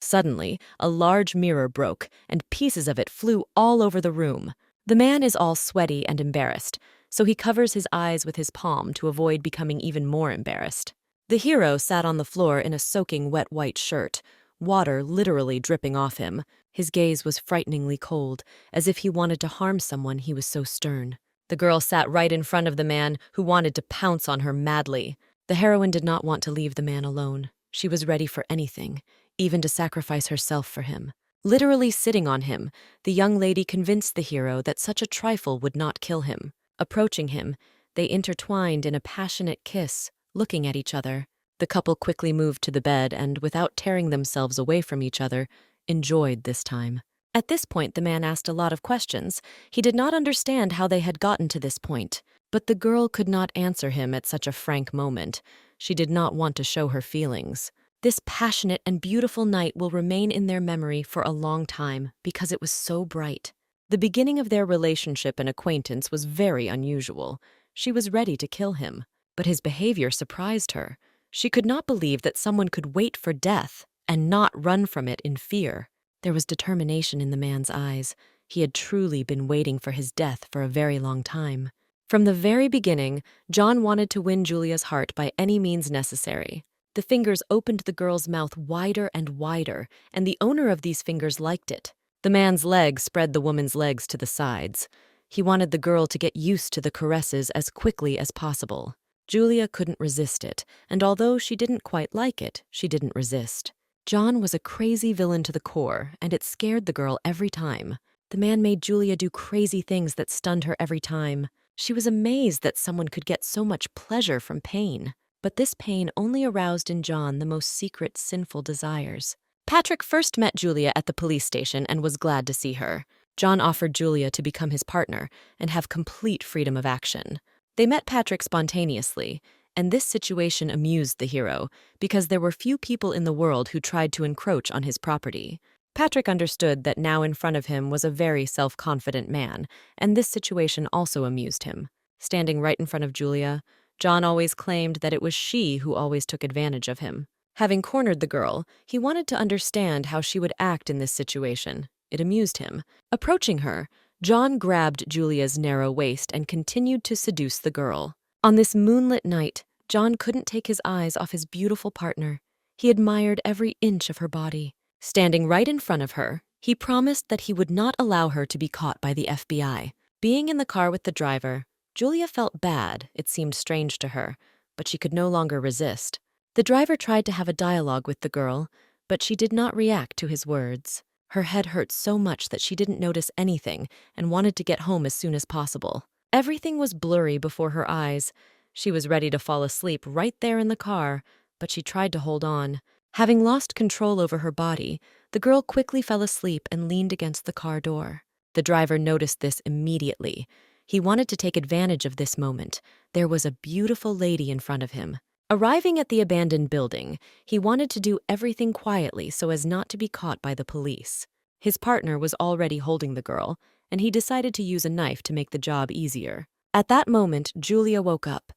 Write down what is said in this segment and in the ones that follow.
Suddenly, a large mirror broke, and pieces of it flew all over the room. The man is all sweaty and embarrassed, so he covers his eyes with his palm to avoid becoming even more embarrassed. The hero sat on the floor in a soaking wet white shirt, water literally dripping off him. His gaze was frighteningly cold, as if he wanted to harm someone, he was so stern. The girl sat right in front of the man, who wanted to pounce on her madly. The heroine did not want to leave the man alone. She was ready for anything, even to sacrifice herself for him. Literally sitting on him, the young lady convinced the hero that such a trifle would not kill him. Approaching him, they intertwined in a passionate kiss, looking at each other. The couple quickly moved to the bed and, without tearing themselves away from each other, enjoyed this time. At this point, the man asked a lot of questions. He did not understand how they had gotten to this point. But the girl could not answer him at such a frank moment. She did not want to show her feelings. This passionate and beautiful night will remain in their memory for a long time because it was so bright. The beginning of their relationship and acquaintance was very unusual. She was ready to kill him, but his behavior surprised her. She could not believe that someone could wait for death and not run from it in fear. There was determination in the man's eyes. He had truly been waiting for his death for a very long time. From the very beginning, John wanted to win Julia's heart by any means necessary. The fingers opened the girl's mouth wider and wider, and the owner of these fingers liked it. The man's legs spread the woman's legs to the sides. He wanted the girl to get used to the caresses as quickly as possible. Julia couldn't resist it, and although she didn't quite like it, she didn't resist. John was a crazy villain to the core, and it scared the girl every time. The man made Julia do crazy things that stunned her every time. She was amazed that someone could get so much pleasure from pain. But this pain only aroused in John the most secret, sinful desires. Patrick first met Julia at the police station and was glad to see her. John offered Julia to become his partner and have complete freedom of action. They met Patrick spontaneously, and this situation amused the hero because there were few people in the world who tried to encroach on his property. Patrick understood that now in front of him was a very self-confident man, and this situation also amused him. Standing right in front of Julia, John always claimed that it was she who always took advantage of him. Having cornered the girl, he wanted to understand how she would act in this situation. It amused him. Approaching her, John grabbed Julia's narrow waist and continued to seduce the girl. On this moonlit night, John couldn't take his eyes off his beautiful partner. He admired every inch of her body. Standing right in front of her, he promised that he would not allow her to be caught by the FBI. Being in the car with the driver, Julia felt bad. It seemed strange to her, but she could no longer resist. The driver tried to have a dialogue with the girl, but she did not react to his words. Her head hurt so much that she didn't notice anything and wanted to get home as soon as possible. Everything was blurry before her eyes. She was ready to fall asleep right there in the car, but she tried to hold on. Having lost control over her body, the girl quickly fell asleep and leaned against the car door. The driver noticed this immediately. He wanted to take advantage of this moment. There was a beautiful lady in front of him. Arriving at the abandoned building, he wanted to do everything quietly so as not to be caught by the police. His partner was already holding the girl, and he decided to use a knife to make the job easier. At that moment, Julia woke up.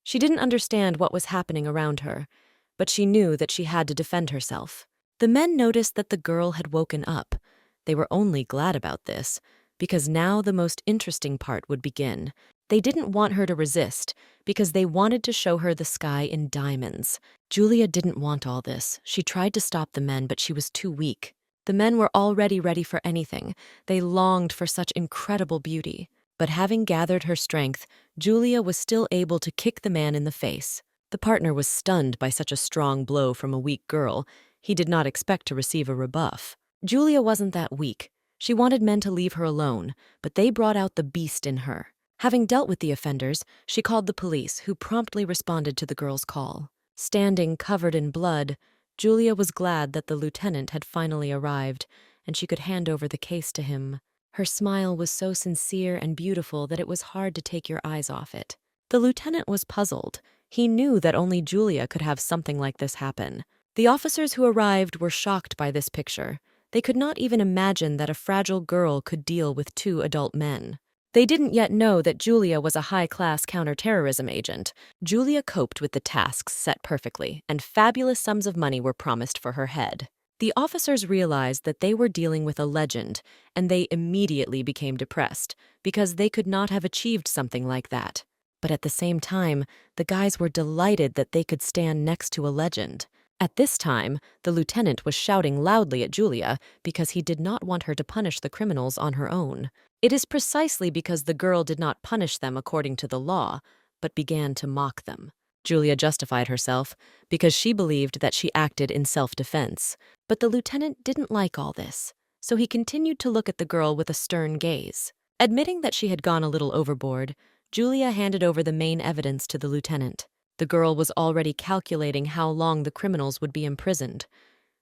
She didn't understand what was happening around her, but she knew that she had to defend herself. The men noticed that the girl had woken up. They were only glad about this, because now the most interesting part would begin. They didn't want her to resist, because they wanted to show her the sky in diamonds. Julia didn't want all this. She tried to stop the men, but she was too weak. The men were already ready for anything. They longed for such incredible beauty. But having gathered her strength, Julia was still able to kick the man in the face. The partner was stunned by such a strong blow from a weak girl. He did not expect to receive a rebuff. Julia wasn't that weak. She wanted men to leave her alone, but they brought out the beast in her. Having dealt with the offenders, she called the police, who promptly responded to the girl's call. Standing covered in blood, Julia was glad that the lieutenant had finally arrived, and she could hand over the case to him. Her smile was so sincere and beautiful that it was hard to take your eyes off it. The lieutenant was puzzled. He knew that only Julia could have something like this happen. The officers who arrived were shocked by this picture. They could not even imagine that a fragile girl could deal with two adult men. They didn't yet know that Julia was a high-class counterterrorism agent. Julia coped with the tasks set perfectly, and fabulous sums of money were promised for her head. The officers realized that they were dealing with a legend, and they immediately became depressed because they could not have achieved something like that. But at the same time, the guys were delighted that they could stand next to a legend. At this time, the lieutenant was shouting loudly at Julia because he did not want her to punish the criminals on her own. It is precisely because the girl did not punish them according to the law, but began to mock them. Julia justified herself because she believed that she acted in self-defense. But the lieutenant didn't like all this, so he continued to look at the girl with a stern gaze. Admitting that she had gone a little overboard, Julia handed over the main evidence to the lieutenant. The girl was already calculating how long the criminals would be imprisoned.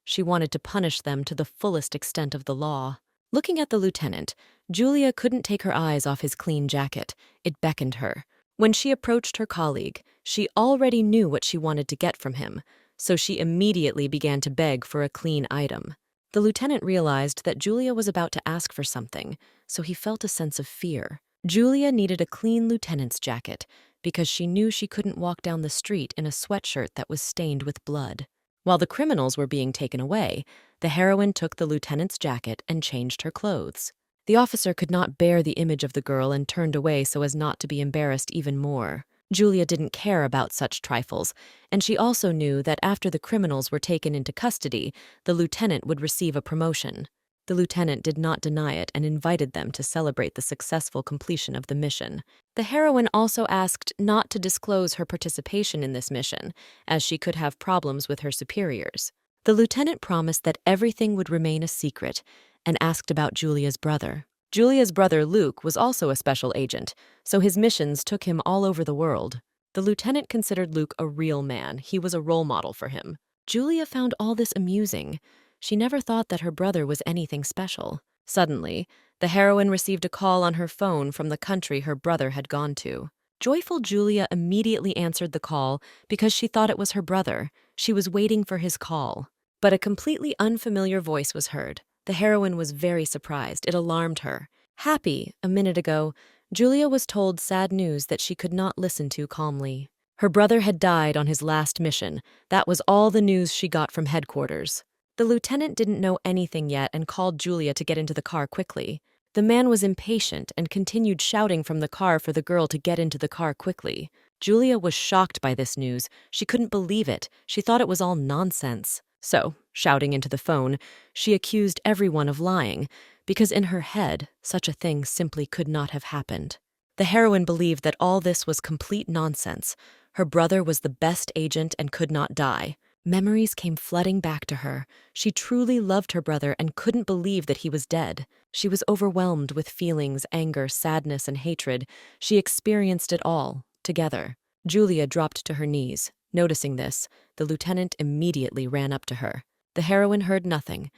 She wanted to punish them to the fullest extent of the law. Looking at the lieutenant, Julia couldn't take her eyes off his clean jacket. It beckoned her. When she approached her colleague, she already knew what she wanted to get from him, so she immediately began to beg for a clean item. The lieutenant realized that Julia was about to ask for something, so he felt a sense of fear. Julia needed a clean lieutenant's jacket because she knew she couldn't walk down the street in a sweatshirt that was stained with blood. While the criminals were being taken away, the heroine took the lieutenant's jacket and changed her clothes. The officer could not bear the image of the girl and turned away so as not to be embarrassed even more. Julia didn't care about such trifles, and she also knew that after the criminals were taken into custody, the lieutenant would receive a promotion. The lieutenant did not deny it and invited them to celebrate the successful completion of the mission. The heroine also asked not to disclose her participation in this mission, as she could have problems with her superiors. The lieutenant promised that everything would remain a secret and asked about Julia's brother. Julia's brother Luke was also a special agent, so his missions took him all over the world. The lieutenant considered Luke a real man. He was a role model for him. Julia found all this amusing. She never thought that her brother was anything special. Suddenly, the heroine received a call on her phone from the country her brother had gone to. Joyful Julia immediately answered the call because she thought it was her brother. She was waiting for his call. But a completely unfamiliar voice was heard. The heroine was very surprised. It alarmed her. Happy, a minute ago, Julia was told sad news that she could not listen to calmly. Her brother had died on his last mission. That was all the news she got from headquarters. The lieutenant didn't know anything yet and called Julia to get into the car quickly. The man was impatient and continued shouting from the car for the girl to get into the car quickly. Julia was shocked by this news. She couldn't believe it. She thought it was all nonsense. So, shouting into the phone, she accused everyone of lying, because in her head, such a thing simply could not have happened. The heroine believed that all this was complete nonsense. Her brother was the best agent and could not die. Memories came flooding back to her. She truly loved her brother and couldn't believe that he was dead. She was overwhelmed with feelings, anger, sadness, and hatred. She experienced it all, together. Julia dropped to her knees. Noticing this, the lieutenant immediately ran up to her. The heroine heard nothing.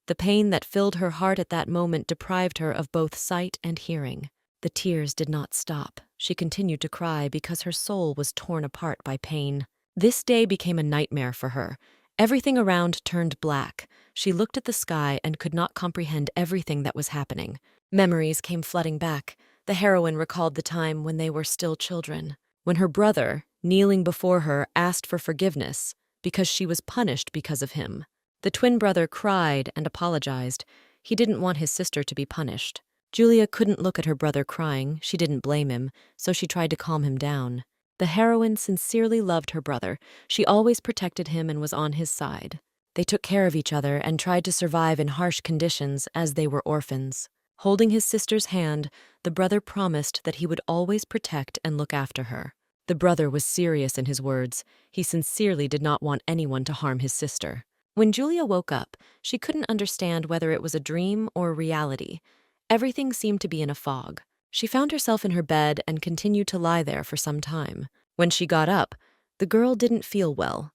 The pain that filled her heart at that moment deprived her of both sight and hearing. The tears did not stop. She continued to cry because her soul was torn apart by pain. This day became a nightmare for her. Everything around turned black. She looked at the sky and could not comprehend everything that was happening. Memories came flooding back. The heroine recalled the time when they were still children, when her brother, kneeling before her, asked for forgiveness because she was punished because of him. The twin brother cried and apologized. He didn't want his sister to be punished. Julia couldn't look at her brother crying. She didn't blame him, so she tried to calm him down. The heroine sincerely loved her brother. She always protected him and was on his side. They took care of each other and tried to survive in harsh conditions as they were orphans. Holding his sister's hand, the brother promised that he would always protect and look after her. The brother was serious in his words. He sincerely did not want anyone to harm his sister. When Julia woke up, she couldn't understand whether it was a dream or reality. Everything seemed to be in a fog. She found herself in her bed and continued to lie there for some time. When she got up, the girl didn't feel well.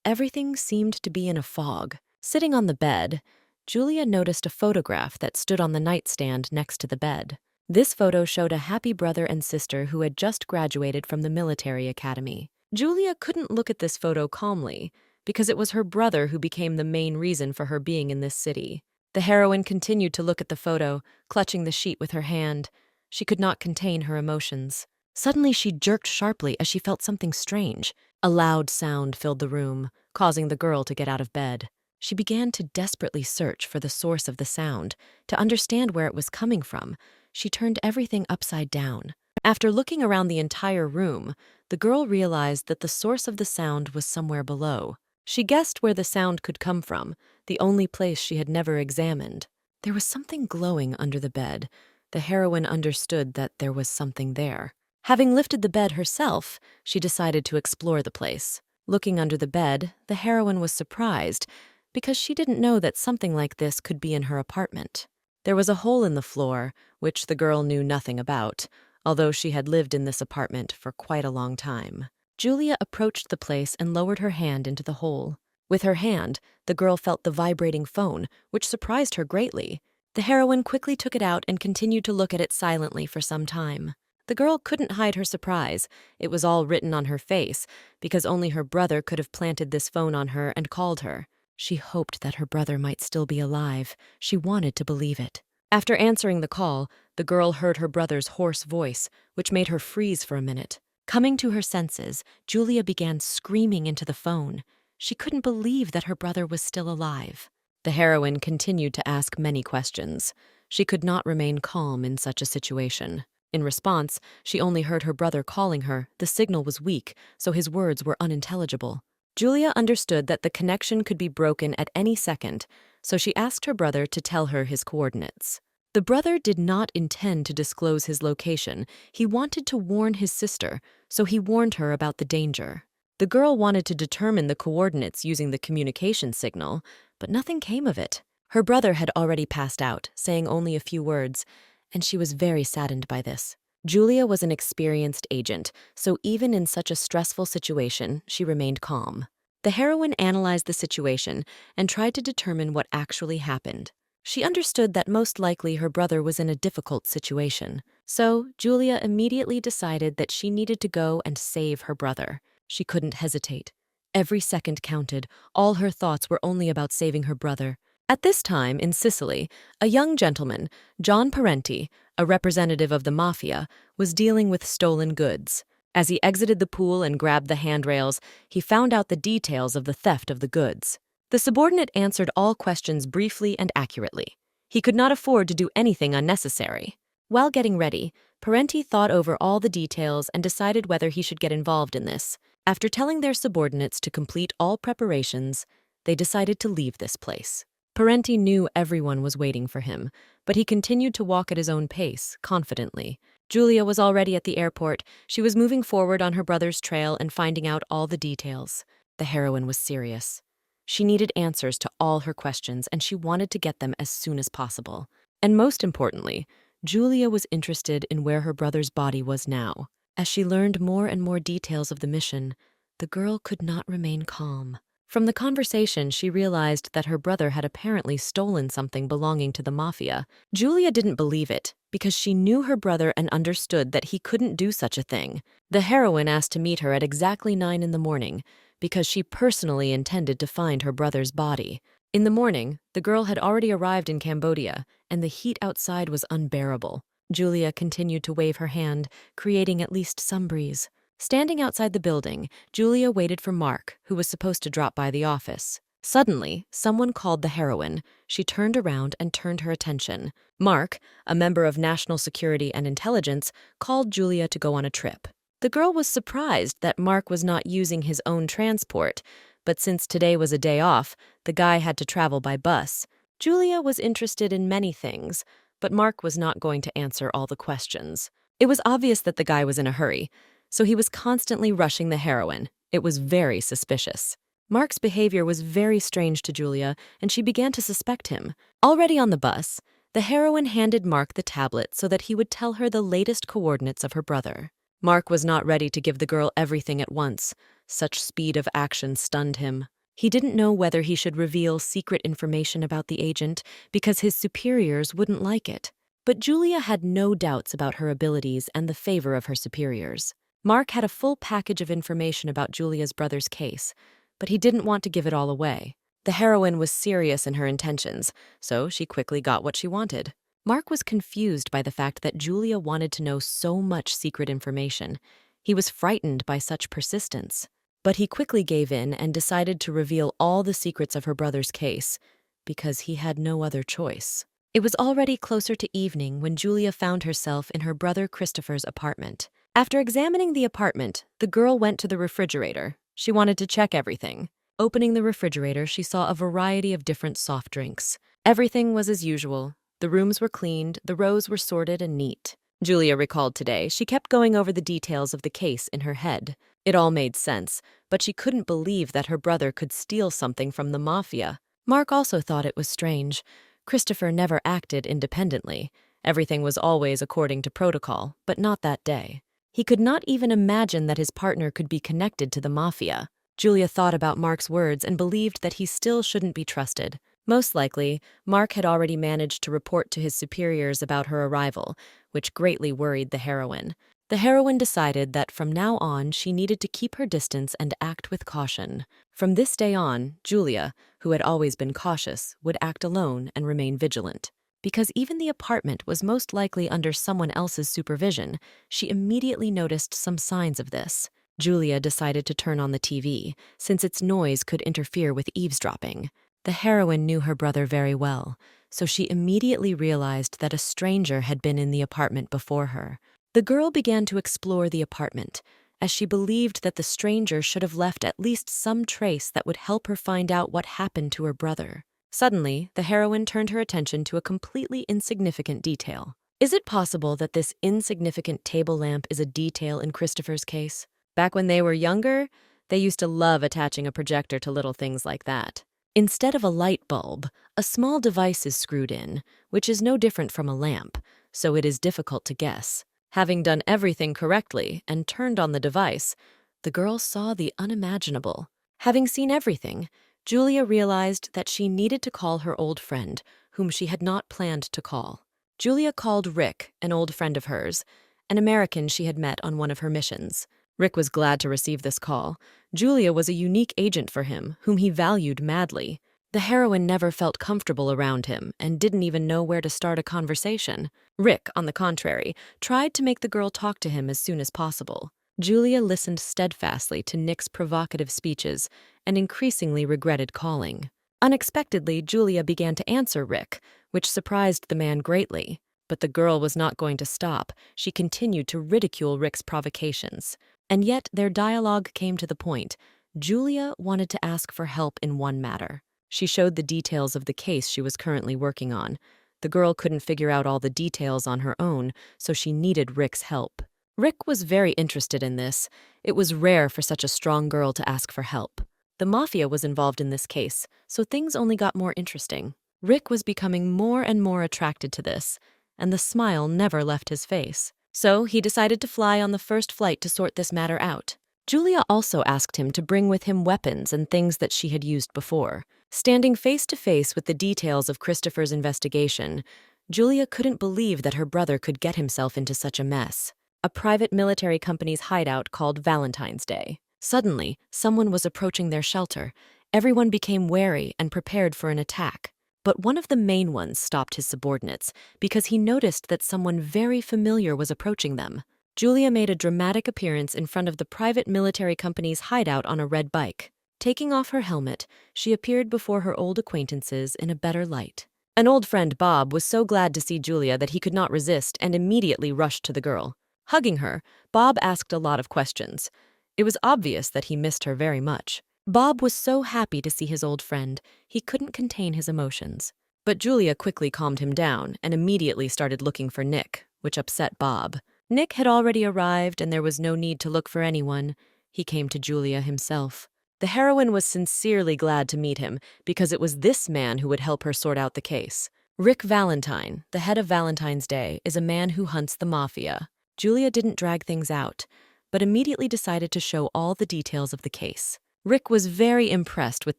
Everything seemed to be in a fog. Sitting on the bed, Julia noticed a photograph that stood on the nightstand next to the bed. This photo showed a happy brother and sister who had just graduated from the military academy. Julia couldn't look at this photo calmly because it was her brother who became the main reason for her being in this city. The heroine continued to look at the photo, clutching the sheet with her hand. She could not contain her emotions. Suddenly she jerked sharply as she felt something strange. A loud sound filled the room, causing the girl to get out of bed. She began to desperately search for the source of the sound. To understand where it was coming from, she turned everything upside down. After looking around the entire room, the girl realized that the source of the sound was somewhere below. She guessed where the sound could come from, the only place she had never examined. There was something glowing under the bed. The heroine understood that there was something there. Having lifted the bed herself, she decided to explore the place. Looking under the bed, the heroine was surprised because she didn't know that something like this could be in her apartment. There was a hole in the floor, which the girl knew nothing about, although she had lived in this apartment for quite a long time. Julia approached the place and lowered her hand into the hole. With her hand, the girl felt the vibrating phone, which surprised her greatly. The heroine quickly took it out and continued to look at it silently for some time. The girl couldn't hide her surprise. It was all written on her face, because only her brother could have planted this phone on her and called her. She hoped that her brother might still be alive. She wanted to believe it. After answering the call, the girl heard her brother's hoarse voice, which made her freeze for a minute. Coming to her senses, Julia began screaming into the phone. She couldn't believe that her brother was still alive. The heroine continued to ask many questions. She could not remain calm in such a situation. In response, she only heard her brother calling her. The signal was weak, so his words were unintelligible. Julia understood that the connection could be broken at any second, so she asked her brother to tell her his coordinates. The brother did not intend to disclose his location. He wanted to warn his sister, so he warned her about the danger. The girl wanted to determine the coordinates using the communication signal, but nothing came of it. Her brother had already passed out, saying only a few words, and she was very saddened by this. Julia was an experienced agent, so even in such a stressful situation, she remained calm. The heroine analyzed the situation and tried to determine what actually happened. She understood that most likely her brother was in a difficult situation, so Julia immediately decided that she needed to go and save her brother. She couldn't hesitate. Every second counted. All her thoughts were only about saving her brother. At this time, in Sicily, a young gentleman, John Parenti, a representative of the mafia, was dealing with stolen goods. As he exited the pool and grabbed the handrails, he found out the details of the theft of the goods. The subordinate answered all questions briefly and accurately. He could not afford to do anything unnecessary. While getting ready, Parenti thought over all the details and decided whether he should get involved in this. After telling their subordinates to complete all preparations, they decided to leave this place. Parenti knew everyone was waiting for him, but he continued to walk at his own pace, confidently. Julia was already at the airport. She was moving forward on her brother's trail and finding out all the details. The heroine was serious. She needed answers to all her questions, and she wanted to get them as soon as possible. And most importantly, Julia was interested in where her brother's body was now. As she learned more and more details of the mission, the girl could not remain calm. From the conversation, she realized that her brother had apparently stolen something belonging to the mafia. Julia didn't believe it, because she knew her brother and understood that he couldn't do such a thing. The heroine asked to meet her at exactly 9 in the morning, because she personally intended to find her brother's body. In the morning, the girl had already arrived in Cambodia, and the heat outside was unbearable. Julia continued to wave her hand, creating at least some breeze. Standing outside the building, Julia waited for Mark, who was supposed to drop by the office. Suddenly, someone called the heroine. She turned around and turned her attention. Mark, a member of National Security and Intelligence, called Julia to go on a trip. The girl was surprised that Mark was not using his own transport, but since today was a day off, the guy had to travel by bus. Julia was interested in many things, but Mark was not going to answer all the questions. It was obvious that the guy was in a hurry, so he was constantly rushing the heroine. It was very suspicious. Mark's behavior was very strange to Julia, and she began to suspect him. Already on the bus, the heroine handed Mark the tablet so that he would tell her the latest coordinates of her brother. Mark was not ready to give the girl everything at once. Such speed of action stunned him. He didn't know whether he should reveal secret information about the agent because his superiors wouldn't like it. But Julia had no doubts about her abilities and the favor of her superiors. Mark had a full package of information about Julia's brother's case, but he didn't want to give it all away. The heroine was serious in her intentions, so she quickly got what she wanted. Mark was confused by the fact that Julia wanted to know so much secret information. He was frightened by such persistence. But he quickly gave in and decided to reveal all the secrets of her brother's case, because he had no other choice. It was already closer to evening when Julia found herself in her brother Christopher's apartment. After examining the apartment, the girl went to the refrigerator. She wanted to check everything. Opening the refrigerator, she saw a variety of different soft drinks. Everything was as usual. The rooms were cleaned, the rows were sorted and neat. Julia recalled today, she kept going over the details of the case in her head. It all made sense, but she couldn't believe that her brother could steal something from the mafia. Mark also thought it was strange. Christopher never acted independently. Everything was always according to protocol, but not that day. He could not even imagine that his partner could be connected to the mafia. Julia thought about Mark's words and believed that he still shouldn't be trusted. Most likely, Mark had already managed to report to his superiors about her arrival, which greatly worried the heroine. The heroine decided that from now on she needed to keep her distance and act with caution. From this day on, Julia, who had always been cautious, would act alone and remain vigilant. Because even the apartment was most likely under someone else's supervision, she immediately noticed some signs of this. Julia decided to turn on the TV, since its noise could interfere with eavesdropping. The heroine knew her brother very well, so she immediately realized that a stranger had been in the apartment before her. The girl began to explore the apartment, as she believed that the stranger should have left at least some trace that would help her find out what happened to her brother. Suddenly, the heroine turned her attention to a completely insignificant detail. Is it possible that this insignificant table lamp is a detail in Christopher's case? Back when they were younger, they used to love attaching a projector to little things like that. Instead of a light bulb, a small device is screwed in, which is no different from a lamp, so it is difficult to guess. Having done everything correctly and turned on the device, the girl saw the unimaginable. Having seen everything, Julia realized that she needed to call her old friend, whom she had not planned to call. Julia called Rick, an old friend of hers, an American she had met on one of her missions. Rick was glad to receive this call. Julia was a unique agent for him, whom he valued madly. The heroine never felt comfortable around him and didn't even know where to start a conversation. Rick, on the contrary, tried to make the girl talk to him as soon as possible. Julia listened steadfastly to Nick's provocative speeches and increasingly regretted calling. Unexpectedly, Julia began to answer Rick, which surprised the man greatly. But the girl was not going to stop. She continued to ridicule Rick's provocations. And yet their dialogue came to the point. Julia wanted to ask for help in one matter. She showed the details of the case she was currently working on. The girl couldn't figure out all the details on her own, so she needed Rick's help. Rick was very interested in this. It was rare for such a strong girl to ask for help. The mafia was involved in this case, so things only got more interesting. Rick was becoming more and more attracted to this, and the smile never left his face. So he decided to fly on the first flight to sort this matter out. Julia also asked him to bring with him weapons and things that she had used before. Standing face to face with the details of Christopher's investigation, Julia couldn't believe that her brother could get himself into such a mess. A private military company's hideout called Valentine's Day. Suddenly, someone was approaching their shelter. Everyone became wary and prepared for an attack. But one of the main ones stopped his subordinates because he noticed that someone very familiar was approaching them. Julia made a dramatic appearance in front of the private military company's hideout on a red bike. Taking off her helmet, she appeared before her old acquaintances in a better light. An old friend, Bob, was so glad to see Julia that he could not resist and immediately rushed to the girl. Hugging her, Bob asked a lot of questions. It was obvious that he missed her very much. Bob was so happy to see his old friend, he couldn't contain his emotions. But Julia quickly calmed him down and immediately started looking for Nick, which upset Bob. Nick had already arrived and there was no need to look for anyone. He came to Julia himself. The heroine was sincerely glad to meet him because it was this man who would help her sort out the case. Rick Valentine, the head of Valentine's Day, is a man who hunts the mafia. Julia didn't drag things out, but immediately decided to show all the details of the case. Rick was very impressed with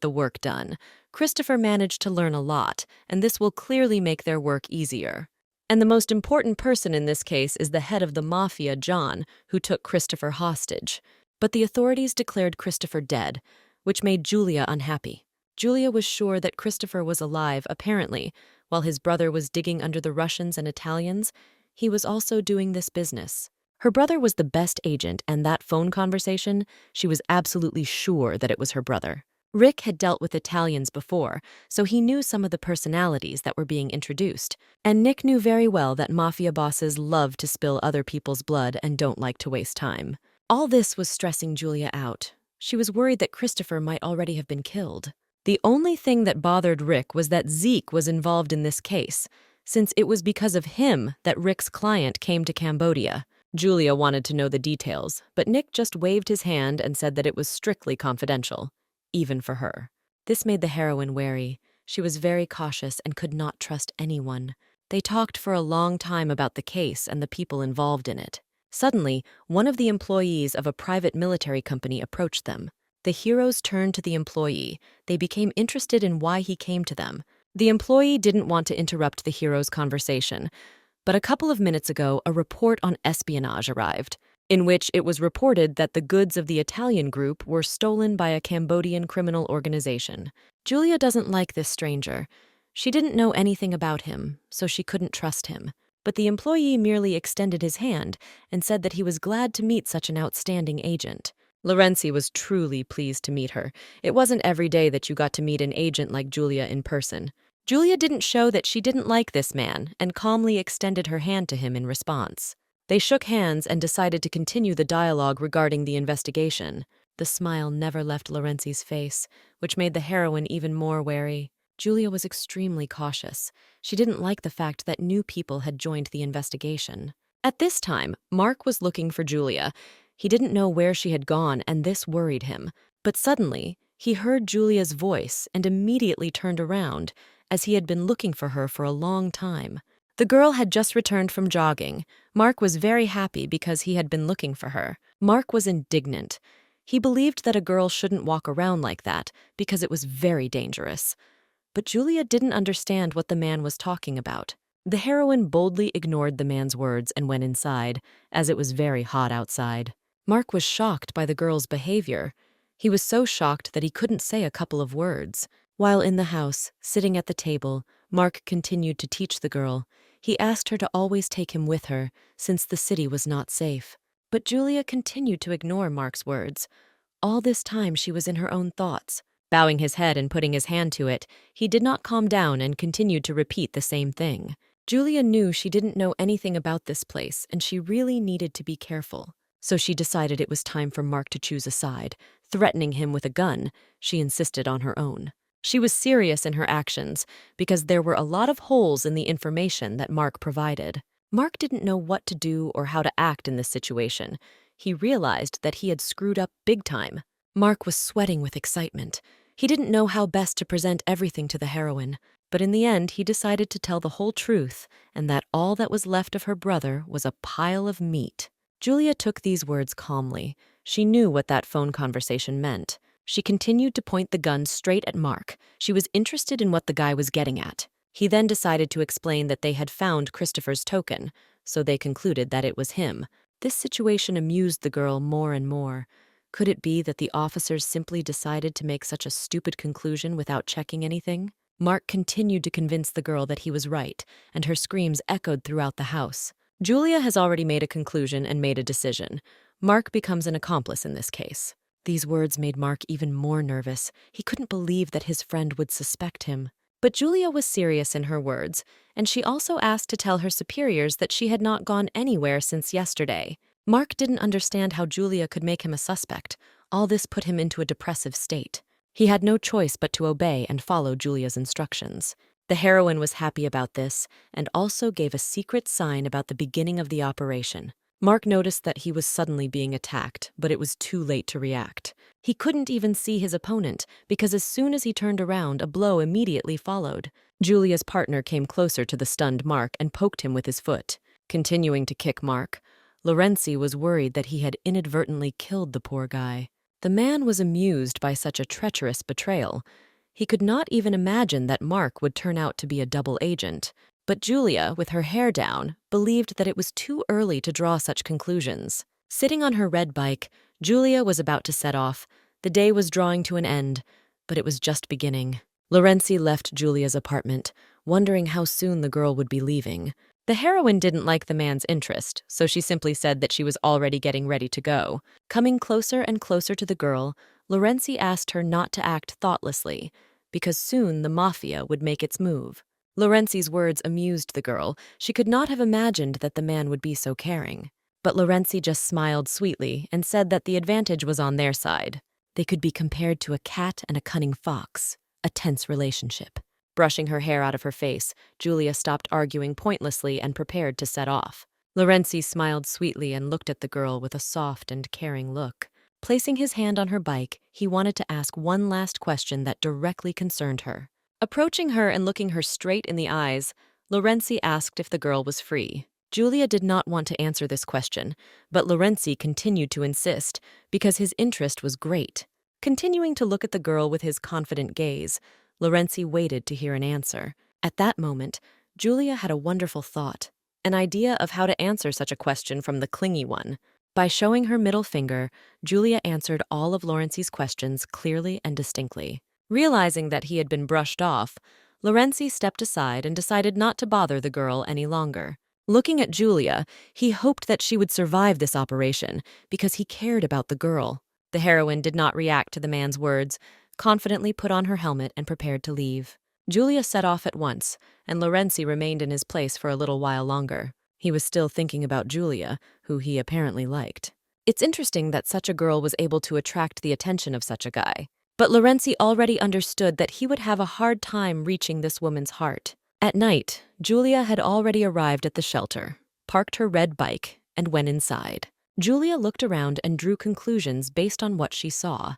the work done. Christopher managed to learn a lot, and this will clearly make their work easier. And the most important person in this case is the head of the mafia, John, who took Christopher hostage. But the authorities declared Christopher dead, which made Julia unhappy. Julia was sure that Christopher was alive, apparently. While his brother was digging under the Russians and Italians, he was also doing this business. Her brother was the best agent, and that phone conversation, she was absolutely sure that it was her brother. Rick had dealt with Italians before, so he knew some of the personalities that were being introduced. And Nick knew very well that mafia bosses love to spill other people's blood and don't like to waste time. All this was stressing Julia out. She was worried that Christopher might already have been killed. The only thing that bothered Rick was that Zeke was involved in this case, since it was because of him that Rick's client came to Cambodia. Julia wanted to know the details, but Nick just waved his hand and said that it was strictly confidential, even for her. This made the heroine wary. She was very cautious and could not trust anyone. They talked for a long time about the case and the people involved in it. Suddenly, one of the employees of a private military company approached them. The heroes turned to the employee. They became interested in why he came to them. The employee didn't want to interrupt the hero's conversation, but a couple of minutes ago, a report on espionage arrived, in which it was reported that the goods of the Italian group were stolen by a Cambodian criminal organization. Julia doesn't like this stranger. She didn't know anything about him, so she couldn't trust him. But the employee merely extended his hand and said that he was glad to meet such an outstanding agent. Lorenzi was truly pleased to meet her. It wasn't every day that you got to meet an agent like Julia in person. Julia didn't show that she didn't like this man and calmly extended her hand to him in response. They shook hands and decided to continue the dialogue regarding the investigation. The smile never left Lorenzi's face, which made the heroine even more wary. Julia was extremely cautious. She didn't like the fact that new people had joined the investigation. At this time, Mark was looking for Julia. He didn't know where she had gone, and this worried him. But suddenly, he heard Julia's voice and immediately turned around, as he had been looking for her for a long time. The girl had just returned from jogging. Mark was very happy because he had been looking for her. Mark was indignant. He believed that a girl shouldn't walk around like that because it was very dangerous. But Julia didn't understand what the man was talking about. The heroine boldly ignored the man's words and went inside, as it was very hot outside. Mark was shocked by the girl's behavior. He was so shocked that he couldn't say a couple of words. While in the house, sitting at the table, Mark continued to teach the girl. He asked her to always take him with her, since the city was not safe. But Julia continued to ignore Mark's words. All this time she was in her own thoughts. Bowing his head and putting his hand to it, he did not calm down and continued to repeat the same thing. Julia knew she didn't know anything about this place, and she really needed to be careful. So she decided it was time for Mark to choose a side. Threatening him with a gun, she insisted on her own. She was serious in her actions because there were a lot of holes in the information that Mark provided. Mark didn't know what to do or how to act in this situation. He realized that he had screwed up big time. Mark was sweating with excitement. He didn't know how best to present everything to the heroine, but in the end he decided to tell the whole truth and that all that was left of her brother was a pile of meat. Julia took these words calmly. She knew what that phone conversation meant. She continued to point the gun straight at Mark. She was interested in what the guy was getting at. He then decided to explain that they had found Christopher's token, so they concluded that it was him. This situation amused the girl more and more. Could it be that the officers simply decided to make such a stupid conclusion without checking anything? Mark continued to convince the girl that he was right, and her screams echoed throughout the house. Julia has already made a conclusion and made a decision. Mark becomes an accomplice in this case. These words made Mark even more nervous. He couldn't believe that his friend would suspect him. But Julia was serious in her words, and she also asked to tell her superiors that she had not gone anywhere since yesterday. Mark didn't understand how Julia could make him a suspect. All this put him into a depressive state. He had no choice but to obey and follow Julia's instructions. The heroine was happy about this and also gave a secret sign about the beginning of the operation. Mark noticed that he was suddenly being attacked, but it was too late to react. He couldn't even see his opponent because as soon as he turned around, a blow immediately followed. Julia's partner came closer to the stunned Mark and poked him with his foot. Continuing to kick Mark, Lorenzi was worried that he had inadvertently killed the poor guy. The man was amused by such a treacherous betrayal. He could not even imagine that Mark would turn out to be a double agent. But Julia, with her hair down, believed that it was too early to draw such conclusions. Sitting on her red bike, Julia was about to set off. The day was drawing to an end, but it was just beginning. Lorenzi left Julia's apartment, wondering how soon the girl would be leaving. The heroine didn't like the man's interest, so she simply said that she was already getting ready to go. Coming closer and closer to the girl, Lorenzi asked her not to act thoughtlessly, because soon the mafia would make its move. Lorenzi's words amused the girl. She could not have imagined that the man would be so caring. But Lorenzi just smiled sweetly and said that the advantage was on their side. They could be compared to a cat and a cunning fox, a tense relationship. Brushing her hair out of her face, Julia stopped arguing pointlessly and prepared to set off. Lorenzi smiled sweetly and looked at the girl with a soft and caring look. Placing his hand on her bike, he wanted to ask one last question that directly concerned her. Approaching her and looking her straight in the eyes, Lorenzi asked if the girl was free. Julia did not want to answer this question, but Lorenzi continued to insist because his interest was great. Continuing to look at the girl with his confident gaze, Lorenzi waited to hear an answer. At that moment, Julia had a wonderful thought, an idea of how to answer such a question from the clingy one. By showing her middle finger, Julia answered all of Lorenzi's questions clearly and distinctly. Realizing that he had been brushed off, Lorenzi stepped aside and decided not to bother the girl any longer. Looking at Julia, he hoped that she would survive this operation because he cared about the girl. The heroine did not react to the man's words, confidently put on her helmet and prepared to leave. Julia set off at once, and Lorenzi remained in his place for a little while longer. He was still thinking about Julia, who he apparently liked. It's interesting that such a girl was able to attract the attention of such a guy. But Lorenzi already understood that he would have a hard time reaching this woman's heart. At night, Julia had already arrived at the shelter, parked her red bike, and went inside. Julia looked around and drew conclusions based on what she saw.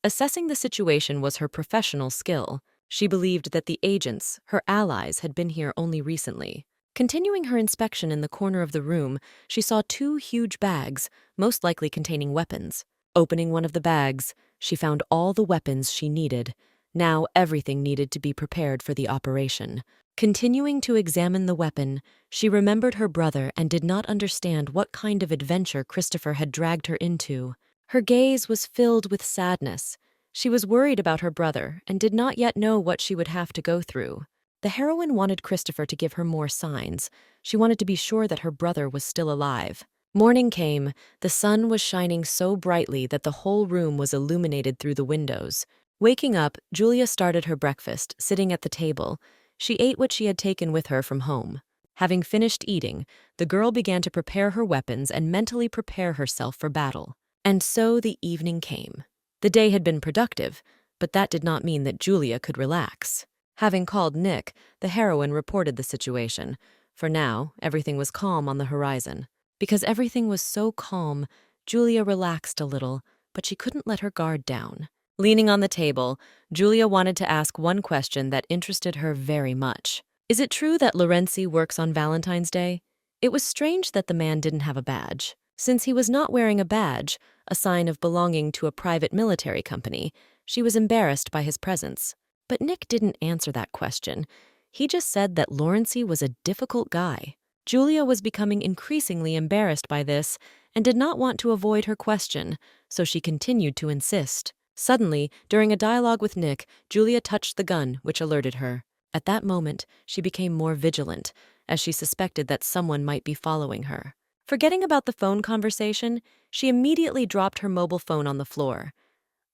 Assessing the situation was her professional skill. She believed that the agents, her allies, had been here only recently. Continuing her inspection in the corner of the room, she saw two huge bags, most likely containing weapons. Opening one of the bags, she found all the weapons she needed. Now everything needed to be prepared for the operation. Continuing to examine the weapon, she remembered her brother and did not understand what kind of adventure Christopher had dragged her into. Her gaze was filled with sadness. She was worried about her brother and did not yet know what she would have to go through. The heroine wanted Christopher to give her more signs. She wanted to be sure that her brother was still alive. Morning came. The sun was shining so brightly that the whole room was illuminated through the windows. Waking up, Julia started her breakfast, sitting at the table. She ate what she had taken with her from home. Having finished eating, the girl began to prepare her weapons and mentally prepare herself for battle. And so the evening came. The day had been productive, but that did not mean that Julia could relax. Having called Nick, the heroine reported the situation. For now, everything was calm on the horizon. Because everything was so calm, Julia relaxed a little, but she couldn't let her guard down. Leaning on the table, Julia wanted to ask one question that interested her very much. Is it true that Lorenzi works on Valentine's Day? It was strange that the man didn't have a badge. Since he was not wearing a badge, a sign of belonging to a private military company, she was embarrassed by his presence. But Nick didn't answer that question. He just said that Lorenzi was a difficult guy. Julia was becoming increasingly embarrassed by this and did not want to avoid her question, so she continued to insist. Suddenly, during a dialogue with Nick, Julia touched the gun, which alerted her. At that moment, she became more vigilant, as she suspected that someone might be following her. Forgetting about the phone conversation, she immediately dropped her mobile phone on the floor.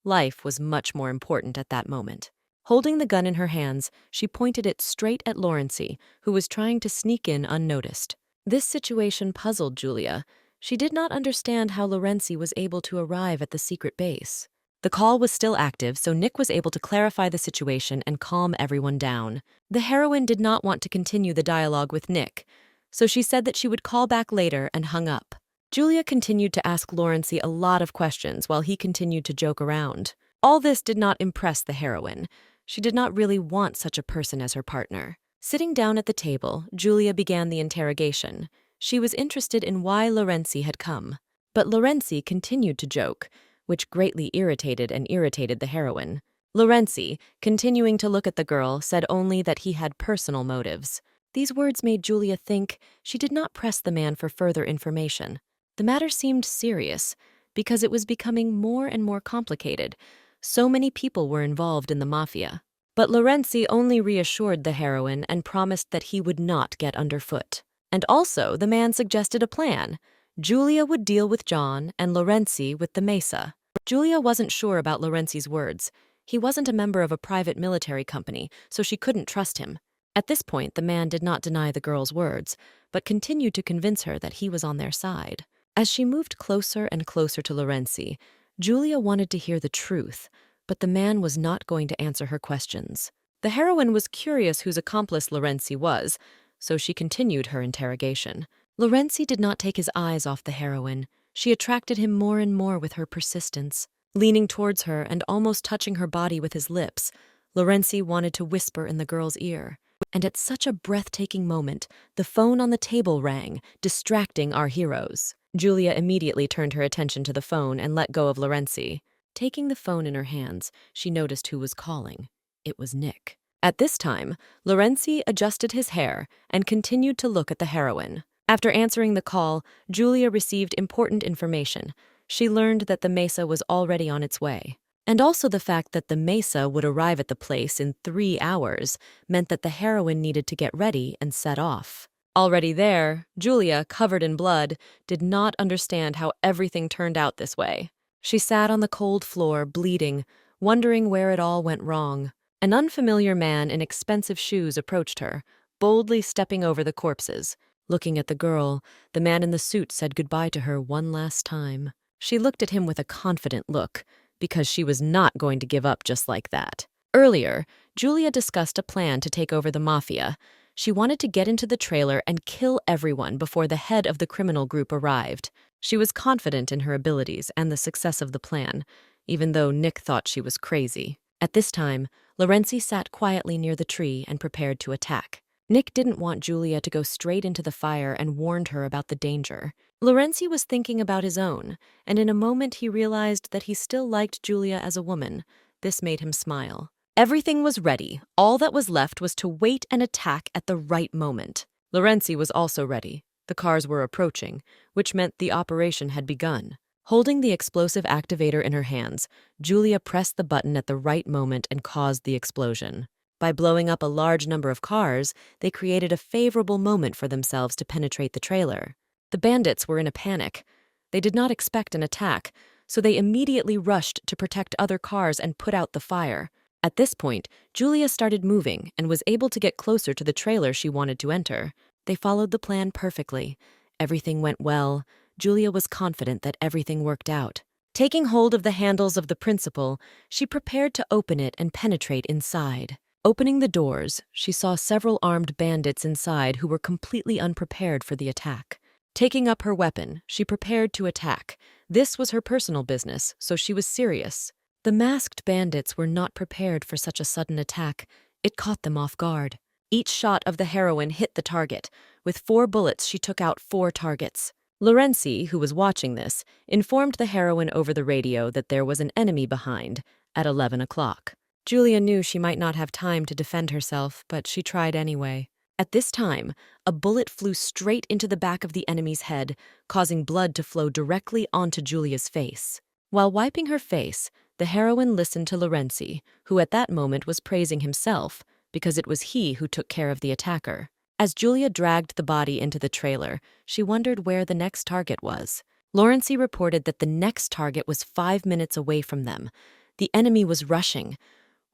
Life was much more important at that moment. Holding the gun in her hands, she pointed it straight at Lorenzi, who was trying to sneak in unnoticed. This situation puzzled Julia. She did not understand how Lorenzi was able to arrive at the secret base. The call was still active, so Nick was able to clarify the situation and calm everyone down. The heroine did not want to continue the dialogue with Nick, so she said that she would call back later and hung up. Julia continued to ask Lorenzi a lot of questions while he continued to joke around. All this did not impress the heroine. She did not really want such a person as her partner. Sitting down at the table, Julia began the interrogation. She was interested in why Lorenzi had come. But Lorenzi continued to joke, which greatly irritated the heroine. Lorenzi, continuing to look at the girl, said only that he had personal motives. These words made Julia think. She did not press the man for further information. The matter seemed serious, because it was becoming more and more complicated. So many people were involved in the mafia. But Lorenzi only reassured the heroine and promised that he would not get underfoot. And also, the man suggested a plan. Julia would deal with John and Lorenzi with the mesa. Julia wasn't sure about Lorenzi's words. He wasn't a member of a private military company, so she couldn't trust him. At this point, the man did not deny the girl's words, but continued to convince her that he was on their side. As she moved closer and closer to Lorenzi, Julia wanted to hear the truth, but the man was not going to answer her questions. The heroine was curious whose accomplice Lorenzi was, so she continued her interrogation. Lorenzi did not take his eyes off the heroine. She attracted him more and more with her persistence. Leaning towards her and almost touching her body with his lips, Lorenzi wanted to whisper in the girl's ear. And at such a breathtaking moment, the phone on the table rang, distracting our heroes. Julia immediately turned her attention to the phone and let go of Lorenzi. Taking the phone in her hands, she noticed who was calling. It was Nick. At this time, Lorenzi adjusted his hair and continued to look at the heroine. After answering the call, Julia received important information. She learned that the mesa was already on its way. And also the fact that the mesa would arrive at the place in 3 hours meant that the heroine needed to get ready and set off. Already there, Julia, covered in blood, did not understand how everything turned out this way. She sat on the cold floor, bleeding, wondering where it all went wrong. An unfamiliar man in expensive shoes approached her, boldly stepping over the corpses. Looking at the girl, the man in the suit said goodbye to her one last time. She looked at him with a confident look, because she was not going to give up just like that. Earlier, Julia discussed a plan to take over the mafia. She wanted to get into the trailer and kill everyone before the head of the criminal group arrived. She was confident in her abilities and the success of the plan, even though Nick thought she was crazy. At this time, Lorenzi sat quietly near the tree and prepared to attack. Nick didn't want Julia to go straight into the fire and warned her about the danger. Lorenzi was thinking about his own, and in a moment he realized that he still liked Julia as a woman. This made him smile. Everything was ready. All that was left was to wait and attack at the right moment. Lorenzi was also ready. The cars were approaching, which meant the operation had begun. Holding the explosive activator in her hands, Julia pressed the button at the right moment and caused the explosion. By blowing up a large number of cars, they created a favorable moment for themselves to penetrate the trailer. The bandits were in a panic. They did not expect an attack, so they immediately rushed to protect other cars and put out the fire. At this point, Julia started moving and was able to get closer to the trailer she wanted to enter. They followed the plan perfectly. Everything went well. Julia was confident that everything worked out. Taking hold of the handles of the principal, she prepared to open it and penetrate inside. Opening the doors, she saw several armed bandits inside who were completely unprepared for the attack. Taking up her weapon, she prepared to attack. This was her personal business, so she was serious. The masked bandits were not prepared for such a sudden attack. It caught them off guard. Each shot of the heroine hit the target. With 4 bullets, she took out 4 targets. Lorenzi, who was watching this, informed the heroine over the radio that there was an enemy behind at 11 o'clock. Julia knew she might not have time to defend herself, but she tried anyway. At this time, a bullet flew straight into the back of the enemy's head, causing blood to flow directly onto Julia's face. While wiping her face, the heroine listened to Lorenzi, who at that moment was praising himself, because it was he who took care of the attacker. As Julia dragged the body into the trailer, she wondered where the next target was. Lorenzi reported that the next target was 5 minutes away from them. The enemy was rushing.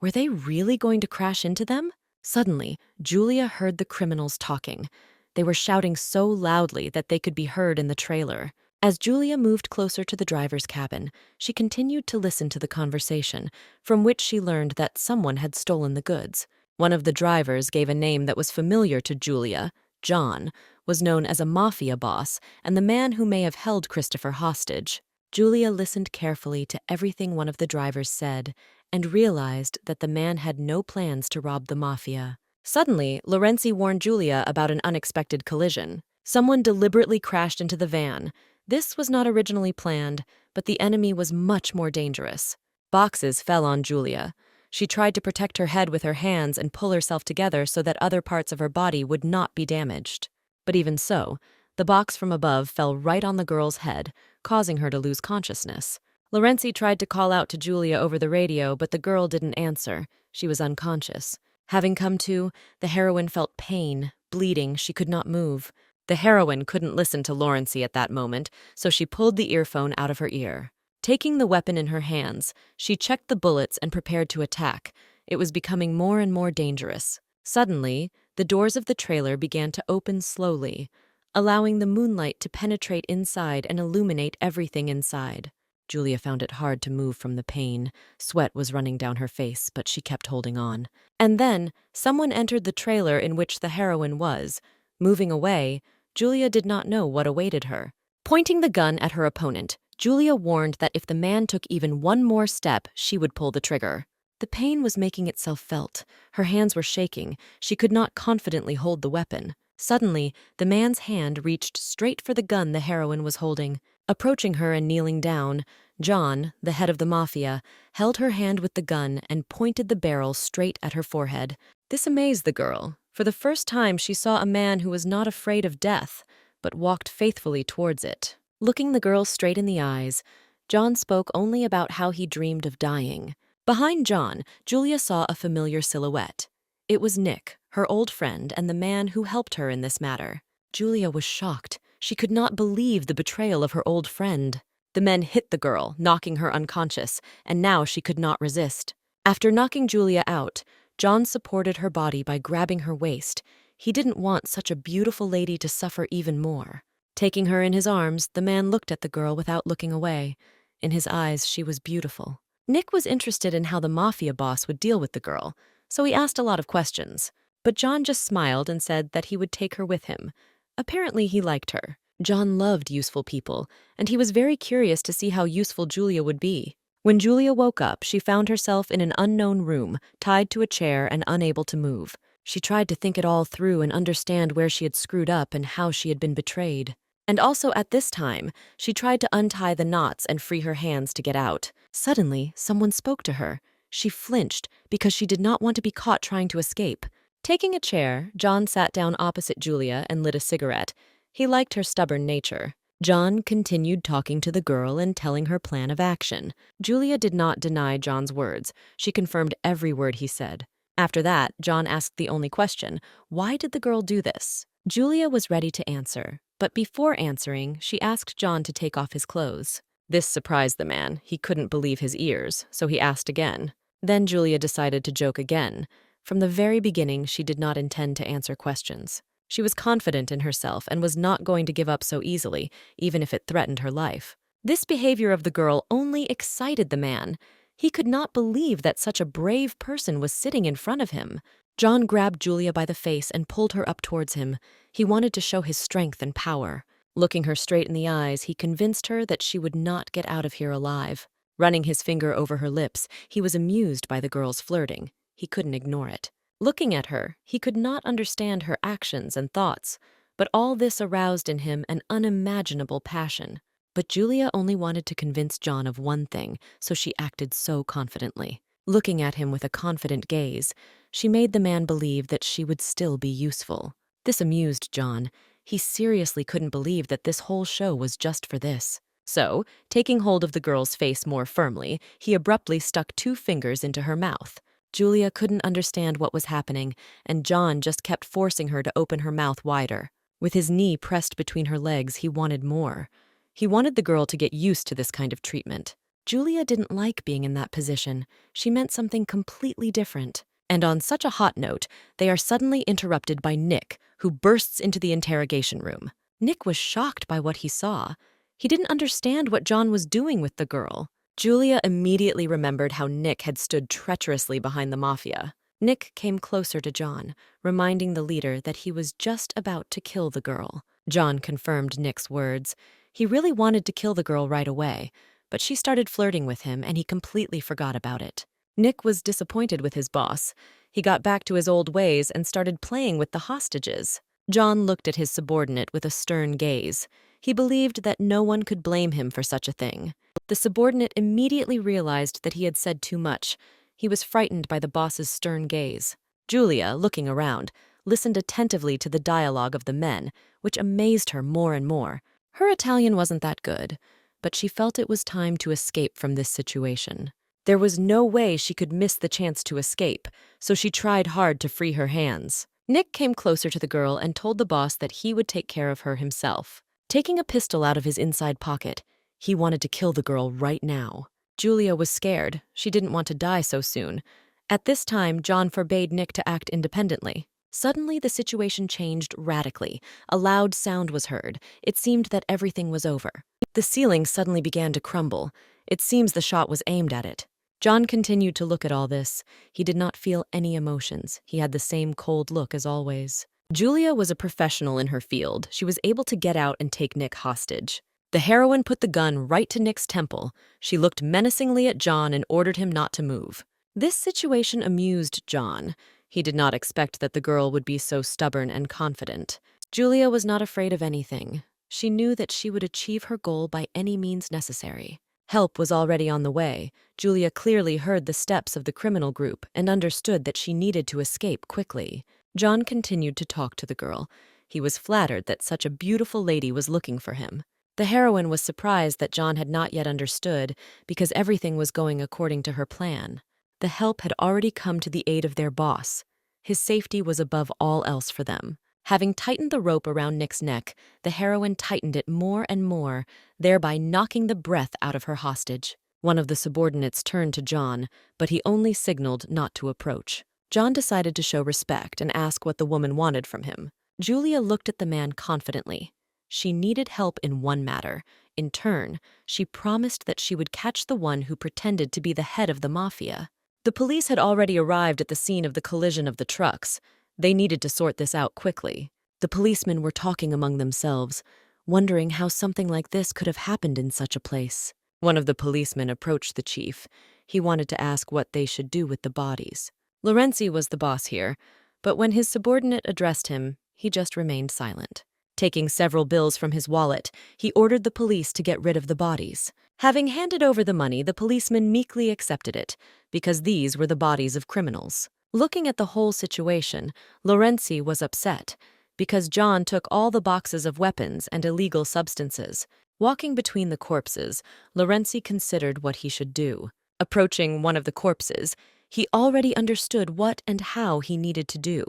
Were they really going to crash into them? Suddenly, Julia heard the criminals talking. They were shouting so loudly that they could be heard in the trailer. As Julia moved closer to the driver's cabin, she continued to listen to the conversation, from which she learned that someone had stolen the goods. One of the drivers gave a name that was familiar to Julia. John was known as a mafia boss and the man who may have held Christopher hostage. Julia listened carefully to everything one of the drivers said and realized that the man had no plans to rob the mafia. Suddenly, Lorenzi warned Julia about an unexpected collision. Someone deliberately crashed into the van. This was not originally planned, but the enemy was much more dangerous. Boxes fell on Julia. She tried to protect her head with her hands and pull herself together so that other parts of her body would not be damaged. But even so, the box from above fell right on the girl's head, causing her to lose consciousness. Lorenzi tried to call out to Julia over the radio, but the girl didn't answer. She was unconscious. Having come to, the heroine felt pain, bleeding. She could not move. The heroine couldn't listen to Lawrencey at that moment, so she pulled the earphone out of her ear. Taking the weapon in her hands, she checked the bullets and prepared to attack. It was becoming more and more dangerous. Suddenly, the doors of the trailer began to open slowly, allowing the moonlight to penetrate inside and illuminate everything inside. Julia found it hard to move from the pain. Sweat was running down her face, but she kept holding on. And then, someone entered the trailer in which the heroine was. Moving away, Julia did not know what awaited her. Pointing the gun at her opponent, Julia warned that if the man took even one more step, she would pull the trigger. The pain was making itself felt. Her hands were shaking. She could not confidently hold the weapon. Suddenly, the man's hand reached straight for the gun the heroine was holding. Approaching her and kneeling down, John, the head of the mafia, held her hand with the gun and pointed the barrel straight at her forehead. This amazed the girl. For the first time, she saw a man who was not afraid of death, but walked faithfully towards it. Looking the girl straight in the eyes, John spoke only about how he dreamed of dying. Behind John, Julia saw a familiar silhouette. It was Nick, her old friend and the man who helped her in this matter. Julia was shocked. She could not believe the betrayal of her old friend. The men hit the girl, knocking her unconscious, and now she could not resist. After knocking Julia out, John supported her body by grabbing her waist. He didn't want such a beautiful lady to suffer even more. Taking her in his arms, the man looked at the girl without looking away. In his eyes, she was beautiful. Nick was interested in how the mafia boss would deal with the girl, so he asked a lot of questions. But John just smiled and said that he would take her with him. Apparently, he liked her. John loved useful people, and he was very curious to see how useful Julia would be. When Julia woke up, she found herself in an unknown room, tied to a chair and unable to move. She tried to think it all through and understand where she had screwed up and how she had been betrayed. And also at this time, she tried to untie the knots and free her hands to get out. Suddenly, someone spoke to her. She flinched because she did not want to be caught trying to escape. Taking a chair, John sat down opposite Julia and lit a cigarette. He liked her stubborn nature. John continued talking to the girl and telling her plan of action. Julia did not deny John's words. She confirmed every word he said. After that, John asked the only question: why did the girl do this? Julia was ready to answer, but before answering, she asked John to take off his clothes. This surprised the man. He couldn't believe his ears, so he asked again. Then Julia decided to joke again. From the very beginning, she did not intend to answer questions. She was confident in herself and was not going to give up so easily, even if it threatened her life. This behavior of the girl only excited the man. He could not believe that such a brave person was sitting in front of him. John grabbed Julia by the face and pulled her up towards him. He wanted to show his strength and power. Looking her straight in the eyes, he convinced her that she would not get out of here alive. Running his finger over her lips, he was amused by the girl's flirting. He couldn't ignore it. Looking at her, he could not understand her actions and thoughts, but all this aroused in him an unimaginable passion. But Julia only wanted to convince John of one thing, so she acted so confidently. Looking at him with a confident gaze, she made the man believe that she would still be useful. This amused John. He seriously couldn't believe that this whole show was just for this. So, taking hold of the girl's face more firmly, he abruptly stuck 2 fingers into her mouth. Julia couldn't understand what was happening, and John just kept forcing her to open her mouth wider. With his knee pressed between her legs, he wanted more. He wanted the girl to get used to this kind of treatment. Julia didn't like being in that position. She meant something completely different. And on such a hot note, they are suddenly interrupted by Nick, who bursts into the interrogation room. Nick was shocked by what he saw. He didn't understand what John was doing with the girl. Julia immediately remembered how Nick had stood treacherously behind the mafia. Nick came closer to John, reminding the leader that he was just about to kill the girl. John confirmed Nick's words. He really wanted to kill the girl right away, but she started flirting with him and he completely forgot about it. Nick was disappointed with his boss. He got back to his old ways and started playing with the hostages. John looked at his subordinate with a stern gaze. He believed that no one could blame him for such a thing. The subordinate immediately realized that he had said too much. He was frightened by the boss's stern gaze. Julia, looking around, listened attentively to the dialogue of the men, which amazed her more and more. Her Italian wasn't that good, but she felt it was time to escape from this situation. There was no way she could miss the chance to escape, so she tried hard to free her hands. Nick came closer to the girl and told the boss that he would take care of her himself. Taking a pistol out of his inside pocket, he wanted to kill the girl right now. Julia was scared. She didn't want to die so soon. At this time, John forbade Nick to act independently. Suddenly, the situation changed radically. A loud sound was heard. It seemed that everything was over. The ceiling suddenly began to crumble. It seems the shot was aimed at it. John continued to look at all this. He did not feel any emotions. He had the same cold look as always. Julia was a professional in her field. She was able to get out and take Nick hostage. The heroine put the gun right to Nick's temple. She looked menacingly at John and ordered him not to move. This situation amused John. He did not expect that the girl would be so stubborn and confident. Julia was not afraid of anything. She knew that she would achieve her goal by any means necessary. Help was already on the way. Julia clearly heard the steps of the criminal group and understood that she needed to escape quickly. John continued to talk to the girl. He was flattered that such a beautiful lady was looking for him. The heroine was surprised that John had not yet understood because everything was going according to her plan. The help had already come to the aid of their boss. His safety was above all else for them. Having tightened the rope around Nick's neck, the heroine tightened it more and more, thereby knocking the breath out of her hostage. One of the subordinates turned to John, but he only signaled not to approach. John decided to show respect and ask what the woman wanted from him. Julia looked at the man confidently. She needed help in one matter. In turn, she promised that she would catch the one who pretended to be the head of the mafia. The police had already arrived at the scene of the collision of the trucks. They needed to sort this out quickly. The policemen were talking among themselves, wondering how something like this could have happened in such a place. One of the policemen approached the chief. He wanted to ask what they should do with the bodies. Lorenzi was the boss here, but when his subordinate addressed him, he just remained silent. Taking several bills from his wallet, he ordered the police to get rid of the bodies. Having handed over the money, the policeman meekly accepted it, because these were the bodies of criminals. Looking at the whole situation, Lorenzi was upset, because John took all the boxes of weapons and illegal substances. Walking between the corpses, Lorenzi considered what he should do. Approaching one of the corpses, he already understood what and how he needed to do.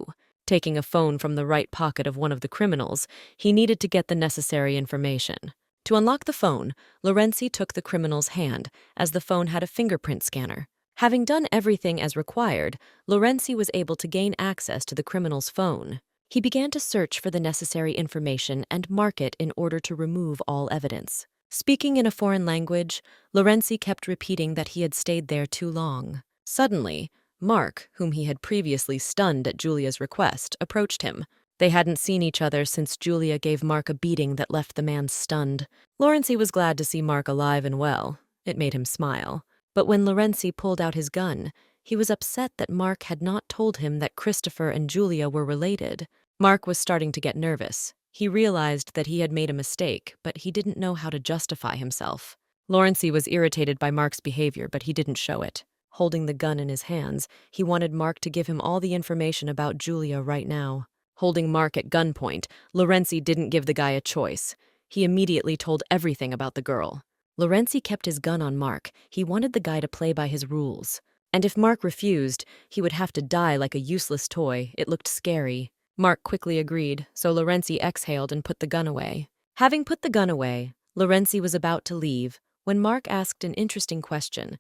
Taking a phone from the right pocket of one of the criminals, he needed to get the necessary information. To unlock the phone, Lorenzi took the criminal's hand, as the phone had a fingerprint scanner. Having done everything as required, Lorenzi was able to gain access to the criminal's phone. He began to search for the necessary information and mark it in order to remove all evidence. Speaking in a foreign language, Lorenzi kept repeating that he had stayed there too long. Suddenly, Mark, whom he had previously stunned at Julia's request, approached him. They hadn't seen each other since Julia gave Mark a beating that left the man stunned. Lorenzi was glad to see Mark alive and well. It made him smile. But when Lorenzi pulled out his gun, he was upset that Mark had not told him that Christopher and Julia were related. Mark was starting to get nervous. He realized that he had made a mistake, but he didn't know how to justify himself. Lorenzi was irritated by Mark's behavior, but he didn't show it. Holding the gun in his hands, he wanted Mark to give him all the information about Julia right now. Holding Mark at gunpoint, Lorenzi didn't give the guy a choice. He immediately told everything about the girl. Lorenzi kept his gun on Mark. He wanted the guy to play by his rules. And if Mark refused, he would have to die like a useless toy. It looked scary. Mark quickly agreed, so Lorenzi exhaled and put the gun away. Having put the gun away, Lorenzi was about to leave when Mark asked an interesting question.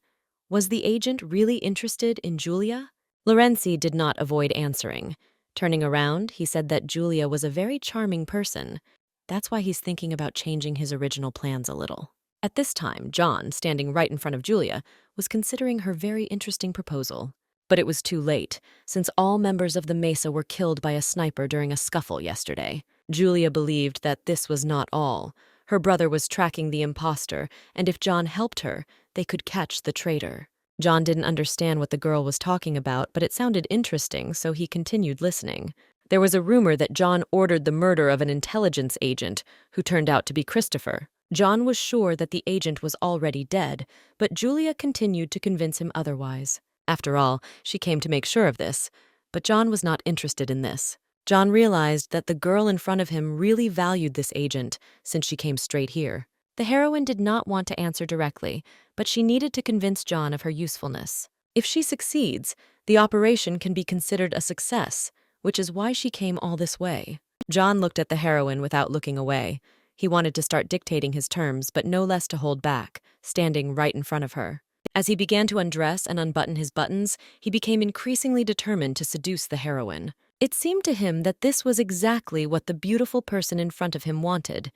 Was the agent really interested in Julia? Lorenzi did not avoid answering. Turning around, he said that Julia was a very charming person. That's why he's thinking about changing his original plans a little. At this time, John, standing right in front of Julia, was considering her very interesting proposal. But it was too late, since all members of the Mesa were killed by a sniper during a scuffle yesterday. Julia believed that this was not all. Her brother was tracking the imposter, and if John helped her, they could catch the traitor. John didn't understand what the girl was talking about, but it sounded interesting, so he continued listening. There was a rumor that John ordered the murder of an intelligence agent, who turned out to be Christopher. John was sure that the agent was already dead, but Julia continued to convince him otherwise. After all, she came to make sure of this, but John was not interested in this. John realized that the girl in front of him really valued this agent, since she came straight here. The heroine did not want to answer directly, but she needed to convince John of her usefulness. If she succeeds, the operation can be considered a success. which is why she came all this way. John looked at the heroine without looking away. He wanted to start dictating his terms, but no less to hold back, standing right in front of her. As he began to undress and unbutton his buttons, he became increasingly determined to seduce the heroine. It seemed to him that this was exactly what the beautiful person in front of him wanted,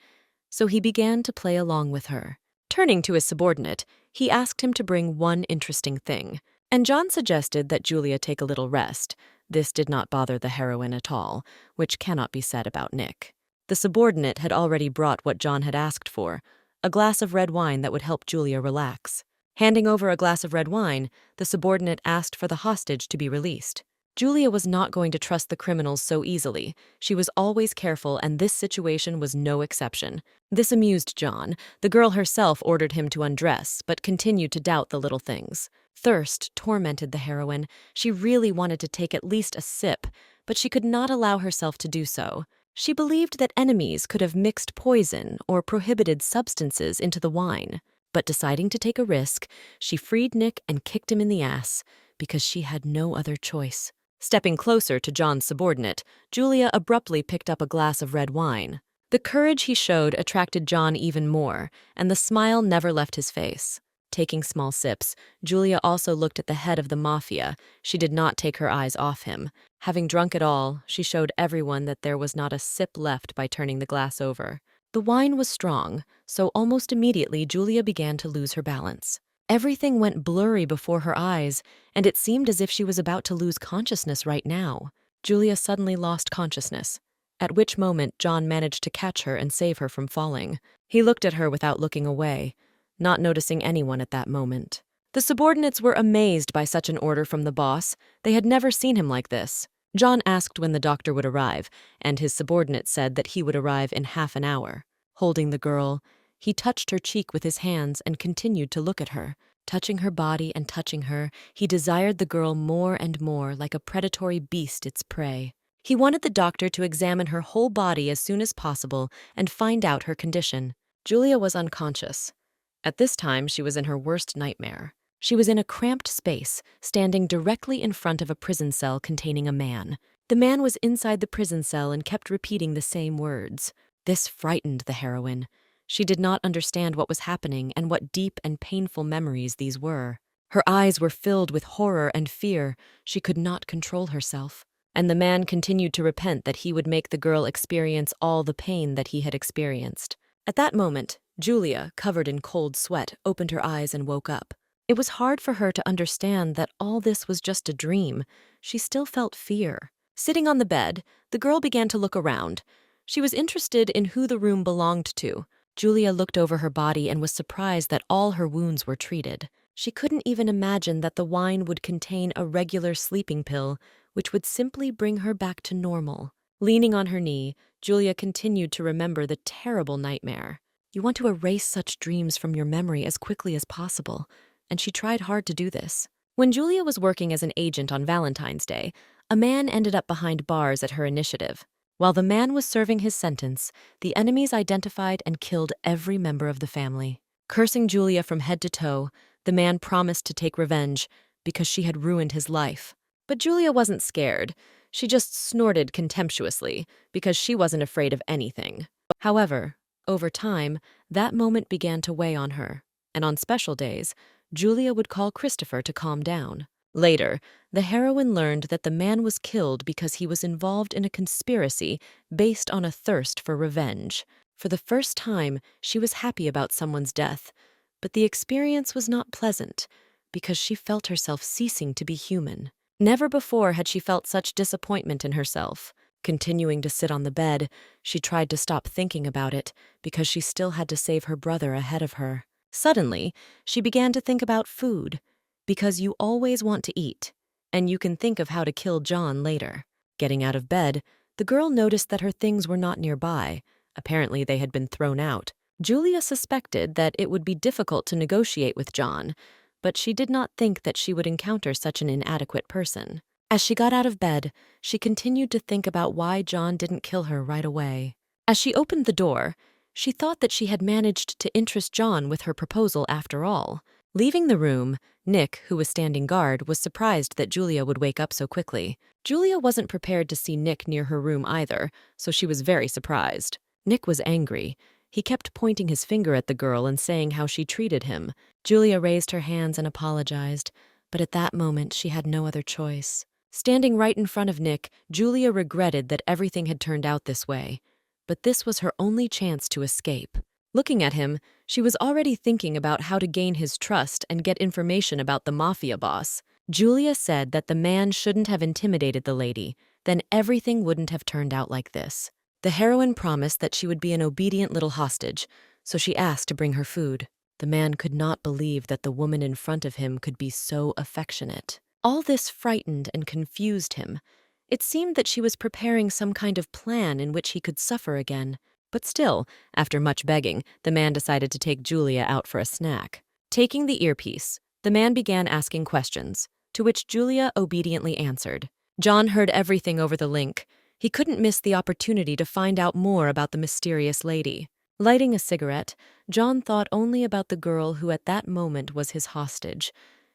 so he began to play along with her. Turning to his subordinate, he asked him to bring one interesting thing, and John suggested that Julia take a little rest. This did not bother the heroine at all, which cannot be said about Nick. The subordinate had already brought what John had asked for, a glass of red wine that would help Julia relax. Handing over a glass of red wine, the subordinate asked for the hostage to be released. Julia was not going to trust the criminals so easily. She was always careful, and this situation was no exception. This amused John. The girl herself ordered him to undress, but continued to doubt the little things. Thirst tormented the heroine. She really wanted to take at least a sip, but she could not allow herself to do so. She believed that enemies could have mixed poison or prohibited substances into the wine. But deciding to take a risk, she freed Nick and kicked him in the ass, because she had no other choice. Stepping closer to John's subordinate, Julia abruptly picked up a glass of red wine. The courage he showed attracted John even more, and the smile never left his face. Taking small sips, Julia also looked at the head of the mafia. She did not take her eyes off him. Having drunk it all, she showed everyone that there was not a sip left by turning the glass over. The wine was strong, so almost immediately Julia began to lose her balance. Everything went blurry before her eyes, and it seemed as if she was about to lose consciousness right now. Julia suddenly lost consciousness, at which moment John managed to catch her and save her from falling. He looked at her without looking away, not noticing anyone at that moment. The subordinates were amazed by such an order from the boss. They had never seen him like this. John asked when the doctor would arrive, and his subordinate said that he would arrive in half an hour. Holding the girl, he touched her cheek with his hands and continued to look at her. Touching her body and touching her, he desired the girl more and more, like a predatory beast its prey. He wanted the doctor to examine her whole body as soon as possible and find out her condition. Julia was unconscious. At this time, she was in her worst nightmare. She was in a cramped space, standing directly in front of a prison cell containing a man. The man was inside the prison cell and kept repeating the same words. This frightened the heroine. She did not understand what was happening and what deep and painful memories these were. Her eyes were filled with horror and fear. She could not control herself. And the man continued to repent that he would make the girl experience all the pain that he had experienced. At that moment, Julia, covered in cold sweat, opened her eyes and woke up. It was hard for her to understand that all this was just a dream. She still felt fear. Sitting on the bed, the girl began to look around. She was interested in who the room belonged to. Julia looked over her body and was surprised that all her wounds were treated. She couldn't even imagine that the wine would contain a regular sleeping pill, which would simply bring her back to normal. Leaning on her knee, Julia continued to remember the terrible nightmare. You want to erase such dreams from your memory as quickly as possible, and she tried hard to do this. When Julia was working as an agent on Valentine's Day, a man ended up behind bars at her initiative. While the man was serving his sentence, the enemies identified and killed every member of the family. Cursing Julia from head to toe, the man promised to take revenge because she had ruined his life. But Julia wasn't scared. She just snorted contemptuously because she wasn't afraid of anything. However, over time, that moment began to weigh on her, and on special days, Julia would call Christopher to calm down. Later, the heroine learned that the man was killed because he was involved in a conspiracy based on a thirst for revenge. For the first time, she was happy about someone's death, but the experience was not pleasant because she felt herself ceasing to be human. Never before had she felt such disappointment in herself. Continuing to sit on the bed, she tried to stop thinking about it because she still had to save her brother ahead of her. Suddenly, she began to think about food, because you always want to eat, and you can think of how to kill John later. Getting out of bed, the girl noticed that her things were not nearby. Apparently, they had been thrown out. Julia suspected that it would be difficult to negotiate with John, but she did not think that she would encounter such an inadequate person. As she got out of bed, she continued to think about why John didn't kill her right away. As she opened the door, she thought that she had managed to interest John with her proposal after all. Leaving the room, Nick, who was standing guard, was surprised that Julia would wake up so quickly. Julia wasn't prepared to see Nick near her room either, so she was very surprised. Nick was angry. He kept pointing his finger at the girl and saying how she treated him. Julia raised her hands and apologized, but at that moment she had no other choice. Standing right in front of Nick, Julia regretted that everything had turned out this way. But this was her only chance to escape. Looking at him, she was already thinking about how to gain his trust and get information about the mafia boss. Julia said that the man shouldn't have intimidated the lady, then everything wouldn't have turned out like this. The heroine promised that she would be an obedient little hostage, so she asked to bring her food. The man could not believe that the woman in front of him could be so affectionate. All this frightened and confused him. It seemed that she was preparing some kind of plan in which he could suffer again. But still, after much begging, the man decided to take Julia out for a snack. Taking the earpiece, the man began asking questions, to which Julia obediently answered. John heard everything over the link. He couldn't miss the opportunity to find out more about the mysterious lady. Lighting a cigarette, John thought only about the girl who at that moment was his hostage.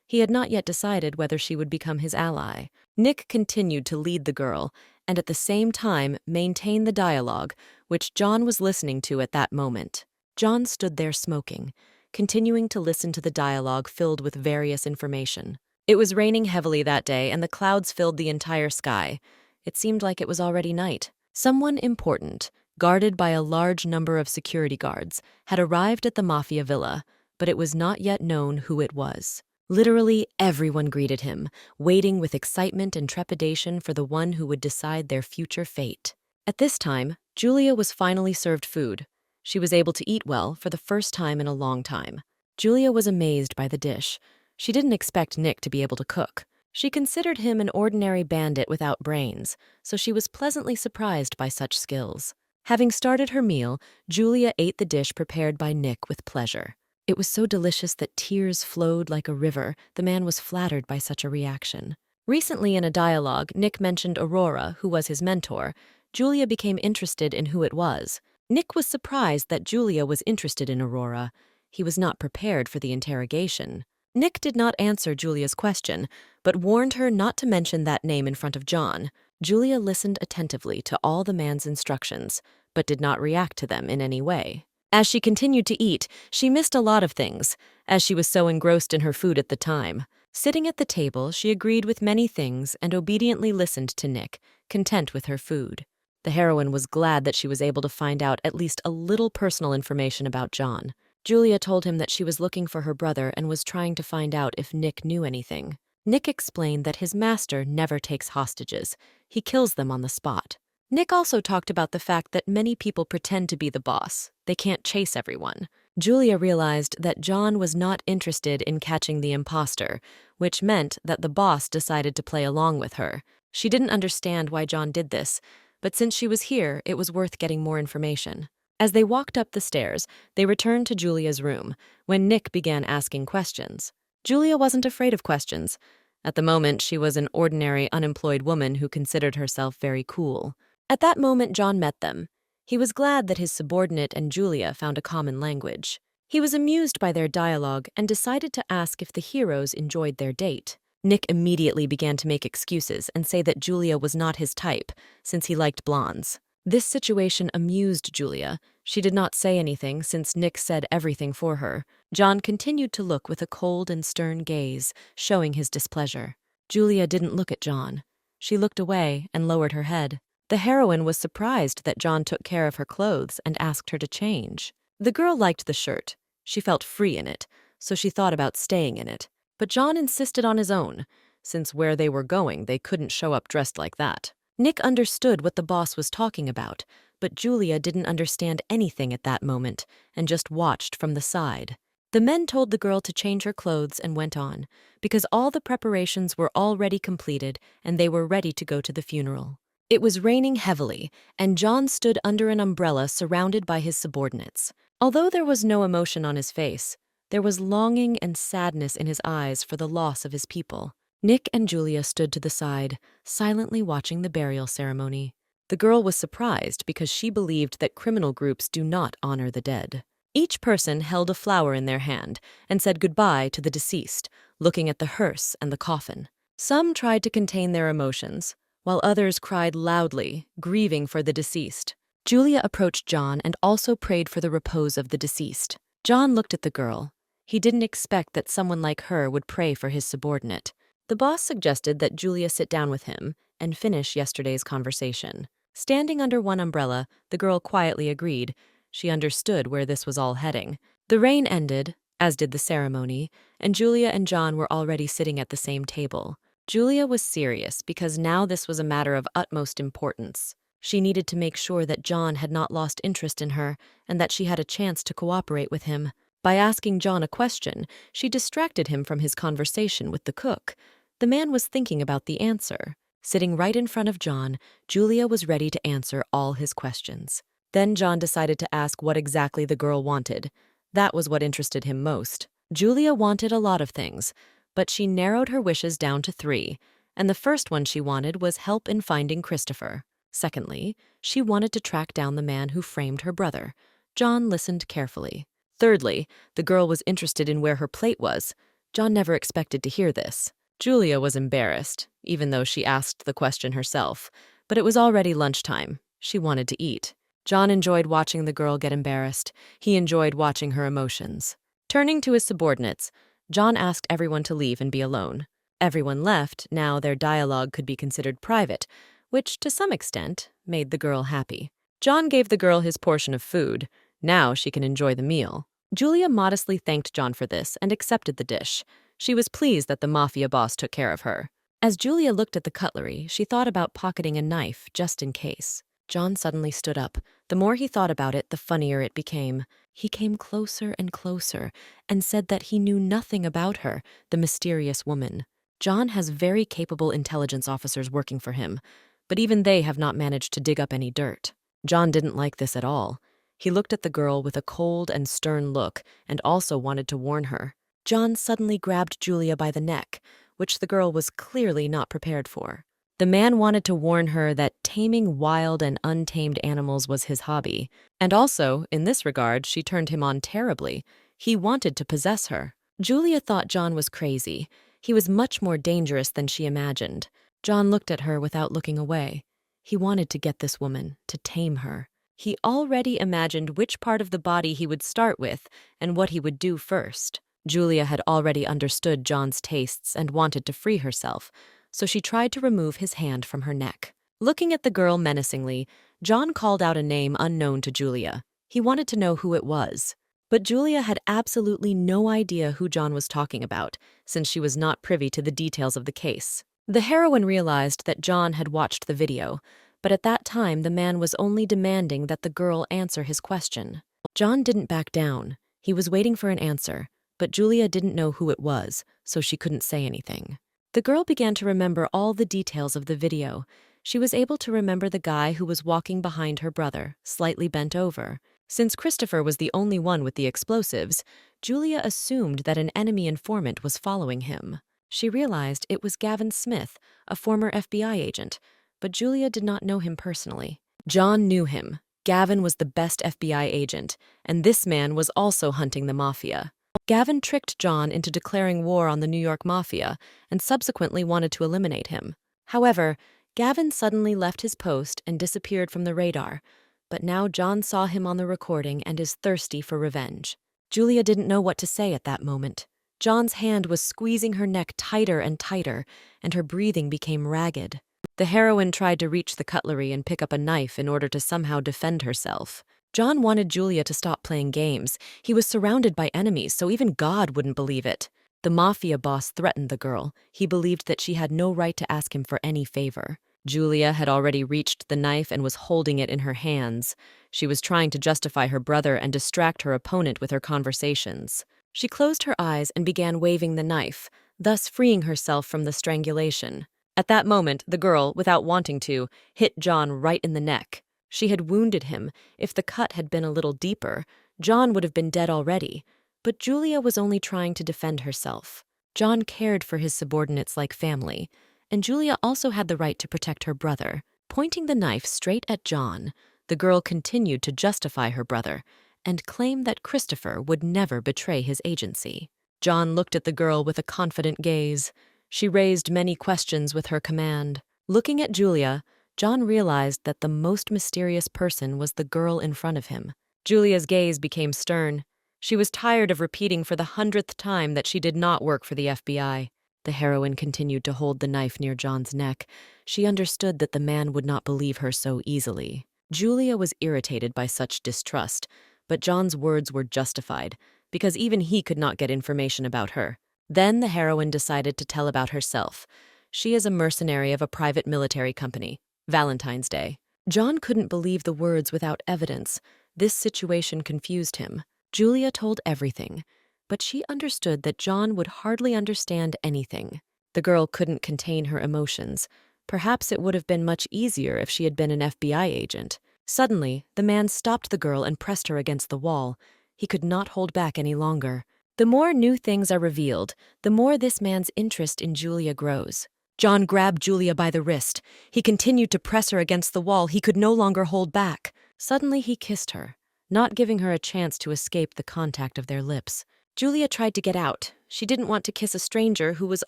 He had not yet decided whether she would become his ally. Nick continued to lead the girl, and at the same time maintain the dialogue, which John was listening to at that moment. John stood there smoking, continuing to listen to the dialogue filled with various information. It was raining heavily that day, and the clouds filled the entire sky. It seemed like it was already night. Someone important, guarded by a large number of security guards, had arrived at the mafia villa, but it was not yet known who it was. Literally everyone greeted him, waiting with excitement and trepidation for the one who would decide their future fate. At this time, Julia was finally served food. She was able to eat well for the first time in a long time. Julia was amazed by the dish. She didn't expect Nick to be able to cook. She considered him an ordinary bandit without brains, so she was pleasantly surprised by such skills. Having started her meal, Julia ate the dish prepared by Nick with pleasure. It was so delicious that tears flowed like a river. The man was flattered by such a reaction. Recently in a dialogue, Nick mentioned Aurora, who was his mentor. Julia became interested in who it was. Nick was surprised that Julia was interested in Aurora. He was not prepared for the interrogation. Nick did not answer Julia's question, but warned her not to mention that name in front of John. Julia listened attentively to all the man's instructions, but did not react to them in any way. As she continued to eat, she missed a lot of things, as she was so engrossed in her food at the time. Sitting at the table, she agreed with many things and obediently listened to Nick, content with her food. The heroine was glad that she was able to find out at least a little personal information about John. Julia told him that she was looking for her brother and was trying to find out if Nick knew anything. Nick explained that his master never takes hostages. He kills them on the spot. Nick also talked about the fact that many people pretend to be the boss. They can't chase everyone. Julia realized that John was not interested in catching the imposter, which meant that the boss decided to play along with her. She didn't understand why John did this, but since she was here, it was worth getting more information. As they walked up the stairs, they returned to Julia's room, when Nick began asking questions. Julia wasn't afraid of questions. At the moment, she was an ordinary, unemployed woman who considered herself very cool. At that moment, John met them. He was glad that his subordinate and Julia found a common language. He was amused by their dialogue and decided to ask if the heroes enjoyed their date. Nick immediately began to make excuses and say that Julia was not his type, since he liked blondes. This situation amused Julia. She did not say anything since Nick said everything for her. John continued to look with a cold and stern gaze, showing his displeasure. Julia didn't look at John. She looked away and lowered her head. The heroine was surprised that John took care of her clothes and asked her to change. The girl liked the shirt. She felt free in it, so she thought about staying in it. But John insisted on his own, since where they were going, they couldn't show up dressed like that. Nick understood what the boss was talking about, but Julia didn't understand anything at that moment and just watched from the side. The men told the girl to change her clothes and went on, because all the preparations were already completed and they were ready to go to the funeral. It was raining heavily, and John stood under an umbrella surrounded by his subordinates. Although there was no emotion on his face, there was longing and sadness in his eyes for the loss of his people. Nick and Julia stood to the side, silently watching the burial ceremony. The girl was surprised because she believed that criminal groups do not honor the dead. Each person held a flower in their hand and said goodbye to the deceased, looking at the hearse and the coffin. Some tried to contain their emotions, while others cried loudly, grieving for the deceased. Julia approached John and also prayed for the repose of the deceased. John looked at the girl. He didn't expect that someone like her would pray for his subordinate. The boss suggested that Julia sit down with him and finish yesterday's conversation. Standing under one umbrella, the girl quietly agreed. She understood where this was all heading. The rain ended, as did the ceremony, and Julia and John were already sitting at the same table. Julia was serious because now this was a matter of utmost importance. She needed to make sure that John had not lost interest in her and that she had a chance to cooperate with him. By asking John a question, she distracted him from his conversation with the cook. The man was thinking about the answer. Sitting right in front of John, Julia was ready to answer all his questions. Then John decided to ask what exactly the girl wanted. That was what interested him most. Julia wanted a lot of things, but she narrowed her wishes down to 3, and the first one she wanted was help in finding Christopher. Secondly, she wanted to track down the man who framed her brother. John listened carefully. Thirdly, the girl was interested in where her plate was. John never expected to hear this. Julia was embarrassed, even though she asked the question herself, but it was already lunchtime. She wanted to eat. John enjoyed watching the girl get embarrassed. He enjoyed watching her emotions. Turning to his subordinates, John asked everyone to leave and be alone. Everyone left. Now their dialogue could be considered private, which, to some extent, made the girl happy. John gave the girl his portion of food. Now she can enjoy the meal. Julia modestly thanked John for this and accepted the dish. She was pleased that the mafia boss took care of her. As Julia looked at the cutlery, she thought about pocketing a knife just in case. John suddenly stood up. The more he thought about it, the funnier it became. He came closer and closer and said that he knew nothing about her, the mysterious woman. John has very capable intelligence officers working for him, but even they have not managed to dig up any dirt. John didn't like this at all. He looked at the girl with a cold and stern look and also wanted to warn her. John suddenly grabbed Julia by the neck, which the girl was clearly not prepared for. The man wanted to warn her that taming wild and untamed animals was his hobby. And also, in this regard, she turned him on terribly. He wanted to possess her. Julia thought John was crazy. He was much more dangerous than she imagined. John looked at her without looking away. He wanted to get this woman, to tame her. He already imagined which part of the body he would start with and what he would do first. Julia had already understood John's tastes and wanted to free herself, so she tried to remove his hand from her neck. Looking at the girl menacingly, John called out a name unknown to Julia. He wanted to know who it was. But Julia had absolutely no idea who John was talking about, since she was not privy to the details of the case. The heroine realized that John had watched the video, but at that time the man was only demanding that the girl answer his question. John didn't back down. He was waiting for an answer, but Julia didn't know who it was, so she couldn't say anything. The girl began to remember all the details of the video. She was able to remember the guy who was walking behind her brother, slightly bent over. Since Christopher was the only one with the explosives, Julia assumed that an enemy informant was following him. She realized it was Gavin Smith, a former FBI agent, but Julia did not know him personally. John knew him. Gavin was the best FBI agent, and this man was also hunting the mafia. Gavin tricked John into declaring war on the New York Mafia and subsequently wanted to eliminate him. However, Gavin suddenly left his post and disappeared from the radar, but now John saw him on the recording and is thirsty for revenge. Julia didn't know what to say at that moment. John's hand was squeezing her neck tighter and tighter, and her breathing became ragged. The heroine tried to reach the cutlery and pick up a knife in order to somehow defend herself. John wanted Julia to stop playing games. He was surrounded by enemies, so even God wouldn't believe it. The mafia boss threatened the girl. He believed that she had no right to ask him for any favor. Julia had already reached the knife and was holding it in her hands. She was trying to justify her brother and distract her opponent with her conversations. She closed her eyes and began waving the knife, thus freeing herself from the strangulation. At that moment, the girl, without wanting to, hit John right in the neck. She had wounded him. If the cut had been a little deeper, John would have been dead already. But Julia was only trying to defend herself. John cared for his subordinates like family, and Julia also had the right to protect her brother. Pointing the knife straight at John, the girl continued to justify her brother, and claim that Christopher would never betray his agency. John looked at the girl with a confident gaze. She raised many questions with her command. Looking at Julia, John realized that the most mysterious person was the girl in front of him. Julia's gaze became stern. She was tired of repeating for the 100th time that she did not work for the FBI. The heroine continued to hold the knife near John's neck. She understood that the man would not believe her so easily. Julia was irritated by such distrust, but John's words were justified, because even he could not get information about her. Then the heroine decided to tell about herself. She is a mercenary of a private military company. Valentine's Day. John couldn't believe the words without evidence. This situation confused him. Julia told everything, but she understood that John would hardly understand anything. The girl couldn't contain her emotions. Perhaps it would have been much easier if she had been an FBI agent. Suddenly, the man stopped the girl and pressed her against the wall. He could not hold back any longer. The more new things are revealed, the more this man's interest in Julia grows. John grabbed Julia by the wrist. He continued to press her against the wall. He could no longer hold back. Suddenly he kissed her, not giving her a chance to escape the contact of their lips. Julia tried to get out. She didn't want to kiss a stranger who was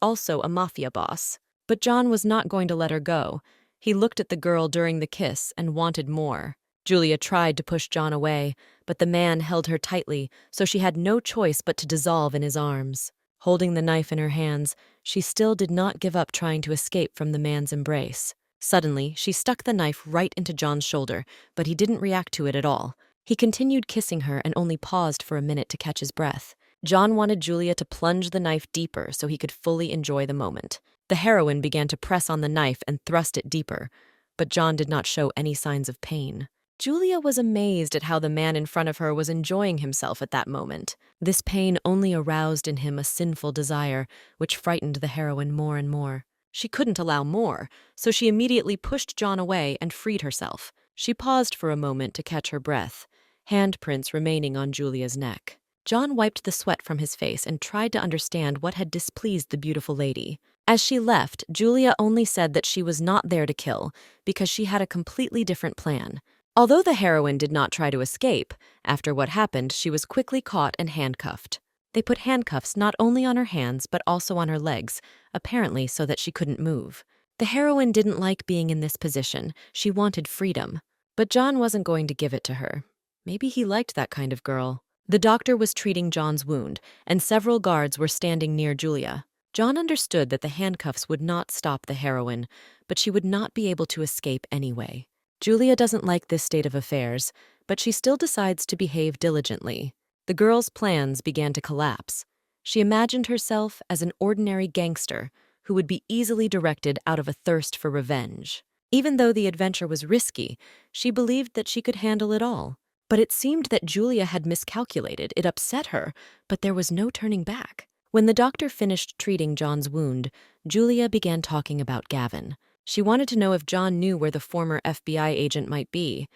also a mafia boss. But John was not going to let her go. He looked at the girl during the kiss and wanted more. Julia tried to push John away, but the man held her tightly, so she had no choice but to dissolve in his arms. Holding the knife in her hands, she still did not give up trying to escape from the man's embrace. Suddenly, she stuck the knife right into John's shoulder, but he didn't react to it at all. He continued kissing her and only paused for a minute to catch his breath. John wanted Julia to plunge the knife deeper so he could fully enjoy the moment. The heroine began to press on the knife and thrust it deeper, but John did not show any signs of pain. Julia was amazed at how the man in front of her was enjoying himself at that moment. This pain only aroused in him a sinful desire, which frightened the heroine more and more. She couldn't allow more, so she immediately pushed John away and freed herself. She paused for a moment to catch her breath, handprints remaining on Julia's neck. John wiped the sweat from his face and tried to understand what had displeased the beautiful lady. As she left, Julia only said that she was not there to kill because she had a completely different plan. Although the heroine did not try to escape, after what happened, she was quickly caught and handcuffed. They put handcuffs not only on her hands but also on her legs, apparently so that she couldn't move. The heroine didn't like being in this position. She wanted freedom. But John wasn't going to give it to her. Maybe he liked that kind of girl. The doctor was treating John's wound, and several guards were standing near Julia. John understood that the handcuffs would not stop the heroine, but she would not be able to escape anyway. Julia doesn't like this state of affairs, but she still decides to behave diligently. The girl's plans began to collapse. She imagined herself as an ordinary gangster who would be easily directed out of a thirst for revenge. Even though the adventure was risky, she believed that she could handle it all. But it seemed that Julia had miscalculated. It upset her, but there was no turning back. When the doctor finished treating John's wound, Julia began talking about Gavin. She wanted to know if John knew where the former FBI agent might be.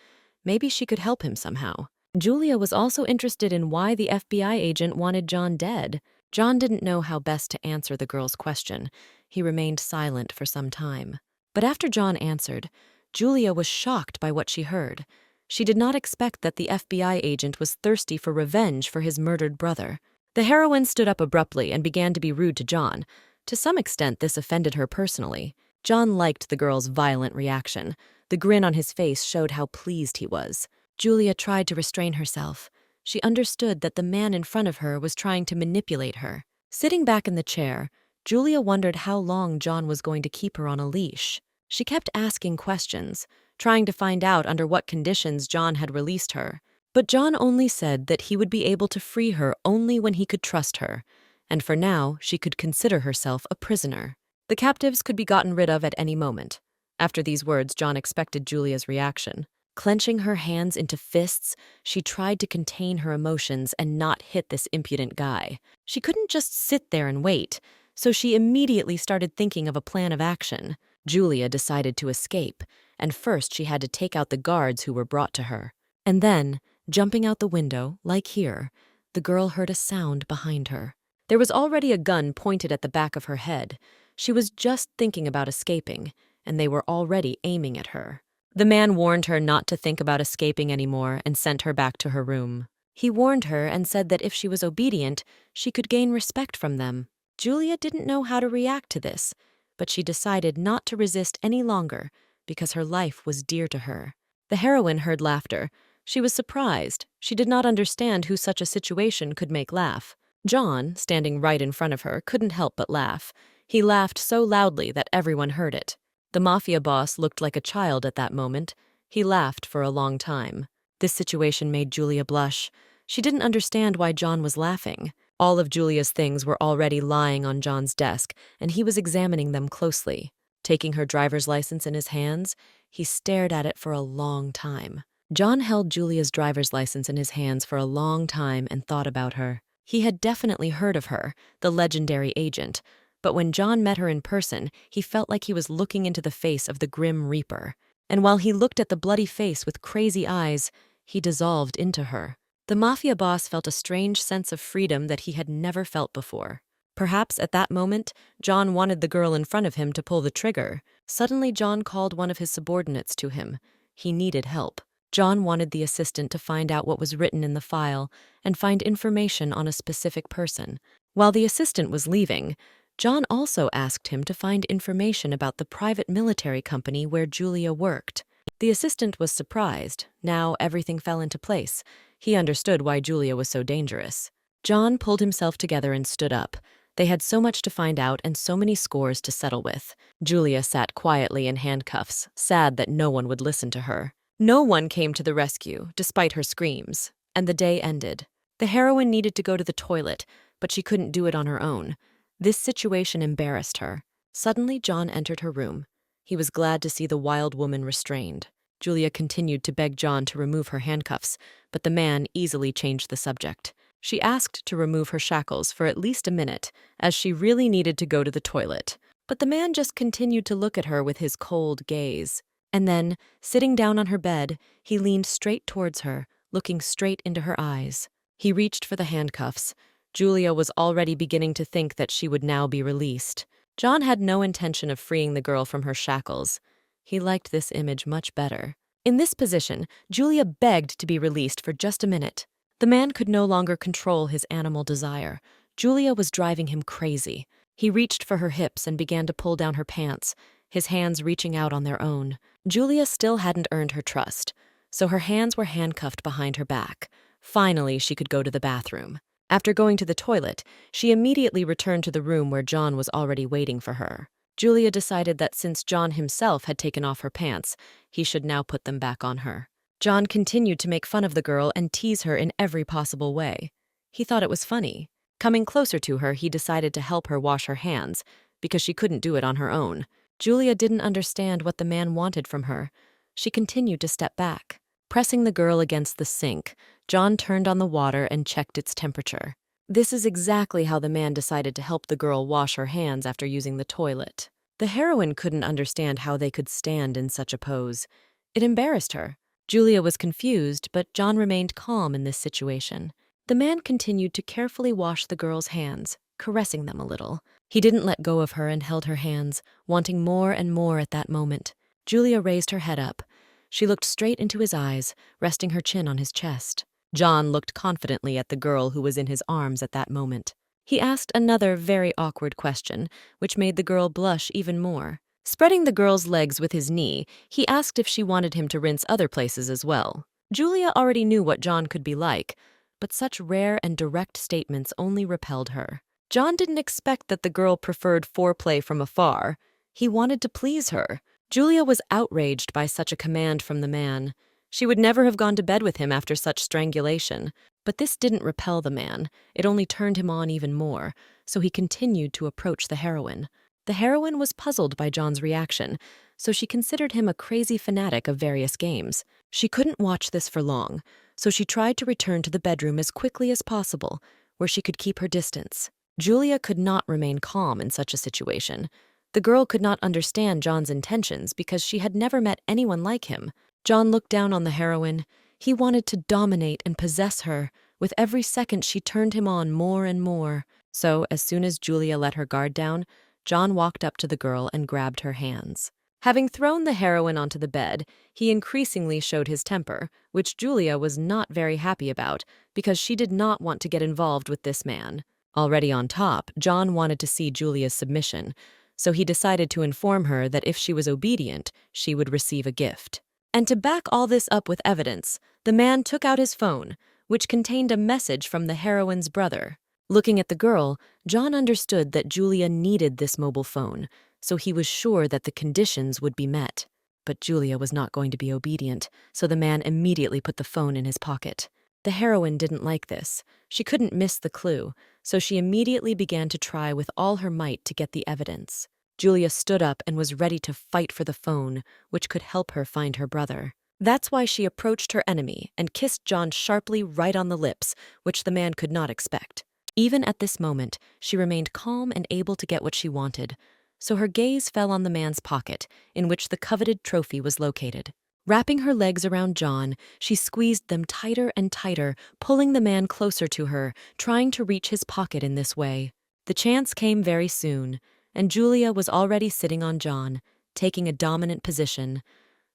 Maybe she could help him somehow. Julia was also interested in why the FBI agent wanted John dead. John didn't know how best to answer the girl's question. He remained silent for some time. But after John answered, Julia was shocked by what she heard. She did not expect that the FBI agent was thirsty for revenge for his murdered brother. The heroine stood up abruptly and began to be rude to John. To some extent, this offended her personally. John liked the girl's violent reaction. The grin on his face showed how pleased he was. Julia tried to restrain herself. She understood that the man in front of her was trying to manipulate her. Sitting back in the chair, Julia wondered how long John was going to keep her on a leash. She kept asking questions, trying to find out under what conditions John had released her. But John only said that he would be able to free her only when he could trust her, and for now she could consider herself a prisoner. The captives could be gotten rid of at any moment. After these words, John expected Julia's reaction. Clenching her hands into fists, she tried to contain her emotions and not hit this impudent guy. She couldn't just sit there and wait, so she immediately started thinking of a plan of action. Julia decided to escape, and first she had to take out the guards who were brought to her. And then, jumping out the window, like here, the girl heard a sound behind her. There was already a gun pointed at the back of her head. She was just thinking about escaping, and they were already aiming at her. The man warned her not to think about escaping anymore and sent her back to her room. He warned her and said that if she was obedient, she could gain respect from them. Julia didn't know how to react to this, but she decided not to resist any longer because her life was dear to her. The heroine heard laughter. She was surprised. She did not understand who such a situation could make laugh. John, standing right in front of her, couldn't help but laugh. He laughed so loudly that everyone heard it. The mafia boss looked like a child at that moment. He laughed for a long time. This situation made Julia blush. She didn't understand why John was laughing. All of Julia's things were already lying on John's desk, and he was examining them closely. Taking her driver's license in his hands, he stared at it for a long time. John held Julia's driver's license in his hands for a long time and thought about her. He had definitely heard of her, the legendary agent, but when John met her in person, he felt like he was looking into the face of the Grim Reaper. And while he looked at the bloody face with crazy eyes, he dissolved into her. The mafia boss felt a strange sense of freedom that he had never felt before. Perhaps at that moment, John wanted the girl in front of him to pull the trigger. Suddenly, John called one of his subordinates to him. He needed help. John wanted the assistant to find out what was written in the file and find information on a specific person. While the assistant was leaving, John also asked him to find information about the private military company where Julia worked. The assistant was surprised. Now everything fell into place. He understood why Julia was so dangerous. John pulled himself together and stood up. They had so much to find out and so many scores to settle with. Julia sat quietly in handcuffs, sad that no one would listen to her. No one came to the rescue, despite her screams, and the day ended. The heroine needed to go to the toilet, but she couldn't do it on her own. This situation embarrassed her. Suddenly, John entered her room. He was glad to see the wild woman restrained. Julia continued to beg John to remove her handcuffs, but the man easily changed the subject. She asked to remove her shackles for at least a minute, as she really needed to go to the toilet. But the man just continued to look at her with his cold gaze. And then, sitting down on her bed, he leaned straight towards her, looking straight into her eyes. He reached for the handcuffs. Julia was already beginning to think that she would now be released. John had no intention of freeing the girl from her shackles. He liked this image much better. In this position, Julia begged to be released for just a minute. The man could no longer control his animal desire. Julia was driving him crazy. He reached for her hips and began to pull down her pants, his hands reaching out on their own. Julia still hadn't earned her trust, so her hands were handcuffed behind her back. Finally, she could go to the bathroom. After going to the toilet, she immediately returned to the room where John was already waiting for her. Julia decided that since John himself had taken off her pants, he should now put them back on her. John continued to make fun of the girl and tease her in every possible way. He thought it was funny. Coming closer to her, he decided to help her wash her hands, because she couldn't do it on her own. Julia didn't understand what the man wanted from her. She continued to step back. Pressing the girl against the sink, John turned on the water and checked its temperature. This is exactly how the man decided to help the girl wash her hands after using the toilet. The heroine couldn't understand how they could stand in such a pose. It embarrassed her. Julia was confused, but John remained calm in this situation. The man continued to carefully wash the girl's hands, caressing them a little. He didn't let go of her and held her hands, wanting more and more at that moment. Julia raised her head up. She looked straight into his eyes, resting her chin on his chest. John looked confidently at the girl who was in his arms at that moment. He asked another very awkward question, which made the girl blush even more. Spreading the girl's legs with his knee, he asked if she wanted him to rinse other places as well. Julia already knew what John could be like, but such rare and direct statements only repelled her. John didn't expect that the girl preferred foreplay from afar. He wanted to please her. Julia was outraged by such a command from the man. She would never have gone to bed with him after such strangulation. But this didn't repel the man. It only turned him on even more, so he continued to approach the heroine. The heroine was puzzled by John's reaction, so she considered him a crazy fanatic of various games. She couldn't watch this for long, so she tried to return to the bedroom as quickly as possible, where she could keep her distance. Julia could not remain calm in such a situation. The girl could not understand John's intentions because she had never met anyone like him. John looked down on the heroine. He wanted to dominate and possess her. With every second, she turned him on more and more. So, as soon as Julia let her guard down, John walked up to the girl and grabbed her hands. Having thrown the heroine onto the bed, he increasingly showed his temper, which Julia was not very happy about because she did not want to get involved with this man. Already on top, John wanted to see Julia's submission, so he decided to inform her that if she was obedient, she would receive a gift. And to back all this up with evidence, the man took out his phone, which contained a message from the heroine's brother. Looking at the girl, John understood that Julia needed this mobile phone, so he was sure that the conditions would be met. But Julia was not going to be obedient, so the man immediately put the phone in his pocket. The heroine didn't like this. She couldn't miss the clue, so she immediately began to try with all her might to get the evidence. Julia stood up and was ready to fight for the phone, which could help her find her brother. That's why she approached her enemy and kissed John sharply right on the lips, which the man could not expect. Even at this moment, she remained calm and able to get what she wanted, so her gaze fell on the man's pocket, in which the coveted trophy was located. Wrapping her legs around John, she squeezed them tighter and tighter, pulling the man closer to her, trying to reach his pocket in this way. The chance came very soon, and Julia was already sitting on John, taking a dominant position.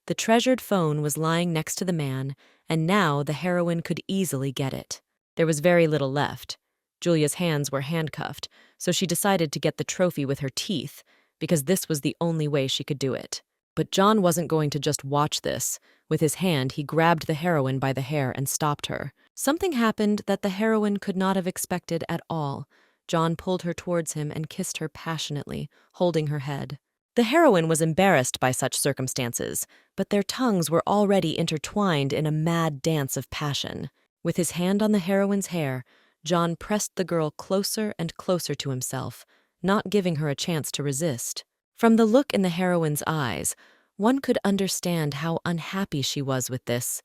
The treasured phone was lying next to the man, and now the heroine could easily get it. There was very little left. Julia's hands were handcuffed, so she decided to get the trophy with her teeth, because this was the only way she could do it. But John wasn't going to just watch this. With his hand, he grabbed the heroine by the hair and stopped her. Something happened that the heroine could not have expected at all. John pulled her towards him and kissed her passionately, holding her head. The heroine was embarrassed by such circumstances, but their tongues were already intertwined in a mad dance of passion. With his hand on the heroine's hair, John pressed the girl closer and closer to himself, not giving her a chance to resist. From the look in the heroine's eyes, one could understand how unhappy she was with this,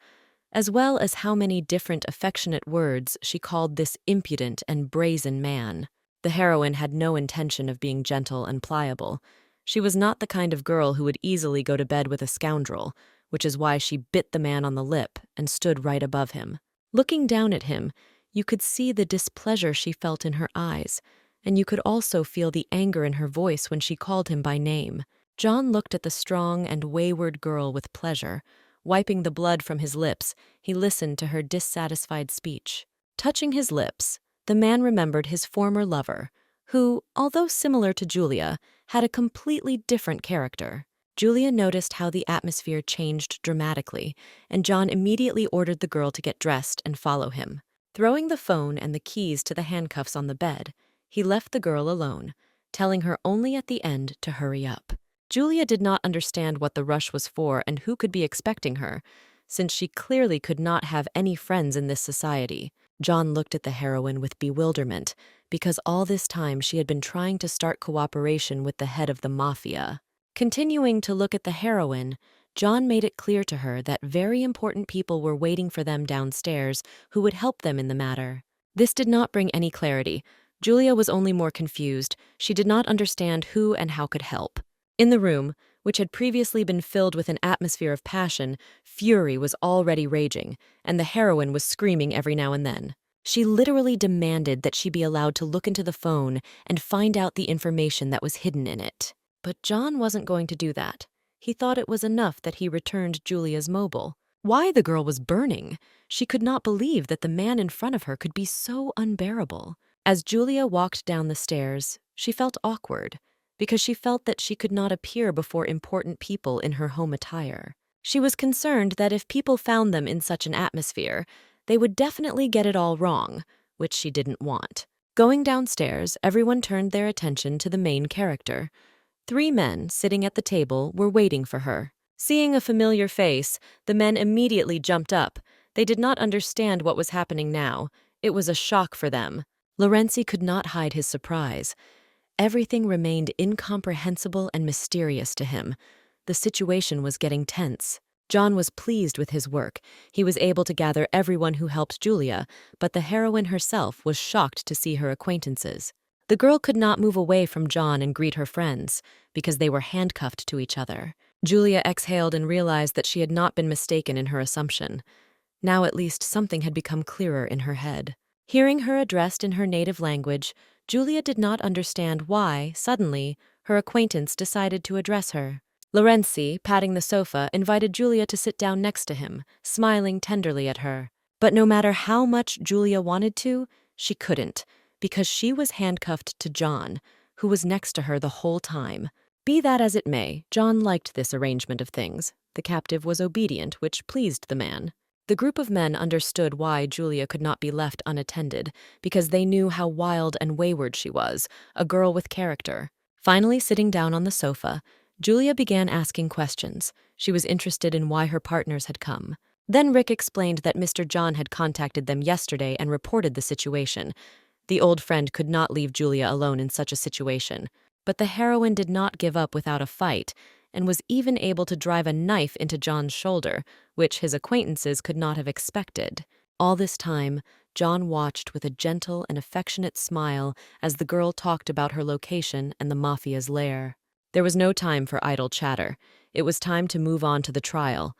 as well as how many different affectionate words she called this impudent and brazen man. The heroine had no intention of being gentle and pliable. She was not the kind of girl who would easily go to bed with a scoundrel, which is why she bit the man on the lip and stood right above him. Looking down at him, you could see the displeasure she felt in her eyes, and you could also feel the anger in her voice when she called him by name. John looked at the strong and wayward girl with pleasure. Wiping the blood from his lips, he listened to her dissatisfied speech. Touching his lips, the man remembered his former lover, who, although similar to Julia, had a completely different character. Julia noticed how the atmosphere changed dramatically, and John immediately ordered the girl to get dressed and follow him. Throwing the phone and the keys to the handcuffs on the bed, he left the girl alone, telling her only at the end to hurry up. Julia did not understand what the rush was for and who could be expecting her, since she clearly could not have any friends in this society. John looked at the heroine with bewilderment, because all this time she had been trying to start cooperation with the head of the mafia. Continuing to look at the heroine, John made it clear to her that very important people were waiting for them downstairs who would help them in the matter. This did not bring any clarity. Julia was only more confused. She did not understand who and how could help. In the room, which had previously been filled with an atmosphere of passion, fury was already raging, and the heroine was screaming every now and then. She literally demanded that she be allowed to look into the phone and find out the information that was hidden in it. But John wasn't going to do that. He thought it was enough that he returned Julia's mobile. Why the girl was burning? She could not believe that the man in front of her could be so unbearable. As Julia walked down the stairs, she felt awkward, because she felt that she could not appear before important people in her home attire. She was concerned that if people found them in such an atmosphere, they would definitely get it all wrong, which she didn't want. Going downstairs, everyone turned their attention to the main character. 3 men sitting at the table were waiting for her. Seeing a familiar face, the men immediately jumped up. They did not understand what was happening now. It was a shock for them. Lorenzi could not hide his surprise. Everything remained incomprehensible and mysterious to him. The situation was getting tense. John was pleased with his work. He was able to gather everyone who helped Julia, but the heroine herself was shocked to see her acquaintances. The girl could not move away from John and greet her friends, because they were handcuffed to each other. Julia exhaled and realized that she had not been mistaken in her assumption. Now at least something had become clearer in her head. Hearing her addressed in her native language, Julia did not understand why, suddenly, her acquaintance decided to address her. Lorenzi, patting the sofa, invited Julia to sit down next to him, smiling tenderly at her. But no matter how much Julia wanted to, she couldn't, because she was handcuffed to John, who was next to her the whole time. Be that as it may, John liked this arrangement of things. The captive was obedient, which pleased the man. The group of men understood why Julia could not be left unattended, because they knew how wild and wayward she was, a girl with character. Finally, sitting down on the sofa, Julia began asking questions. She was interested in why her partners had come. Then Rick explained that Mr. John had contacted them yesterday and reported the situation. The old friend could not leave Julia alone in such a situation. But the heroine did not give up without a fight, and was even able to drive a knife into John's shoulder, which his acquaintances could not have expected. All this time, John watched with a gentle and affectionate smile as the girl talked about her location and the mafia's lair. There was no time for idle chatter. It was time to move on to the trial.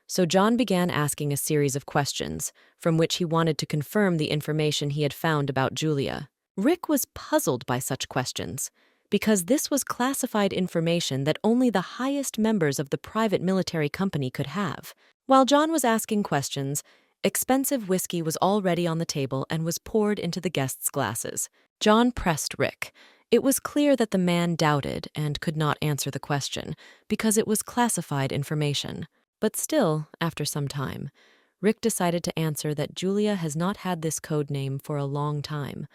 So John began asking a series of questions, from which he wanted to confirm the information he had found about Julia. Rick was puzzled by such questions, because this was classified information that only the highest members of the private military company could have. While John was asking questions, expensive whiskey was already on the table and was poured into the guests' glasses. John pressed Rick. It was clear that the man doubted and could not answer the question, because it was classified information. But still, after some time, Rick decided to answer that Julia has not had this code name for a long time.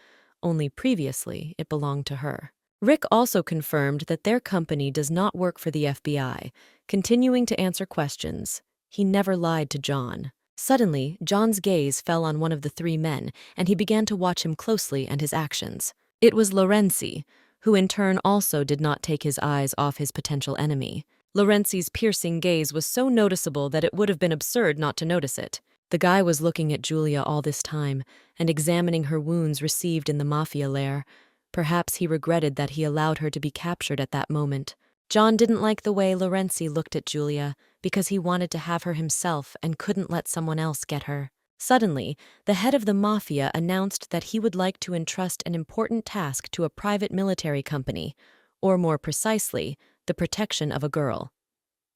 Only previously it belonged to her. Rick also confirmed that their company does not work for the FBI, continuing to answer questions. He never lied to John. Suddenly, John's gaze fell on one of the three men, and he began to watch him closely and his actions. It was Lorenzi, who in turn also did not take his eyes off his potential enemy. Lorenzi's piercing gaze was so noticeable that it would have been absurd not to notice it. The guy was looking at Julia all this time and examining her wounds received in the mafia lair. Perhaps he regretted that he allowed her to be captured at that moment. John didn't like the way Lorenzi looked at Julia because he wanted to have her himself and couldn't let someone else get her. Suddenly, the head of the mafia announced that he would like to entrust an important task to a private military company, or more precisely, the protection of a girl.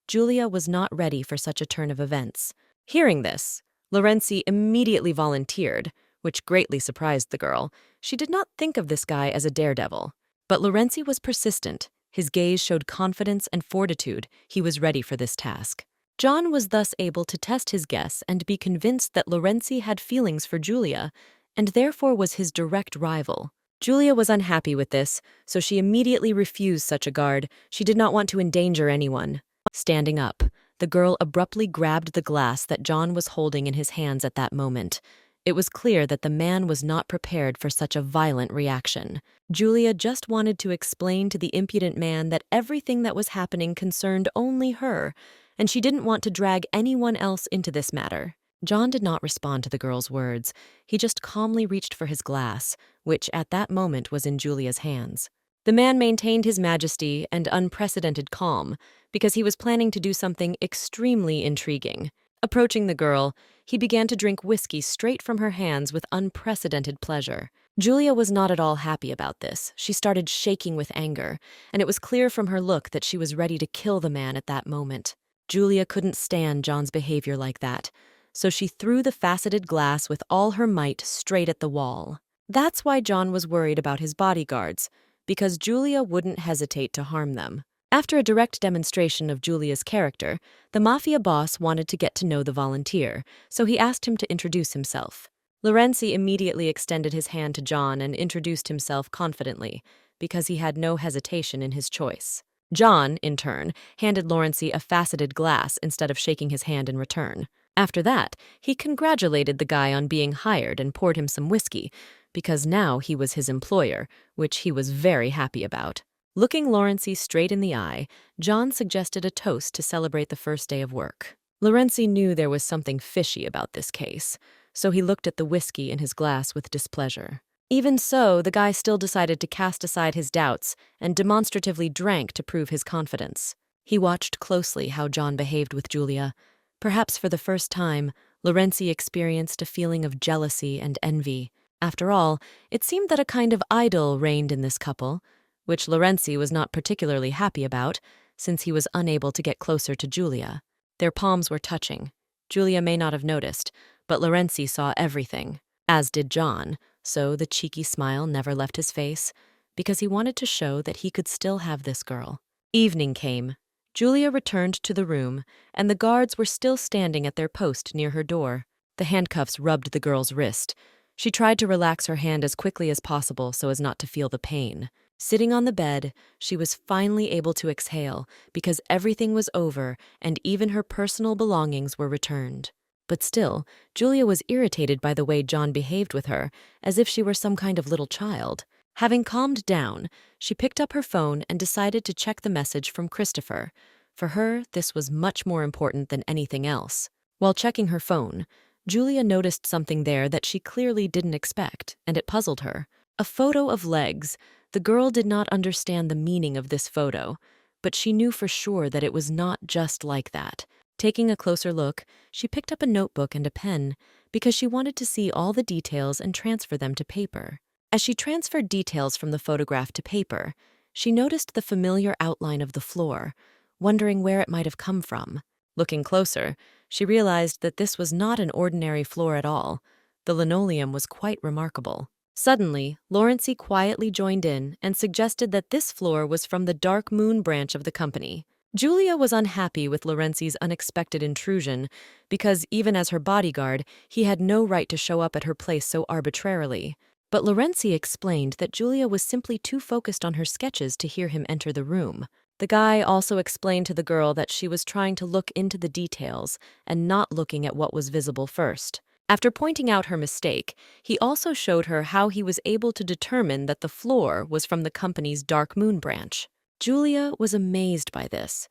Julia was not ready for such a turn of events. Hearing this, Lorenzi immediately volunteered, which greatly surprised the girl. She did not think of this guy as a daredevil. But Lorenzi was persistent. His gaze showed confidence and fortitude. He was ready for this task. John was thus able to test his guess and be convinced that Lorenzi had feelings for Julia, and therefore was his direct rival. Julia was unhappy with this, so she immediately refused such a guard. She did not want to endanger anyone. Standing up, the girl abruptly grabbed the glass that John was holding in his hands at that moment. It was clear that the man was not prepared for such a violent reaction. Julia just wanted to explain to the impudent man that everything that was happening concerned only her, and she didn't want to drag anyone else into this matter. John did not respond to the girl's words. He just calmly reached for his glass, which at that moment was in Julia's hands. The man maintained his majesty and unprecedented calm because he was planning to do something extremely intriguing. Approaching the girl, he began to drink whiskey straight from her hands with unprecedented pleasure. Julia was not at all happy about this. She started shaking with anger, and it was clear from her look that she was ready to kill the man at that moment. Julia couldn't stand John's behavior like that, so she threw the faceted glass with all her might straight at the wall. That's why John was worried about his bodyguards, because Julia wouldn't hesitate to harm them. After a direct demonstration of Julia's character, the mafia boss wanted to get to know the volunteer, so he asked him to introduce himself. Lorenzi immediately extended his hand to John and introduced himself confidently, because he had no hesitation in his choice. John, in turn, handed Lorenzi a faceted glass instead of shaking his hand in return. After that, he congratulated the guy on being hired and poured him some whiskey, because now he was his employer, which he was very happy about. Looking Lorenzi straight in the eye, John suggested a toast to celebrate the first day of work. Lorenzi knew there was something fishy about this case, so he looked at the whiskey in his glass with displeasure. Even so, the guy still decided to cast aside his doubts and demonstratively drank to prove his confidence. He watched closely how John behaved with Julia. Perhaps for the first time, Lorenzi experienced a feeling of jealousy and envy. After all, it seemed that a kind of idyll reigned in this couple, which Lorenzi was not particularly happy about, since he was unable to get closer to Julia. Their palms were touching. Julia may not have noticed, but Lorenzi saw everything, as did John, so the cheeky smile never left his face, because he wanted to show that he could still have this girl. Evening came. Julia returned to the room, and the guards were still standing at their post near her door. The handcuffs rubbed the girl's wrist. She tried to relax her hand as quickly as possible so as not to feel the pain. Sitting on the bed, she was finally able to exhale because everything was over and even her personal belongings were returned. But still, Julia was irritated by the way John behaved with her, as if she were some kind of little child. Having calmed down, she picked up her phone and decided to check the message from Christopher. For her, this was much more important than anything else. While checking her phone, Julia noticed something there that she clearly didn't expect, and it puzzled her. A photo of legs. The girl did not understand the meaning of this photo, but she knew for sure that it was not just like that. Taking a closer look, she picked up a notebook and a pen because she wanted to see all the details and transfer them to paper. As she transferred details from the photograph to paper, she noticed the familiar outline of the floor, wondering where it might have come from. Looking closer, she realized that this was not an ordinary floor at all. The linoleum was quite remarkable. Suddenly, Lawrence quietly joined in and suggested that this floor was from the Dark Moon branch of the company. Julia was unhappy with Lawrence's unexpected intrusion because, even as her bodyguard, he had no right to show up at her place so arbitrarily. But Lawrence explained that Julia was simply too focused on her sketches to hear him enter the room. The guy also explained to the girl that she was trying to look into the details and not looking at what was visible first. After pointing out her mistake, he also showed her how he was able to determine that the floor was from the company's Dark Moon branch. Julia was amazed by this,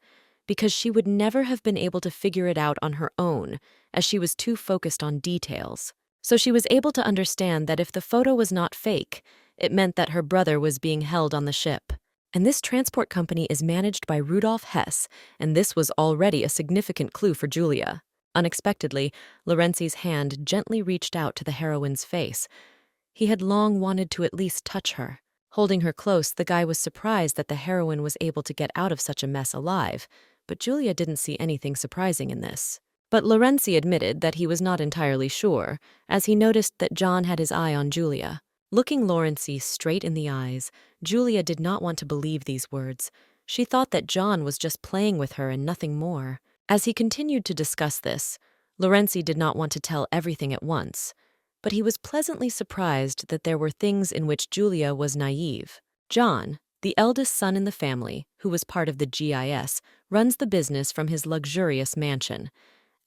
because she would never have been able to figure it out on her own, as she was too focused on details. So she was able to understand that if the photo was not fake, it meant that her brother was being held on the ship. And this transport company is managed by Rudolf Hess, and this was already a significant clue for Julia. Unexpectedly, Lawrence's hand gently reached out to the heroine's face. He had long wanted to at least touch her. Holding her close, the guy was surprised that the heroine was able to get out of such a mess alive, but Julia didn't see anything surprising in this. But Lawrence admitted that he was not entirely sure, as he noticed that John had his eye on Julia. Looking Lawrence straight in the eyes, Julia did not want to believe these words. She thought that John was just playing with her and nothing more. As he continued to discuss this, Lawrence did not want to tell everything at once, but he was pleasantly surprised that there were things in which Julia was naive. John, the eldest son in the family, who was part of the GIS, runs the business from his luxurious mansion.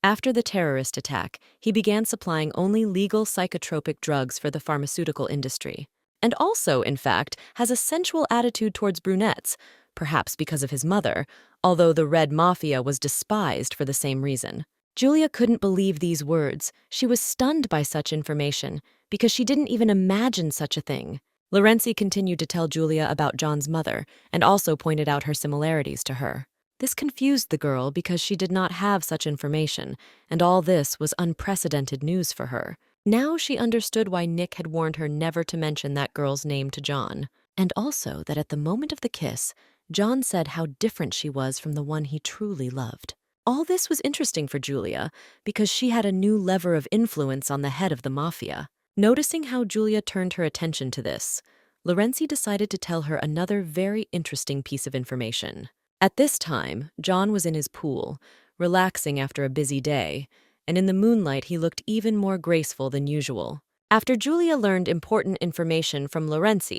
After the terrorist attack, he began supplying only legal psychotropic drugs for the pharmaceutical industry, and also, in fact, has a sensual attitude towards brunettes, perhaps because of his mother, although the Red Mafia was despised for the same reason. Julia couldn't believe these words. She was stunned by such information, because she didn't even imagine such a thing. Lawrence continued to tell Julia about John's mother, and also pointed out her similarities to her. This confused the girl because she did not have such information, and all this was unprecedented news for her. Now she understood why Nick had warned her never to mention that girl's name to John, and also that at the moment of the kiss, John said how different she was from the one he truly loved. All this was interesting for Julia because she had a new lever of influence on the head of the mafia. Noticing how Julia turned her attention to this, Lawrence decided to tell her another very interesting piece of information. At this time, John was in his pool, relaxing after a busy day, and in the moonlight he looked even more graceful than usual. After Julia learned important information from Lawrence,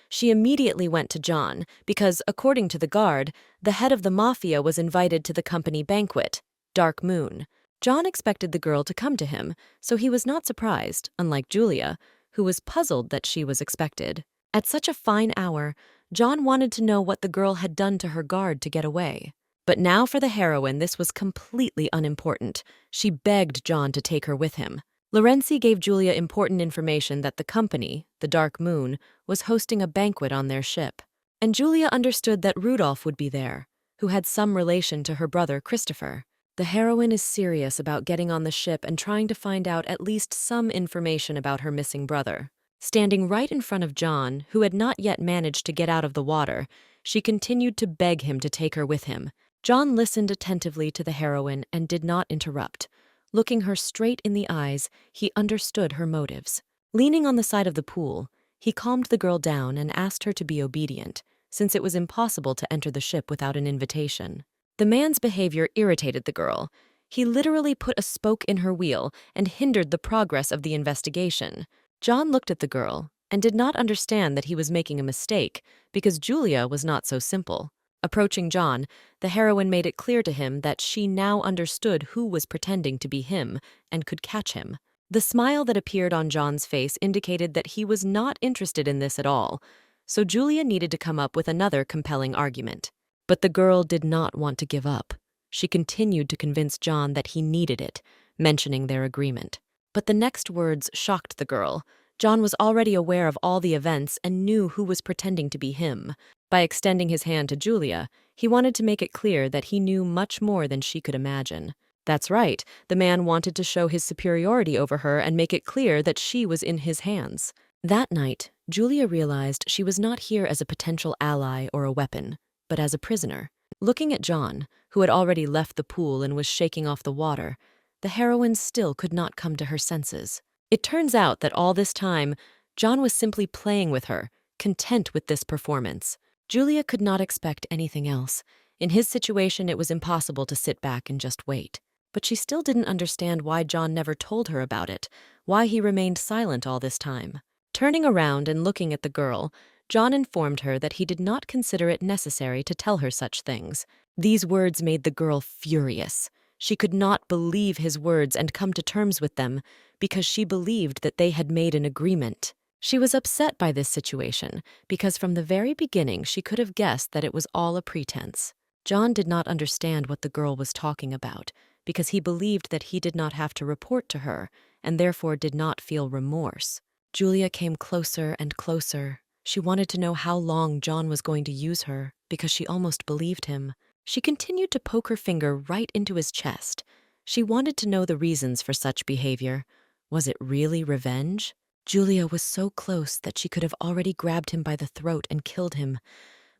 she immediately went to John because, according to the guard, the head of the mafia was invited to the company banquet, Dark Moon. John expected the girl to come to him, so he was not surprised, unlike Julia, who was puzzled that she was expected. At such a fine hour, John wanted to know what the girl had done to her guard to get away. But now for the heroine, this was completely unimportant. She begged John to take her with him. Lawrence gave Julia important information that the company, the Dark Moon, was hosting a banquet on their ship. And Julia understood that Rudolph would be there, who had some relation to her brother Christopher. The heroine is serious about getting on the ship and trying to find out at least some information about her missing brother. Standing right in front of John, who had not yet managed to get out of the water, She continued to beg him to take her with him. John listened attentively to the heroine and did not interrupt. Looking her straight in the eyes, he understood her motives. Leaning on the side of the pool, he calmed the girl down and asked her to be obedient, since it was impossible to enter the ship without an invitation. The man's behavior irritated the girl. He literally put a spoke in her wheel and hindered the progress of the investigation. John looked at the girl and did not understand that he was making a mistake because Julia was not so simple. Approaching John, the heroine made it clear to him that she now understood who was pretending to be him and could catch him. The smile that appeared on John's face indicated that he was not interested in this at all, so Julia needed to come up with another compelling argument. But the girl did not want to give up. She continued to convince John that he needed it, mentioning their agreement. But the next words shocked the girl. John was already aware of all the events and knew who was pretending to be him. By extending his hand to Julia, he wanted to make it clear that he knew much more than she could imagine. That's right, the man wanted to show his superiority over her and make it clear that she was in his hands. That night, Julia realized she was not here as a potential ally or a weapon, but as a prisoner. Looking at John, who had already left the pool and was shaking off the water, the heroine still could not come to her senses. It turns out that all this time, John was simply playing with her, content with this performance. Julia could not expect anything else. In his situation, it was impossible to sit back and just wait. But she still didn't understand why John never told her about it, why he remained silent all this time. Turning around and looking at the girl, John informed her that he did not consider it necessary to tell her such things. These words made the girl furious. She could not believe his words and come to terms with them because she believed that they had made an agreement. She was upset by this situation because from the very beginning she could have guessed that it was all a pretense. John did not understand what the girl was talking about because he believed that he did not have to report to her and therefore did not feel remorse. Julia came closer and closer. She wanted to know how long John was going to use her because she almost believed him. She continued to poke her finger right into his chest. She wanted to know the reasons for such behavior. Was it really revenge? Julia was so close that she could have already grabbed him by the throat and killed him,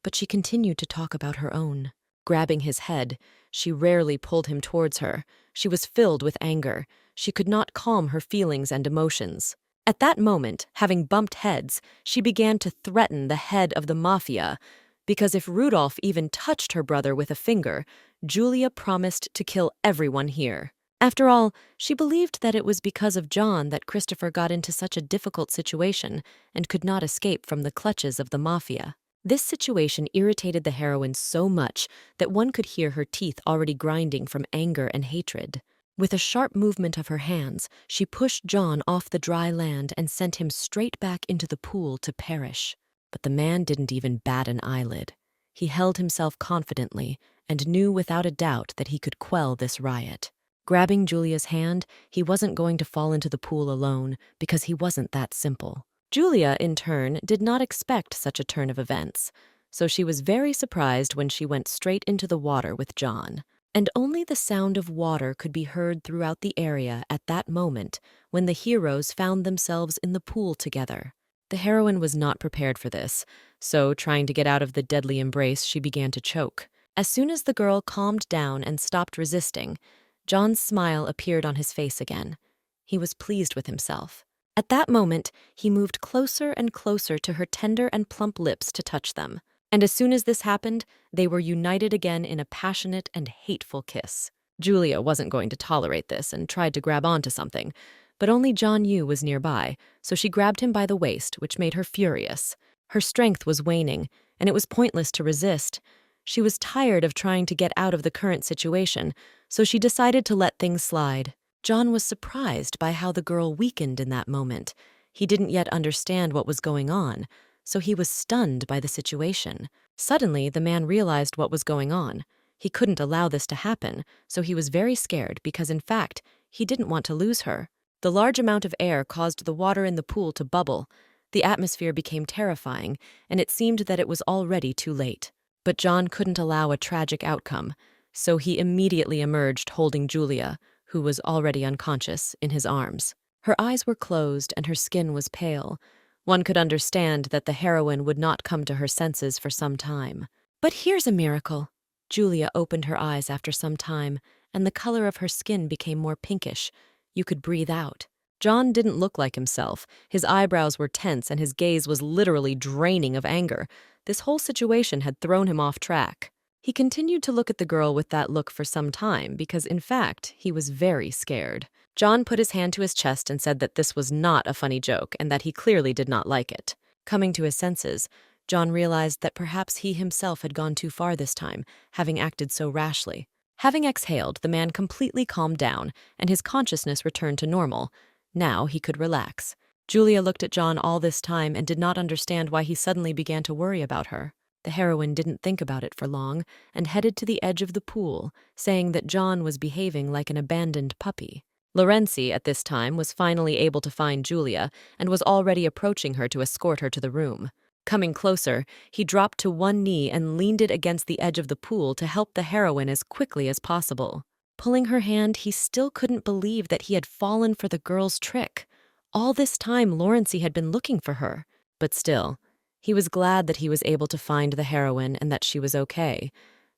but she continued to talk about her own. Grabbing his head, she rarely pulled him towards her. She was filled with anger. She could not calm her feelings and emotions. At that moment, having bumped heads, she began to threaten the head of the mafia, because if Rudolph even touched her brother with a finger, Julia promised to kill everyone here. After all, she believed that it was because of John that Christopher got into such a difficult situation and could not escape from the clutches of the mafia. This situation irritated the heroine so much that one could hear her teeth already grinding from anger and hatred. With a sharp movement of her hands, she pushed John off the dry land and sent him straight back into the pool to perish. But the man didn't even bat an eyelid. He held himself confidently and knew without a doubt that he could quell this riot. Grabbing Julia's hand, he wasn't going to fall into the pool alone because he wasn't that simple. Julia, in turn, did not expect such a turn of events, so she was very surprised when she went straight into the water with John. And only the sound of water could be heard throughout the area at that moment when the heroes found themselves in the pool together. The heroine was not prepared for this, so trying to get out of the deadly embrace, she began to choke. As soon as the girl calmed down and stopped resisting, John's smile appeared on his face again. He was pleased with himself. At that moment, he moved closer and closer to her tender and plump lips to touch them. And as soon as this happened, they were united again in a passionate and hateful kiss. Julia wasn't going to tolerate this and tried to grab onto something, but only John Yu was nearby, so she grabbed him by the waist, which made her furious. Her strength was waning, and it was pointless to resist. She was tired of trying to get out of the current situation, so she decided to let things slide. John was surprised by how the girl weakened in that moment. He didn't yet understand what was going on, so he was stunned by the situation. Suddenly, the man realized what was going on. He couldn't allow this to happen, so he was very scared because, in fact, he didn't want to lose her. The large amount of air caused the water in the pool to bubble. The atmosphere became terrifying, and it seemed that it was already too late. But John couldn't allow a tragic outcome, so he immediately emerged holding Julia, who was already unconscious, in his arms. Her eyes were closed and her skin was pale, One could understand that the heroine would not come to her senses for some time. But here's a miracle. Julia opened her eyes after some time, and the color of her skin became more pinkish. You could breathe out. John didn't look like himself. His eyebrows were tense and his gaze was literally draining of anger. This whole situation had thrown him off track. He continued to look at the girl with that look for some time because, in fact, he was very scared. John put his hand to his chest and said that this was not a funny joke and that he clearly did not like it. Coming to his senses, John realized that perhaps he himself had gone too far this time, having acted so rashly. Having exhaled, the man completely calmed down, and his consciousness returned to normal. Now he could relax. Julia looked at John all this time and did not understand why he suddenly began to worry about her. The heroine didn't think about it for long and headed to the edge of the pool, saying that John was behaving like an abandoned puppy. Lorenzi, at this time, was finally able to find Julia and was already approaching her to escort her to the room. Coming closer, he dropped to one knee and leaned it against the edge of the pool to help the heroine as quickly as possible. Pulling her hand, he still couldn't believe that he had fallen for the girl's trick. All this time, Lorenzi had been looking for her. But still, he was glad that he was able to find the heroine and that she was okay.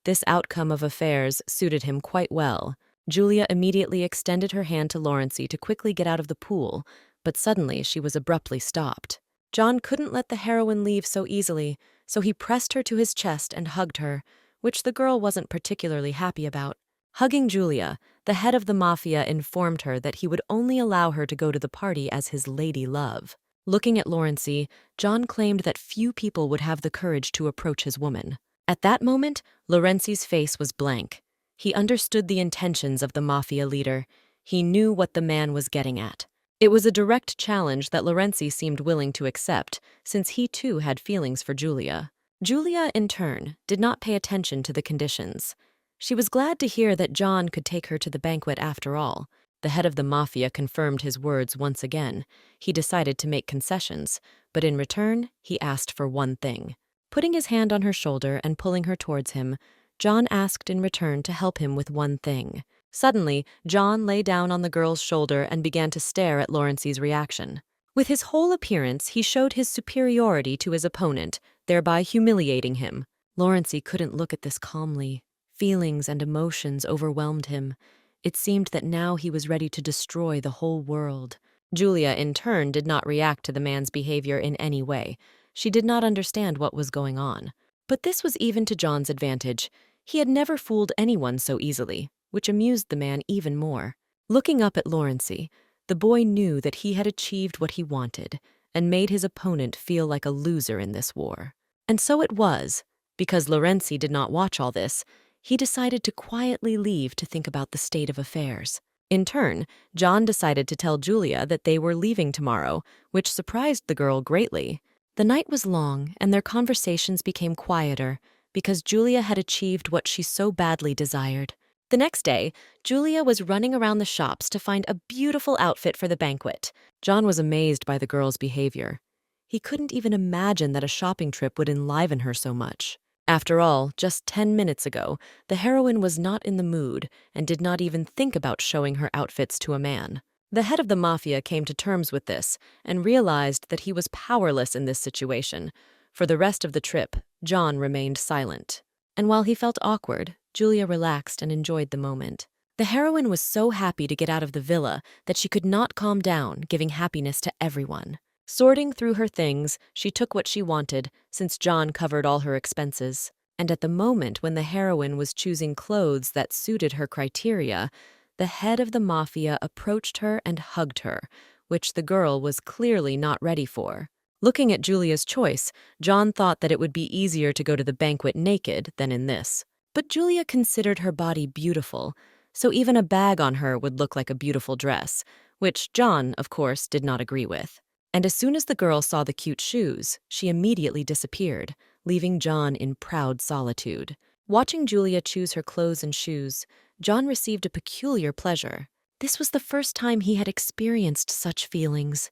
This outcome of affairs suited him quite well. Julia immediately extended her hand to Lorenzi to quickly get out of the pool, but suddenly she was abruptly stopped. John couldn't let the heroine leave so easily, so he pressed her to his chest and hugged her, which the girl wasn't particularly happy about. Hugging Julia, the head of the mafia informed her that he would only allow her to go to the party as his lady love. Looking at Lorenzi, John claimed that few people would have the courage to approach his woman. At that moment, Lorenzi's face was blank. He understood the intentions of the mafia leader. He knew what the man was getting at. It was a direct challenge that Lorenzi seemed willing to accept, since he too had feelings for Julia. Julia, in turn, did not pay attention to the conditions. She was glad to hear that John could take her to the banquet after all. The head of the mafia confirmed his words once again. He decided to make concessions, but in return, he asked for one thing. Putting his hand on her shoulder and pulling her towards him, John asked in return to help him with one thing. Suddenly, John lay down on the girl's shoulder and began to stare at Lorenzi's reaction. With his whole appearance, he showed his superiority to his opponent, thereby humiliating him. Lorenzi couldn't look at this calmly. Feelings and emotions overwhelmed him. It seemed that now he was ready to destroy the whole world. Julia, in turn, did not react to the man's behavior in any way. She did not understand what was going on. But this was even to John's advantage. He had never fooled anyone so easily, which amused the man even more. Looking up at Lorenzi, the boy knew that he had achieved what he wanted and made his opponent feel like a loser in this war. And so it was. Because Lorenzi did not watch all this, he decided to quietly leave to think about the state of affairs. In turn, John decided to tell Julia that they were leaving tomorrow, which surprised the girl greatly. The night was long, and their conversations became quieter because Julia had achieved what she so badly desired. The next day, Julia was running around the shops to find a beautiful outfit for the banquet. John was amazed by the girl's behavior. He couldn't even imagine that a shopping trip would enliven her so much. After all, just 10 minutes ago, the heroine was not in the mood and did not even think about showing her outfits to a man. The head of the mafia came to terms with this and realized that he was powerless in this situation. For the rest of the trip, John remained silent. And while he felt awkward, Julia relaxed and enjoyed the moment. The heroine was so happy to get out of the villa that she could not calm down, giving happiness to everyone. Sorting through her things, she took what she wanted, since John covered all her expenses. And at the moment when the heroine was choosing clothes that suited her criteria, the head of the mafia approached her and hugged her, which the girl was clearly not ready for. Looking at Julia's choice, John thought that it would be easier to go to the banquet naked than in this. But Julia considered her body beautiful, so even a bag on her would look like a beautiful dress, which John, of course, did not agree with. And as soon as the girl saw the cute shoes, she immediately disappeared, leaving John in proud solitude. Watching Julia choose her clothes and shoes, John received a peculiar pleasure. This was the first time he had experienced such feelings.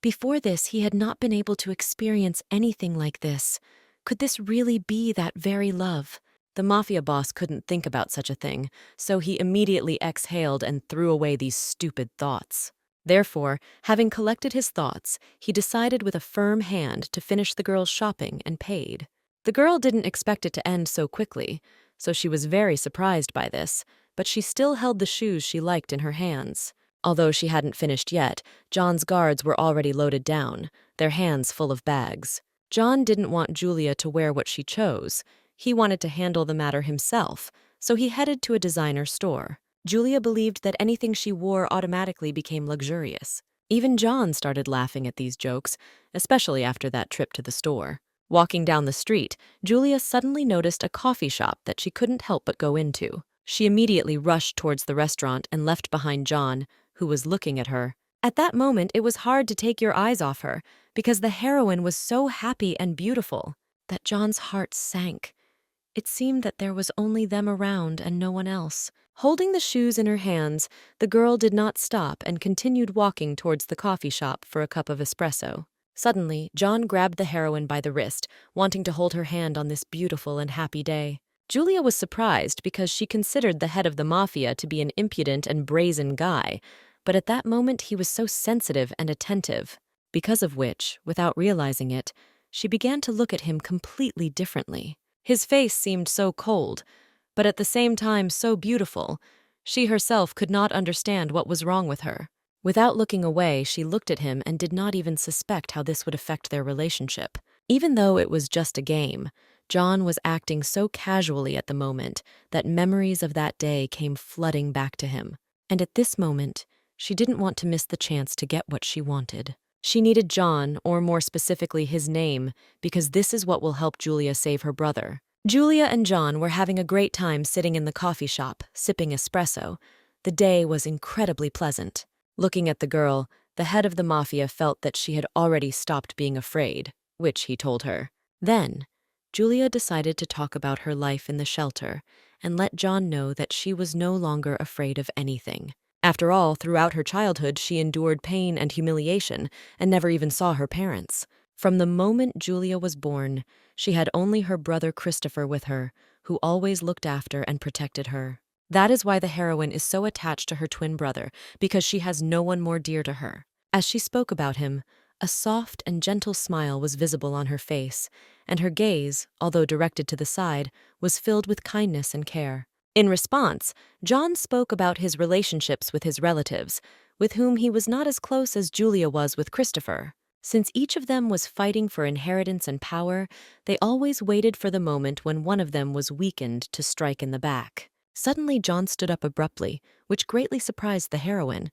Before this, he had not been able to experience anything like this. Could this really be that very love? The mafia boss couldn't think about such a thing, so he immediately exhaled and threw away these stupid thoughts. Therefore, having collected his thoughts, he decided with a firm hand to finish the girl's shopping and paid. The girl didn't expect it to end so quickly, so she was very surprised by this, but she still held the shoes she liked in her hands. Although she hadn't finished yet, John's guards were already loaded down, their hands full of bags. John didn't want Julia to wear what she chose. He wanted to handle the matter himself, so he headed to a designer store. Julia believed that anything she wore automatically became luxurious. Even John started laughing at these jokes, especially after that trip to the store. Walking down the street, Julia suddenly noticed a coffee shop that she couldn't help but go into. She immediately rushed towards the restaurant and left behind John, who was looking at her. At that moment, it was hard to take your eyes off her, because the heroine was so happy and beautiful that John's heart sank. It seemed that there was only them around and no one else. Holding the shoes in her hands, the girl did not stop and continued walking towards the coffee shop for a cup of espresso. Suddenly, John grabbed the heroine by the wrist, wanting to hold her hand on this beautiful and happy day. Julia was surprised because she considered the head of the mafia to be an impudent and brazen guy, but at that moment he was so sensitive and attentive, because of which, without realizing it, she began to look at him completely differently. His face seemed so cold, but at the same time so beautiful. She herself could not understand what was wrong with her. Without looking away, she looked at him and did not even suspect how this would affect their relationship. Even though it was just a game, John was acting so casually at the moment that memories of that day came flooding back to him. And at this moment, she didn't want to miss the chance to get what she wanted. She needed John, or more specifically his name, because this is what will help Julia save her brother. Julia and John were having a great time sitting in the coffee shop, sipping espresso. The day was incredibly pleasant. Looking at the girl, the head of the mafia felt that she had already stopped being afraid, which he told her. Then, Julia decided to talk about her life in the shelter and let John know that she was no longer afraid of anything. After all, throughout her childhood, she endured pain and humiliation and never even saw her parents. From the moment Julia was born, she had only her brother Christopher with her, who always looked after and protected her. That is why the heroine is so attached to her twin brother, because she has no one more dear to her. As she spoke about him, a soft and gentle smile was visible on her face, and her gaze, although directed to the side, was filled with kindness and care. In response, John spoke about his relationships with his relatives, with whom he was not as close as Julia was with Christopher. Since each of them was fighting for inheritance and power, they always waited for the moment when one of them was weakened to strike in the back. Suddenly, John stood up abruptly, which greatly surprised the heroine.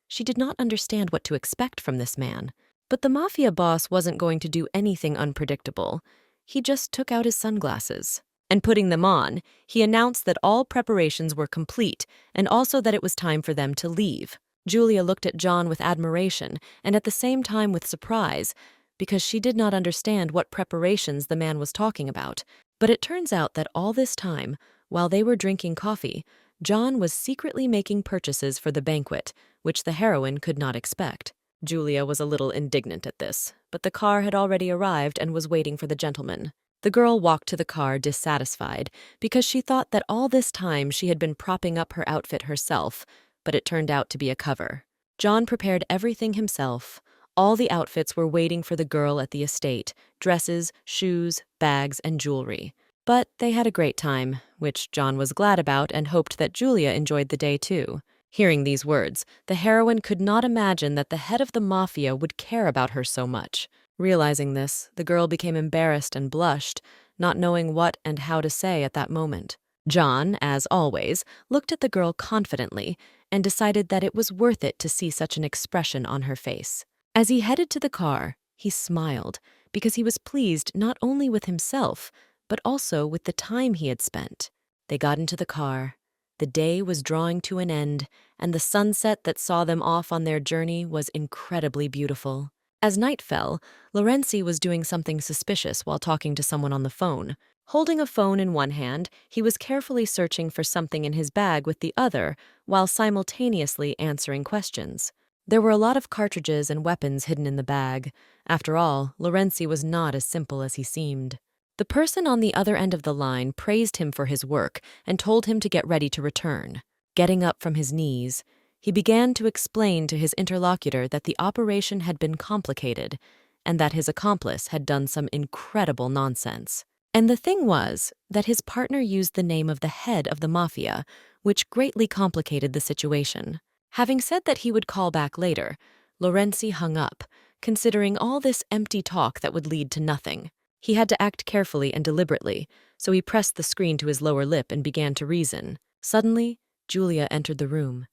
She did not understand what to expect from this man. But the mafia boss wasn't going to do anything unpredictable. He just took out his sunglasses. And putting them on, he announced that all preparations were complete and also that it was time for them to leave. Julia looked at John with admiration and at the same time with surprise, because she did not understand what preparations the man was talking about. But it turns out that all this time, while they were drinking coffee, John was secretly making purchases for the banquet, which the heroine could not expect. Julia was a little indignant at this, but the car had already arrived and was waiting for the gentleman. The girl walked to the car dissatisfied because she thought that all this time she had been propping up her outfit herself, but it turned out to be a cover. John prepared everything himself. All the outfits were waiting for the girl at the estate: dresses, shoes, bags, and jewelry. But they had a great time, which John was glad about and hoped that Julia enjoyed the day too. Hearing these words, the heroine could not imagine that the head of the mafia would care about her so much. Realizing this, the girl became embarrassed and blushed, not knowing what and how to say at that moment. John, as always, looked at the girl confidently and decided that it was worth it to see such an expression on her face. As he headed to the car, he smiled because he was pleased not only with himself, but also with the time he had spent. They got into the car. The day was drawing to an end, and the sunset that saw them off on their journey was incredibly beautiful. As night fell, Lorenzi was doing something suspicious while talking to someone on the phone. Holding a phone in one hand, he was carefully searching for something in his bag with the other, while simultaneously answering questions. There were a lot of cartridges and weapons hidden in the bag. After all, Lorenzi was not as simple as he seemed. The person on the other end of the line praised him for his work and told him to get ready to return. Getting up from his knees, He began to explain to his interlocutor that the operation had been complicated and that his accomplice had done some incredible nonsense. And the thing was that his partner used the name of the head of the mafia, which greatly complicated the situation. Having said that he would call back later, Lorenzi hung up, considering all this empty talk that would lead to nothing. He had to act carefully and deliberately, so he pressed the screen to his lower lip and began to reason. Suddenly, Julia entered the room.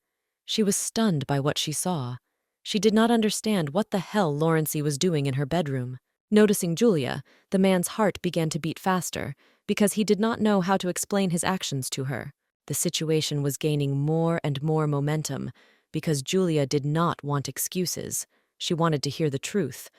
She was stunned by what she saw. She did not understand what the hell Lorenzi was doing in her bedroom. Noticing Julia, the man's heart began to beat faster because he did not know how to explain his actions to her. The situation was gaining more and more momentum because Julia did not want excuses. She wanted to hear the truth.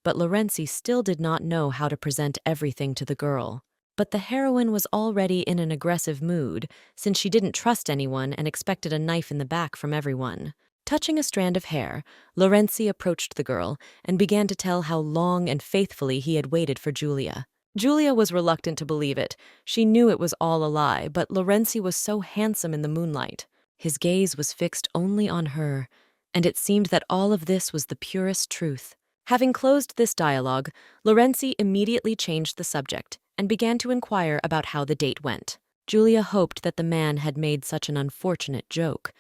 But Lorenzi still did not know how to present everything to the girl. But the heroine was already in an aggressive mood since she didn't trust anyone and expected a knife in the back from everyone. Touching a strand of hair, Lorenzi approached the girl and began to tell how long and faithfully he had waited for Julia. Julia was reluctant to believe it. She knew it was all a lie, but Lorenzi was so handsome in the moonlight. His gaze was fixed only on her, and it seemed that all of this was the purest truth. Having closed this dialogue, Lorenzi immediately changed the subject and began to inquire about how the date went. Julia hoped that the man had made such an unfortunate joke,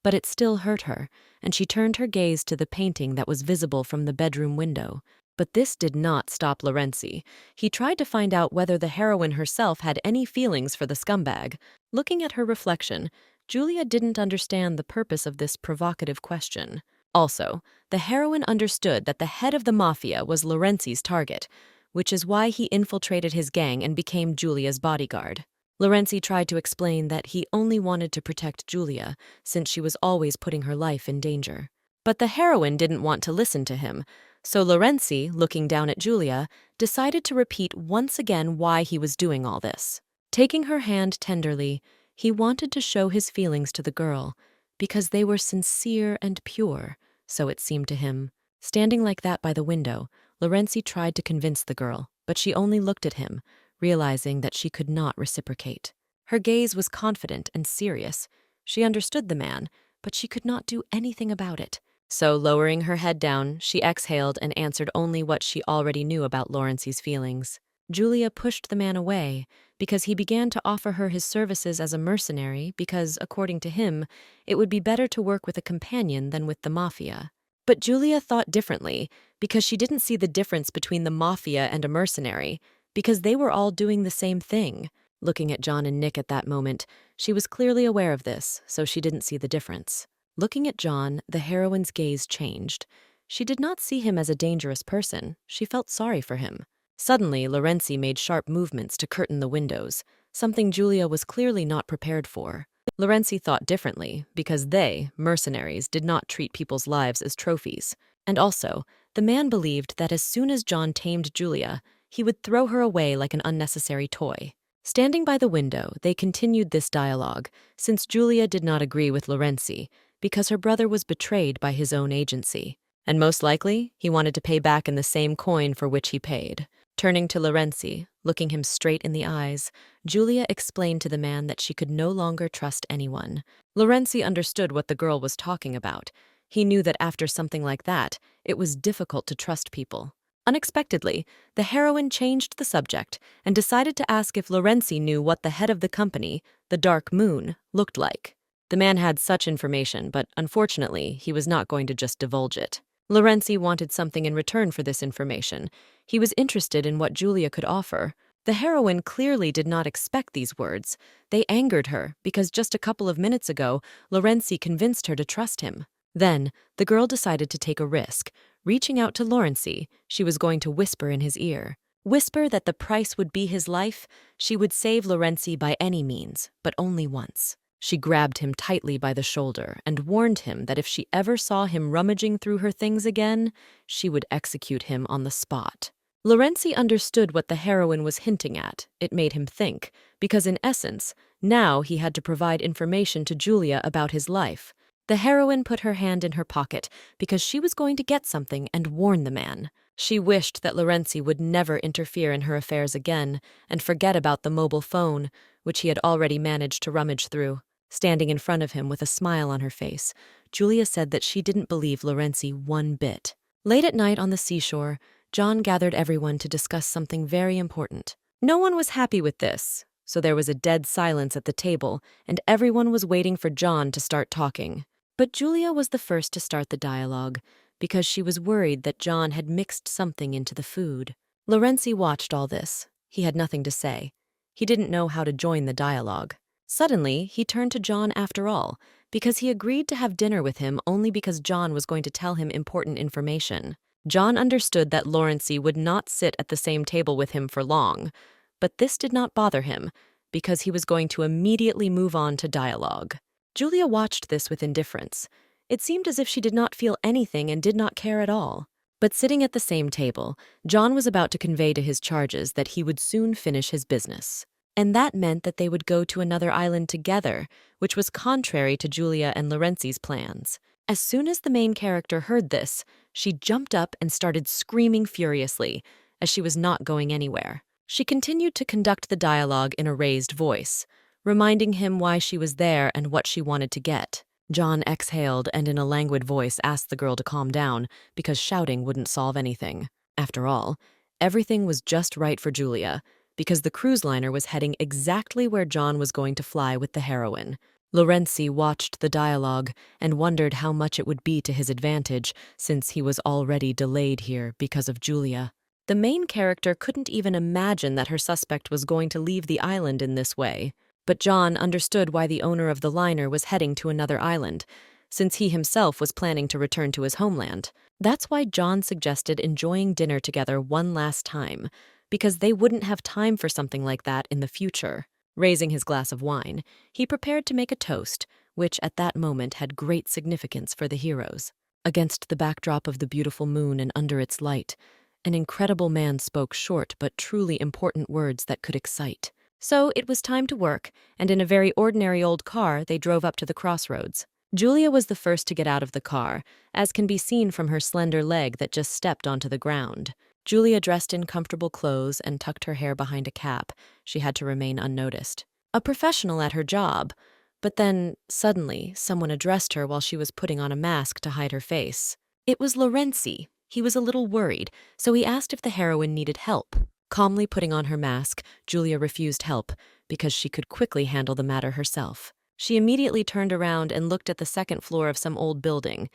but it still hurt her, and she turned her gaze to the painting that was visible from the bedroom window. But this did not stop Lorenzi. He tried to find out whether the heroine herself had any feelings for the scumbag. Looking at her reflection, Julia didn't understand the purpose of this provocative question. Also, the heroine understood that the head of the mafia was Lorenzi's target, which is why he infiltrated his gang and became Julia's bodyguard. Lorenzi tried to explain that he only wanted to protect Julia, since she was always putting her life in danger. But the heroine didn't want to listen to him, so Lorenzi, looking down at Julia, decided to repeat once again why he was doing all this. Taking her hand tenderly, he wanted to show his feelings to the girl, because they were sincere and pure, so it seemed to him. Standing like that by the window, Lorenzi tried to convince the girl, but she only looked at him, realizing that she could not reciprocate. Her gaze was confident and serious. She understood the man, but she could not do anything about it. So, lowering her head down, she exhaled and answered only what she already knew about Lorenzi's feelings. Julia pushed the man away because he began to offer her his services as a mercenary because, according to him, it would be better to work with a companion than with the mafia. But Julia thought differently because she didn't see the difference between the mafia and a mercenary, because they were all doing the same thing. Looking at John and Nick at that moment, she was clearly aware of this, so she didn't see the difference. Looking at John, the heroine's gaze changed. She did not see him as a dangerous person. She felt sorry for him. Suddenly, Lorenzi made sharp movements to curtain the windows, something Julia was clearly not prepared for. Lorenzi thought differently because they, mercenaries, did not treat people's lives as trophies. And also, the man believed that as soon as John tamed Julia, he would throw her away like an unnecessary toy. Standing by the window, they continued this dialogue, since Julia did not agree with Lorenzi, because her brother was betrayed by his own agency. And most likely, he wanted to pay back in the same coin for which he paid. Turning to Lorenzi, looking him straight in the eyes, Julia explained to the man that she could no longer trust anyone. Lorenzi understood what the girl was talking about. He knew that after something like that, it was difficult to trust people. Unexpectedly, the heroine changed the subject and decided to ask if Lorenzi knew what the head of the company, the Dark Moon, looked like. The man had such information, but unfortunately, he was not going to just divulge it. Lorenzi wanted something in return for this information. He was interested in what Julia could offer. The heroine clearly did not expect these words. They angered her because just a couple of minutes ago, Lorenzi convinced her to trust him. Then, the girl decided to take a risk. Reaching out to Lorenzi, she was going to whisper in his ear. Whisper that the price would be his life. She would save Lorenzi by any means, but only once. She grabbed him tightly by the shoulder and warned him that if she ever saw him rummaging through her things again, she would execute him on the spot. Lorenzi understood what the heroine was hinting at. It made him think, because in essence, now he had to provide information to Julia about his life. The heroine put her hand in her pocket because she was going to get something and warn the man. She wished that Lorenzi would never interfere in her affairs again and forget about the mobile phone, which he had already managed to rummage through. Standing in front of him with a smile on her face, Julia said that she didn't believe Lorenzi one bit. Late at night on the seashore, John gathered everyone to discuss something very important. No one was happy with this, so there was a dead silence at the table, and everyone was waiting for John to start talking. But Julia was the first to start the dialogue, because she was worried that John had mixed something into the food. Lorenzi watched all this. He had nothing to say. He didn't know how to join the dialogue. Suddenly, he turned to John after all, because he agreed to have dinner with him only because John was going to tell him important information. John understood that Lorenzi would not sit at the same table with him for long, but this did not bother him, because he was going to immediately move on to dialogue. Julia watched this with indifference. It seemed as if she did not feel anything and did not care at all. But sitting at the same table, John was about to convey to his charges that he would soon finish his business. And that meant that they would go to another island together, which was contrary to Julia and Lorenzi's plans. As soon as the main character heard this, she jumped up and started screaming furiously, as she was not going anywhere. She continued to conduct the dialogue in a raised voice, reminding him why she was there and what she wanted to get. John exhaled and in a languid voice asked the girl to calm down because shouting wouldn't solve anything. After all, everything was just right for Julia, because the cruise liner was heading exactly where John was going to fly with the heroine. Lorenzi watched the dialogue and wondered how much it would be to his advantage since he was already delayed here because of Julia. The main character couldn't even imagine that her suspect was going to leave the island in this way. But John understood why the owner of the liner was heading to another island, since he himself was planning to return to his homeland. That's why John suggested enjoying dinner together one last time, because they wouldn't have time for something like that in the future. Raising his glass of wine, he prepared to make a toast, which at that moment had great significance for the heroes. Against the backdrop of the beautiful moon and under its light, an incredible man spoke short but truly important words that could excite. So it was time to work, and in a very ordinary old car, they drove up to the crossroads. Julia was the first to get out of the car, as can be seen from her slender leg that just stepped onto the ground. Julia dressed in comfortable clothes and tucked her hair behind a cap. She had to remain unnoticed. A professional at her job. But then, suddenly, someone addressed her while she was putting on a mask to hide her face. It was Lorenzi. He was a little worried, so he asked if the heroine needed help. Calmly putting on her mask, Julia refused help because she could quickly handle the matter herself. She immediately turned around and looked at the second floor of some old building.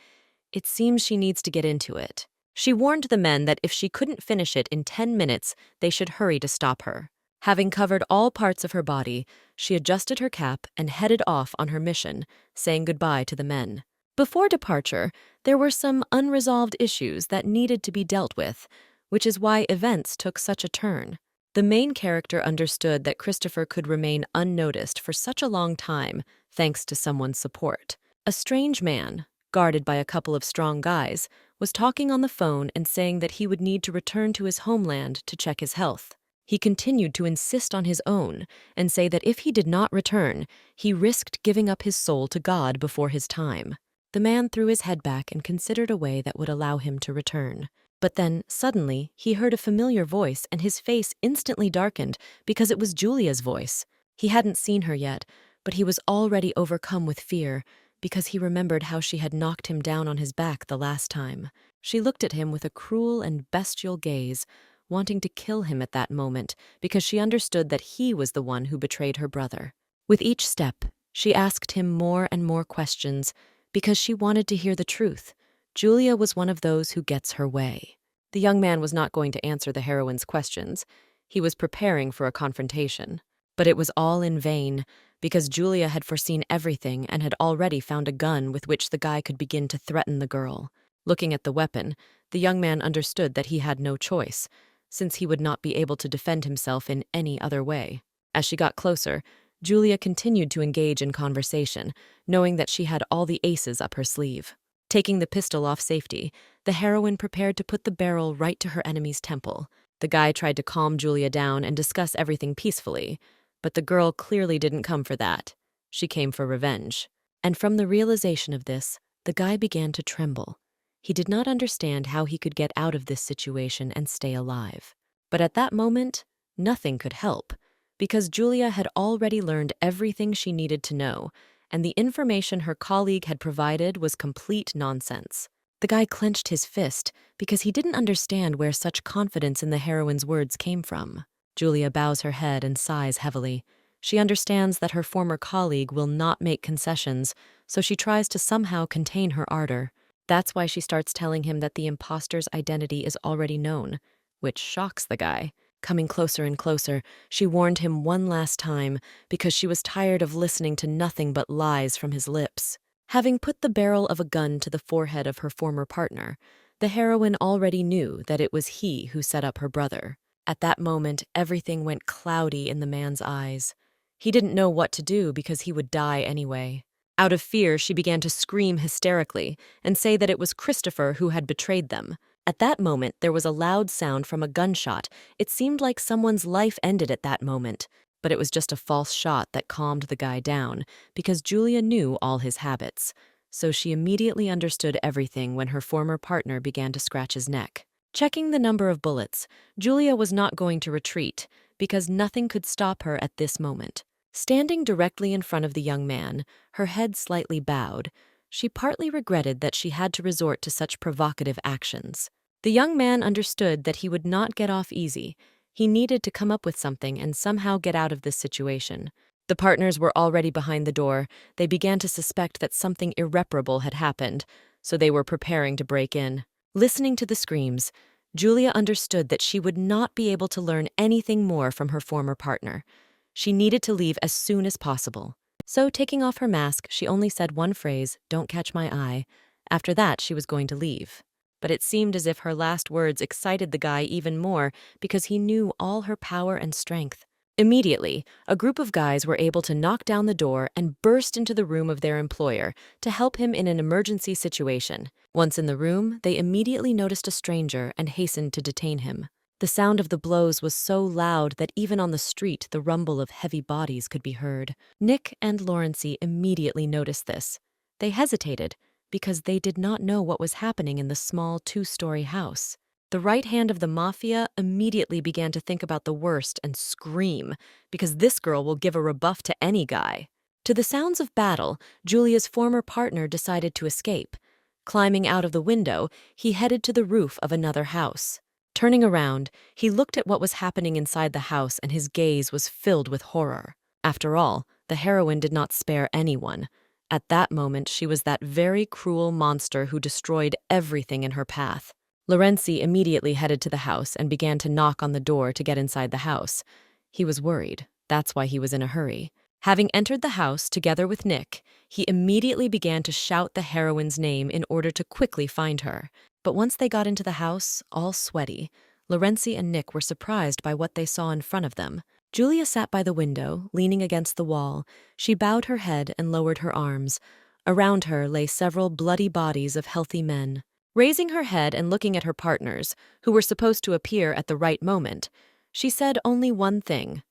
It seems she needs to get into it. She warned the men that if she couldn't finish it in 10 minutes, they should hurry to stop her. Having covered all parts of her body, she adjusted her cap and headed off on her mission, saying goodbye to the men. Before departure, there were some unresolved issues that needed to be dealt with, which is why events took such a turn. The main character understood that Christopher could remain unnoticed for such a long time thanks to someone's support. A strange man, guarded by a couple of strong guys, was talking on the phone and saying that he would need to return to his homeland to check his health. He continued to insist on his own and say that if he did not return, he risked giving up his soul to God before his time. The man threw his head back and considered a way that would allow him to return. But then, suddenly, he heard a familiar voice and his face instantly darkened because it was Julia's voice. He hadn't seen her yet, but he was already overcome with fear because he remembered how she had knocked him down on his back the last time. She looked at him with a cruel and bestial gaze, wanting to kill him at that moment because she understood that he was the one who betrayed her brother. With each step, she asked him more and more questions because she wanted to hear the truth. Julia was one of those who gets her way. The young man was not going to answer the heroine's questions. He was preparing for a confrontation. But it was all in vain, because Julia had foreseen everything and had already found a gun with which the guy could begin to threaten the girl. Looking at the weapon, the young man understood that he had no choice, since he would not be able to defend himself in any other way. As she got closer, Julia continued to engage in conversation, knowing that she had all the aces up her sleeve. Taking the pistol off safety, the heroine prepared to put the barrel right to her enemy's temple. The guy tried to calm Julia down and discuss everything peacefully, but the girl clearly didn't come for that. She came for revenge. And from the realization of this, the guy began to tremble. He did not understand how he could get out of this situation and stay alive. But at that moment, nothing could help, because Julia had already learned everything she needed to know, and the information her colleague had provided was complete nonsense. The guy clenched his fist because he didn't understand where such confidence in the heroine's words came from. Julia bows her head and sighs heavily. She understands that her former colleague will not make concessions, so she tries to somehow contain her ardor. That's why she starts telling him that the imposter's identity is already known, which shocks the guy. Coming closer and closer, she warned him one last time because she was tired of listening to nothing but lies from his lips. Having put the barrel of a gun to the forehead of her former partner, the heroine already knew that it was he who set up her brother. At that moment, everything went cloudy in the man's eyes. He didn't know what to do because he would die anyway. Out of fear, she began to scream hysterically and say that it was Christopher who had betrayed them. At that moment, there was a loud sound from a gunshot. It seemed like someone's life ended at that moment, but it was just a false shot that calmed the guy down because Julia knew all his habits. So she immediately understood everything when her former partner began to scratch his neck. Checking the number of bullets, Julia was not going to retreat because nothing could stop her at this moment. Standing directly in front of the young man, her head slightly bowed, she partly regretted that she had to resort to such provocative actions. The young man understood that he would not get off easy. He needed to come up with something and somehow get out of this situation. The partners were already behind the door. They began to suspect that something irreparable had happened, so they were preparing to break in. Listening to the screams, Julia understood that she would not be able to learn anything more from her former partner. She needed to leave as soon as possible. So, taking off her mask, she only said one phrase, "Don't catch my eye." After that, she was going to leave. But it seemed as if her last words excited the guy even more because he knew all her power and strength. Immediately, a group of guys were able to knock down the door and burst into the room of their employer to help him in an emergency situation. Once in the room, they immediately noticed a stranger and hastened to detain him. The sound of the blows was so loud that even on the street the rumble of heavy bodies could be heard. Nick and Lawrencey immediately noticed this. They hesitated because they did not know what was happening in the small two-story house. The right hand of the mafia immediately began to think about the worst and scream, because this girl will give a rebuff to any guy. To the sounds of battle, Julia's former partner decided to escape. Climbing out of the window, he headed to the roof of another house. Turning around, he looked at what was happening inside the house and his gaze was filled with horror. After all, the heroine did not spare anyone. At that moment, she was that very cruel monster who destroyed everything in her path. Lawrencey immediately headed to the house and began to knock on the door to get inside the house. He was worried. That's why he was in a hurry. Having entered the house together with Nick, he immediately began to shout the heroine's name in order to quickly find her. But once they got into the house, all sweaty, Lawrencey and Nick were surprised by what they saw in front of them. Julia sat by the window, leaning against the wall. She bowed her head and lowered her arms. Around her lay several bloody bodies of healthy men. Raising her head and looking at her partners, who were supposed to appear at the right moment, she said only one thing.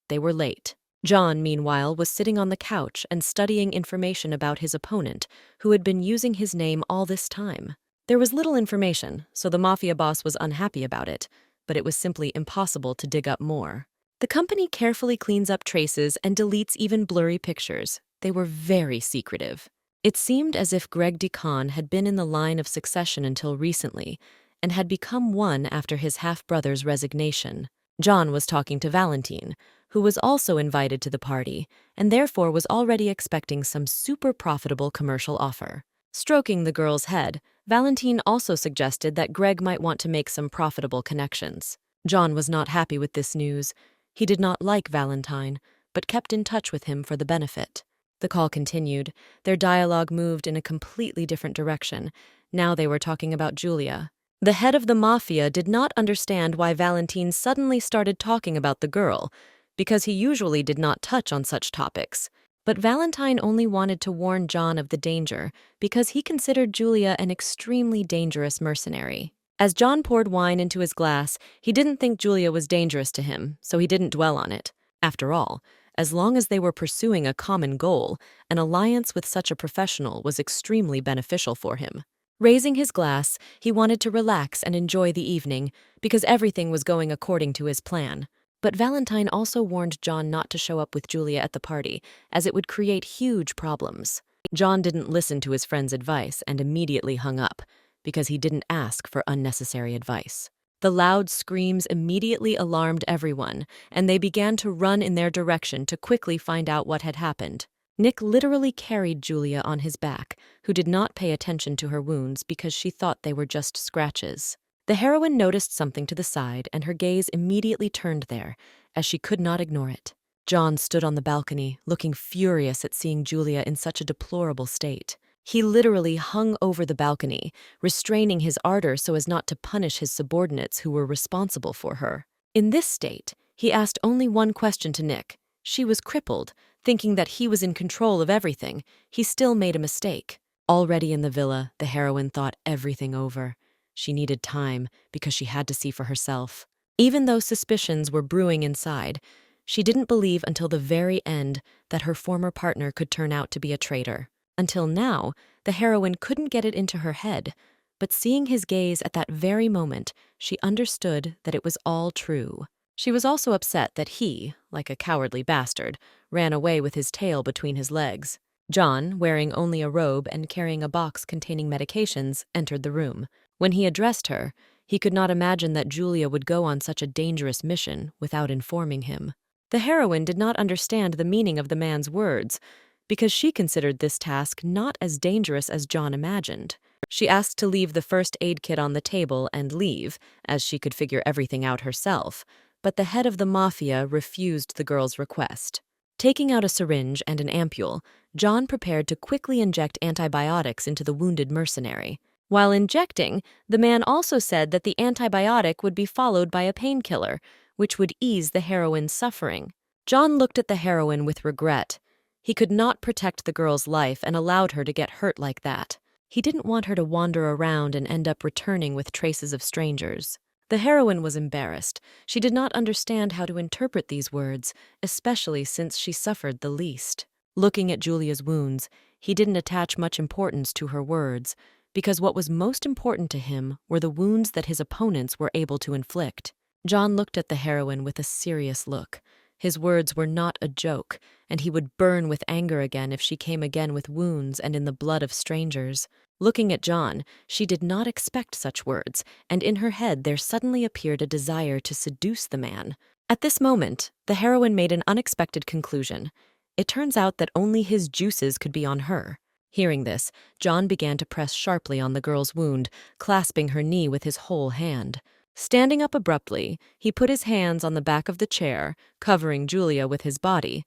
They were late. John, meanwhile, was sitting on the couch and studying information about his opponent, who had been using his name all this time. There was little information, so the mafia boss was unhappy about it, but it was simply impossible to dig up more. The company carefully cleans up traces and deletes even blurry pictures. They were very secretive. It seemed as if Greg DeCon had been in the line of succession until recently and had become one after his half-brother's resignation. John was talking to Valentine, who was also invited to the party and therefore was already expecting some super profitable commercial offer. Stroking the girl's head, Valentine also suggested that Greg might want to make some profitable connections. John was not happy with this news. He did not like Valentine, but kept in touch with him for the benefit. The call continued. Their dialogue moved in a completely different direction. Now they were talking about Julia. The head of the mafia did not understand why Valentine suddenly started talking about the girl, because he usually did not touch on such topics. But Valentine only wanted to warn John of the danger because he considered Julia an extremely dangerous mercenary. As John poured wine into his glass, he didn't think Julia was dangerous to him, so he didn't dwell on it. After all, as long as they were pursuing a common goal, an alliance with such a professional was extremely beneficial for him. Raising his glass, he wanted to relax and enjoy the evening because everything was going according to his plan. But Valentine also warned John not to show up with Julia at the party, as it would create huge problems. John didn't listen to his friend's advice and immediately hung up, because he didn't ask for unnecessary advice. The loud screams immediately alarmed everyone, and they began to run in their direction to quickly find out what had happened. Nick literally carried Julia on his back, who did not pay attention to her wounds because she thought they were just scratches. The heroine noticed something to the side, and her gaze immediately turned there, as she could not ignore it. John stood on the balcony, looking furious at seeing Julia in such a deplorable state. He literally hung over the balcony, restraining his ardor so as not to punish his subordinates who were responsible for her. In this state, he asked only one question to Nick. She was crippled, thinking that he was in control of everything. He still made a mistake. Already in the villa, the heroine thought everything over. She needed time because she had to see for herself. Even though suspicions were brewing inside, she didn't believe until the very end that her former partner could turn out to be a traitor. Until now, the heroine couldn't get it into her head, but seeing his gaze at that very moment, she understood that it was all true. She was also upset that he, like a cowardly bastard, ran away with his tail between his legs. John, wearing only a robe and carrying a box containing medications, entered the room. When he addressed her, he could not imagine that Julia would go on such a dangerous mission without informing him. The heroine did not understand the meaning of the man's words, because she considered this task not as dangerous as John imagined. She asked to leave the first aid kit on the table and leave, as she could figure everything out herself, but the head of the mafia refused the girl's request. Taking out a syringe and an ampule, John prepared to quickly inject antibiotics into the wounded mercenary. While injecting, the man also said that the antibiotic would be followed by a painkiller, which would ease the heroine's suffering. John looked at the heroine with regret. He could not protect the girl's life and allowed her to get hurt like that. He didn't want her to wander around and end up returning with traces of strangers. The heroine was embarrassed. She did not understand how to interpret these words, especially since she suffered the least. Looking at Julia's wounds, he didn't attach much importance to her words, because what was most important to him were the wounds that his opponents were able to inflict. John looked at the heroine with a serious look. His words were not a joke, and he would burn with anger again if she came again with wounds and in the blood of strangers. Looking at John, she did not expect such words, and in her head there suddenly appeared a desire to seduce the man. At this moment, the heroine made an unexpected conclusion. It turns out that only his juices could be on her. Hearing this, John began to press sharply on the girl's wound, clasping her knee with his whole hand. Standing up abruptly, he put his hands on the back of the chair, covering Julia with his body.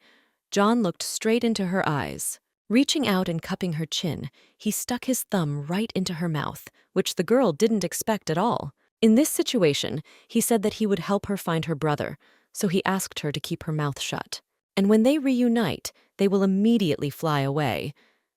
John looked straight into her eyes. Reaching out and cupping her chin, he stuck his thumb right into her mouth, which the girl didn't expect at all. In this situation, he said that he would help her find her brother, so he asked her to keep her mouth shut. And when they reunite, they will immediately fly away.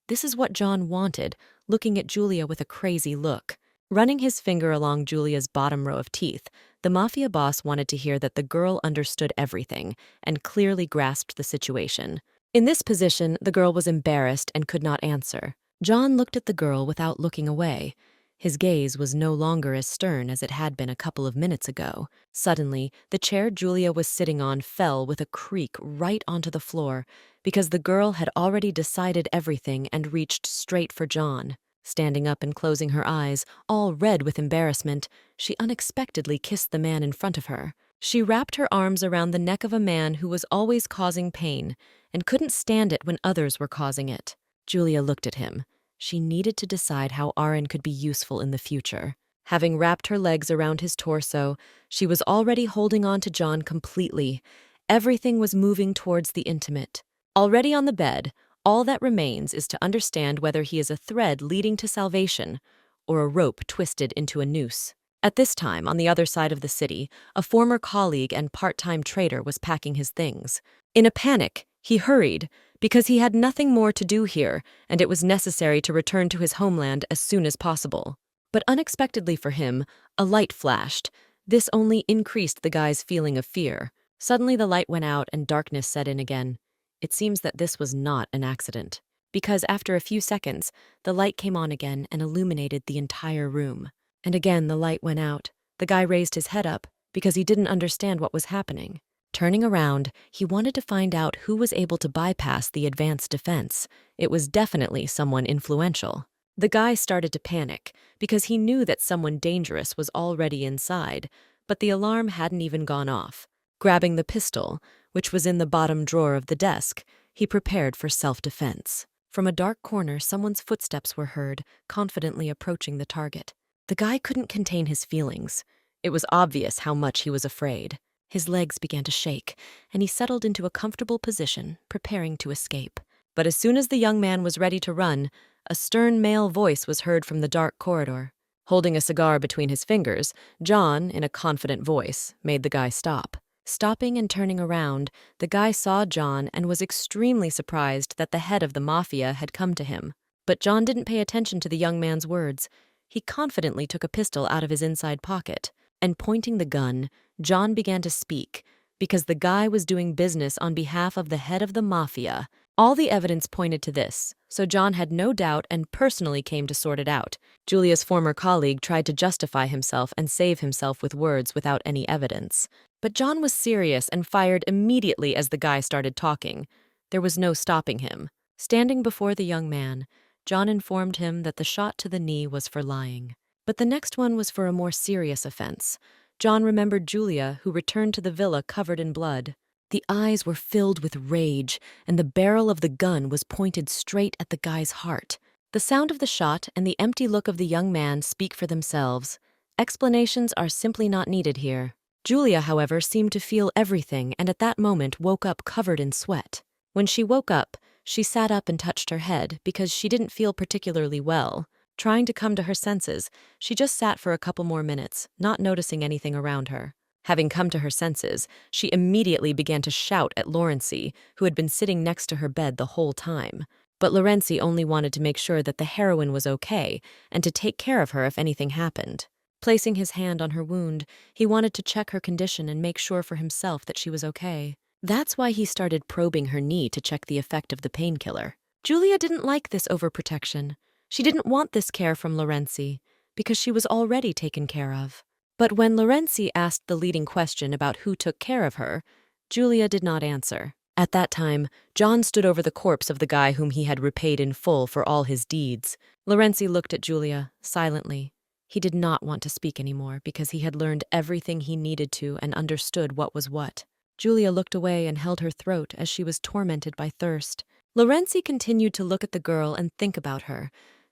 This is what John wanted, looking at Julia with a crazy look. Running his finger along Julia's bottom row of teeth, the mafia boss wanted to hear that the girl understood everything and clearly grasped the situation. In this position, the girl was embarrassed and could not answer. John looked at the girl without looking away. His gaze was no longer as stern as it had been a couple of minutes ago. Suddenly, the chair Julia was sitting on fell with a creak right onto the floor, because the girl had already decided everything and reached straight for John. Standing up and closing her eyes, all red with embarrassment, she unexpectedly kissed the man in front of her. She wrapped her arms around the neck of a man who was always causing pain and couldn't stand it when others were causing it. Julia looked at him. She needed to decide how Aaron could be useful in the future. Having wrapped her legs around his torso, she was already holding on to John completely. Everything was moving towards the intimate. Already on the bed, all that remains is to understand whether he is a thread leading to salvation or a rope twisted into a noose. At this time, on the other side of the city, a former colleague and part-time trader was packing his things. In a panic, he hurried, because he had nothing more to do here, and it was necessary to return to his homeland as soon as possible. But unexpectedly for him, a light flashed. This only increased the guy's feeling of fear. Suddenly the light went out and darkness set in again. It seems that this was not an accident, because after a few seconds, the light came on again and illuminated the entire room. And again the light went out. The guy raised his head up, because he didn't understand what was happening. Turning around, he wanted to find out who was able to bypass the advanced defense. It was definitely someone influential. The guy started to panic because he knew that someone dangerous was already inside, but the alarm hadn't even gone off. Grabbing the pistol, which was in the bottom drawer of the desk, he prepared for self-defense. From a dark corner, someone's footsteps were heard, confidently approaching the target. The guy couldn't contain his feelings. It was obvious how much he was afraid. His legs began to shake, and he settled into a comfortable position, preparing to escape. But as soon as the young man was ready to run, a stern male voice was heard from the dark corridor. Holding a cigar between his fingers, John, in a confident voice, made the guy stop. Stopping and turning around, the guy saw John and was extremely surprised that the head of the mafia had come to him. But John didn't pay attention to the young man's words. He confidently took a pistol out of his inside pocket, and pointing the gun, John began to speak, because the guy was doing business on behalf of the head of the mafia. All the evidence pointed to this, so John had no doubt and personally came to sort it out. Julia's former colleague tried to justify himself and save himself with words without any evidence. But John was serious and fired immediately as the guy started talking. There was no stopping him. Standing before the young man, John informed him that the shot to the knee was for lying. But the next one was for a more serious offense. John remembered Julia, who returned to the villa covered in blood. The eyes were filled with rage, and the barrel of the gun was pointed straight at the guy's heart. The sound of the shot and the empty look of the young man speak for themselves. Explanations are simply not needed here. Julia, however, seemed to feel everything and at that moment woke up covered in sweat. When she woke up, she sat up and touched her head because she didn't feel particularly well. Trying to come to her senses, she just sat for a couple more minutes, not noticing anything around her. Having come to her senses, she immediately began to shout at Laurency, who had been sitting next to her bed the whole time. But Laurency only wanted to make sure that the heroine was okay and to take care of her if anything happened. Placing his hand on her wound, he wanted to check her condition and make sure for himself that she was okay. That's why he started probing her knee to check the effect of the painkiller. Julia didn't like this overprotection. She didn't want this care from Laurency, because she was already taken care of. But when Laurency asked the leading question about who took care of her, Julia did not answer. At that time, John stood over the corpse of the guy whom he had repaid in full for all his deeds. Laurency looked at Julia, silently. He did not want to speak anymore because he had learned everything he needed to and understood what was what. Julia looked away and held her throat as she was tormented by thirst. Laurency continued to look at the girl and think about her.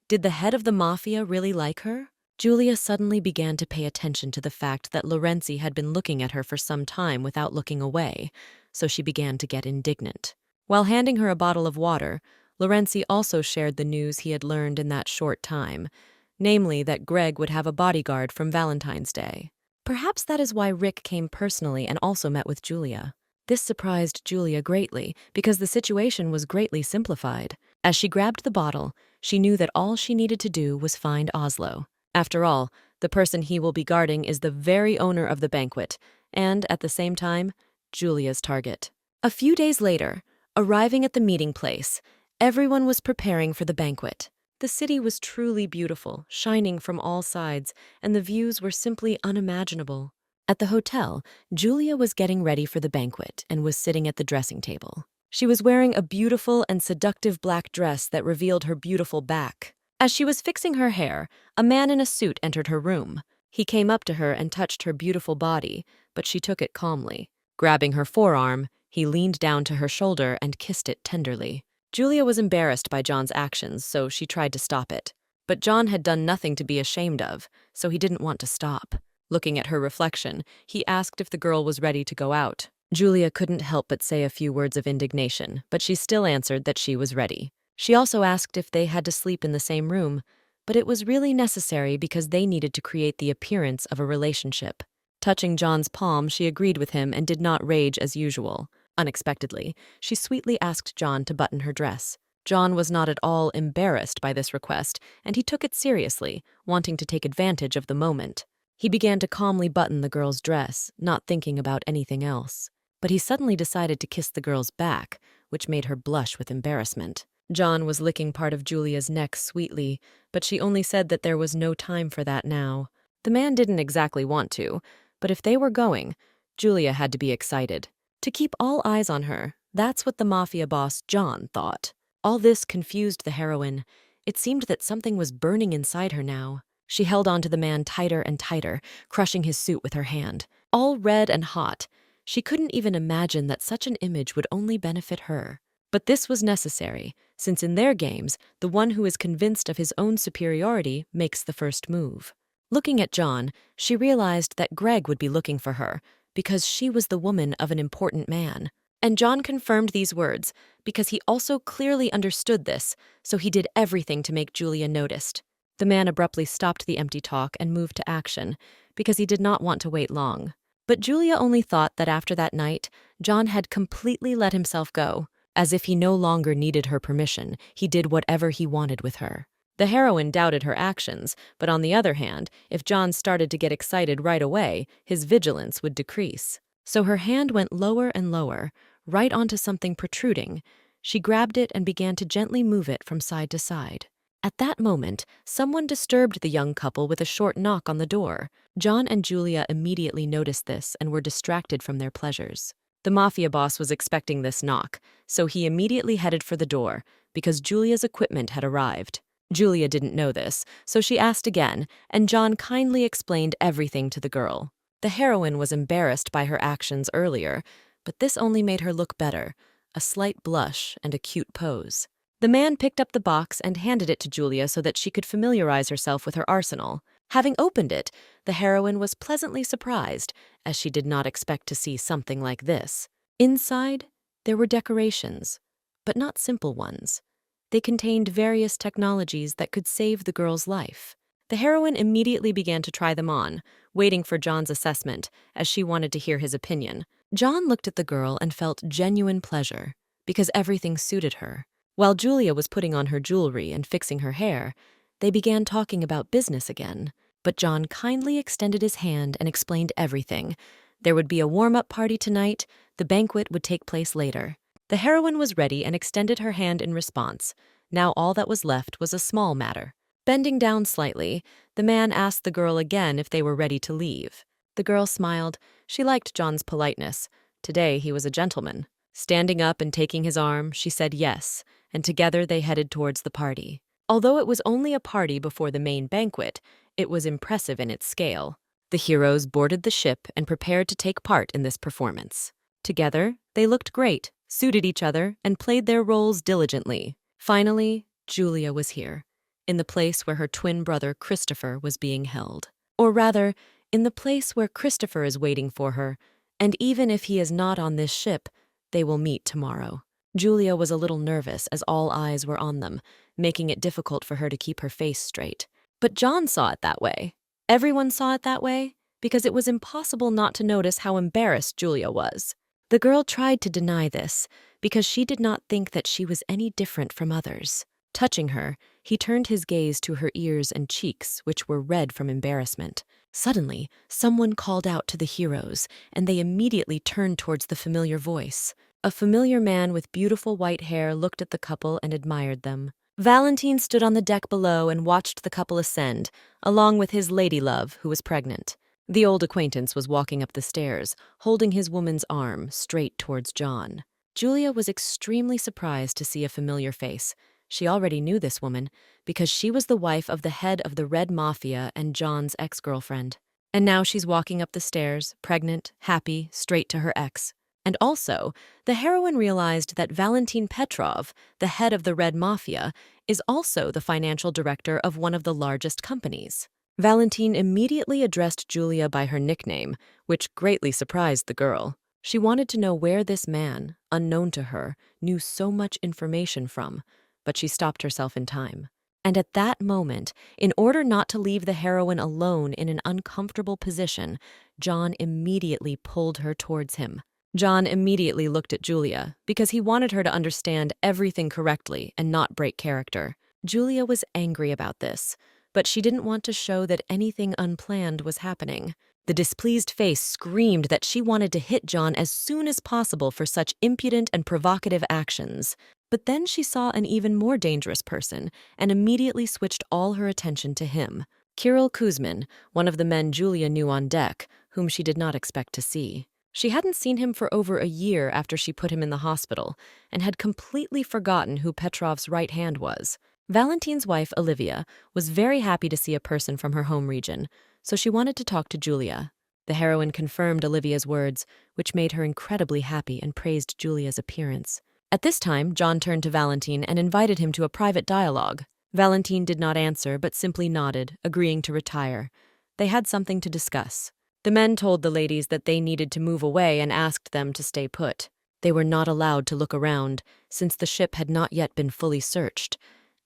Did the head of the mafia really like her? Julia suddenly began to pay attention to the fact that Laurency had been looking at her for some time without looking away, so she began to get indignant. While handing her a bottle of water, Laurency also shared the news he had learned in that short time, namely that Greg would have a bodyguard from Valentine's Day. Perhaps that is why Rick came personally and also met with Julia. This surprised Julia greatly because the situation was greatly simplified. As she grabbed the bottle, she knew that all she needed to do was find Oslo. After all, the person he will be guarding is the very owner of the banquet, and, at the same time, Julia's target. A few days later, arriving at the meeting place, everyone was preparing for the banquet. The city was truly beautiful, shining from all sides, and the views were simply unimaginable. At the hotel, Julia was getting ready for the banquet and was sitting at the dressing table. She was wearing a beautiful and seductive black dress that revealed her beautiful back. As she was fixing her hair, a man in a suit entered her room. He came up to her and touched her beautiful body, but she took it calmly. Grabbing her forearm, he leaned down to her shoulder and kissed it tenderly. Julia was embarrassed by John's actions, so she tried to stop it. But John had done nothing to be ashamed of, so he didn't want to stop. Looking at her reflection, he asked if the girl was ready to go out. Julia couldn't help but say a few words of indignation, but she still answered that she was ready. She also asked if they had to sleep in the same room, but it was really necessary because they needed to create the appearance of a relationship. Touching John's palm, she agreed with him and did not rage as usual. Unexpectedly, she sweetly asked John to button her dress. John was not at all embarrassed by this request, and he took it seriously, wanting to take advantage of the moment. He began to calmly button the girl's dress, not thinking about anything else. But he suddenly decided to kiss the girl's back, which made her blush with embarrassment. John was licking part of Julia's neck sweetly, but she only said that there was no time for that now. The man didn't exactly want to, but if they were going, Julia had to be excited. To keep all eyes on her, that's what the mafia boss John thought. All this confused the heroine. It seemed that something was burning inside her now. She held on to the man tighter and tighter, crushing his suit with her hand. All red and hot, she couldn't even imagine that such an image would only benefit her. But this was necessary, since in their games, the one who is convinced of his own superiority makes the first move. Looking at John, she realized that Greg would be looking for her, because she was the woman of an important man. And John confirmed these words, because he also clearly understood this, so he did everything to make Julia noticed. The man abruptly stopped the empty talk and moved to action, because he did not want to wait long. But Julia only thought that after that night, John had completely let himself go. As if he no longer needed her permission, he did whatever he wanted with her. The heroine doubted her actions, but on the other hand, if John started to get excited right away, his vigilance would decrease. So her hand went lower and lower, right onto something protruding. She grabbed it and began to gently move it from side to side. At that moment, someone disturbed the young couple with a short knock on the door. John and Julia immediately noticed this and were distracted from their pleasures. The mafia boss was expecting this knock, so he immediately headed for the door, because Julia's equipment had arrived. Julia didn't know this, so she asked again, and John kindly explained everything to the girl. The heroine was embarrassed by her actions earlier, but this only made her look better, a slight blush and a cute pose. The man picked up the box and handed it to Julia so that she could familiarize herself with her arsenal. Having opened it, the heroine was pleasantly surprised, as she did not expect to see something like this. Inside, there were decorations, but not simple ones. They contained various technologies that could save the girl's life. The heroine immediately began to try them on, waiting for John's assessment, as she wanted to hear his opinion. John looked at the girl and felt genuine pleasure, because everything suited her. While Julia was putting on her jewelry and fixing her hair, they began talking about business again. But John kindly extended his hand and explained everything. There would be a warm-up party tonight. The banquet would take place later. The heroine was ready and extended her hand in response. Now all that was left was a small matter. Bending down slightly, the man asked the girl again if they were ready to leave. The girl smiled. She liked John's politeness. Today he was a gentleman. Standing up and taking his arm, she said yes, and together they headed towards the party. Although it was only a party before the main banquet, it was impressive in its scale. The heroes boarded the ship and prepared to take part in this performance. Together, they looked great, suited each other, and played their roles diligently. Finally, Julia was here, in the place where her twin brother Christopher was being held. Or rather, in the place where Christopher is waiting for her, and even if he is not on this ship, they will meet tomorrow. Julia was a little nervous as all eyes were on them, making it difficult for her to keep her face straight. But John saw it that way. Everyone saw it that way, because it was impossible not to notice how embarrassed Julia was. The girl tried to deny this, because she did not think that she was any different from others. Touching her, he turned his gaze to her ears and cheeks, which were red from embarrassment. Suddenly, someone called out to the heroes, and they immediately turned towards the familiar voice. A familiar man with beautiful white hair looked at the couple and admired them. Valentine stood on the deck below and watched the couple ascend, along with his lady love, who was pregnant. The old acquaintance was walking up the stairs, holding his woman's arm straight towards John. Julia was extremely surprised to see a familiar face. She already knew this woman, because she was the wife of the head of the Red Mafia and John's ex-girlfriend. And now she's walking up the stairs, pregnant, happy, straight to her ex. And also, the heroine realized that Valentin Petrov, the head of the Red Mafia, is also the financial director of one of the largest companies. Valentin immediately addressed Julia by her nickname, which greatly surprised the girl. She wanted to know where this man, unknown to her, knew so much information from, but she stopped herself in time. And at that moment, in order not to leave the heroine alone in an uncomfortable position, John immediately pulled her towards him. John immediately looked at Julia, because he wanted her to understand everything correctly and not break character. Julia was angry about this, but she didn't want to show that anything unplanned was happening. The displeased face screamed that she wanted to hit John as soon as possible for such impudent and provocative actions. But then she saw an even more dangerous person and immediately switched all her attention to him. Kirill Kuzmin, one of the men Julia knew on deck, whom she did not expect to see. She hadn't seen him for over a year after she put him in the hospital and had completely forgotten who Petrov's right hand was. Valentine's wife, Olivia, was very happy to see a person from her home region, so she wanted to talk to Julia. The heroine confirmed Olivia's words, which made her incredibly happy and praised Julia's appearance. At this time, John turned to Valentine and invited him to a private dialogue. Valentine did not answer, but simply nodded, agreeing to retire. They had something to discuss. The men told the ladies that they needed to move away and asked them to stay put. They were not allowed to look around, since the ship had not yet been fully searched,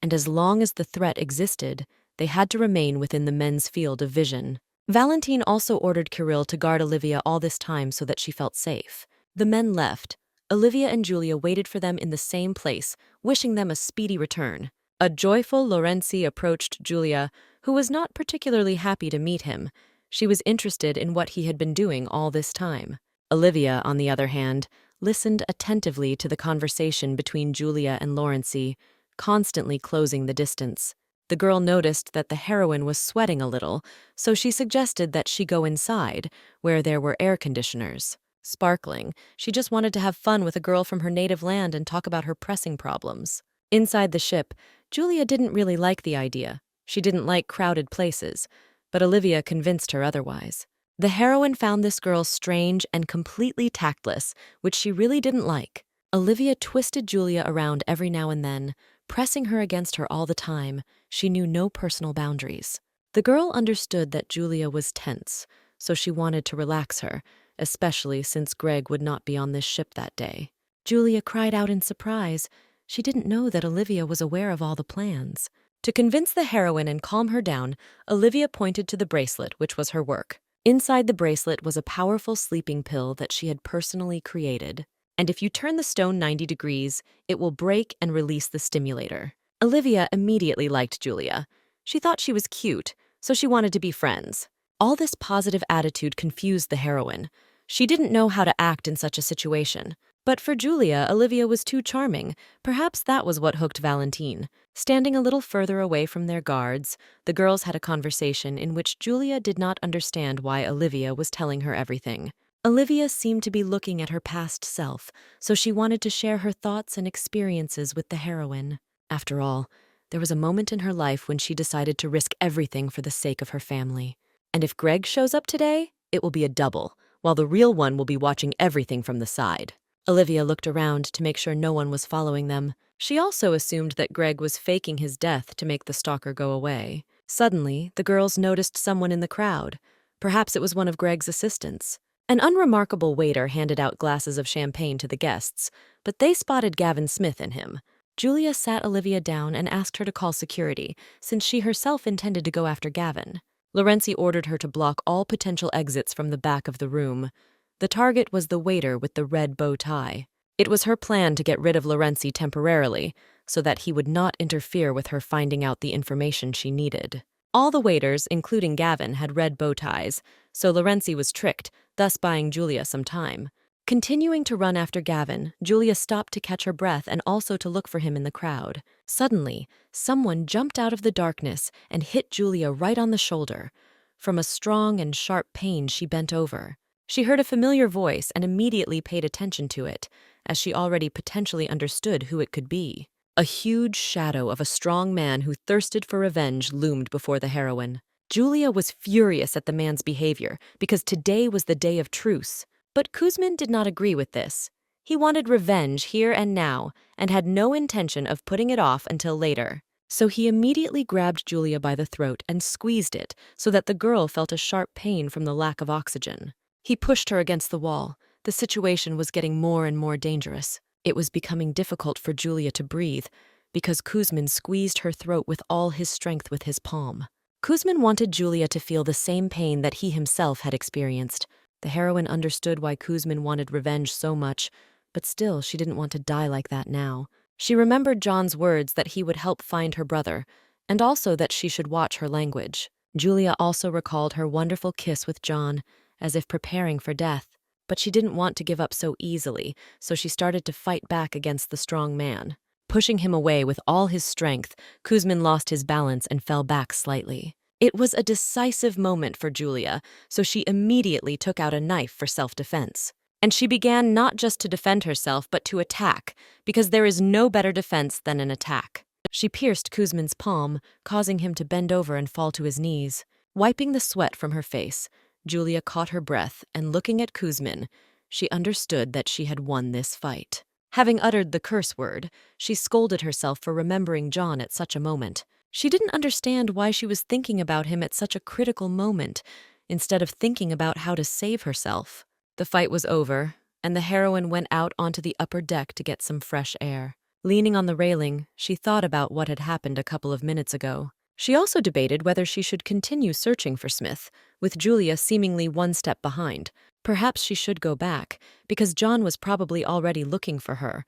and as long as the threat existed, they had to remain within the men's field of vision. Valentine also ordered Kirill to guard Olivia all this time so that she felt safe. The men left. Olivia and Julia waited for them in the same place, wishing them a speedy return. A joyful Lorenzi approached Julia, who was not particularly happy to meet him. She was interested in what he had been doing all this time. Olivia, on the other hand, listened attentively to the conversation between Julia and Lorenzi, constantly closing the distance. The girl noticed that the heroine was sweating a little, so she suggested that she go inside, where there were air conditioners. Sparkling, she just wanted to have fun with a girl from her native land and talk about her pressing problems. Inside the ship, Julia didn't really like the idea. She didn't like crowded places, but Olivia convinced her otherwise. The heroine found this girl strange and completely tactless, which she really didn't like. Olivia twisted Julia around every now and then, pressing her against her all the time. She knew no personal boundaries. The girl understood that Julia was tense, so she wanted to relax her, especially since Greg would not be on this ship that day. Julia cried out in surprise. She didn't know that Olivia was aware of all the plans. To convince the heroine and calm her down, Olivia pointed to the bracelet, which was her work. Inside the bracelet was a powerful sleeping pill that she had personally created. And if you turn the stone 90 degrees, it will break and release the stimulator. Olivia immediately liked Julia. She thought she was cute, so she wanted to be friends. All this positive attitude confused the heroine. She didn't know how to act in such a situation. But for Julia, Olivia was too charming. Perhaps that was what hooked Valentine. Standing a little further away from their guards, the girls had a conversation in which Julia did not understand why Olivia was telling her everything. Olivia seemed to be looking at her past self, so she wanted to share her thoughts and experiences with the heroine. After all, there was a moment in her life when she decided to risk everything for the sake of her family. And if Greg shows up today, it will be a double, while the real one will be watching everything from the side. Olivia looked around to make sure no one was following them. She also assumed that Greg was faking his death to make the stalker go away. Suddenly, the girls noticed someone in the crowd. Perhaps it was one of Greg's assistants. An unremarkable waiter handed out glasses of champagne to the guests, but they spotted Gavin Smith in him. Julia sat Olivia down and asked her to call security, since she herself intended to go after Gavin. Lorenzi ordered her to block all potential exits from the back of the room. The target was the waiter with the red bow tie. It was her plan to get rid of Lorenzi temporarily, so that he would not interfere with her finding out the information she needed. All the waiters, including Gavin, had red bow ties, so Lorenzi was tricked, thus buying Julia some time. Continuing to run after Gavin, Julia stopped to catch her breath and also to look for him in the crowd. Suddenly, someone jumped out of the darkness and hit Julia right on the shoulder. From a strong and sharp pain, she bent over. She heard a familiar voice and immediately paid attention to it, as she already potentially understood who it could be. A huge shadow of a strong man who thirsted for revenge loomed before the heroine. Julia was furious at the man's behavior because today was the day of truce. But Kuzmin did not agree with this. He wanted revenge here and now and had no intention of putting it off until later. So he immediately grabbed Julia by the throat and squeezed it so that the girl felt a sharp pain from the lack of oxygen. He pushed her against the wall. The situation was getting more and more dangerous. It was becoming difficult for Julia to breathe because Kuzmin squeezed her throat with all his strength with his palm. Kuzmin wanted Julia to feel the same pain that he himself had experienced. The heroine understood why Kuzmin wanted revenge so much, but still she didn't want to die like that now. She remembered John's words that he would help find her brother, and also that she should watch her language. Julia also recalled her wonderful kiss with John, as if preparing for death. But she didn't want to give up so easily, so she started to fight back against the strong man. Pushing him away with all his strength, Kuzmin lost his balance and fell back slightly. It was a decisive moment for Julia, so she immediately took out a knife for self-defense. And she began not just to defend herself, but to attack, because there is no better defense than an attack. She pierced Kuzmin's palm, causing him to bend over and fall to his knees. Wiping the sweat from her face, Julia caught her breath, and looking at Kuzmin, she understood that she had won this fight. Having uttered the curse word, she scolded herself for remembering John at such a moment. She didn't understand why she was thinking about him at such a critical moment, instead of thinking about how to save herself. The fight was over, and the heroine went out onto the upper deck to get some fresh air. Leaning on the railing, she thought about what had happened a couple of minutes ago. She also debated whether she should continue searching for Smith, with Julia seemingly one step behind. Perhaps she should go back, because John was probably already looking for her.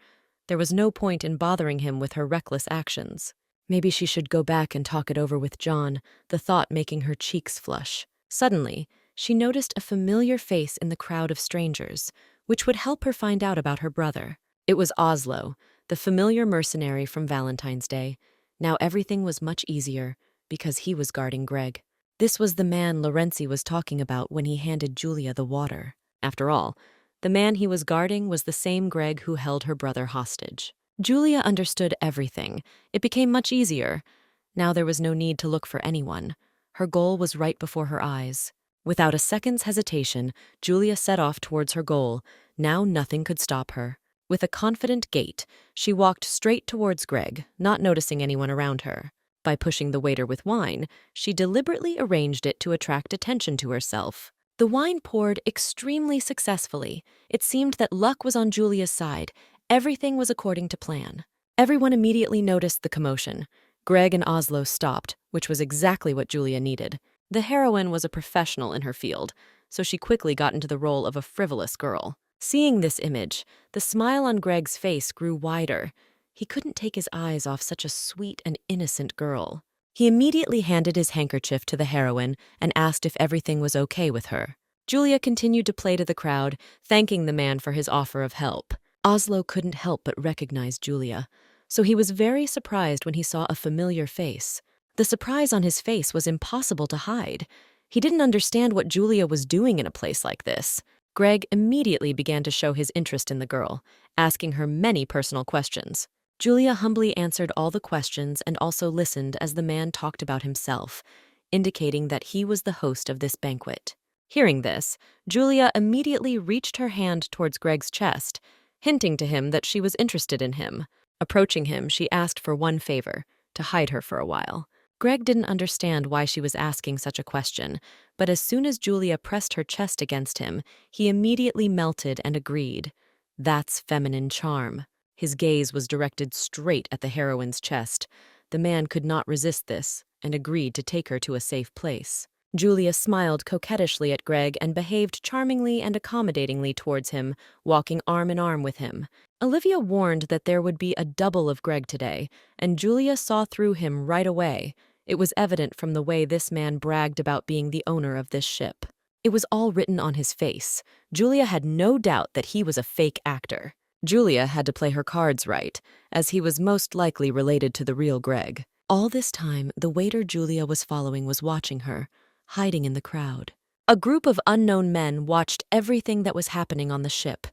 There was no point in bothering him with her reckless actions. Maybe she should go back and talk it over with John, the thought making her cheeks flush. Suddenly, she noticed a familiar face in the crowd of strangers, which would help her find out about her brother. It was Oslo, the familiar mercenary from Valentine's Day. Now everything was much easier, because he was guarding Greg. This was the man Lorenzi was talking about when he handed Julia the water. After all, the man he was guarding was the same Greg who held her brother hostage. Julia understood everything. It became much easier. Now there was no need to look for anyone. Her goal was right before her eyes. Without a second's hesitation, Julia set off towards her goal. Now nothing could stop her. With a confident gait, she walked straight towards Greg, not noticing anyone around her. By pushing the waiter with wine, she deliberately arranged it to attract attention to herself. The wine poured extremely successfully. It seemed that luck was on Julia's side. Everything was according to plan. Everyone immediately noticed the commotion. Greg and Oslo stopped, which was exactly what Julia needed. The heroine was a professional in her field, so she quickly got into the role of a frivolous girl. Seeing this image, the smile on Greg's face grew wider. He couldn't take his eyes off such a sweet and innocent girl. He immediately handed his handkerchief to the heroine and asked if everything was okay with her. Julia continued to play to the crowd, thanking the man for his offer of help. Oslo couldn't help but recognize Julia, so he was very surprised when he saw a familiar face. The surprise on his face was impossible to hide. He didn't understand what Julia was doing in a place like this. Greg immediately began to show his interest in the girl, asking her many personal questions. Julia humbly answered all the questions and also listened as the man talked about himself, indicating that he was the host of this banquet. Hearing this, Julia immediately reached her hand towards Greg's chest, hinting to him that she was interested in him. Approaching him, she asked for one favor, to hide her for a while. Greg didn't understand why she was asking such a question, but as soon as Julia pressed her chest against him, he immediately melted and agreed. That's feminine charm. His gaze was directed straight at the heroine's chest. The man could not resist this and agreed to take her to a safe place. Julia smiled coquettishly at Greg and behaved charmingly and accommodatingly towards him, walking arm in arm with him. Olivia warned that there would be a double of Greg today, and Julia saw through him right away. It was evident from the way this man bragged about being the owner of this ship. It was all written on his face. Julia had no doubt that he was a fake actor. Julia had to play her cards right, as he was most likely related to the real Greg. All this time, the waiter Julia was following was watching her, hiding in the crowd. A group of unknown men watched everything that was happening on the ship.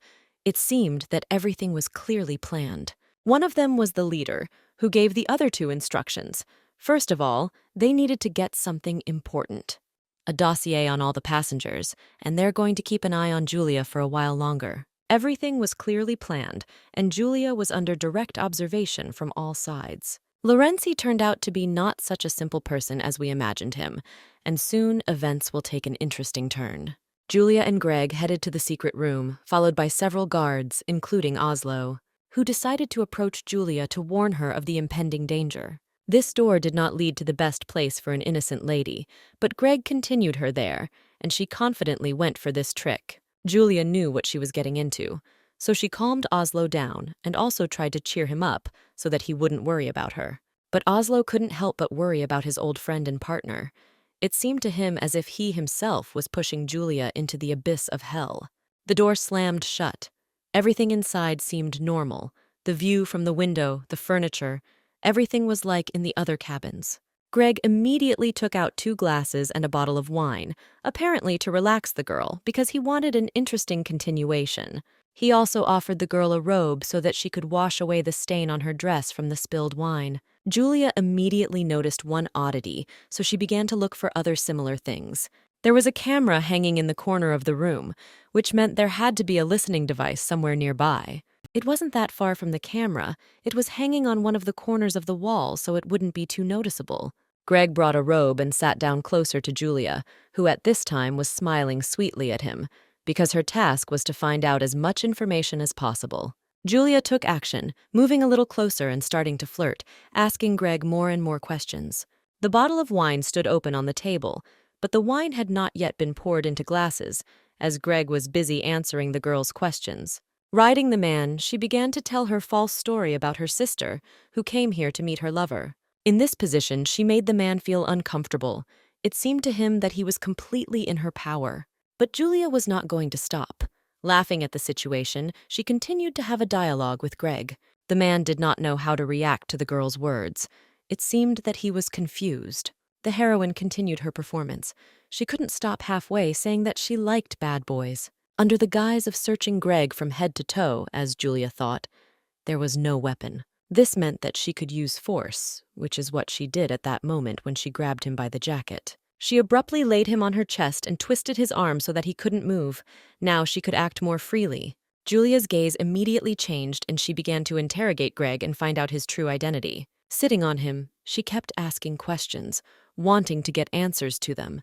It seemed that everything was clearly planned. One of them was the leader, who gave the other two instructions. First of all, they needed to get something important. A dossier on all the passengers, and they're going to keep an eye on Julia for a while longer. Everything was clearly planned, and Julia was under direct observation from all sides. Lorenzi turned out to be not such a simple person as we imagined him, and soon events will take an interesting turn. Julia and Greg headed to the secret room, followed by several guards, including Oslo, who decided to approach Julia to warn her of the impending danger. This door did not lead to the best place for an innocent lady, but Greg continued her there, and she confidently went for this trick. Julia knew what she was getting into, so she calmed Oslo down and also tried to cheer him up so that he wouldn't worry about her. But Oslo couldn't help but worry about his old friend and partner. It seemed to him as if he himself was pushing Julia into the abyss of hell. The door slammed shut. Everything inside seemed normal. The view from the window, the furniture, everything was like in the other cabins. Greg immediately took out 2 glasses and a bottle of wine, apparently to relax the girl because he wanted an interesting continuation. He also offered the girl a robe so that she could wash away the stain on her dress from the spilled wine. Julia immediately noticed one oddity, so she began to look for other similar things. There was a camera hanging in the corner of the room, which meant there had to be a listening device somewhere nearby. It wasn't that far from the camera. It was hanging on one of the corners of the wall so it wouldn't be too noticeable. Greg brought a robe and sat down closer to Julia, who at this time was smiling sweetly at him, because her task was to find out as much information as possible. Julia took action, moving a little closer and starting to flirt, asking Greg more and more questions. The bottle of wine stood open on the table, but the wine had not yet been poured into glasses, as Greg was busy answering the girl's questions. Riding the man, she began to tell her false story about her sister, who came here to meet her lover. In this position, she made the man feel uncomfortable. It seemed to him that he was completely in her power. But Julia was not going to stop. Laughing at the situation, she continued to have a dialogue with Greg. The man did not know how to react to the girl's words. It seemed that he was confused. The heroine continued her performance. She couldn't stop halfway, saying that she liked bad boys. Under the guise of searching Greg from head to toe, as Julia thought, there was no weapon. This meant that she could use force, which is what she did at that moment when she grabbed him by the jacket. She abruptly laid him on her chest and twisted his arm so that he couldn't move. Now she could act more freely. Julia's gaze immediately changed and she began to interrogate Greg and find out his true identity. Sitting on him, she kept asking questions, wanting to get answers to them.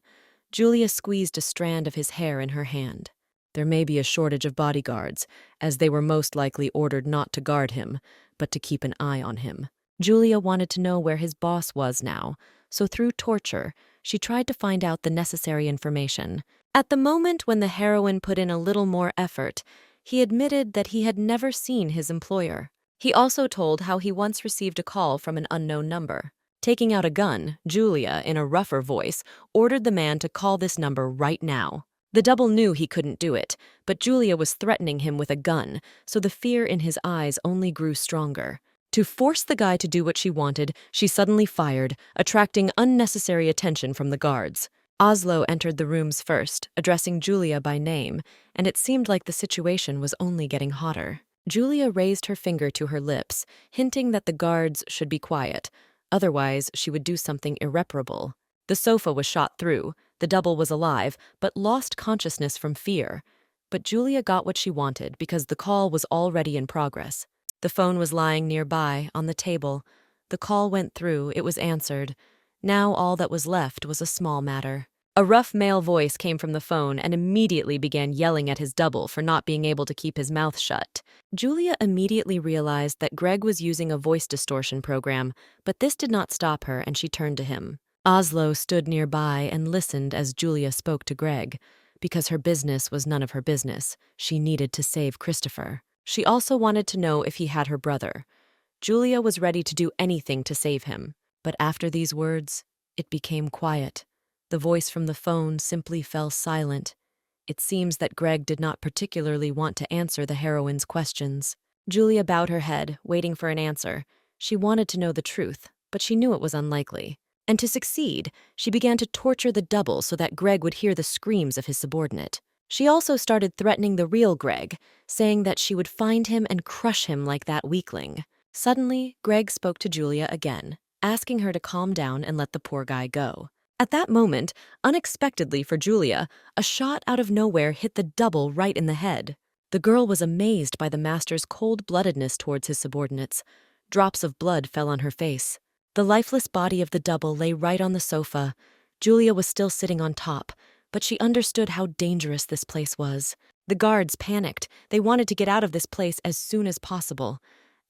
Julia squeezed a strand of his hair in her hand. There may be a shortage of bodyguards, as they were most likely ordered not to guard him, but to keep an eye on him. Julia wanted to know where his boss was now, so through torture, she tried to find out the necessary information. At the moment when the heroine put in a little more effort, he admitted that he had never seen his employer. He also told how he once received a call from an unknown number. Taking out a gun, Julia, in a rougher voice, ordered the man to call this number right now. The double knew he couldn't do it, but Julia was threatening him with a gun, so the fear in his eyes only grew stronger. To force the guy to do what she wanted, she suddenly fired, attracting unnecessary attention from the guards. Oslo entered the rooms first, addressing Julia by name, and it seemed like the situation was only getting hotter. Julia raised her finger to her lips, hinting that the guards should be quiet, otherwise she would do something irreparable. The sofa was shot through. The double was alive, but lost consciousness from fear. But Julia got what she wanted because the call was already in progress. The phone was lying nearby, on the table. The call went through, it was answered. Now all that was left was a small matter. A rough male voice came from the phone and immediately began yelling at his double for not being able to keep his mouth shut. Julia immediately realized that Greg was using a voice distortion program, but this did not stop her and she turned to him. Oslo stood nearby and listened as Julia spoke to Greg. Because her business was none of her business, she needed to save Christopher. She also wanted to know if he had her brother. Julia was ready to do anything to save him. But after these words, it became quiet. The voice from the phone simply fell silent. It seems that Greg did not particularly want to answer the heroine's questions. Julia bowed her head, waiting for an answer. She wanted to know the truth, but she knew it was unlikely. And to succeed, she began to torture the double so that Greg would hear the screams of his subordinate. She also started threatening the real Greg, saying that she would find him and crush him like that weakling. Suddenly, Greg spoke to Julia again, asking her to calm down and let the poor guy go. At that moment, unexpectedly for Julia, a shot out of nowhere hit the double right in the head. The girl was amazed by the master's cold-bloodedness towards his subordinates. Drops of blood fell on her face. The lifeless body of the double lay right on the sofa. Julia was still sitting on top, but she understood how dangerous this place was. The guards panicked. They wanted to get out of this place as soon as possible.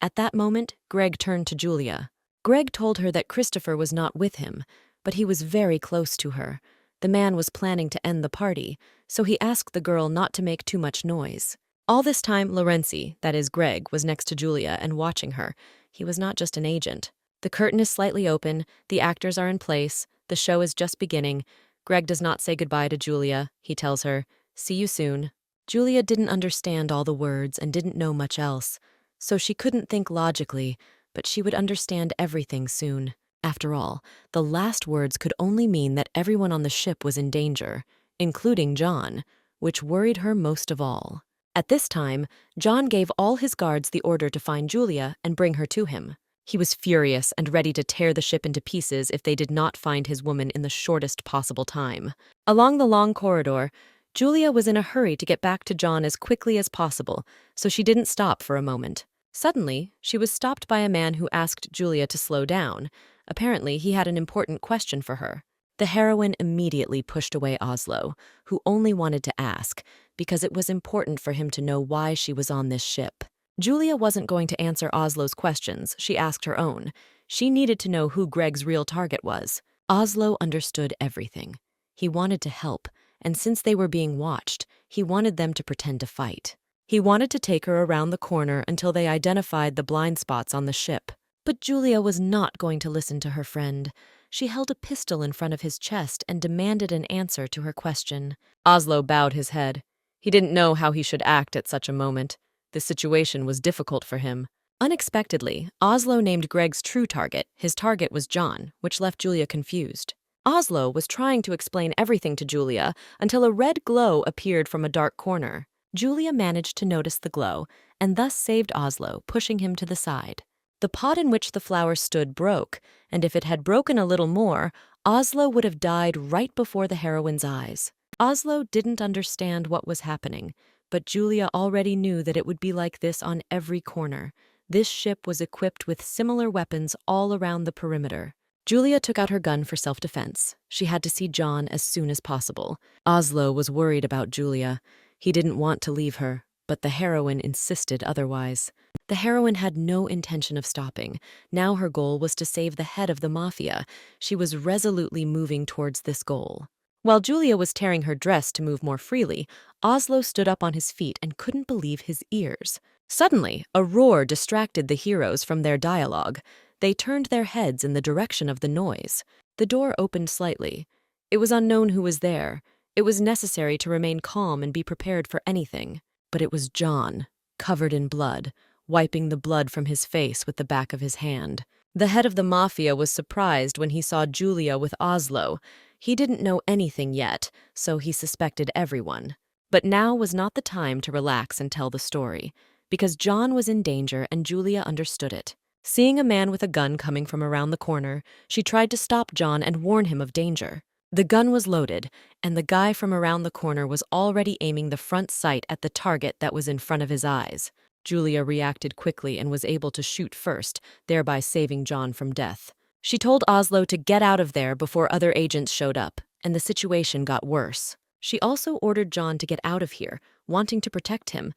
At that moment, Greg turned to Julia. Greg told her that Christopher was not with him, but he was very close to her. The man was planning to end the party, so he asked the girl not to make too much noise. All this time, Lorenzi, that is Greg, was next to Julia and watching her. He was not just an agent. The curtain is slightly open, the actors are in place, the show is just beginning. Greg does not say goodbye to Julia. He tells her, "See you soon." Julia didn't understand all the words and didn't know much else, so she couldn't think logically, but she would understand everything soon. After all, the last words could only mean that everyone on the ship was in danger, including John, which worried her most of all. At this time, John gave all his guards the order to find Julia and bring her to him. He was furious and ready to tear the ship into pieces if they did not find his woman in the shortest possible time. Along the long corridor, Julia was in a hurry to get back to John as quickly as possible, so she didn't stop for a moment. Suddenly, she was stopped by a man who asked Julia to slow down. Apparently, he had an important question for her. The heroine immediately pushed away Oslo, who only wanted to ask, because it was important for him to know why she was on this ship. Julia wasn't going to answer Oslo's questions, she asked her own. She needed to know who Greg's real target was. Oslo understood everything. He wanted to help, and since they were being watched, he wanted them to pretend to fight. He wanted to take her around the corner until they identified the blind spots on the ship. But Julia was not going to listen to her friend. She held a pistol in front of his chest and demanded an answer to her question. Oslo bowed his head. He didn't know how he should act at such a moment. The situation was difficult for him. Unexpectedly, Oslo named Greg's true target. His target was John, which left Julia confused. Oslo was trying to explain everything to Julia until a red glow appeared from a dark corner. Julia managed to notice the glow and thus saved Oslo, pushing him to the side. The pot in which the flower stood broke, and if it had broken a little more, Oslo would have died right before the heroine's eyes. Oslo didn't understand what was happening, but Julia already knew that it would be like this on every corner. This ship was equipped with similar weapons all around the perimeter. Julia took out her gun for self-defense. She had to see John as soon as possible. Oslo was worried about Julia. He didn't want to leave her, but the heroine insisted otherwise. The heroine had no intention of stopping. Now her goal was to save the head of the mafia. She was resolutely moving towards this goal. While Julia was tearing her dress to move more freely, Oslo stood up on his feet and couldn't believe his ears. Suddenly, a roar distracted the heroes from their dialogue. They turned their heads in the direction of the noise. The door opened slightly. It was unknown who was there. It was necessary to remain calm and be prepared for anything. But it was John, covered in blood, wiping the blood from his face with the back of his hand. The head of the mafia was surprised when he saw Julia with Oslo. He didn't know anything yet, so he suspected everyone. But now was not the time to relax and tell the story, because John was in danger and Julia understood it. Seeing a man with a gun coming from around the corner, she tried to stop John and warn him of danger. The gun was loaded, and the guy from around the corner was already aiming the front sight at the target that was in front of his eyes. Julia reacted quickly and was able to shoot first, thereby saving John from death. She told Oslo to get out of there before other agents showed up, and the situation got worse. She also ordered John to get out of here, wanting to protect him,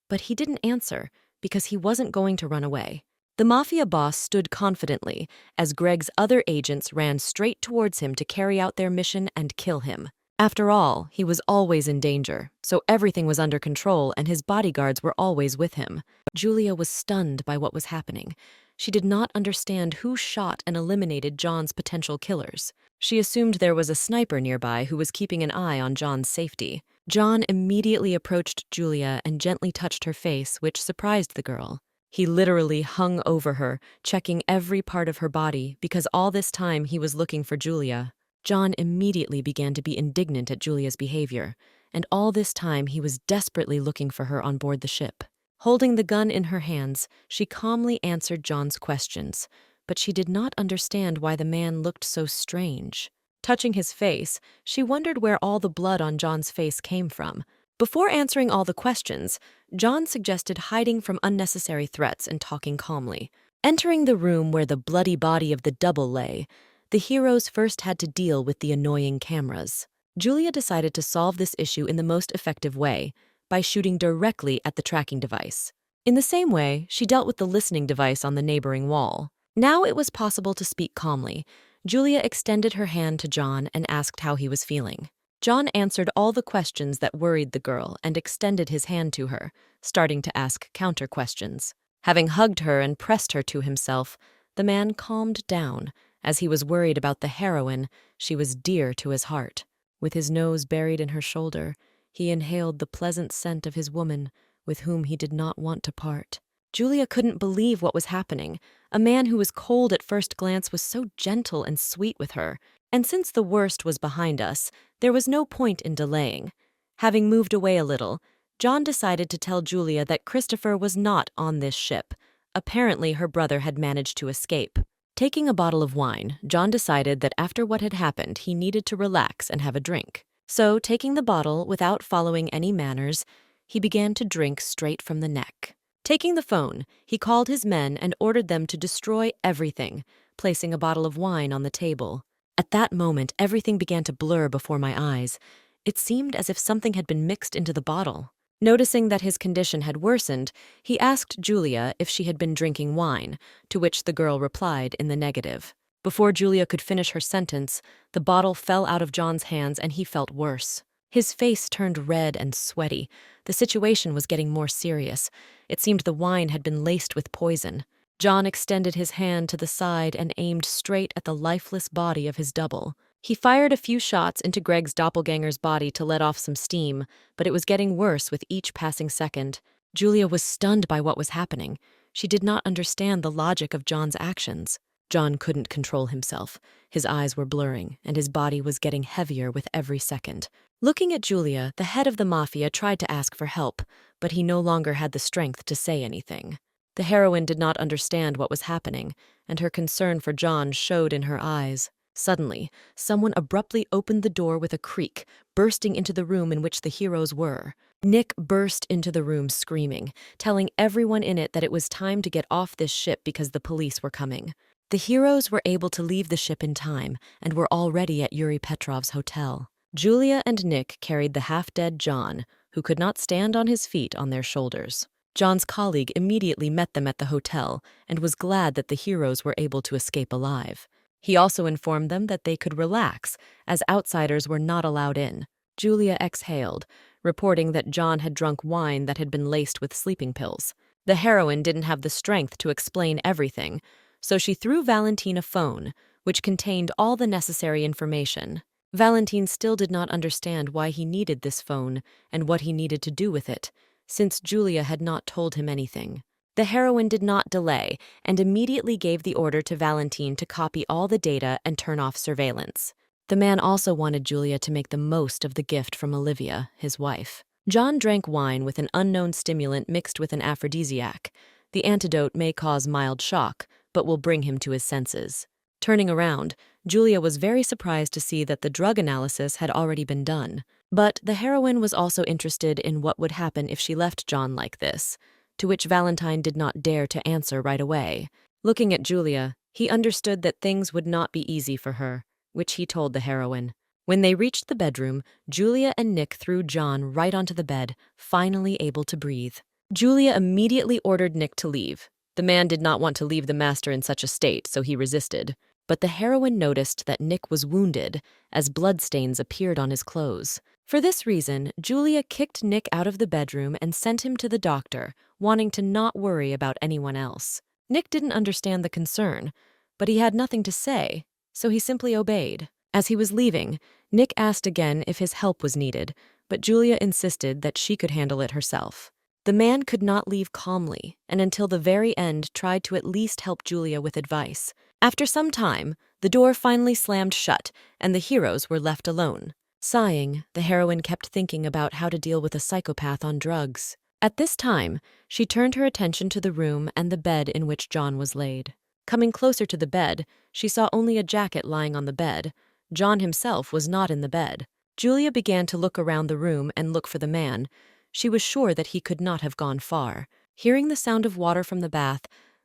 but he didn't answer because he wasn't going to run away. The mafia boss stood confidently as Greg's other agents ran straight towards him to carry out their mission and kill him. After all, he was always in danger, so everything was under control and his bodyguards were always with him. Julia was stunned by what was happening. She did not understand who shot and eliminated John's potential killers. She assumed there was a sniper nearby who was keeping an eye on John's safety. John immediately approached Julia and gently touched her face, which surprised the girl. He literally hung over her, checking every part of her body because all this time he was looking for Julia. John immediately began to be indignant at Julia's behavior, and all this time he was desperately looking for her on board the ship. Holding the gun in her hands, she calmly answered John's questions, but she did not understand why the man looked so strange. Touching his face, she wondered where all the blood on John's face came from. Before answering all the questions, John suggested hiding from unnecessary threats and talking calmly. Entering the room where the bloody body of the double lay, the heroes first had to deal with the annoying cameras. Julia decided to solve this issue in the most effective way, by shooting directly at the tracking device. In the same way, she dealt with the listening device on the neighboring wall. Now it was possible to speak calmly. Julia extended her hand to John and asked how he was feeling. John answered all the questions that worried the girl and extended his hand to her, starting to ask counter questions. Having hugged her and pressed her to himself, the man calmed down. As he was worried about the heroine, she was dear to his heart. With his nose buried in her shoulder, he inhaled the pleasant scent of his woman, with whom he did not want to part. Julia couldn't believe what was happening. A man who was cold at first glance was so gentle and sweet with her. And since the worst was behind us, there was no point in delaying. Having moved away a little, John decided to tell Julia that Christopher was not on this ship. Apparently, her brother had managed to escape. Taking a bottle of wine, John decided that after what had happened, he needed to relax and have a drink. So, taking the bottle without following any manners, he began to drink straight from the neck. Taking the phone, he called his men and ordered them to destroy everything, placing a bottle of wine on the table. At that moment, everything began to blur before my eyes. It seemed as if something had been mixed into the bottle. Noticing that his condition had worsened, he asked Julia if she had been drinking wine, to which the girl replied in the negative. Before Julia could finish her sentence, the bottle fell out of John's hands and he felt worse. His face turned red and sweaty. The situation was getting more serious. It seemed the wine had been laced with poison. John extended his hand to the side and aimed straight at the lifeless body of his double. He fired a few shots into Greg's doppelganger's body to let off some steam, but it was getting worse with each passing second. Julia was stunned by what was happening. She did not understand the logic of John's actions. John couldn't control himself. His eyes were blurring, and his body was getting heavier with every second. Looking at Julia, the head of the mafia tried to ask for help, but he no longer had the strength to say anything. The heroine did not understand what was happening, and her concern for John showed in her eyes. Suddenly, someone abruptly opened the door with a creak, bursting into the room in which the heroes were. Nick burst into the room screaming, telling everyone in it that it was time to get off this ship because the police were coming. The heroes were able to leave the ship in time and were already at Yuri Petrov's hotel. Julia and Nick carried the half-dead John, who could not stand on his feet, on their shoulders. John's colleague immediately met them at the hotel and was glad that the heroes were able to escape alive. He also informed them that they could relax, as outsiders were not allowed in. Julia exhaled, reporting that John had drunk wine that had been laced with sleeping pills. The heroine didn't have the strength to explain everything, so she threw Valentine a phone, which contained all the necessary information. Valentine still did not understand why he needed this phone and what he needed to do with it, since Julia had not told him anything. The heroine did not delay and immediately gave the order to Valentine to copy all the data and turn off surveillance. The man also wanted Julia to make the most of the gift from Olivia, his wife. John drank wine with an unknown stimulant mixed with an aphrodisiac. The antidote may cause mild shock, but will bring him to his senses. Turning around, Julia was very surprised to see that the drug analysis had already been done. But the heroine was also interested in what would happen if she left John like this, to which Valentine did not dare to answer right away. Looking at Julia, he understood that things would not be easy for her, which he told the heroine. When they reached the bedroom, Julia and Nick threw John right onto the bed, finally able to breathe. Julia immediately ordered Nick to leave. The man did not want to leave the master in such a state, so he resisted. But the heroine noticed that Nick was wounded, as bloodstains appeared on his clothes. For this reason, Julia kicked Nick out of the bedroom and sent him to the doctor, wanting to not worry about anyone else. Nick didn't understand the concern, but he had nothing to say, so he simply obeyed. As he was leaving, Nick asked again if his help was needed, but Julia insisted that she could handle it herself. The man could not leave calmly, and until the very end tried to at least help Julia with advice. After some time, the door finally slammed shut, and the heroes were left alone. Sighing, the heroine kept thinking about how to deal with a psychopath on drugs. At this time, she turned her attention to the room and the bed in which John was laid. Coming closer to the bed, she saw only a jacket lying on the bed. John himself was not in the bed. Julia began to look around the room and look for the man. She was sure that he could not have gone far. Hearing the sound of water from the bath,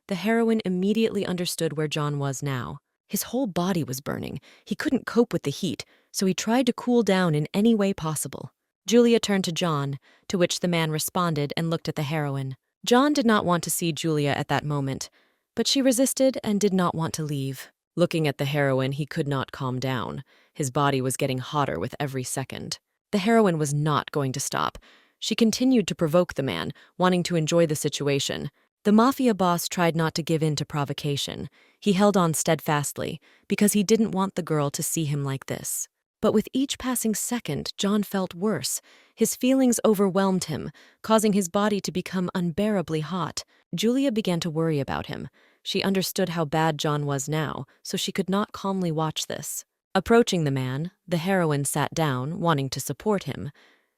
the heroine immediately understood where John was now. His whole body was burning. He couldn't cope with the heat, so he tried to cool down in any way possible. Julia turned to John, to which the man responded and looked at the heroine. John did not want to see Julia at that moment, but she resisted and did not want to leave. Looking at the heroine, he could not calm down. His body was getting hotter with every second. The heroine was not going to stop. She continued to provoke the man, wanting to enjoy the situation. The mafia boss tried not to give in to provocation. He held on steadfastly, because he didn't want the girl to see him like this. But with each passing second, John felt worse. His feelings overwhelmed him, causing his body to become unbearably hot. Julia began to worry about him. She understood how bad John was now, so she could not calmly watch this. Approaching the man, the heroine sat down, wanting to support him.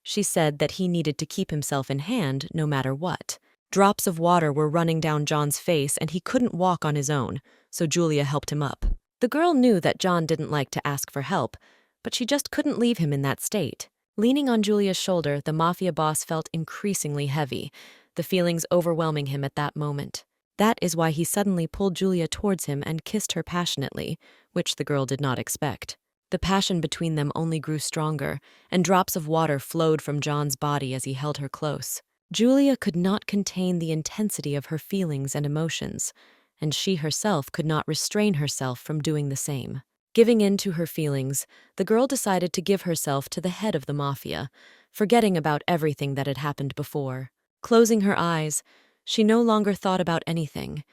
She said that he needed to keep himself in hand no matter what. Drops of water were running down John's face and he couldn't walk on his own, so Julia helped him up. The girl knew that John didn't like to ask for help, but she just couldn't leave him in that state. Leaning on Julia's shoulder, the mafia boss felt increasingly heavy, the feelings overwhelming him at that moment. That is why he suddenly pulled Julia towards him and kissed her passionately, which the girl did not expect. The passion between them only grew stronger, and drops of water flowed from John's body as he held her close. Julia could not contain the intensity of her feelings and emotions, and she herself could not restrain herself from doing the same. Giving in to her feelings, the girl decided to give herself to the head of the mafia, forgetting about everything that had happened before. Closing her eyes, she no longer thought about anything.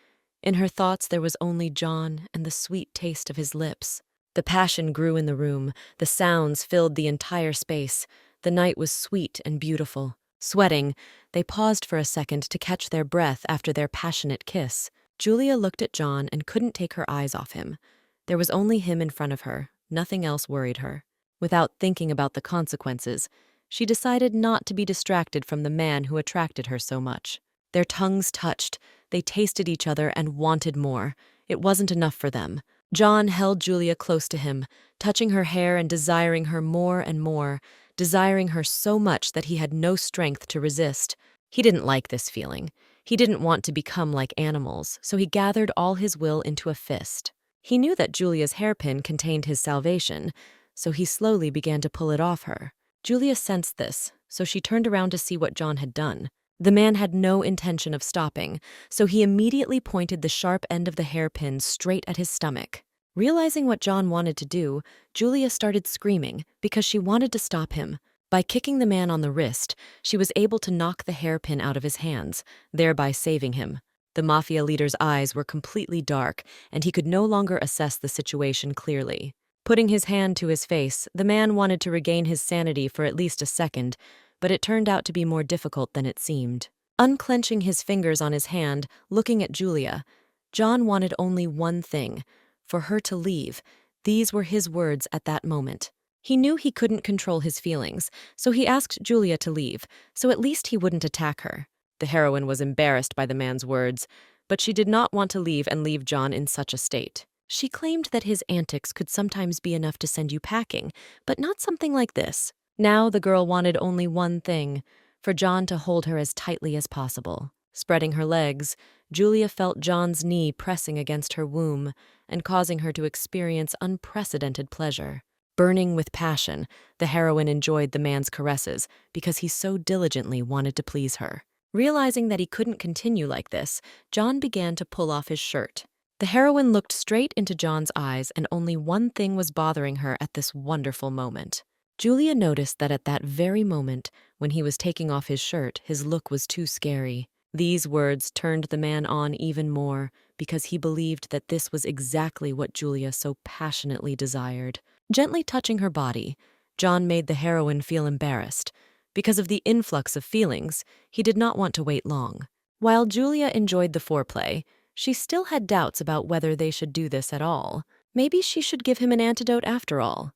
In her thoughts there was only John and the sweet taste of his lips. The passion grew in the room, the sounds filled the entire space. The night was sweet and beautiful. Sweating, they paused for a second to catch their breath after their passionate kiss. Julia looked at John and couldn't take her eyes off him. There was only him in front of her. Nothing else worried her. Without thinking about the consequences, she decided not to be distracted from the man who attracted her so much. Their tongues touched. They tasted each other and wanted more. It wasn't enough for them. John held Julia close to him, touching her hair and desiring her more and more, desiring her so much that he had no strength to resist. He didn't like this feeling. He didn't want to become like animals, so he gathered all his will into a fist. He knew that Julia's hairpin contained his salvation, so he slowly began to pull it off her. Julia sensed this, so she turned around to see what John had done. The man had no intention of stopping, so he immediately pointed the sharp end of the hairpin straight at his stomach. Realizing what John wanted to do, Julia started screaming because she wanted to stop him. By kicking the man on the wrist, she was able to knock the hairpin out of his hands, thereby saving him. The mafia leader's eyes were completely dark, and he could no longer assess the situation clearly. Putting his hand to his face, the man wanted to regain his sanity for at least a second, but it turned out to be more difficult than it seemed. Unclenching his fingers on his hand, looking at Julia, John wanted only one thing: for her to leave. These were his words at that moment. He knew he couldn't control his feelings, so he asked Julia to leave, so at least he wouldn't attack her. The heroine was embarrassed by the man's words, but she did not want to leave and leave John in such a state. She claimed that his antics could sometimes be enough to send you packing, but not something like this. Now the girl wanted only one thing: for John to hold her as tightly as possible. Spreading her legs, Julia felt John's knee pressing against her womb and causing her to experience unprecedented pleasure. Burning with passion, the heroine enjoyed the man's caresses because he so diligently wanted to please her. Realizing that he couldn't continue like this, John began to pull off his shirt. The heroine looked straight into John's eyes, and only one thing was bothering her at this wonderful moment. Julia noticed that at that very moment, when he was taking off his shirt, his look was too scary. These words turned the man on even more, because he believed that this was exactly what Julia so passionately desired. Gently touching her body, John made the heroine feel embarrassed. Because of the influx of feelings, he did not want to wait long. While Julia enjoyed the foreplay, she still had doubts about whether they should do this at all. Maybe she should give him an antidote after all.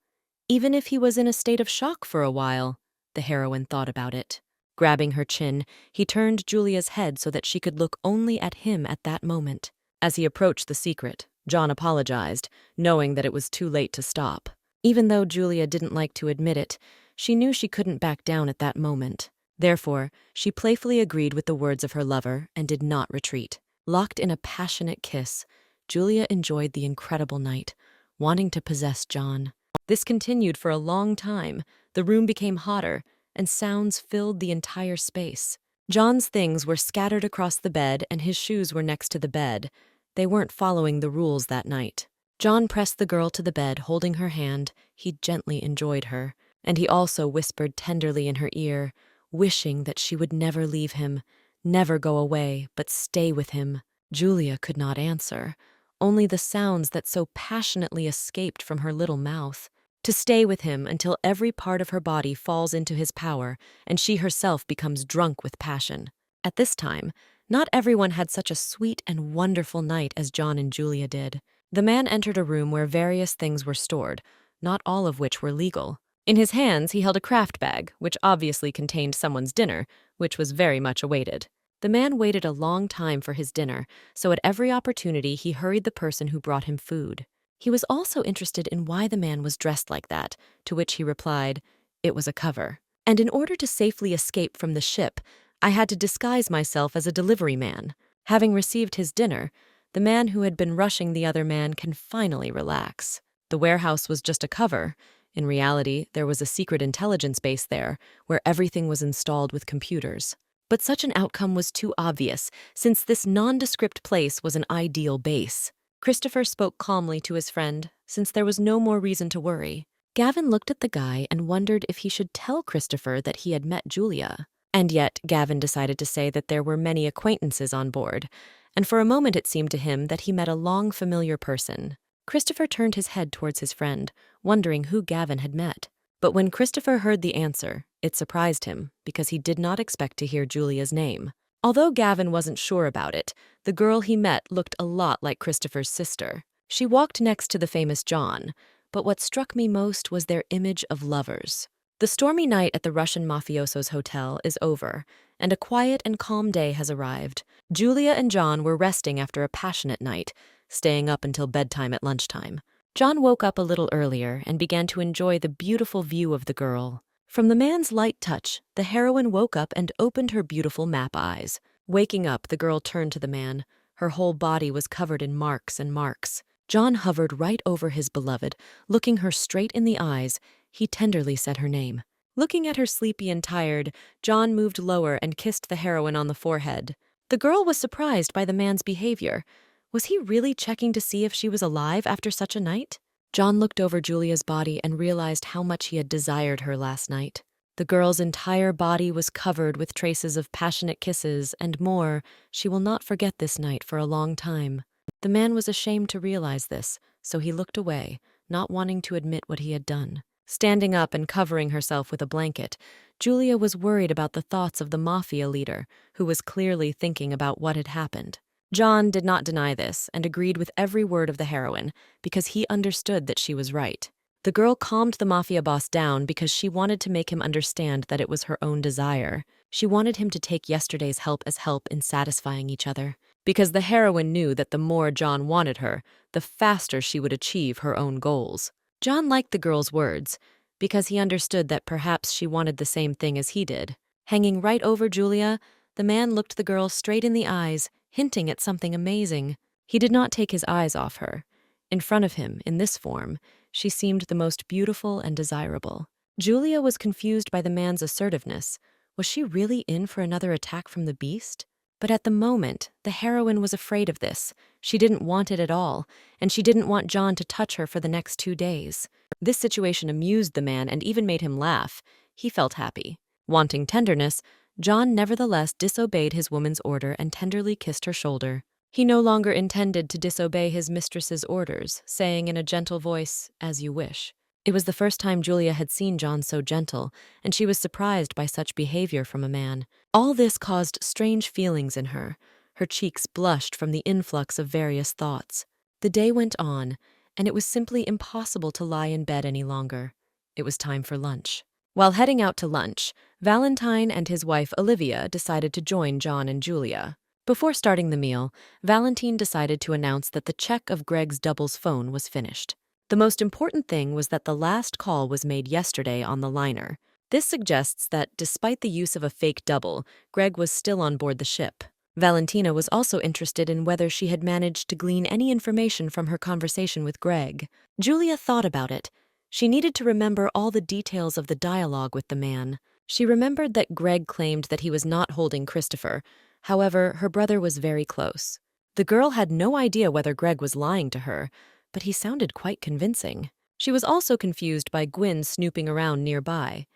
Even if he was in a state of shock for a while, the heroine thought about it. Grabbing her chin, he turned Julia's head so that she could look only at him at that moment. As he approached the secret, John apologized, knowing that it was too late to stop. Even though Julia didn't like to admit it, she knew she couldn't back down at that moment. Therefore, she playfully agreed with the words of her lover and did not retreat. Locked in a passionate kiss, Julia enjoyed the incredible night, wanting to possess John. This continued for a long time. The room became hotter, and sounds filled the entire space. John's things were scattered across the bed, and his shoes were next to the bed. They weren't following the rules that night. John pressed the girl to the bed, holding her hand. He gently enjoyed her, and he also whispered tenderly in her ear, wishing that she would never leave him, never go away, but stay with him. Julia could not answer, only the sounds that so passionately escaped from her little mouth. To stay with him until every part of her body falls into his power and she herself becomes drunk with passion. At this time, Not everyone had such a sweet and wonderful night as John and Julia did. The man entered a room where various things were stored, not all of which were legal. In his hands, he held a craft bag, which obviously contained someone's dinner, which was very much awaited. The man waited a long time for his dinner, so at every opportunity he hurried the person who brought him food. He was also interested in why the man was dressed like that, to which he replied, "It was a cover. And in order to safely escape from the ship, I had to disguise myself as a delivery man." Having received his dinner, the man who had been rushing the other man can finally relax. The warehouse was just a cover. In reality, there was a secret intelligence base there, where everything was installed with computers. But such an outcome was too obvious, since this nondescript place was an ideal base. Christopher spoke calmly to his friend, since there was no more reason to worry. Gavin looked at the guy and wondered if he should tell Christopher that he had met Julia. And yet, Gavin decided to say that there were many acquaintances on board, and for a moment it seemed to him that he met a long familiar person. Christopher turned his head towards his friend, wondering who Gavin had met. But when Christopher heard the answer, it surprised him, because he did not expect to hear Julia's name. Although Gavin wasn't sure about it, the girl he met looked a lot like Christopher's sister. She walked next to the famous John, but what struck me most was their image of lovers. The stormy night at the Russian mafioso's hotel is over, and a quiet and calm day has arrived. Julia and John were resting after a passionate night, staying up until bedtime at lunchtime. John woke up a little earlier and began to enjoy the beautiful view of the girl. From the man's light touch, the heroine woke up and opened her beautiful map eyes. Waking up, the girl turned to the man. Her whole body was covered in marks and marks. John hovered right over his beloved. Looking her straight in the eyes, he tenderly said her name. Looking at her sleepy and tired, John moved lower and kissed the heroine on the forehead. The girl was surprised by the man's behavior. Was he really checking to see if she was alive after such a night? John looked over Julia's body and realized how much he had desired her last night. The girl's entire body was covered with traces of passionate kisses and more. She will not forget this night for a long time. The man was ashamed to realize this, so he looked away, not wanting to admit what he had done. Standing up and covering herself with a blanket, Julia was worried about the thoughts of the mafia leader, who was clearly thinking about what had happened. John did not deny this and agreed with every word of the heroine because he understood that she was right. The girl calmed the mafia boss down because she wanted to make him understand that it was her own desire. She wanted him to take yesterday's help as help in satisfying each other, because the heroine knew that the more John wanted her, the faster she would achieve her own goals. John liked the girl's words because he understood that perhaps she wanted the same thing as he did. Hanging right over Julia, the man looked the girl straight in the eyes, hinting at something amazing. He did not take his eyes off her. In front of him, in this form, she seemed the most beautiful and desirable. Julia was confused by the man's assertiveness. Was she really in for another attack from the beast? But at the moment, the heroine was afraid of this. She didn't want it at all, and she didn't want John to touch her for the next 2 days. This situation amused the man and even made him laugh. He felt happy. Wanting tenderness, John nevertheless disobeyed his woman's order and tenderly kissed her shoulder. He no longer intended to disobey his mistress's orders, saying in a gentle voice, "As you wish." It was the first time Julia had seen John so gentle, and she was surprised by such behavior from a man. All this caused strange feelings in her. Her cheeks blushed from the influx of various thoughts. The day went on, and it was simply impossible to lie in bed any longer. It was time for lunch. While heading out to lunch, Valentine and his wife Olivia decided to join John and Julia. Before starting the meal, Valentine decided to announce that the check of Greg's double's phone was finished. The most important thing was that the last call was made yesterday on the liner. This suggests that, despite the use of a fake double, Greg was still on board the ship. Valentina was also interested in whether she had managed to glean any information from her conversation with Greg. Julia thought about it. She needed to remember all the details of the dialogue with the man. She remembered that Greg claimed that he was not holding Christopher. However, her brother was very close. The girl had no idea whether Greg was lying to her, but he sounded quite convincing. She was also confused by Gwyn snooping around nearby.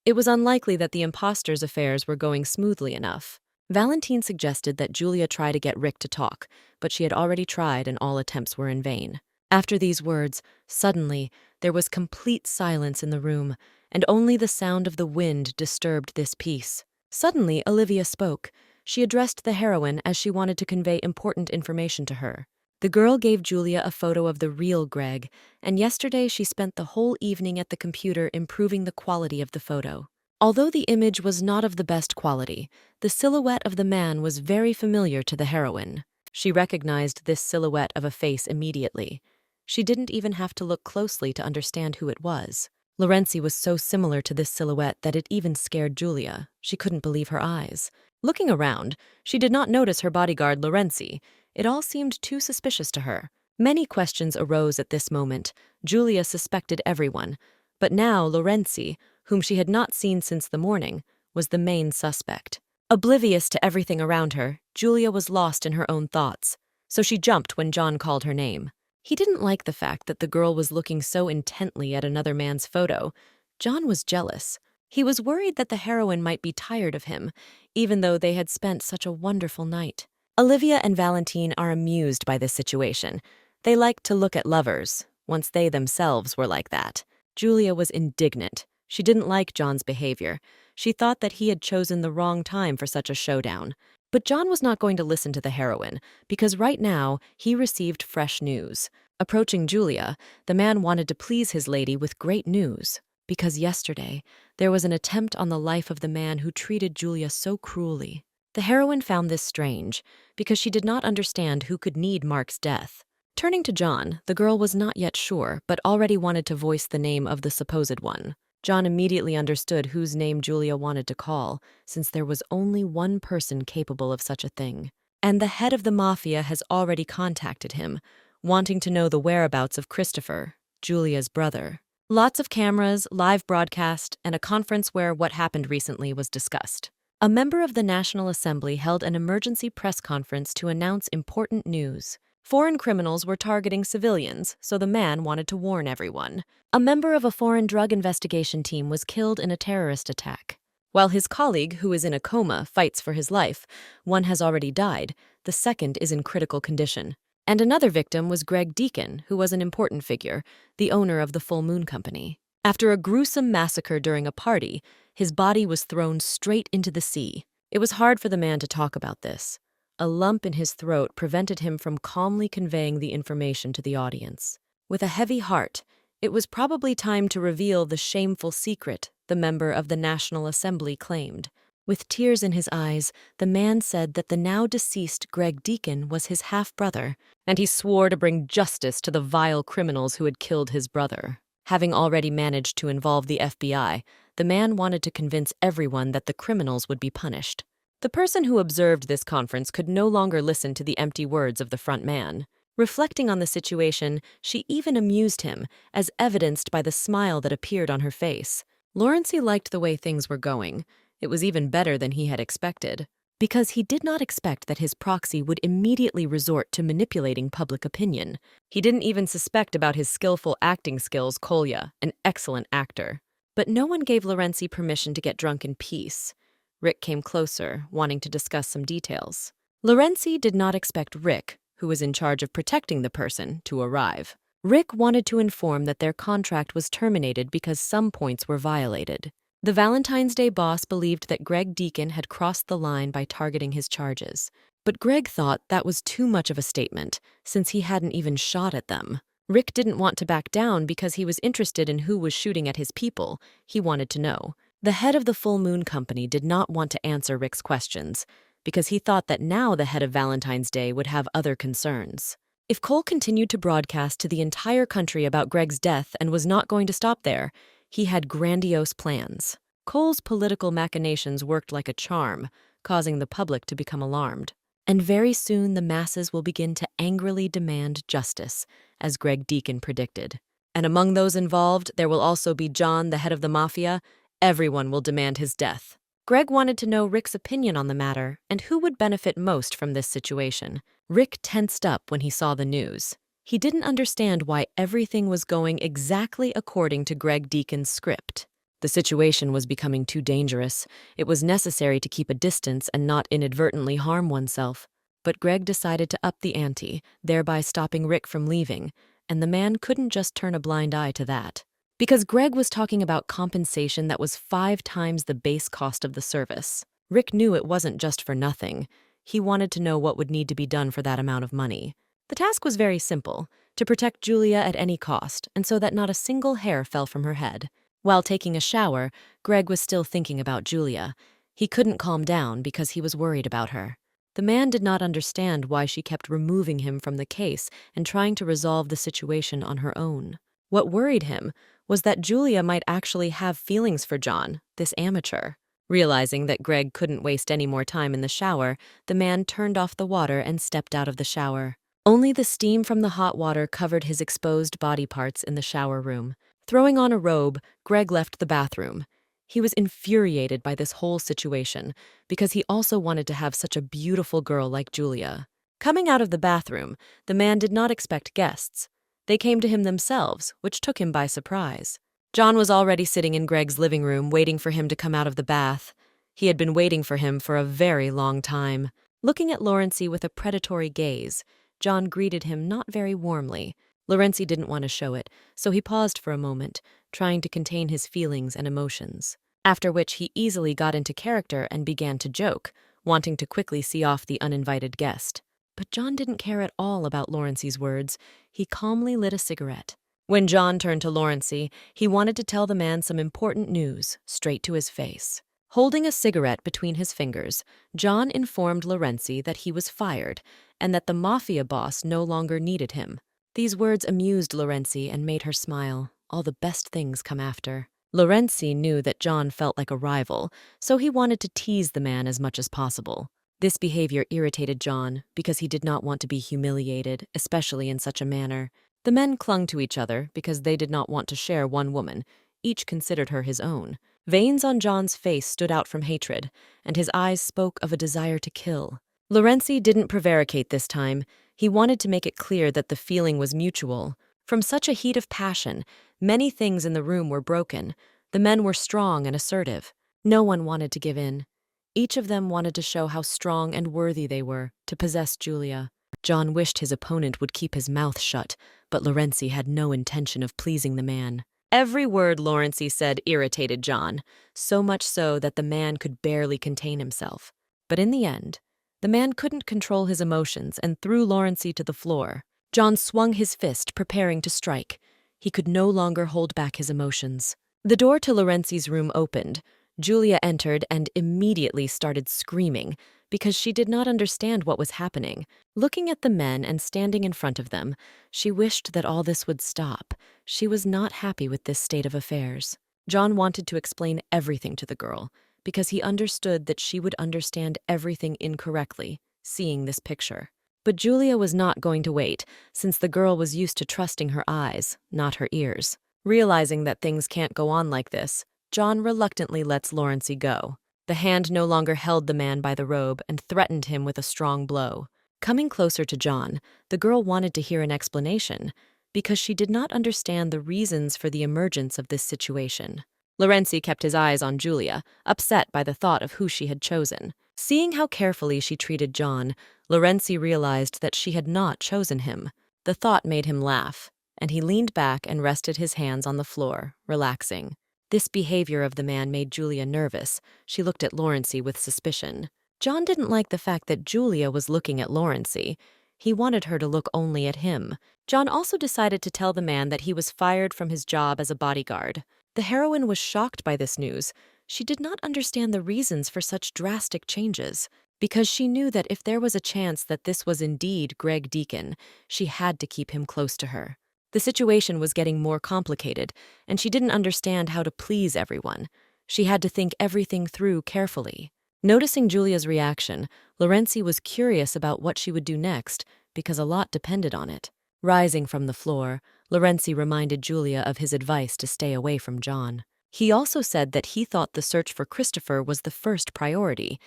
It was unlikely that the imposters' affairs were going smoothly enough. Valentine suggested that Julia try to get Rick to talk, but she had already tried and all attempts were in vain. After these words, suddenly, there was complete silence in the room, and only the sound of the wind disturbed this peace. Suddenly, Olivia spoke. She addressed the heroine as she wanted to convey important information to her. The girl gave Julia a photo of the real Greg, and yesterday she spent the whole evening at the computer improving the quality of the photo. Although the image was not of the best quality, the silhouette of the man was very familiar to the heroine. She recognized this silhouette of a face immediately. She didn't even have to look closely to understand who it was. Lorenzi was so similar to this silhouette that it even scared Julia. She couldn't believe her eyes. Looking around, she did not notice her bodyguard Lorenzi. It all seemed too suspicious to her. Many questions arose at this moment. Julia suspected everyone. But now Lorenzi, whom she had not seen since the morning, was the main suspect. Oblivious to everything around her, Julia was lost in her own thoughts. So she jumped when John called her name. He didn't like the fact that the girl was looking so intently at another man's photo. John was jealous. He was worried that the heroine might be tired of him, even though they had spent such a wonderful night. Olivia and Valentine are amused by this situation. They like to look at lovers, once they themselves were like that. Julia was indignant. She didn't like John's behavior. She thought that he had chosen the wrong time for such a showdown. But John was not going to listen to the heroine, because right now he received fresh news. Approaching Julia, the man wanted to please his lady with great news, because yesterday there was an attempt on the life of the man who treated Julia so cruelly. The heroine found this strange, because she did not understand who could need Mark's death. Turning to John, the girl was not yet sure, but already wanted to voice the name of the supposed one. John immediately understood whose name Julia wanted to call, since there was only one person capable of such a thing. And the head of the mafia has already contacted him, wanting to know the whereabouts of Christopher, Julia's brother. Lots of cameras, live broadcast, and a conference where what happened recently was discussed. A member of the National Assembly held an emergency press conference to announce important news. Foreign criminals were targeting civilians, so the man wanted to warn everyone. A member of a foreign drug investigation team was killed in a terrorist attack. While his colleague, who is in a coma, fights for his life, one has already died, the second is in critical condition. And another victim was Greg Deacon, who was an important figure, the owner of the Full Moon Company. After a gruesome massacre during a party, his body was thrown straight into the sea. It was hard for the man to talk about this. A lump in his throat prevented him from calmly conveying the information to the audience. With a heavy heart, it was probably time to reveal the shameful secret the member of the National Assembly claimed. With tears in his eyes, the man said that the now deceased Greg Deacon was his half-brother, and he swore to bring justice to the vile criminals who had killed his brother. Having already managed to involve the FBI, the man wanted to convince everyone that the criminals would be punished. The person who observed this conference could no longer listen to the empty words of the front man. Reflecting on the situation, she even amused him, as evidenced by the smile that appeared on her face. Lorenzi liked the way things were going. It was even better than he had expected, because he did not expect that his proxy would immediately resort to manipulating public opinion. He didn't even suspect about his skillful acting skills, Kolya, an excellent actor. But no one gave Lorenzi permission to get drunk in peace. Rick came closer, wanting to discuss some details. Lorenzi did not expect Rick, who was in charge of protecting the person, to arrive. Rick wanted to inform that their contract was terminated because some points were violated. The Valentine's Day boss believed that Greg Deacon had crossed the line by targeting his charges. But Greg thought that was too much of a statement, since he hadn't even shot at them. Rick didn't want to back down because he was interested in who was shooting at his people. He wanted to know. The head of the Full Moon Company did not want to answer Rick's questions, because he thought that now the head of Valentine's Day would have other concerns. If Cole continued to broadcast to the entire country about Greg's death and was not going to stop there, he had grandiose plans. Cole's political machinations worked like a charm, causing the public to become alarmed. And very soon the masses will begin to angrily demand justice, as Greg Deacon predicted. And among those involved, there will also be John, the head of the mafia. Everyone will demand his death. Greg wanted to know Rick's opinion on the matter and who would benefit most from this situation. Rick tensed up when he saw the news. He didn't understand why everything was going exactly according to Greg Deacon's script. The situation was becoming too dangerous. It was necessary to keep a distance and not inadvertently harm oneself. But Greg decided to up the ante, thereby stopping Rick from leaving, and the man couldn't just turn a blind eye to that. Because Greg was talking about compensation that was 5 times the base cost of the service. Rick knew it wasn't just for nothing. He wanted to know what would need to be done for that amount of money. The task was very simple, to protect Julia at any cost, and so that not a single hair fell from her head. While taking a shower, Greg was still thinking about Julia. He couldn't calm down because he was worried about her. The man did not understand why she kept removing him from the case and trying to resolve the situation on her own. What worried him was that Julia might actually have feelings for John, this amateur. Realizing that Greg couldn't waste any more time in the shower, the man turned off the water and stepped out of the shower. Only the steam from the hot water covered his exposed body parts in the shower room. Throwing on a robe, Greg left the bathroom. He was infuriated by this whole situation because he also wanted to have such a beautiful girl like Julia. Coming out of the bathroom, the man did not expect guests. They came to him themselves, which took him by surprise. John was already sitting in Greg's living room waiting for him to come out of the bath. He had been waiting for him for a very long time. Looking at Lawrencey with a predatory gaze, John greeted him not very warmly. Lawrencey didn't want to show it, so he paused for a moment, trying to contain his feelings and emotions. After which he easily got into character and began to joke, wanting to quickly see off the uninvited guest. But John didn't care at all about Lawrencey's words. He calmly lit a cigarette. When John turned to Lawrencey, he wanted to tell the man some important news, straight to his face. Holding a cigarette between his fingers, John informed Lawrencey that he was fired and that the mafia boss no longer needed him. These words amused Lawrencey and made her smile. All the best things come after. Lawrencey knew that John felt like a rival, so he wanted to tease the man as much as possible. This behavior irritated John because he did not want to be humiliated, especially in such a manner. The men clung to each other because they did not want to share one woman. Each considered her his own. Veins on John's face stood out from hatred, and his eyes spoke of a desire to kill. Lawrencey didn't prevaricate this time. He wanted to make it clear that the feeling was mutual. From such a heat of passion, many things in the room were broken. The men were strong and assertive. No one wanted to give in. Each of them wanted to show how strong and worthy they were to possess Julia. John wished his opponent would keep his mouth shut, but Lawrencey had no intention of pleasing the man. Every word Lawrencey said irritated John, so much so that the man could barely contain himself. But in the end, the man couldn't control his emotions and threw Lawrencey to the floor. John swung his fist, preparing to strike. He could no longer hold back his emotions. The door to Lawrencey's room opened. Julia entered and immediately started screaming because she did not understand what was happening. Looking at the men and standing in front of them, she wished that all this would stop. She was not happy with this state of affairs. John wanted to explain everything to the girl because he understood that she would understand everything incorrectly, seeing this picture. But Julia was not going to wait, since the girl was used to trusting her eyes, not her ears. Realizing that things can't go on like this, John reluctantly lets Lawrencey go. The hand no longer held the man by the robe and threatened him with a strong blow. Coming closer to John, the girl wanted to hear an explanation because she did not understand the reasons for the emergence of this situation. Lawrencey kept his eyes on Julia, upset by the thought of who she had chosen. Seeing how carefully she treated John, Lawrencey realized that she had not chosen him. The thought made him laugh, and he leaned back and rested his hands on the floor, relaxing. This behavior of the man made Julia nervous. She looked at Lawrencey with suspicion. John didn't like the fact that Julia was looking at Lawrencey. He wanted her to look only at him. John also decided to tell the man that he was fired from his job as a bodyguard. The heroine was shocked by this news. She did not understand the reasons for such drastic changes, because she knew that if there was a chance that this was indeed Greg Deacon, she had to keep him close to her. The situation was getting more complicated, and she didn't understand how to please everyone. She had to think everything through carefully. Noticing Julia's reaction, Lawrencey was curious about what she would do next, because a lot depended on it. Rising from the floor, Lawrencey reminded Julia of his advice to stay away from John. He also said that he thought the search for Christopher was the first priority,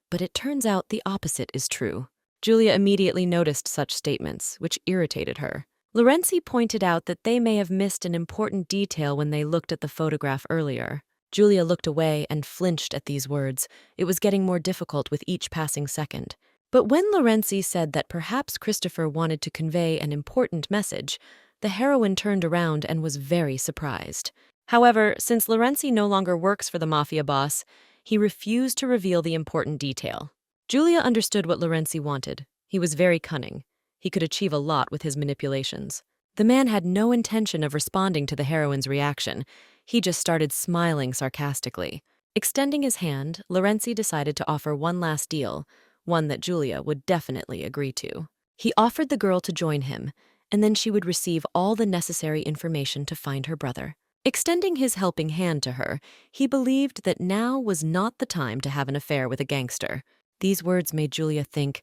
but it turns out the opposite is true. Julia immediately noticed such statements, which irritated her. Lawrencey pointed out that they may have missed an important detail when they looked at the photograph earlier. Julia looked away and flinched at these words. It was getting more difficult with each passing second. But when Lawrencey said that perhaps Christopher wanted to convey an important message, the heroine turned around and was very surprised. However, since Lawrencey no longer works for the mafia boss, He refused to reveal the important detail. Julia understood what Lorenzi wanted. He was very cunning. He could achieve a lot with his manipulations. The man had no intention of responding to the heroine's reaction. He just started smiling sarcastically. Extending his hand, Lorenzi decided to offer one last deal, one that Julia would definitely agree to. He offered the girl to join him, and then she would receive all the necessary information to find her brother. Extending his helping hand to her, he believed that now was not the time to have an affair with a gangster. These words made Julia think.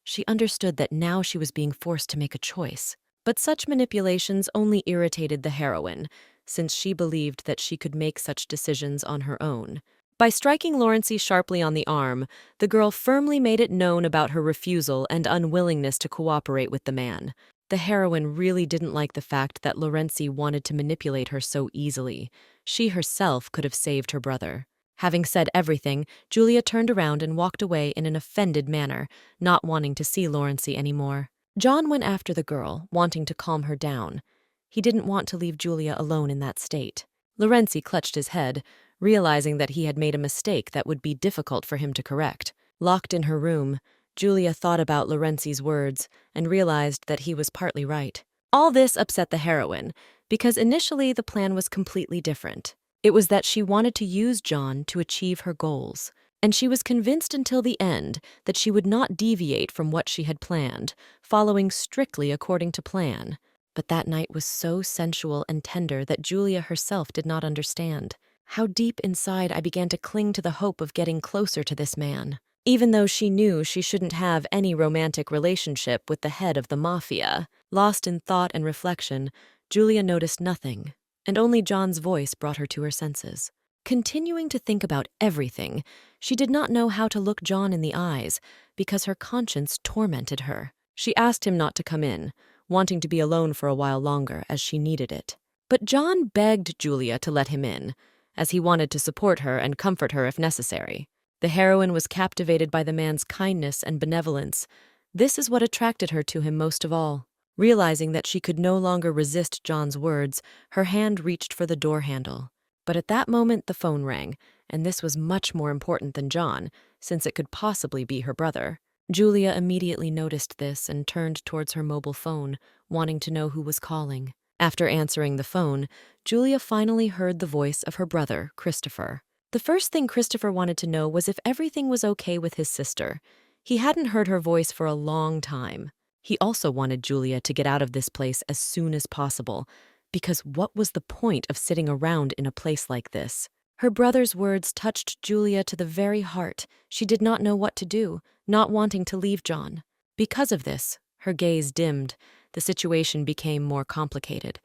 She understood that now she was being forced to make a choice. But such manipulations only irritated the heroine, since she believed that she could make such decisions on her own. By striking Lorenzi sharply on the arm, the girl firmly made it known about her refusal and unwillingness to cooperate with the man. The heroine really didn't like the fact that Lorenzi wanted to manipulate her so easily. She herself could have saved her brother. Having said everything, Julia turned around and walked away in an offended manner, not wanting to see Lorenzi anymore. John went after the girl, wanting to calm her down. He didn't want to leave Julia alone in that state. Lorenzi clutched his head, realizing that he had made a mistake that would be difficult for him to correct. Locked in her room, Julia thought about Lorenzi's words and realized that he was partly right. All this upset the heroine, because initially the plan was completely different. It was that she wanted to use John to achieve her goals, and she was convinced until the end that she would not deviate from what she had planned, following strictly according to plan. But that night was so sensual and tender that Julia herself did not understand. How deep inside I began to cling to the hope of getting closer to this man. Even though she knew she shouldn't have any romantic relationship with the head of the mafia, lost in thought and reflection, Julia noticed nothing, and only John's voice brought her to her senses. Continuing to think about everything, she did not know how to look John in the eyes because her conscience tormented her. She asked him not to come in, wanting to be alone for a while longer as she needed it. But John begged Julia to let him in, as he wanted to support her and comfort her if necessary. The heroine was captivated by the man's kindness and benevolence. This is what attracted her to him most of all. Realizing that she could no longer resist John's words, her hand reached for the door handle. But at that moment the phone rang, and this was much more important than John, since it could possibly be her brother. Julia immediately noticed this and turned towards her mobile phone, wanting to know who was calling. After answering the phone, Julia finally heard the voice of her brother, Christopher. The first thing Christopher wanted to know was if everything was okay with his sister. He hadn't heard her voice for a long time. He also wanted Julia to get out of this place as soon as possible, because what was the point of sitting around in a place like this? Her brother's words touched Julia to the very heart. She did not know what to do, not wanting to leave John. Because of this, her gaze dimmed. The situation became more complicated.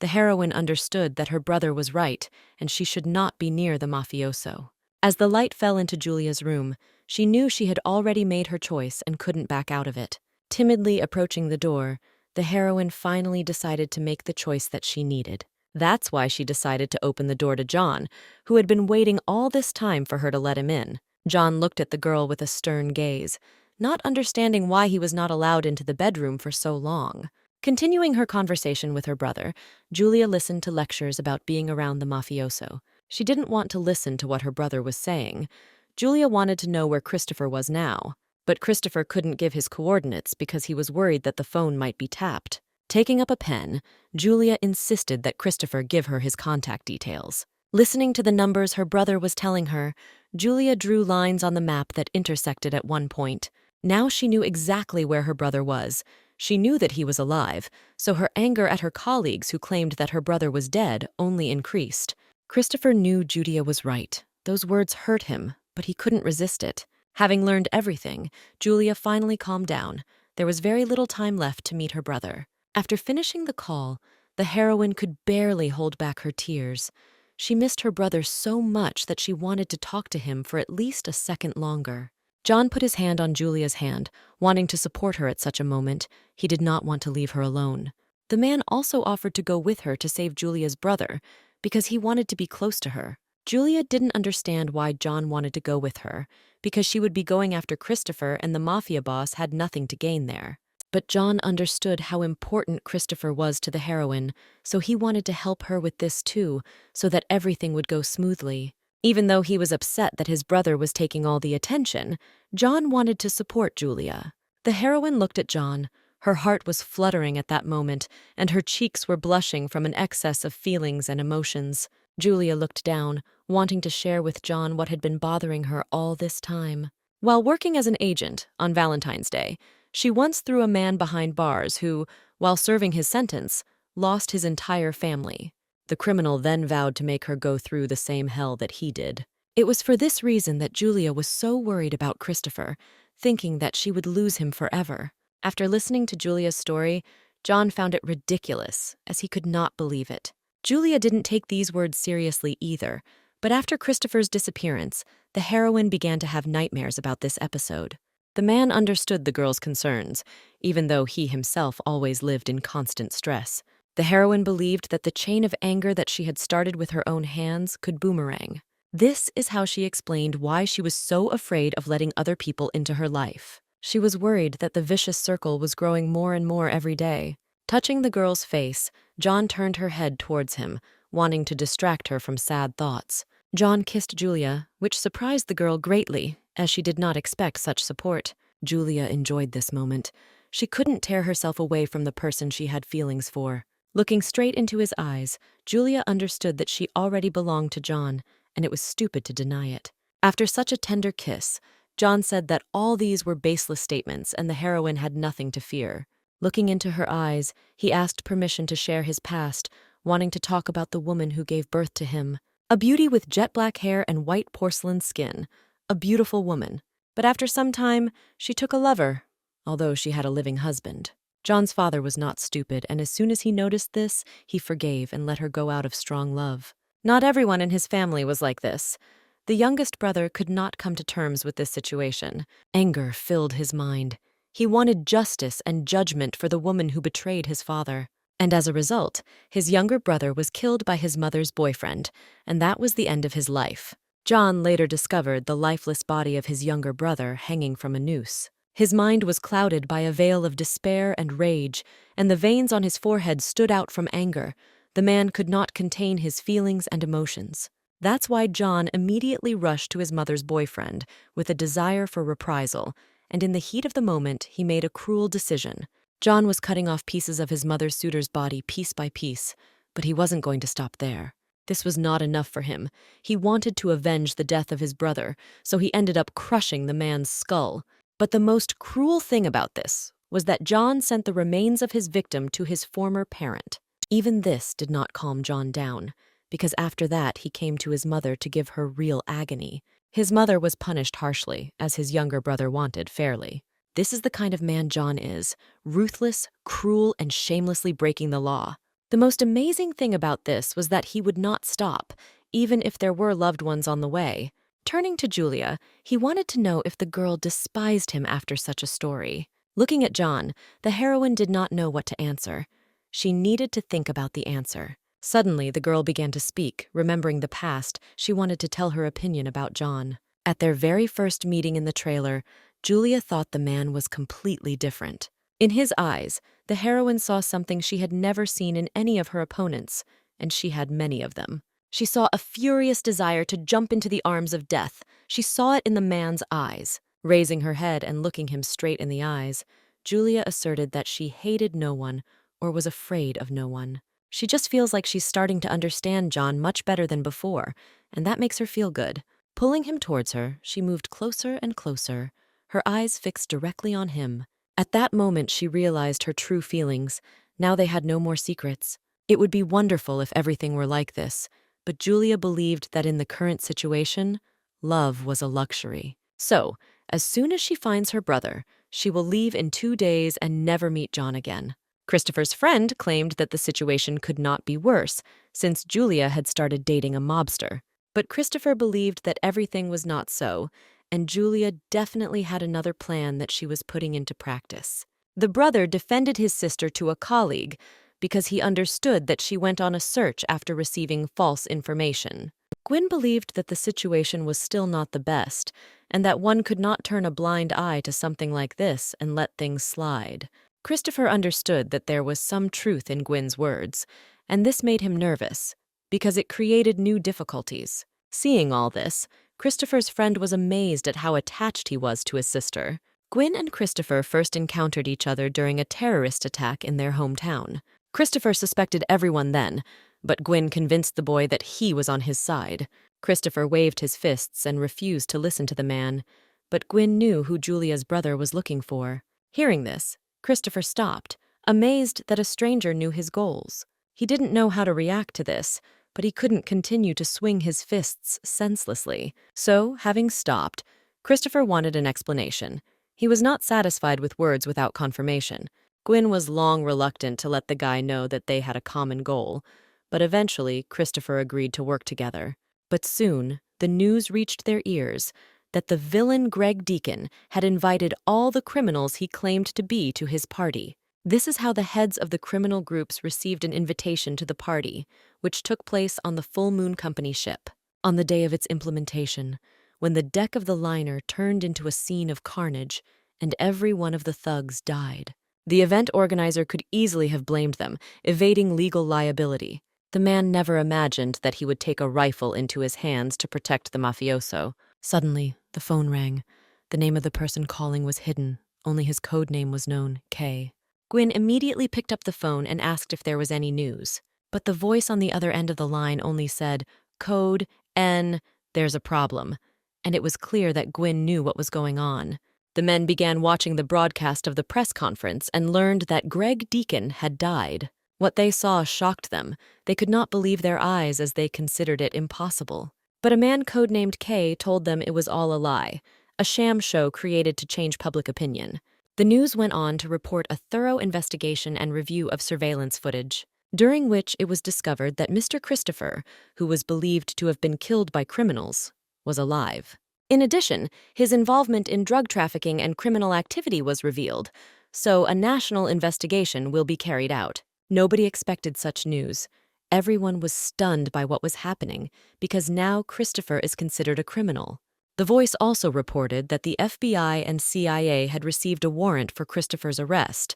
The heroine understood that her brother was right, and she should not be near the mafioso. As the light fell into Julia's room, she knew she had already made her choice and couldn't back out of it. Timidly approaching the door, the heroine finally decided to make the choice that she needed. That's why she decided to open the door to John, who had been waiting all this time for her to let him in. John looked at the girl with a stern gaze, not understanding why he was not allowed into the bedroom for so long. Continuing her conversation with her brother, Julia listened to lectures about being around the mafioso. She didn't want to listen to what her brother was saying. Julia wanted to know where Christopher was now, but Christopher couldn't give his coordinates because he was worried that the phone might be tapped. Taking up a pen, Julia insisted that Christopher give her his contact details. Listening to the numbers her brother was telling her, Julia drew lines on the map that intersected at one point. Now she knew exactly where her brother was. She knew that he was alive, so her anger at her colleagues who claimed that her brother was dead only increased. Christopher knew Julia was right. Those words hurt him, but he couldn't resist it. Having learned everything, Julia finally calmed down. There was very little time left to meet her brother. After finishing the call, the heroine could barely hold back her tears. She missed her brother so much that she wanted to talk to him for at least a second longer. John put his hand on Julia's hand, wanting to support her at such a moment. He did not want to leave her alone. The man also offered to go with her to save Julia's brother, because he wanted to be close to her. Julia didn't understand why John wanted to go with her, because she would be going after Christopher and the mafia boss had nothing to gain there. But John understood how important Christopher was to the heroine, so he wanted to help her with this too, so that everything would go smoothly. Even though he was upset that his brother was taking all the attention, John wanted to support Julia. The heroine looked at John. Her heart was fluttering at that moment, and her cheeks were blushing from an excess of feelings and emotions. Julia looked down, wanting to share with John what had been bothering her all this time. While working as an agent on Valentine's Day, she once threw a man behind bars who, while serving his sentence, lost his entire family. The criminal then vowed to make her go through the same hell that he did. It was for this reason that Julia was so worried about Christopher, thinking that she would lose him forever. After listening to Julia's story, John found it ridiculous, as he could not believe it. Julia didn't take these words seriously either, but after Christopher's disappearance, the heroine began to have nightmares about this episode. The man understood the girl's concerns, even though he himself always lived in constant stress. The heroine believed that the chain of anger that she had started with her own hands could boomerang. This is how she explained why she was so afraid of letting other people into her life. She was worried that the vicious circle was growing more and more every day. Touching the girl's face, John turned her head towards him, wanting to distract her from sad thoughts. John kissed Julia, which surprised the girl greatly, as she did not expect such support. Julia enjoyed this moment. She couldn't tear herself away from the person she had feelings for. Looking straight into his eyes, Julia understood that she already belonged to John, and it was stupid to deny it. After such a tender kiss, John said that all these were baseless statements and the heroine had nothing to fear. Looking into her eyes, he asked permission to share his past, wanting to talk about the woman who gave birth to him. A beauty with jet black hair and white porcelain skin. A beautiful woman. But after some time, she took a lover, although she had a living husband. John's father was not stupid, and as soon as he noticed this, he forgave and let her go out of strong love. Not everyone in his family was like this. The youngest brother could not come to terms with this situation. Anger filled his mind. He wanted justice and judgment for the woman who betrayed his father. And as a result, his younger brother was killed by his mother's boyfriend, and that was the end of his life. John later discovered the lifeless body of his younger brother hanging from a noose. His mind was clouded by a veil of despair and rage, and the veins on his forehead stood out from anger. The man could not contain his feelings and emotions. That's why John immediately rushed to his mother's boyfriend with a desire for reprisal, and in the heat of the moment, he made a cruel decision. John was cutting off pieces of his mother's suitor's body piece by piece, but he wasn't going to stop there. This was not enough for him. He wanted to avenge the death of his brother, so he ended up crushing the man's skull. But the most cruel thing about this was that John sent the remains of his victim to his former parent. Even this did not calm John down, because after that he came to his mother to give her real agony. His mother was punished harshly, as his younger brother wanted fairly. This is the kind of man John is, ruthless, cruel, and shamelessly breaking the law. The most amazing thing about this was that he would not stop, even if there were loved ones on the way. Turning to Julia, he wanted to know if the girl despised him after such a story. Looking at John, the heroine did not know what to answer. She needed to think about the answer. Suddenly, the girl began to speak. Remembering the past, she wanted to tell her opinion about John. At their very first meeting in the trailer, Julia thought the man was completely different. In his eyes, the heroine saw something she had never seen in any of her opponents, and she had many of them. She saw a furious desire to jump into the arms of death. She saw it in the man's eyes. Raising her head and looking him straight in the eyes, Julia asserted that she hated no one or was afraid of no one. She just feels like she's starting to understand John much better than before, and that makes her feel good. Pulling him towards her, she moved closer and closer, her eyes fixed directly on him. At that moment, she realized her true feelings. Now they had no more secrets. It would be wonderful if everything were like this, but Julia believed that in the current situation, love was a luxury. So, as soon as she finds her brother, she will leave in 2 days and never meet John again. Christopher's friend claimed that the situation could not be worse, since Julia had started dating a mobster. But Christopher believed that everything was not so, and Julia definitely had another plan that she was putting into practice. The brother defended his sister to a colleague because he understood that she went on a search after receiving false information. Gwyn believed that the situation was still not the best, and that one could not turn a blind eye to something like this and let things slide. Christopher understood that there was some truth in Gwyn's words, and this made him nervous, because it created new difficulties. Seeing all this, Christopher's friend was amazed at how attached he was to his sister. Gwyn and Christopher first encountered each other during a terrorist attack in their hometown. Christopher suspected everyone then, but Gwyn convinced the boy that he was on his side. Christopher waved his fists and refused to listen to the man, but Gwyn knew who Julia's brother was looking for. Hearing this, Christopher stopped, amazed that a stranger knew his goals. He didn't know how to react to this, but he couldn't continue to swing his fists senselessly. So, having stopped, Christopher wanted an explanation. He was not satisfied with words without confirmation. Gwyn was long reluctant to let the guy know that they had a common goal, but eventually Christopher agreed to work together. But soon, the news reached their ears that the villain Greg Deacon had invited all the criminals he claimed to be to his party. This is how the heads of the criminal groups received an invitation to the party, which took place on the Full Moon Company ship. On the day of its implementation, when the deck of the liner turned into a scene of carnage and every one of the thugs died. The event organizer could easily have blamed them, evading legal liability. The man never imagined that he would take a rifle into his hands to protect the mafioso. Suddenly, the phone rang. The name of the person calling was hidden. Only his code name was known, K. Gwyn immediately picked up the phone and asked if there was any news. But the voice on the other end of the line only said, "Code N, there's a problem." And it was clear that Gwyn knew what was going on. The men began watching the broadcast of the press conference and learned that Greg Deacon had died. What they saw shocked them. They could not believe their eyes as they considered it impossible. But a man codenamed K told them it was all a lie, a sham show created to change public opinion. The news went on to report a thorough investigation and review of surveillance footage, during which it was discovered that Mr. Christopher, who was believed to have been killed by criminals, was alive. In addition, his involvement in drug trafficking and criminal activity was revealed, so a national investigation will be carried out. Nobody expected such news. Everyone was stunned by what was happening, because now Christopher is considered a criminal. The voice also reported that the FBI and CIA had received a warrant for Christopher's arrest,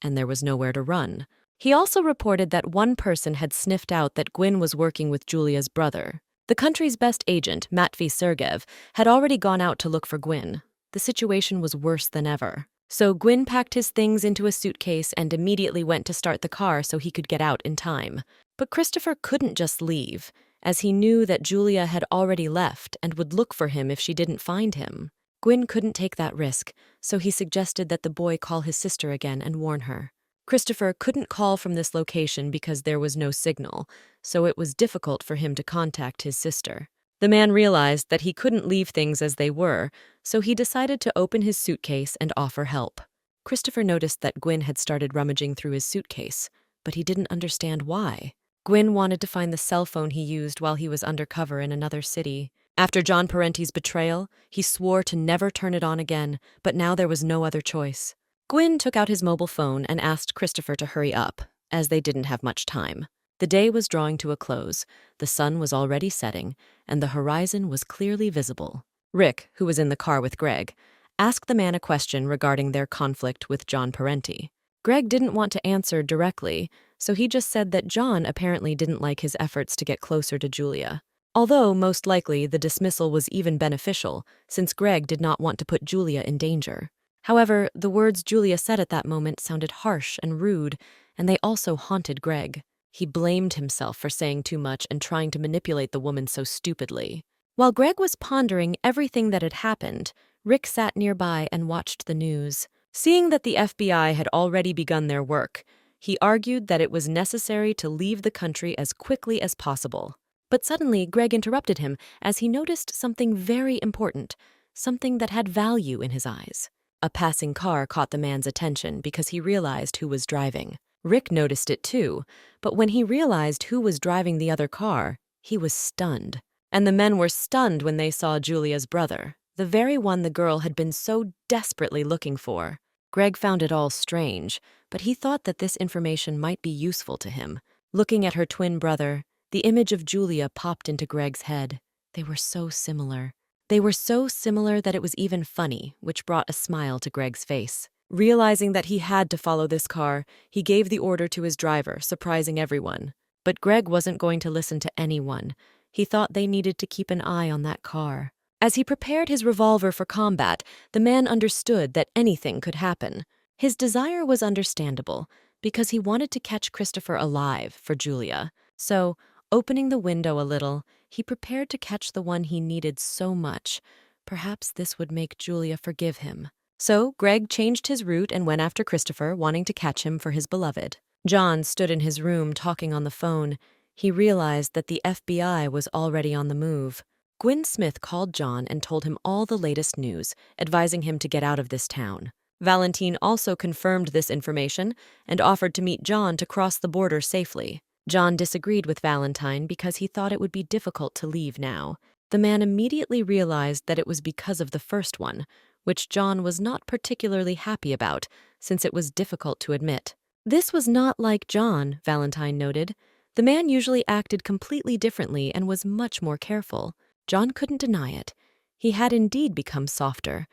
and there was nowhere to run. He also reported that one person had sniffed out that Gwyn was working with Julia's brother. The country's best agent, Matvey Sergev, had already gone out to look for Gwyn. The situation was worse than ever. So Gwyn packed his things into a suitcase and immediately went to start the car so he could get out in time. But Christopher couldn't just leave, as he knew that Julia had already left and would look for him if she didn't find him. Gwyn couldn't take that risk, so he suggested that the boy call his sister again and warn her. Christopher couldn't call from this location because there was no signal, so it was difficult for him to contact his sister. The man realized that he couldn't leave things as they were, so he decided to open his suitcase and offer help. Christopher noticed that Gwyn had started rummaging through his suitcase, but he didn't understand why. Gwyn wanted to find the cell phone he used while he was undercover in another city. After John Parenti's betrayal, he swore to never turn it on again, but now there was no other choice. Gwyn took out his mobile phone and asked Christopher to hurry up, as they didn't have much time. The day was drawing to a close, the sun was already setting, and the horizon was clearly visible. Rick, who was in the car with Greg, asked the man a question regarding their conflict with John Parenti. Greg didn't want to answer directly, so he just said that John apparently didn't like his efforts to get closer to Julia. Although, most likely, the dismissal was even beneficial, since Greg did not want to put Julia in danger. However, the words Julia said at that moment sounded harsh and rude, and they also haunted Greg. He blamed himself for saying too much and trying to manipulate the woman so stupidly. While Greg was pondering everything that had happened, Rick sat nearby and watched the news. Seeing that the FBI had already begun their work, he argued that it was necessary to leave the country as quickly as possible. But suddenly, Greg interrupted him as he noticed something very important, something that had value in his eyes. A passing car caught the man's attention because he realized who was driving. Rick noticed it too, but when he realized who was driving the other car, he was stunned. And the men were stunned when they saw Julia's brother, the very one the girl had been so desperately looking for. Greg found it all strange, but he thought that this information might be useful to him. Looking at her twin brother, the image of Julia popped into Greg's head. They were so similar. They were so similar that it was even funny, which brought a smile to Greg's face. Realizing that he had to follow this car, he gave the order to his driver, surprising everyone. But Greg wasn't going to listen to anyone. He thought they needed to keep an eye on that car. As he prepared his revolver for combat, the man understood that anything could happen. His desire was understandable, because he wanted to catch Christopher alive for Julia. So, opening the window a little, he prepared to catch the one he needed so much. Perhaps this would make Julia forgive him. So, Greg changed his route and went after Christopher, wanting to catch him for his beloved. John stood in his room talking on the phone. He realized that the FBI was already on the move. Gwyn Smith called John and told him all the latest news, advising him to get out of this town. Valentine also confirmed this information and offered to meet John to cross the border safely. John disagreed with Valentine because he thought it would be difficult to leave now. The man immediately realized that it was because of the first one, which John was not particularly happy about, since it was difficult to admit. This was not like John, Valentine noted. The man usually acted completely differently and was much more careful. John couldn't deny it. He had indeed become softer,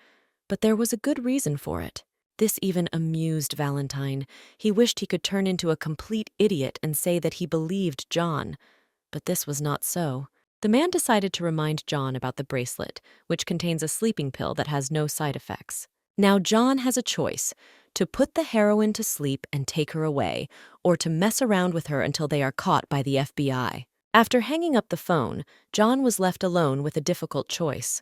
but there was a good reason for it. This even amused Valentine. He wished he could turn into a complete idiot and say that he believed John. But this was not so. The man decided to remind John about the bracelet, which contains a sleeping pill that has no side effects. Now John has a choice: to put the heroine to sleep and take her away, or to mess around with her until they are caught by the FBI. After hanging up the phone, John was left alone with a difficult choice.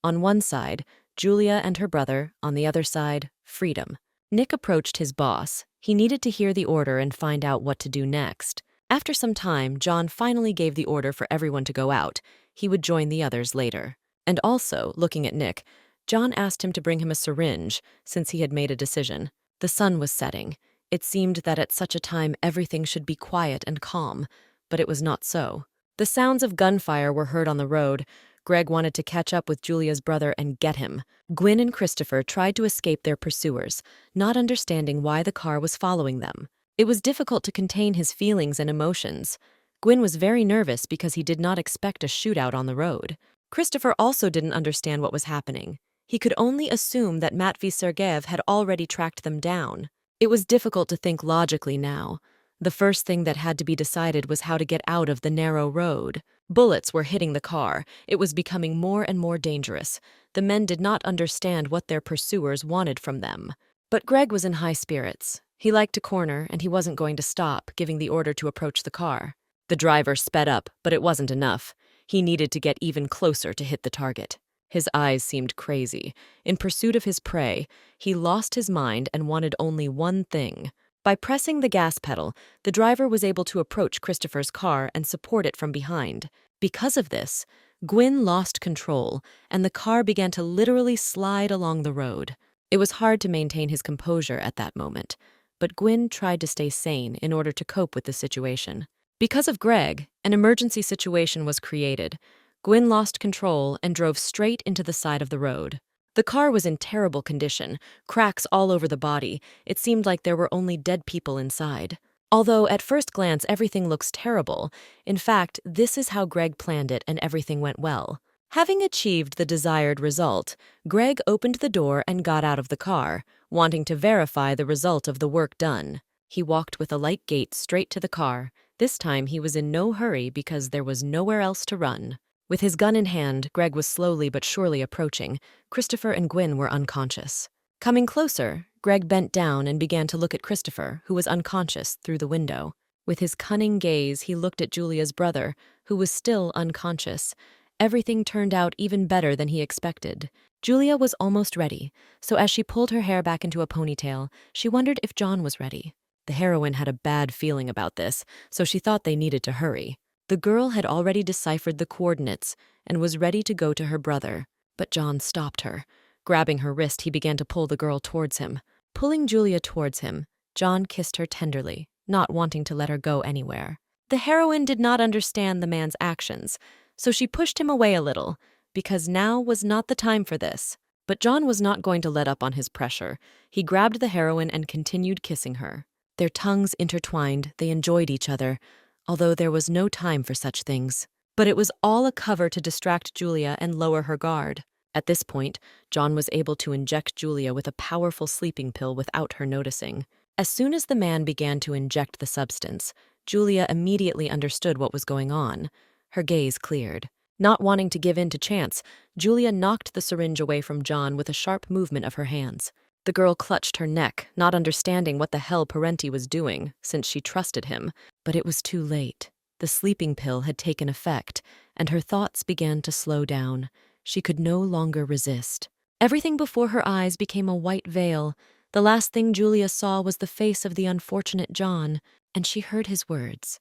On one side, Julia and her brother; on the other side, freedom. Nick approached his boss. He needed to hear the order and find out what to do next. After some time, John finally gave the order for everyone to go out. He would join the others later. And also, looking at Nick, John asked him to bring him a syringe, since he had made a decision. The sun was setting. It seemed that at such a time everything should be quiet and calm, but it was not so. The sounds of gunfire were heard on the road. Greg wanted to catch up with Julia's brother and get him. Gwyn and Christopher tried to escape their pursuers, not understanding why the car was following them. It was difficult to contain his feelings and emotions. Gwyn was very nervous because he did not expect a shootout on the road. Christopher also didn't understand what was happening. He could only assume that Matvey Sergeyev had already tracked them down. It was difficult to think logically now. The first thing that had to be decided was how to get out of the narrow road. Bullets were hitting the car. It was becoming more and more dangerous. The men did not understand what their pursuers wanted from them. But Greg was in high spirits. He liked to corner, and he wasn't going to stop, giving the order to approach the car. The driver sped up, but it wasn't enough. He needed to get even closer to hit the target. His eyes seemed crazy. In pursuit of his prey, he lost his mind and wanted only one thing. By pressing the gas pedal, the driver was able to approach Christopher's car and support it from behind. Because of this, Gwyn lost control, and the car began to literally slide along the road. It was hard to maintain his composure at that moment, but Gwyn tried to stay sane in order to cope with the situation. Because of Greg, an emergency situation was created. Gwyn lost control and drove straight into the side of the road. The car was in terrible condition, cracks all over the body. It seemed like there were only dead people inside. Although at first glance everything looks terrible, in fact, this is how Greg planned it and everything went well. Having achieved the desired result, Greg opened the door and got out of the car, wanting to verify the result of the work done. He walked with a light gait straight to the car. This time he was in no hurry because there was nowhere else to run. With his gun in hand, Greg was slowly but surely approaching. Christopher and Gwyn were unconscious. Coming closer, Greg bent down and began to look at Christopher, who was unconscious, through the window. With his cunning gaze, he looked at Julia's brother, who was still unconscious. Everything turned out even better than he expected. Julia was almost ready, so as she pulled her hair back into a ponytail, she wondered if John was ready. The heroine had a bad feeling about this, so she thought they needed to hurry. The girl had already deciphered the coordinates and was ready to go to her brother, but John stopped her. Grabbing her wrist, he began to pull the girl towards him. Pulling Julia towards him, John kissed her tenderly, not wanting to let her go anywhere. The heroine did not understand the man's actions, so she pushed him away a little, because now was not the time for this. But John was not going to let up on his pressure. He grabbed the heroine and continued kissing her. Their tongues intertwined, they enjoyed each other, although there was no time for such things. But it was all a cover to distract Julia and lower her guard. At this point, John was able to inject Julia with a powerful sleeping pill without her noticing. As soon as the man began to inject the substance, Julia immediately understood what was going on. Her gaze cleared. Not wanting to give in to chance, Julia knocked the syringe away from John with a sharp movement of her hands. The girl clutched her neck, not understanding what the hell Parenti was doing, since she trusted him. But it was too late. The sleeping pill had taken effect, and her thoughts began to slow down. She could no longer resist. Everything before her eyes became a white veil. The last thing Julia saw was the face of the unfortunate John, and she heard his words.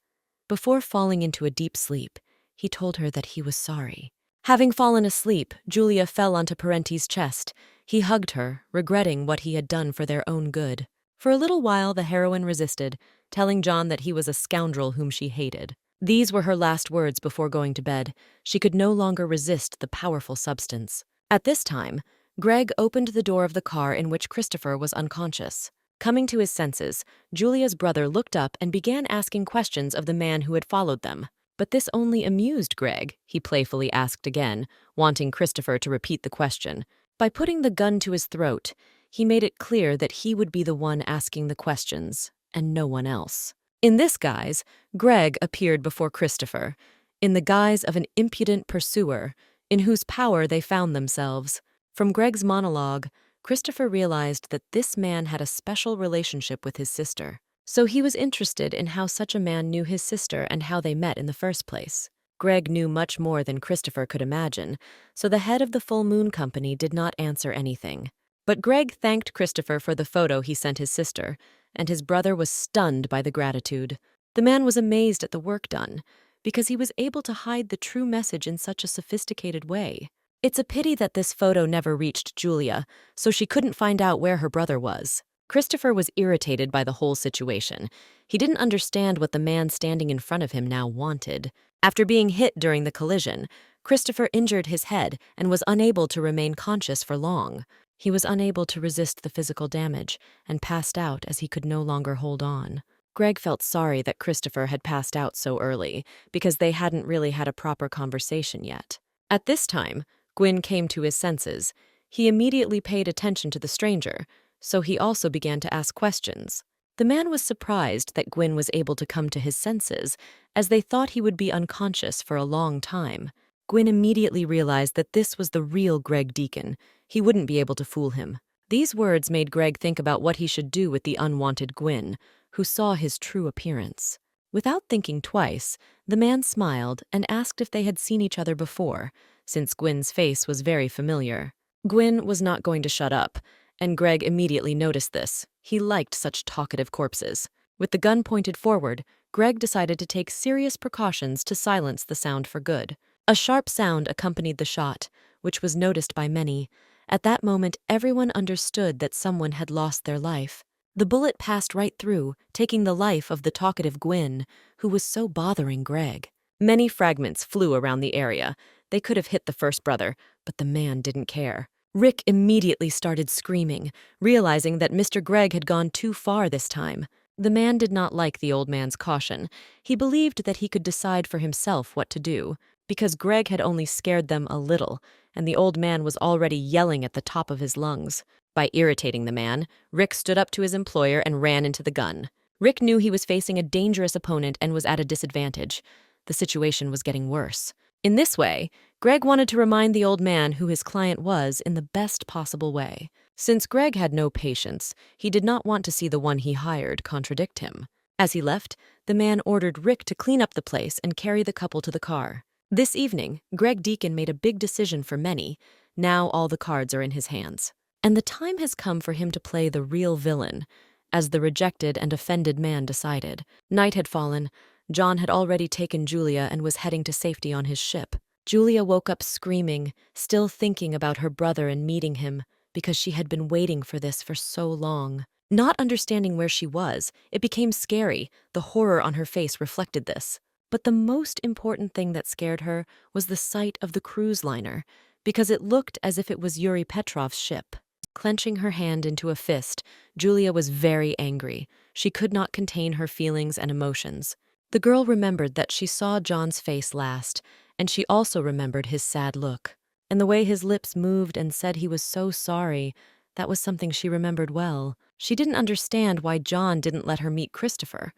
Before falling into a deep sleep, he told her that he was sorry. Having fallen asleep, Julia fell onto Parenti's chest. He hugged her, regretting what he had done for their own good. For a little while, the heroine resisted, telling John that he was a scoundrel whom she hated. These were her last words before going to bed. She could no longer resist the powerful substance. At this time, Greg opened the door of the car in which Christopher was unconscious. Coming to his senses, Julia's brother looked up and began asking questions of the man who had followed them. But this only amused Greg, he playfully asked again, wanting Christopher to repeat the question. By putting the gun to his throat, he made it clear that he would be the one asking the questions, and no one else. In this guise, Greg appeared before Christopher, in the guise of an impudent pursuer, in whose power they found themselves. From Greg's monologue, Christopher realized that this man had a special relationship with his sister. So he was interested in how such a man knew his sister and how they met in the first place. Greg knew much more than Christopher could imagine, so the head of the Full Moon Company did not answer anything. But Greg thanked Christopher for the photo he sent his sister, and his brother was stunned by the gratitude. The man was amazed at the work done, because he was able to hide the true message in such a sophisticated way. It's a pity that this photo never reached Julia, so she couldn't find out where her brother was. Christopher was irritated by the whole situation. He didn't understand what the man standing in front of him now wanted. After being hit during the collision, Christopher injured his head and was unable to remain conscious for long. He was unable to resist the physical damage and passed out as he could no longer hold on. Greg felt sorry that Christopher had passed out so early because they hadn't really had a proper conversation yet. At this time, Gwyn came to his senses. He immediately paid attention to the stranger, so he also began to ask questions. The man was surprised that Gwyn was able to come to his senses, as they thought he would be unconscious for a long time. Gwyn immediately realized that this was the real Greg Deacon. He wouldn't be able to fool him. These words made Greg think about what he should do with the unwanted Gwyn, who saw his true appearance. Without thinking twice, the man smiled and asked if they had seen each other before, since Gwyn's face was very familiar. Gwyn was not going to shut up, and Greg immediately noticed this. He liked such talkative corpses. With the gun pointed forward, Greg decided to take serious precautions to silence the sound for good. A sharp sound accompanied the shot, which was noticed by many. At that moment, everyone understood that someone had lost their life. The bullet passed right through, taking the life of the talkative Gwyn, who was so bothering Greg. Many fragments flew around the area. They could have hit the first brother, but the man didn't care. Rick immediately started screaming, realizing that Mr. Greg had gone too far this time. The man did not like the old man's caution. He believed that he could decide for himself what to do, because Greg had only scared them a little, and the old man was already yelling at the top of his lungs. By irritating the man, Rick stood up to his employer and ran into the gun. Rick knew he was facing a dangerous opponent and was at a disadvantage. The situation was getting worse. In this way, Greg wanted to remind the old man who his client was in the best possible way. Since Greg had no patience, he did not want to see the one he hired contradict him. As he left, the man ordered Rick to clean up the place and carry the couple to the car. This evening, Greg Deacon made a big decision for many. Now all the cards are in his hands. And the time has come for him to play the real villain, as the rejected and offended man decided. Night had fallen. John had already taken Julia and was heading to safety on his ship. Julia woke up screaming, still thinking about her brother and meeting him, because she had been waiting for this for so long. Not understanding where she was, it became scary. The horror on her face reflected this. But the most important thing that scared her was the sight of the cruise liner, because it looked as if it was Yuri Petrov's ship. Clenching her hand into a fist, Julia was very angry. She could not contain her feelings and emotions. The girl remembered that she saw John's face last, and she also remembered his sad look. And the way his lips moved and said he was so sorry, that was something she remembered well. She didn't understand why John didn't let her meet Christopher.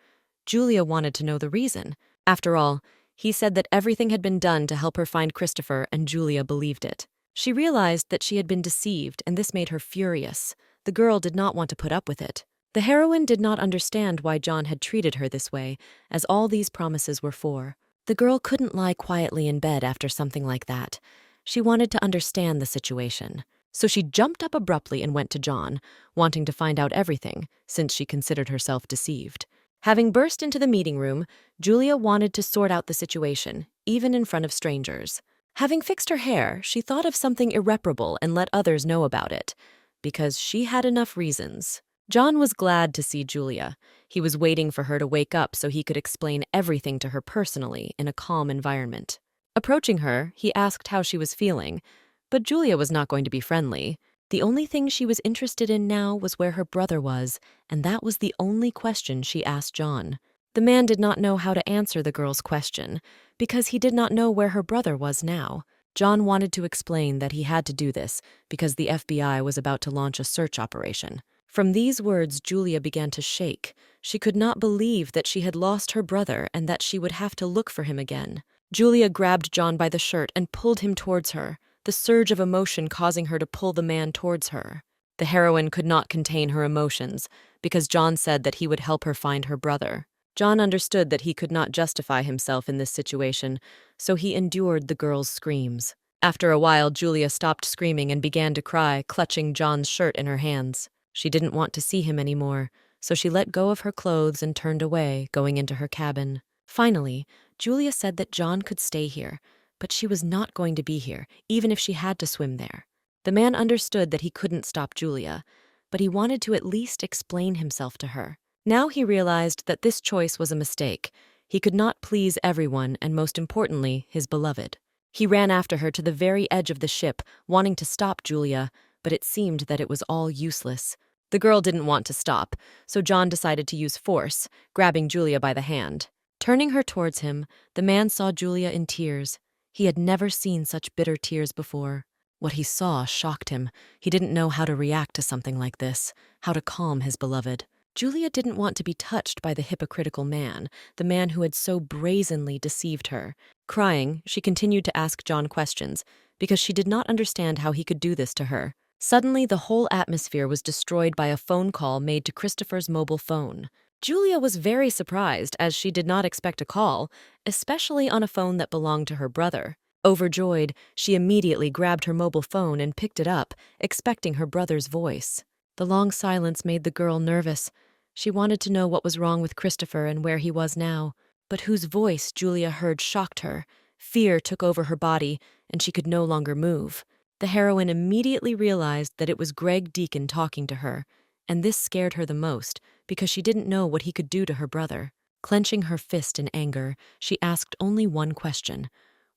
Julia wanted to know the reason. After all, He said that everything had been done to help her find Christopher, and Julia believed it. She realized that she had been deceived, and this made her furious. The girl did not want to put up with it. The heroine did not understand why John had treated her this way, as all these promises were for. The girl couldn't lie quietly in bed after something like that. She wanted to understand the situation. So she jumped up abruptly and went to John, wanting to find out everything, since she considered herself deceived. Having burst into the meeting room, Julia wanted to sort out the situation, even in front of strangers. Having fixed her hair, she thought of something irreparable and let others know about it, because she had enough reasons. John was glad to see Julia. He was waiting for her to wake up so he could explain everything to her personally in a calm environment. Approaching her, he asked how she was feeling, but Julia was not going to be friendly. The only thing she was interested in now was where her brother was, and that was the only question she asked John. The man did not know how to answer the girl's question, because he did not know where her brother was now. John wanted to explain that he had to do this because the FBI was about to launch a search operation. From these words, Julia began to shake. She could not believe that she had lost her brother and that she would have to look for him again. Julia grabbed John by the shirt and pulled him towards her, the surge of emotion causing her to pull the man towards her. The heroine could not contain her emotions because John said that he would help her find her brother. John understood that he could not justify himself in this situation, so he endured the girl's screams. After a while, Julia stopped screaming and began to cry, clutching John's shirt in her hands. She didn't want to see him anymore, so she let go of her clothes and turned away, going into her cabin. Finally, Julia said that John could stay here, but she was not going to be here, even if she had to swim there. The man understood that he couldn't stop Julia, but he wanted to at least explain himself to her. Now he realized that this choice was a mistake. He could not please everyone, and most importantly, his beloved. He ran after her to the very edge of the ship, wanting to stop Julia, but it seemed that it was all useless. The girl didn't want to stop, so John decided to use force, grabbing Julia by the hand. Turning her towards him, the man saw Julia in tears. He had never seen such bitter tears before. What he saw shocked him. He didn't know how to react to something like this, how to calm his beloved. Julia didn't want to be touched by the hypocritical man, the man who had so brazenly deceived her. Crying, she continued to ask John questions, because she did not understand how he could do this to her. Suddenly, the whole atmosphere was destroyed by a phone call made to Christopher's mobile phone. Julia was very surprised, as she did not expect a call, especially on a phone that belonged to her brother. Overjoyed, she immediately grabbed her mobile phone and picked it up, expecting her brother's voice. The long silence made the girl nervous. She wanted to know what was wrong with Christopher and where he was now, but whose voice Julia heard shocked her. Fear took over her body, and she could no longer move. The heroine immediately realized that it was Greg Deacon talking to her, and this scared her the most because she didn't know what he could do to her brother. Clenching her fist in anger, she asked only one question: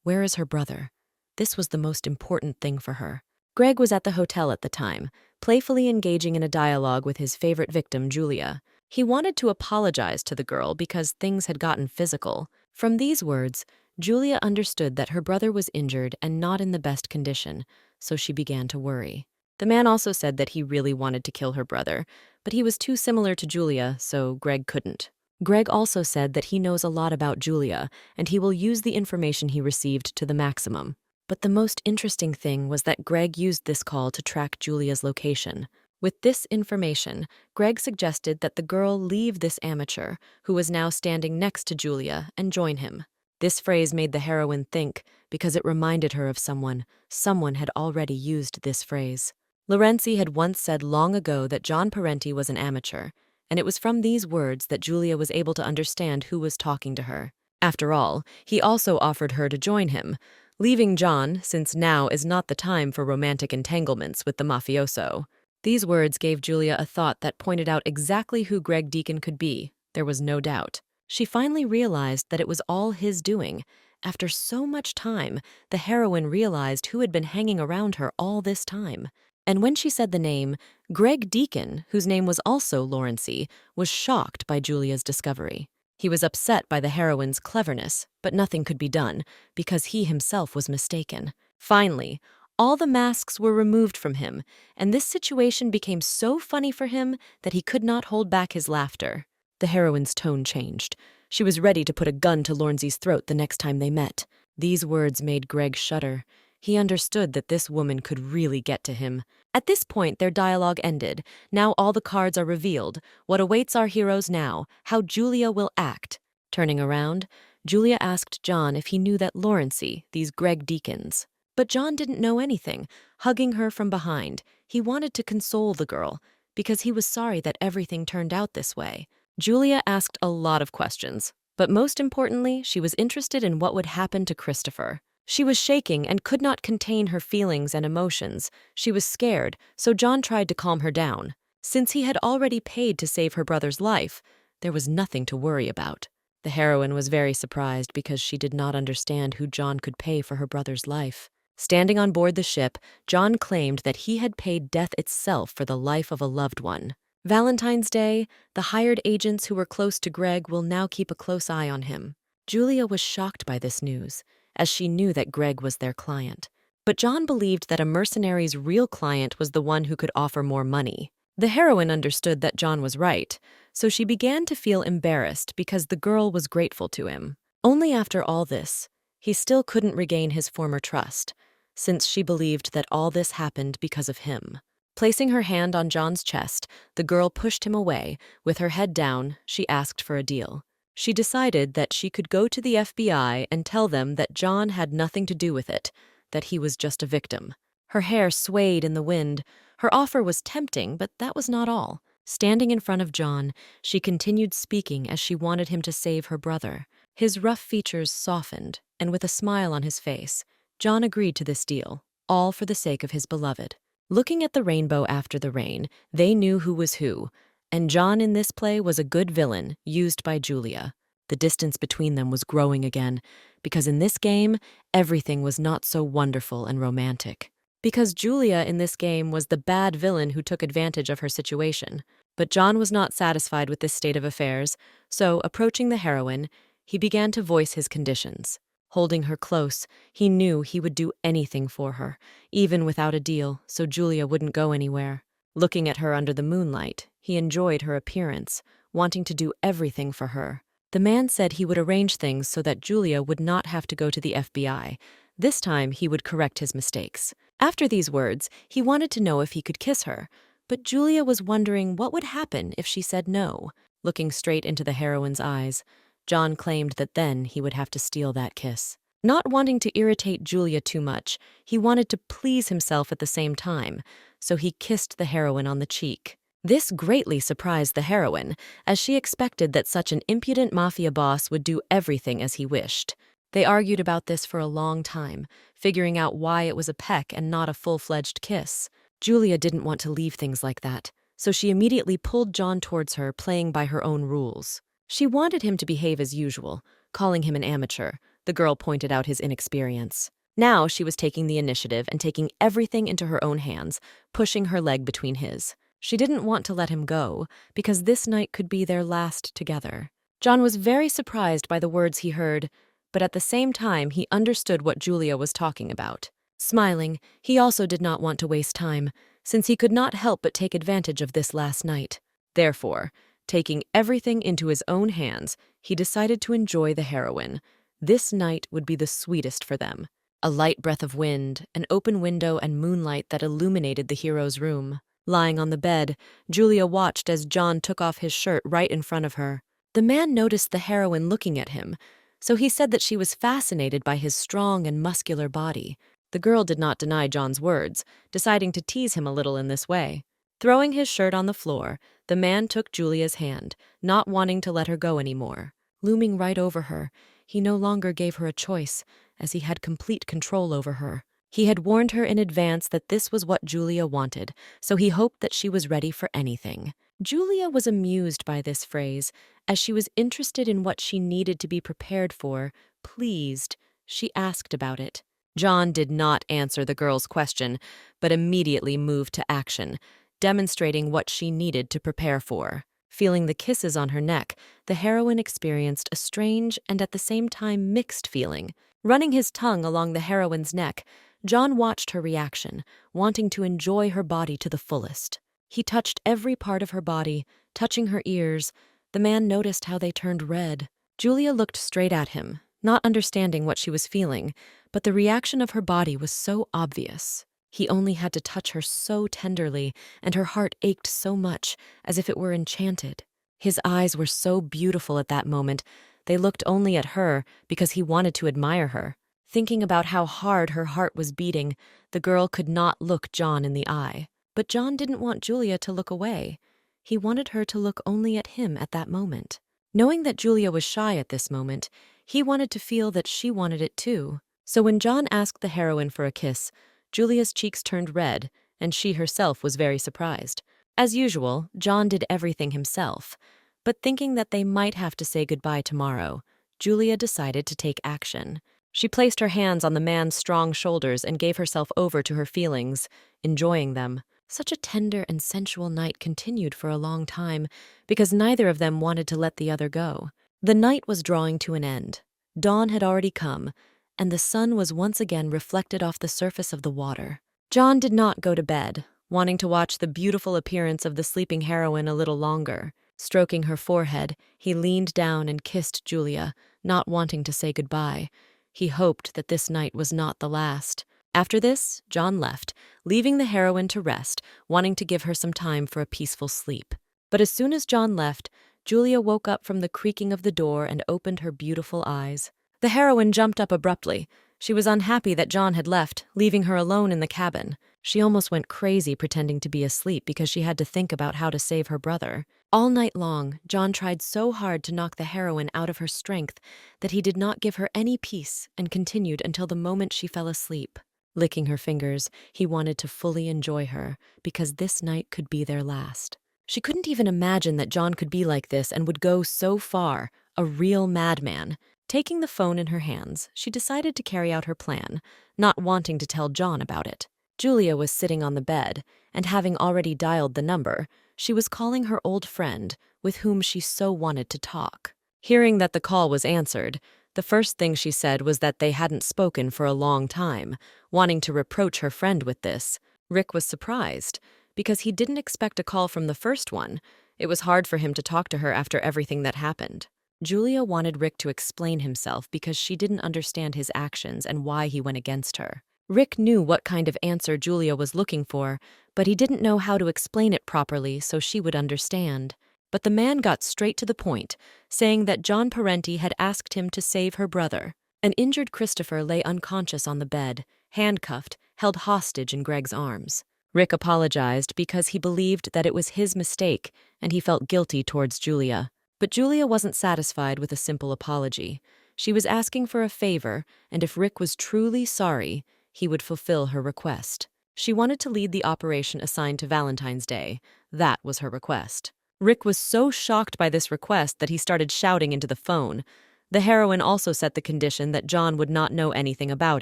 where is her brother? This was the most important thing for her. Greg was at the hotel at the time, playfully engaging in a dialogue with his favorite victim, Julia. He wanted to apologize to the girl because things had gotten physical. From these words, Julia understood that her brother was injured and not in the best condition, so she began to worry. The man also said that he really wanted to kill her brother, but he was too similar to Julia, so Greg couldn't. Greg also said that he knows a lot about Julia, and he will use the information he received to the maximum. But the most interesting thing was that Greg used this call to track Julia's location. With this information, Greg suggested that the girl leave this amateur, who was now standing next to Julia, and join him. This phrase made the heroine think, because it reminded her of someone. Someone had already used this phrase. Lorenzi had once said long ago that John Parenti was an amateur, and it was from these words that Julia was able to understand who was talking to her. After all, he also offered her to join him, leaving John, since now is not the time for romantic entanglements with the mafioso. These words gave Julia a thought that pointed out exactly who Greg Deacon could be. There was no doubt. She finally realized that it was all his doing. After so much time, the heroine realized who had been hanging around her all this time. And when she said the name, Greg Deacon, whose name was also Lawrencey, was shocked by Julia's discovery. He was upset by the heroine's cleverness, but nothing could be done, because he himself was mistaken. Finally, all the masks were removed from him, and this situation became so funny for him that he could not hold back his laughter. The heroine's tone changed. She was ready to put a gun to Lornsey's throat the next time they met. These words made Greg shudder. He understood that this woman could really get to him. At this point, their dialogue ended. Now all the cards are revealed. What awaits our heroes now, how Julia will act. Turning around, Julia asked John if he knew that Lornsey, these Greg Deacons. But John didn't know anything. Hugging her from behind, he wanted to console the girl, because he was sorry that everything turned out this way. Julia asked a lot of questions, but most importantly, she was interested in what would happen to Christopher. She was shaking and could not contain her feelings and emotions. She was scared, so John tried to calm her down. Since he had already paid to save her brother's life, there was nothing to worry about. The heroine was very surprised because she did not understand who John could pay for her brother's life. Standing on board the ship, John claimed that he had paid death itself for the life of a loved one. Valentine's Day, the hired agents who were close to Greg will now keep a close eye on him. Julia was shocked by this news, as she knew that Greg was their client. But John believed that a mercenary's real client was the one who could offer more money. The heroine understood that John was right, so she began to feel embarrassed because the girl was grateful to him. Only after all this, he still couldn't regain his former trust, since she believed that all this happened because of him. Placing her hand on John's chest, the girl pushed him away. With her head down, she asked for a deal. She decided that she could go to the FBI and tell them that John had nothing to do with it, that he was just a victim. Her hair swayed in the wind. Her offer was tempting, but that was not all. Standing in front of John, she continued speaking as she wanted him to save her brother. His rough features softened, and with a smile on his face, John agreed to this deal, all for the sake of his beloved. Looking at the rainbow after the rain, they knew who was who, and John in this play was a good villain used by Julia. The distance between them was growing again, because in this game, everything was not so wonderful and romantic. Because Julia in this game was the bad villain who took advantage of her situation. But John was not satisfied with this state of affairs, so approaching the heroine, he began to voice his conditions. Holding her close, he knew he would do anything for her, even without a deal, so Julia wouldn't go anywhere. Looking at her under the moonlight, he enjoyed her appearance, wanting to do everything for her. The man said he would arrange things so that Julia would not have to go to the FBI. This time, he would correct his mistakes. After these words, he wanted to know if he could kiss her, but Julia was wondering what would happen if she said no. Looking straight into the heroine's eyes, John claimed that then he would have to steal that kiss. Not wanting to irritate Julia too much, he wanted to please himself at the same time, so he kissed the heroine on the cheek. This greatly surprised the heroine, as she expected that such an impudent mafia boss would do everything as he wished. They argued about this for a long time, figuring out why it was a peck and not a full-fledged kiss. Julia didn't want to leave things like that, so she immediately pulled John towards her, playing by her own rules. She wanted him to behave as usual, calling him an amateur. The girl pointed out his inexperience. Now she was taking the initiative and taking everything into her own hands, pushing her leg between his. She didn't want to let him go, because this night could be their last together. John was very surprised by the words he heard, but at the same time he understood what Julia was talking about. Smiling, he also did not want to waste time, since he could not help but take advantage of this last night. Therefore, taking everything into his own hands, he decided to enjoy the heroine. This night would be the sweetest for them. A light breath of wind, an open window, and moonlight that illuminated the hero's room. Lying on the bed, Julia watched as John took off his shirt right in front of her. The man noticed the heroine looking at him, so he said that she was fascinated by his strong and muscular body. The girl did not deny John's words, deciding to tease him a little in this way. Throwing his shirt on the floor, the man took Julia's hand, not wanting to let her go anymore. Looming right over her, he no longer gave her a choice, as he had complete control over her. He had warned her in advance that this was what Julia wanted, so he hoped that she was ready for anything. Julia was amused by this phrase, as she was interested in what she needed to be prepared for. Pleased, she asked about it. John did not answer the girl's question, but immediately moved to action, demonstrating what she needed to prepare for. Feeling the kisses on her neck, the heroine experienced a strange and at the same time mixed feeling. Running his tongue along the heroine's neck, John watched her reaction, wanting to enjoy her body to the fullest. He touched every part of her body, touching her ears, The man noticed how they turned red. Julia looked straight at him, not understanding what she was feeling, but the reaction of her body was so obvious. He only had to touch her so tenderly, and her heart ached so much, as if it were enchanted. His eyes were so beautiful at that moment, they looked only at her because he wanted to admire her. Thinking about how hard her heart was beating, the girl could not look John in the eye. But John didn't want Julia to look away. He wanted her to look only at him at that moment. Knowing that Julia was shy at this moment, he wanted to feel that she wanted it too. So when John asked the heroine for a kiss, Julia's cheeks turned red, and she herself was very surprised. As usual, John did everything himself. But thinking that they might have to say goodbye tomorrow, Julia decided to take action. She placed her hands on the man's strong shoulders and gave herself over to her feelings, enjoying them. Such a tender and sensual night continued for a long time, because neither of them wanted to let the other go. The night was drawing to an end. Dawn had already come, and the sun was once again reflected off the surface of the water. John did not go to bed, wanting to watch the beautiful appearance of the sleeping heroine a little longer. Stroking her forehead, he leaned down and kissed Julia, not wanting to say goodbye. He hoped that this night was not the last. After this, John left, leaving the heroine to rest, wanting to give her some time for a peaceful sleep. But as soon as John left, Julia woke up from the creaking of the door and opened her beautiful eyes. The heroine jumped up abruptly. She was unhappy that John had left, leaving her alone in the cabin. She almost went crazy pretending to be asleep because she had to think about how to save her brother. All night long, John tried so hard to knock the heroine out of her strength that he did not give her any peace and continued until the moment she fell asleep. Licking her fingers, he wanted to fully enjoy her because this night could be their last. She couldn't even imagine that John could be like this and would go so far, a real madman. Taking the phone in her hands, she decided to carry out her plan, not wanting to tell John about it. Julia was sitting on the bed, and having already dialed the number, she was calling her old friend, with whom she so wanted to talk. Hearing that the call was answered, the first thing she said was that they hadn't spoken for a long time, wanting to reproach her friend with this. Rick was surprised, because he didn't expect a call from the first one. It was hard for him to talk to her after everything that happened. Julia wanted Rick to explain himself because she didn't understand his actions and why he went against her. Rick knew what kind of answer Julia was looking for, but he didn't know how to explain it properly so she would understand. But the man got straight to the point, saying that John Parenti had asked him to save her brother. An injured Christopher lay unconscious on the bed, handcuffed, held hostage in Greg's arms. Rick apologized because he believed that it was his mistake, and he felt guilty towards Julia. But Julia wasn't satisfied with a simple apology. She was asking for a favor, and if Rick was truly sorry, he would fulfill her request. She wanted to lead the operation assigned to Valentine's Day. That was her request. Rick was so shocked by this request that he started shouting into the phone. The heroine also set the condition that John would not know anything about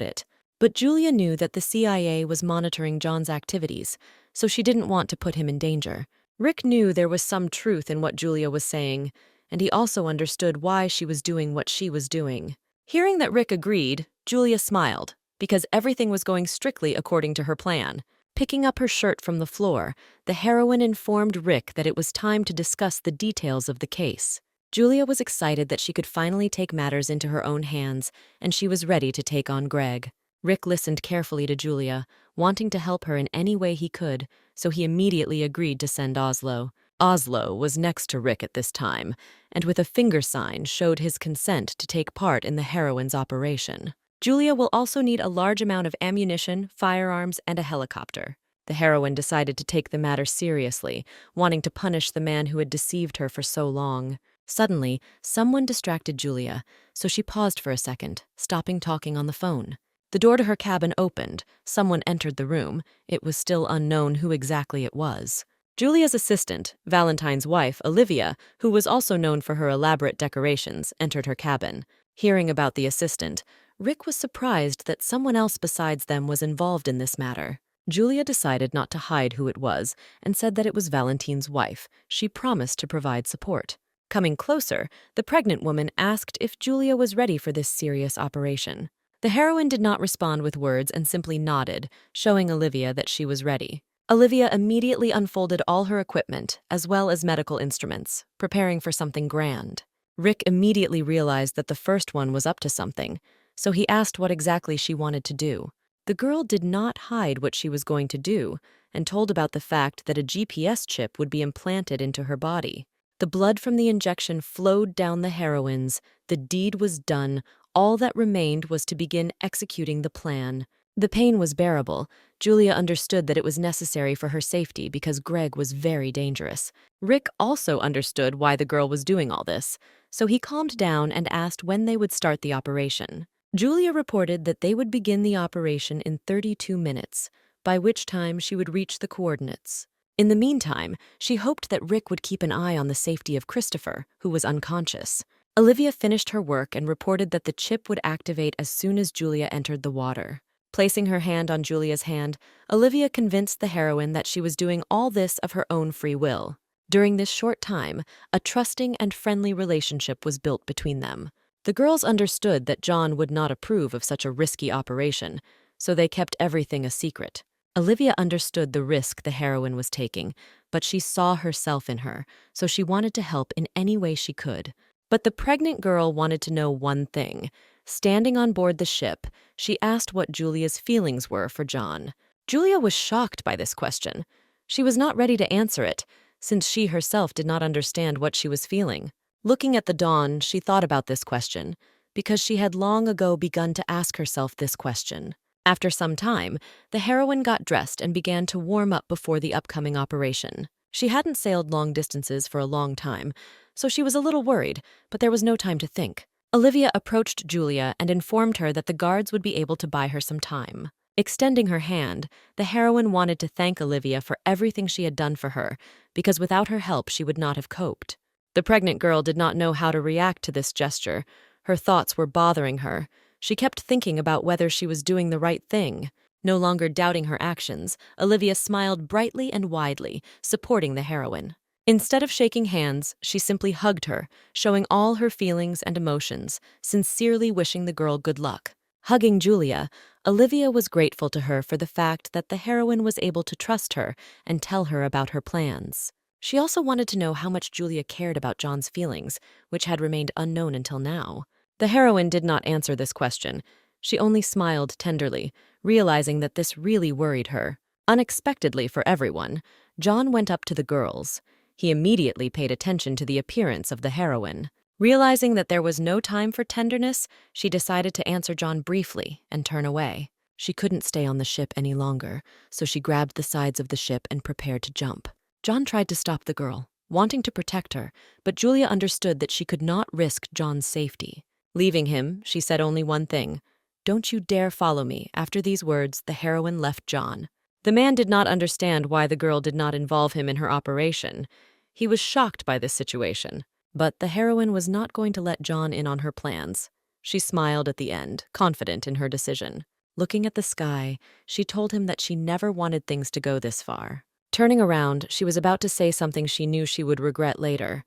it. But Julia knew that the CIA was monitoring John's activities, so she didn't want to put him in danger. Rick knew there was some truth in what Julia was saying, and he also understood why she was doing what she was doing. Hearing that Rick agreed, Julia smiled, because everything was going strictly according to her plan. Picking up her shirt from the floor, the heroine informed Rick that it was time to discuss the details of the case. Julia was excited that she could finally take matters into her own hands, and she was ready to take on Greg. Rick listened carefully to Julia, wanting to help her in any way he could, so he immediately agreed to send Oslo. Oslo was next to Rick at this time, and with a finger sign showed his consent to take part in the heroine's operation. Julia will also need a large amount of ammunition, firearms, and a helicopter. The heroine decided to take the matter seriously, wanting to punish the man who had deceived her for so long. Suddenly, someone distracted Julia, so she paused for a second, stopping talking on the phone. The door to her cabin opened. Someone entered the room. It was still unknown who exactly it was. Julia's assistant, Valentine's wife, Olivia, who was also known for her elaborate decorations, entered her cabin. Hearing about the assistant, Rick was surprised that someone else besides them was involved in this matter. Julia decided not to hide who it was and said that it was Valentine's wife. She promised to provide support. Coming closer, the pregnant woman asked if Julia was ready for this serious operation. The heroine did not respond with words and simply nodded, showing Olivia that she was ready. Olivia immediately unfolded all her equipment, as well as medical instruments, preparing for something grand. Rick immediately realized that the first one was up to something, so he asked what exactly she wanted to do. The girl did not hide what she was going to do, and told about the fact that a GPS chip would be implanted into her body. The blood from the injection flowed down the heroines. The deed was done. All that remained was to begin executing the plan. The pain was bearable. Julia understood that it was necessary for her safety because Greg was very dangerous. Rick also understood why the girl was doing all this, so he calmed down and asked when they would start the operation. Julia reported that they would begin the operation in 32 minutes, by which time she would reach the coordinates. In the meantime, she hoped that Rick would keep an eye on the safety of Christopher, who was unconscious. Olivia finished her work and reported that the chip would activate as soon as Julia entered the water. Placing her hand on Julia's hand, Olivia convinced the heroine that she was doing all this of her own free will. During this short time, a trusting and friendly relationship was built between them. The girls understood that John would not approve of such a risky operation, so they kept everything a secret. Olivia understood the risk the heroine was taking, but she saw herself in her, so she wanted to help in any way she could. But the pregnant girl wanted to know one thing. Standing on board the ship, she asked what Julia's feelings were for John. Julia was shocked by this question. She was not ready to answer it, since she herself did not understand what she was feeling. Looking at the dawn, she thought about this question, because she had long ago begun to ask herself this question. After some time, the heroine got dressed and began to warm up before the upcoming operation. She hadn't sailed long distances for a long time, so she was a little worried, but there was no time to think. Olivia approached Julia and informed her that the guards would be able to buy her some time. Extending her hand, the heroine wanted to thank Olivia for everything she had done for her, because without her help she would not have coped. The pregnant girl did not know how to react to this gesture. Her thoughts were bothering her. She kept thinking about whether she was doing the right thing. No longer doubting her actions, Olivia smiled brightly and widely, supporting the heroine. Instead of shaking hands, she simply hugged her, showing all her feelings and emotions, sincerely wishing the girl good luck. Hugging Julia, Olivia was grateful to her for the fact that the heroine was able to trust her and tell her about her plans. She also wanted to know how much Julia cared about John's feelings, which had remained unknown until now. The heroine did not answer this question. She only smiled tenderly, realizing that this really worried her. Unexpectedly for everyone, John went up to the girls. He immediately paid attention to the appearance of the heroine. Realizing that there was no time for tenderness, she decided to answer John briefly and turn away. She couldn't stay on the ship any longer, so she grabbed the sides of the ship and prepared to jump. John tried to stop the girl, wanting to protect her, but Julia understood that she could not risk John's safety. Leaving him, she said only one thing: "Don't you dare follow me." After these words, the heroine left John. The man did not understand why the girl did not involve him in her operation. He was shocked by this situation, but the heroine was not going to let John in on her plans. She smiled at the end, confident in her decision. Looking at the sky, she told him that she never wanted things to go this far. Turning around, she was about to say something she knew she would regret later,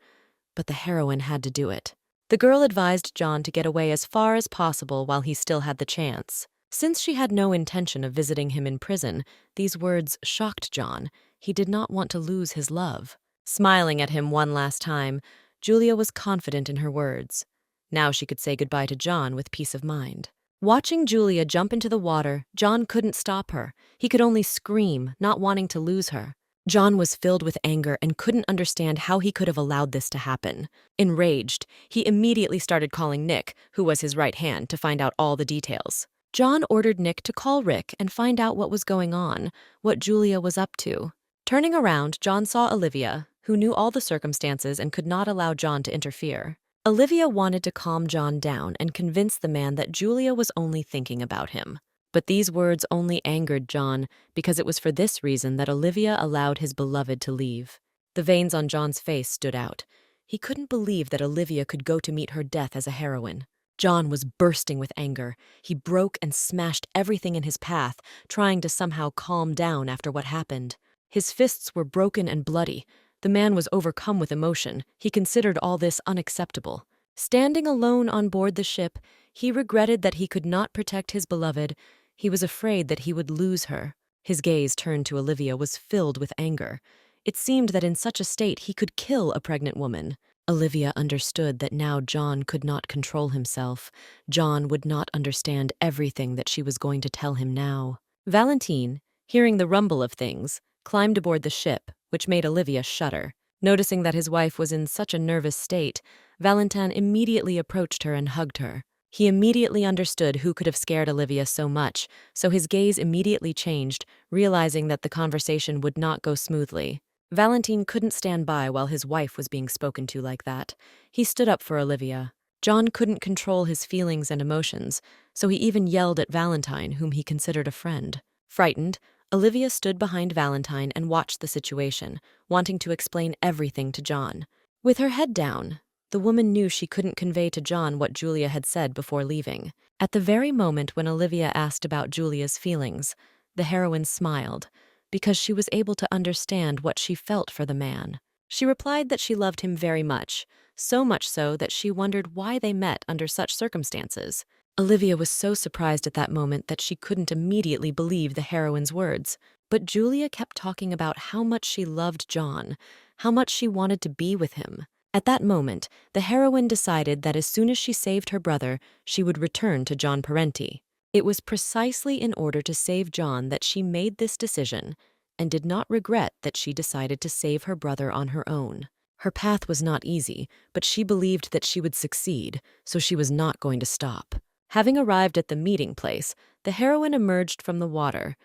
but the heroine had to do it. The girl advised John to get away as far as possible while he still had the chance. Since she had no intention of visiting him in prison, these words shocked John. He did not want to lose his love. Smiling at him one last time, Julia was confident in her words. Now she could say goodbye to John with peace of mind. Watching Julia jump into the water, John couldn't stop her. He could only scream, not wanting to lose her. John was filled with anger and couldn't understand how he could have allowed this to happen. Enraged, he immediately started calling Nick, who was his right hand, to find out all the details. John ordered Nick to call Rick and find out what was going on, what Julia was up to. Turning around, John saw Olivia, who knew all the circumstances and could not allow John to interfere. Olivia wanted to calm John down and convince the man that Julia was only thinking about him. But these words only angered John, because it was for this reason that Olivia allowed his beloved to leave. The veins on John's face stood out. He couldn't believe that Olivia could go to meet her death as a heroine. John was bursting with anger. He broke and smashed everything in his path, trying to somehow calm down after what happened. His fists were broken and bloody. The man was overcome with emotion. He considered all this unacceptable. Standing alone on board the ship, he regretted that he could not protect his beloved. He was afraid that he would lose her. His gaze turned to Olivia was filled with anger. It seemed that in such a state he could kill a pregnant woman. Olivia understood that now John could not control himself. John would not understand everything that she was going to tell him now. Valentine, hearing the rumble of things, climbed aboard the ship, which made Olivia shudder. Noticing that his wife was in such a nervous state, Valentine immediately approached her and hugged her. He immediately understood who could have scared Olivia so much, so his gaze immediately changed, realizing that the conversation would not go smoothly. Valentine couldn't stand by while his wife was being spoken to like that. He stood up for Olivia. John couldn't control his feelings and emotions, so he even yelled at Valentine, whom he considered a friend. Frightened, Olivia stood behind Valentine and watched the situation, wanting to explain everything to John. With her head down, the woman knew she couldn't convey to John what Julia had said before leaving. At the very moment when Olivia asked about Julia's feelings, the heroine smiled, because she was able to understand what she felt for the man. She replied that she loved him very much, so much so that she wondered why they met under such circumstances. Olivia was so surprised at that moment that she couldn't immediately believe the heroine's words. But Julia kept talking about how much she loved John, how much she wanted to be with him. At that moment, the heroine decided that as soon as she saved her brother, she would return to John Parenti. It was precisely in order to save John that she made this decision, and did not regret that she decided to save her brother on her own. Her path was not easy, but she believed that she would succeed, so she was not going to stop. Having arrived at the meeting place, the heroine emerged from the water.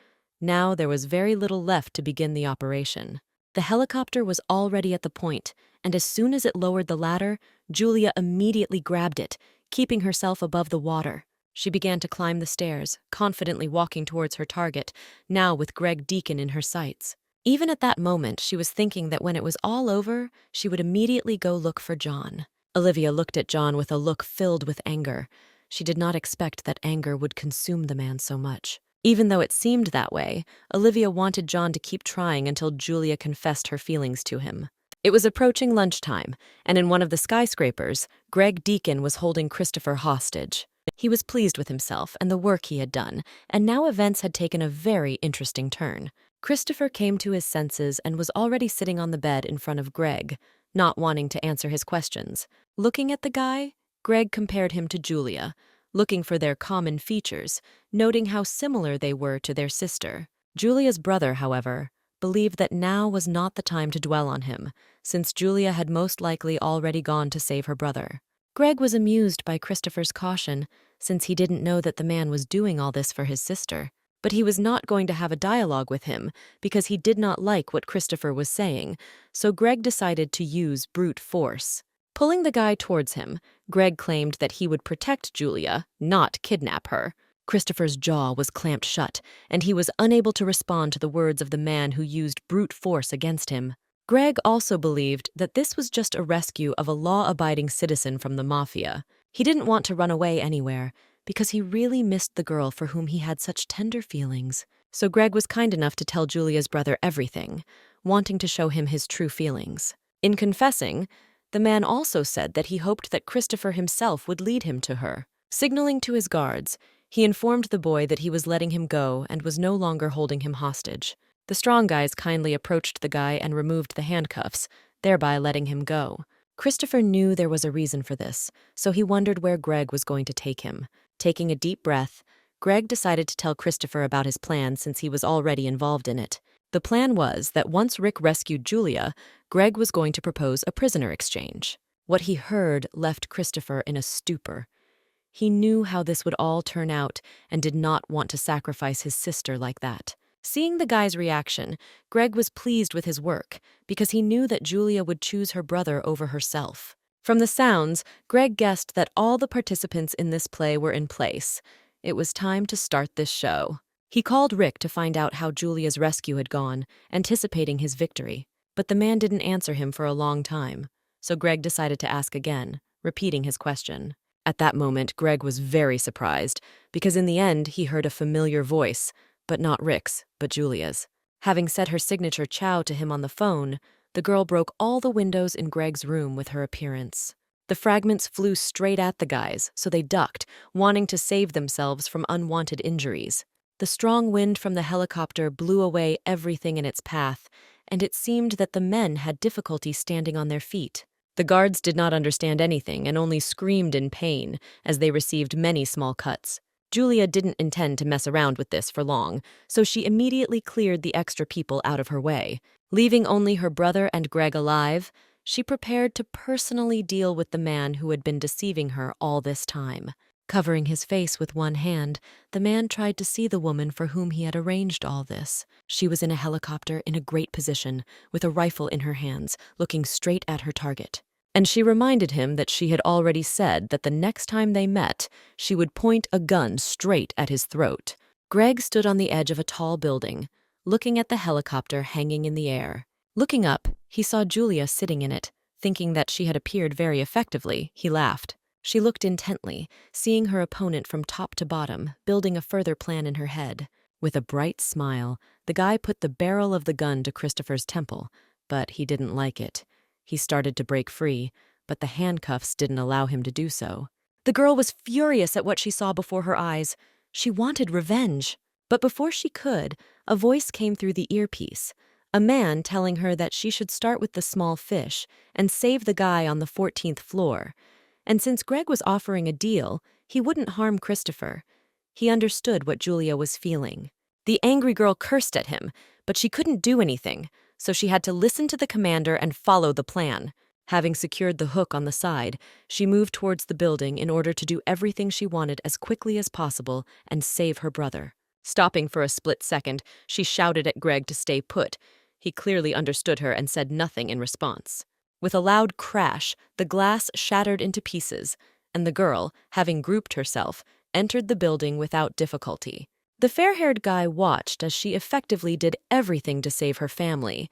Now there was very little left to begin the operation. The helicopter was already at the point, and as soon as it lowered the ladder, Julia immediately grabbed it, keeping herself above the water. She began to climb the stairs, confidently walking towards her target, now with Greg Deacon in her sights. Even at that moment, she was thinking that when it was all over, she would immediately go look for John. Olivia looked at John with a look filled with anger. She did not expect that anger would consume the man so much. Even though it seemed that way, Olivia wanted John to keep trying until Julia confessed her feelings to him. It was approaching lunchtime, and in one of the skyscrapers, Greg Deacon was holding Christopher hostage. He was pleased with himself and the work he had done, and now events had taken a very interesting turn. Christopher came to his senses and was already sitting on the bed in front of Greg, not wanting to answer his questions. Looking at the guy, Greg compared him to Julia, looking for their common features, noting how similar they were to their sister. Julia's brother, however, believed that now was not the time to dwell on him, since Julia had most likely already gone to save her brother. Greg was amused by Christopher's caution, since he didn't know that the man was doing all this for his sister. But he was not going to have a dialogue with him because he did not like what Christopher was saying, so Greg decided to use brute force. Pulling the guy towards him, Greg claimed that he would protect Julia, not kidnap her. Christopher's jaw was clamped shut, and he was unable to respond to the words of the man who used brute force against him. Greg also believed that this was just a rescue of a law-abiding citizen from the mafia. He didn't want to run away anywhere, because he really missed the girl for whom he had such tender feelings. So Greg was kind enough to tell Julia's brother everything, wanting to show him his true feelings. In confessing, the man also said that he hoped that Christopher himself would lead him to her. Signaling to his guards, he informed the boy that he was letting him go and was no longer holding him hostage. The strong guys kindly approached the guy and removed the handcuffs, thereby letting him go. Christopher knew there was a reason for this, so he wondered where Greg was going to take him. Taking a deep breath, Greg decided to tell Christopher about his plan since he was already involved in it. The plan was that once Rick rescued Julia, Greg was going to propose a prisoner exchange. What he heard left Christopher in a stupor. He knew how this would all turn out and did not want to sacrifice his sister like that. Seeing the guy's reaction, Greg was pleased with his work because he knew that Julia would choose her brother over herself. From the sounds, Greg guessed that all the participants in this play were in place. It was time to start this show. He called Rick to find out how Julia's rescue had gone, anticipating his victory. But the man didn't answer him for a long time, so Greg decided to ask again, repeating his question. At that moment, Greg was very surprised, because in the end he heard a familiar voice, but not Rick's, but Julia's. Having said her signature ciao to him on the phone, the girl broke all the windows in Greg's room with her appearance. The fragments flew straight at the guys, so they ducked, wanting to save themselves from unwanted injuries. The strong wind from the helicopter blew away everything in its path, and it seemed that the men had difficulty standing on their feet. The guards did not understand anything and only screamed in pain as they received many small cuts. Julia didn't intend to mess around with this for long, so she immediately cleared the extra people out of her way. Leaving only her brother and Greg alive, she prepared to personally deal with the man who had been deceiving her all this time. Covering his face with one hand, the man tried to see the woman for whom he had arranged all this. She was in a helicopter in a great position, with a rifle in her hands, looking straight at her target. And she reminded him that she had already said that the next time they met, she would point a gun straight at his throat. Greg stood on the edge of a tall building, looking at the helicopter hanging in the air. Looking up, he saw Julia sitting in it. Thinking that she had appeared very effectively, he laughed. She looked intently, seeing her opponent from top to bottom, building a further plan in her head. With a bright smile, the guy put the barrel of the gun to Christopher's temple, but he didn't like it. He started to break free, but the handcuffs didn't allow him to do so. The girl was furious at what she saw before her eyes. She wanted revenge. But before she could, a voice came through the earpiece, a man telling her that she should start with the small fish and save the guy on the 14th floor. And since Greg was offering a deal, he wouldn't harm Christopher. He understood what Julia was feeling. The angry girl cursed at him, but she couldn't do anything, so she had to listen to the commander and follow the plan. Having secured the hook on the side, she moved towards the building in order to do everything she wanted as quickly as possible and save her brother. Stopping for a split second, she shouted at Greg to stay put. He clearly understood her and said nothing in response. With a loud crash, the glass shattered into pieces, and the girl, having grouped herself, entered the building without difficulty. The fair-haired guy watched as she effectively did everything to save her family.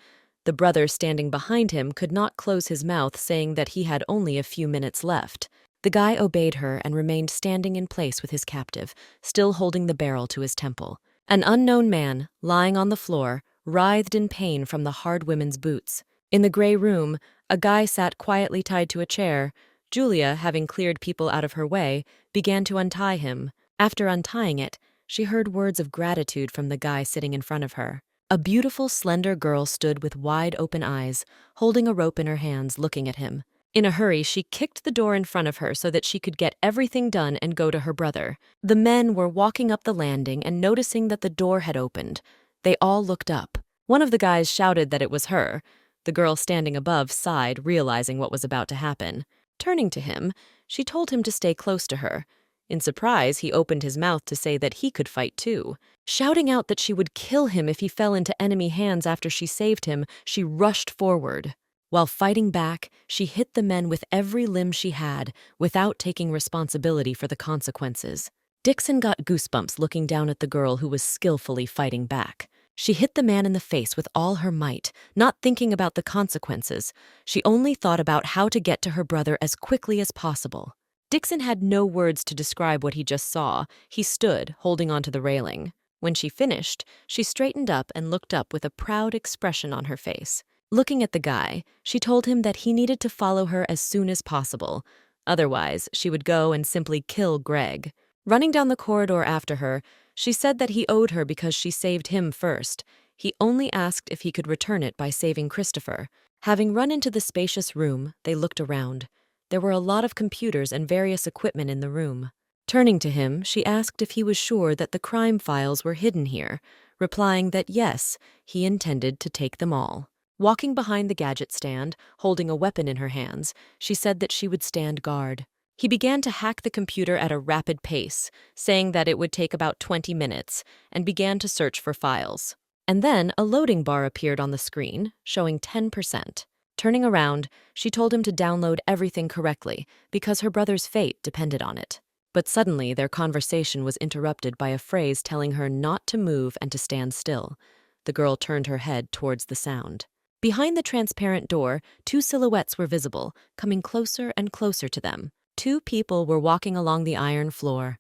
The brother standing behind him could not close his mouth, saying that he had only a few minutes left. The guy obeyed her and remained standing in place with his captive, still holding the barrel to his temple. An unknown man, lying on the floor, writhed in pain from the hard women's boots. In the gray room, a guy sat quietly tied to a chair. Julia, having cleared people out of her way, began to untie him. After untying it, she heard words of gratitude from the guy sitting in front of her. A beautiful, slender girl stood with wide open eyes, holding a rope in her hands, looking at him. In a hurry, she kicked the door in front of her so that she could get everything done and go to her brother. The men were walking up the landing and noticing that the door had opened. They all looked up. One of the guys shouted that it was her. The girl standing above sighed, realizing what was about to happen. Turning to him, she told him to stay close to her. In surprise, he opened his mouth to say that he could fight too. Shouting out that she would kill him if he fell into enemy hands after she saved him, she rushed forward. While fighting back, she hit the men with every limb she had, without taking responsibility for the consequences. Dixon got goosebumps looking down at the girl who was skillfully fighting back. She hit the man in the face with all her might, not thinking about the consequences. She only thought about how to get to her brother as quickly as possible. Dixon had no words to describe what he just saw. He stood, holding onto the railing. When she finished, she straightened up and looked up with a proud expression on her face. Looking at the guy, she told him that he needed to follow her as soon as possible. Otherwise, she would go and simply kill Greg. Running down the corridor after her, she said that he owed her because she saved him first. He only asked if he could return it by saving Christopher. Having run into the spacious room, they looked around. There were a lot of computers and various equipment in the room. Turning to him, she asked if he was sure that the crime files were hidden here, replying that yes, he intended to take them all. Walking behind the gadget stand, holding a weapon in her hands, she said that she would stand guard. He began to hack the computer at a rapid pace, saying that it would take about 20 minutes, and began to search for files. And then a loading bar appeared on the screen, showing 10%. Turning around, she told him to download everything correctly, because her brother's fate depended on it. But suddenly, their conversation was interrupted by a phrase telling her not to move and to stand still. The girl turned her head towards the sound. Behind the transparent door, two silhouettes were visible, coming closer and closer to them. Two people were walking along the iron floor.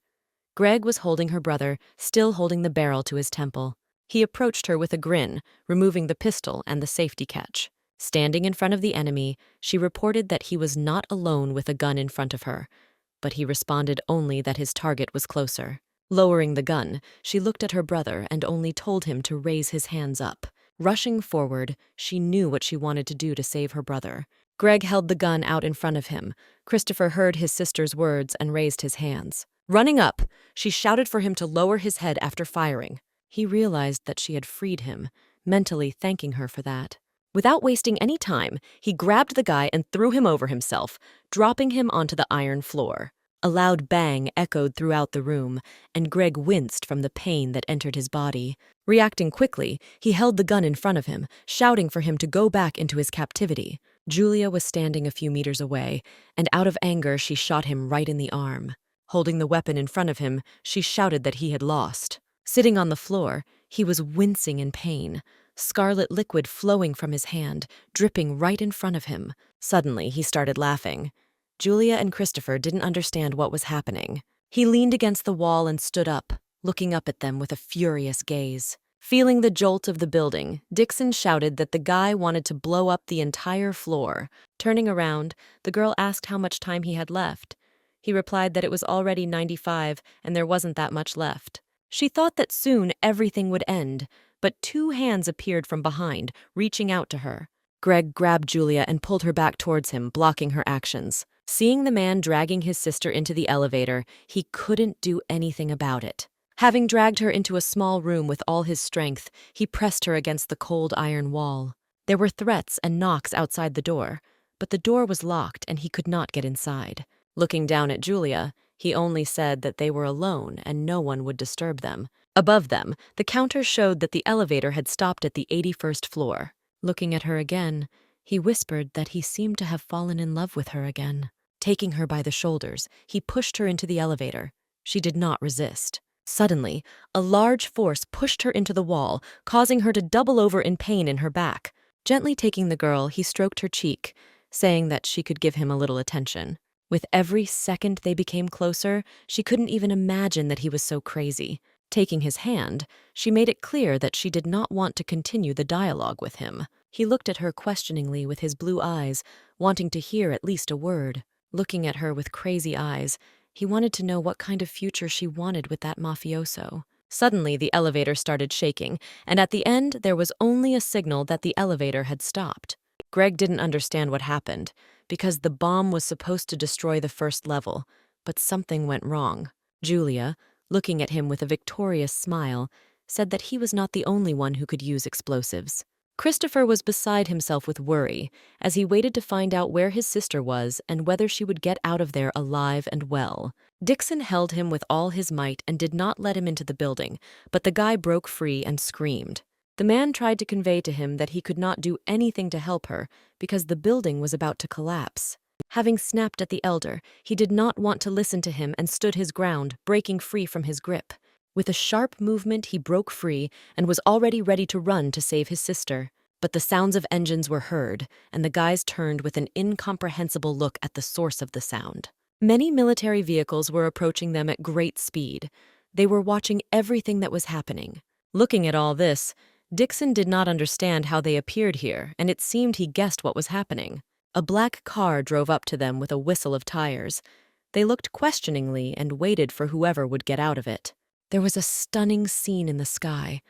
Greg was holding her brother, still holding the barrel to his temple. He approached her with a grin, removing the pistol and the safety catch. Standing in front of the enemy, she reported that he was not alone with a gun in front of her, but he responded only that his target was closer. Lowering the gun, she looked at her brother and only told him to raise his hands up. Rushing forward, she knew what she wanted to do to save her brother. Greg held the gun out in front of him. Christopher heard his sister's words and raised his hands. Running up, she shouted for him to lower his head after firing. He realized that she had freed him, mentally thanking her for that. Without wasting any time, he grabbed the guy and threw him over himself, dropping him onto the iron floor. A loud bang echoed throughout the room, and Greg winced from the pain that entered his body. Reacting quickly, he held the gun in front of him, shouting for him to go back into his captivity. Julia was standing a few meters away, and out of anger she shot him right in the arm. Holding the weapon in front of him, she shouted that he had lost. Sitting on the floor, he was wincing in pain, scarlet liquid flowing from his hand, dripping right in front of him. Suddenly, he started laughing. Julia and Christopher didn't understand what was happening. He leaned against the wall and stood up, looking up at them with a furious gaze. Feeling the jolt of the building, Dixon shouted that the guy wanted to blow up the entire floor. Turning around, the girl asked how much time he had left. He replied that it was already 95 and there wasn't that much left. She thought that soon everything would end, but two hands appeared from behind, reaching out to her. Greg grabbed Julia and pulled her back towards him, blocking her actions. Seeing the man dragging his sister into the elevator, he couldn't do anything about it. Having dragged her into a small room with all his strength, he pressed her against the cold iron wall. There were threats and knocks outside the door, but the door was locked and he could not get inside. Looking down at Julia, he only said that they were alone and no one would disturb them. Above them, the counter showed that the elevator had stopped at the 81st floor. Looking at her again, he whispered that he seemed to have fallen in love with her again. Taking her by the shoulders, he pushed her into the elevator. She did not resist. Suddenly, a large force pushed her into the wall, causing her to double over in pain in her back. Gently taking the girl, he stroked her cheek, saying that she could give him a little attention. With every second they became closer, she couldn't even imagine that he was so crazy. Taking his hand, she made it clear that she did not want to continue the dialogue with him. He looked at her questioningly with his blue eyes, wanting to hear at least a word. Looking at her with crazy eyes, he wanted to know what kind of future she wanted with that mafioso. Suddenly, the elevator started shaking, and at the end, there was only a signal that the elevator had stopped. Greg didn't understand what happened, because the bomb was supposed to destroy the first level, but something went wrong. Julia, looking at him with a victorious smile, said that he was not the only one who could use explosives. Christopher was beside himself with worry as he waited to find out where his sister was and whether she would get out of there alive and well. Dixon held him with all his might and did not let him into the building, but the guy broke free and screamed. The man tried to convey to him that he could not do anything to help her because the building was about to collapse. Having snapped at the elder, he did not want to listen to him and stood his ground, breaking free from his grip. With a sharp movement, he broke free and was already ready to run to save his sister. But the sounds of engines were heard, and the guys turned with an incomprehensible look at the source of the sound. Many military vehicles were approaching them at great speed. They were watching everything that was happening. Looking at all this, Dixon did not understand how they appeared here, and it seemed he guessed what was happening. A black car drove up to them with a whistle of tires. They looked questioningly and waited for whoever would get out of it. There was a stunning scene in the sky.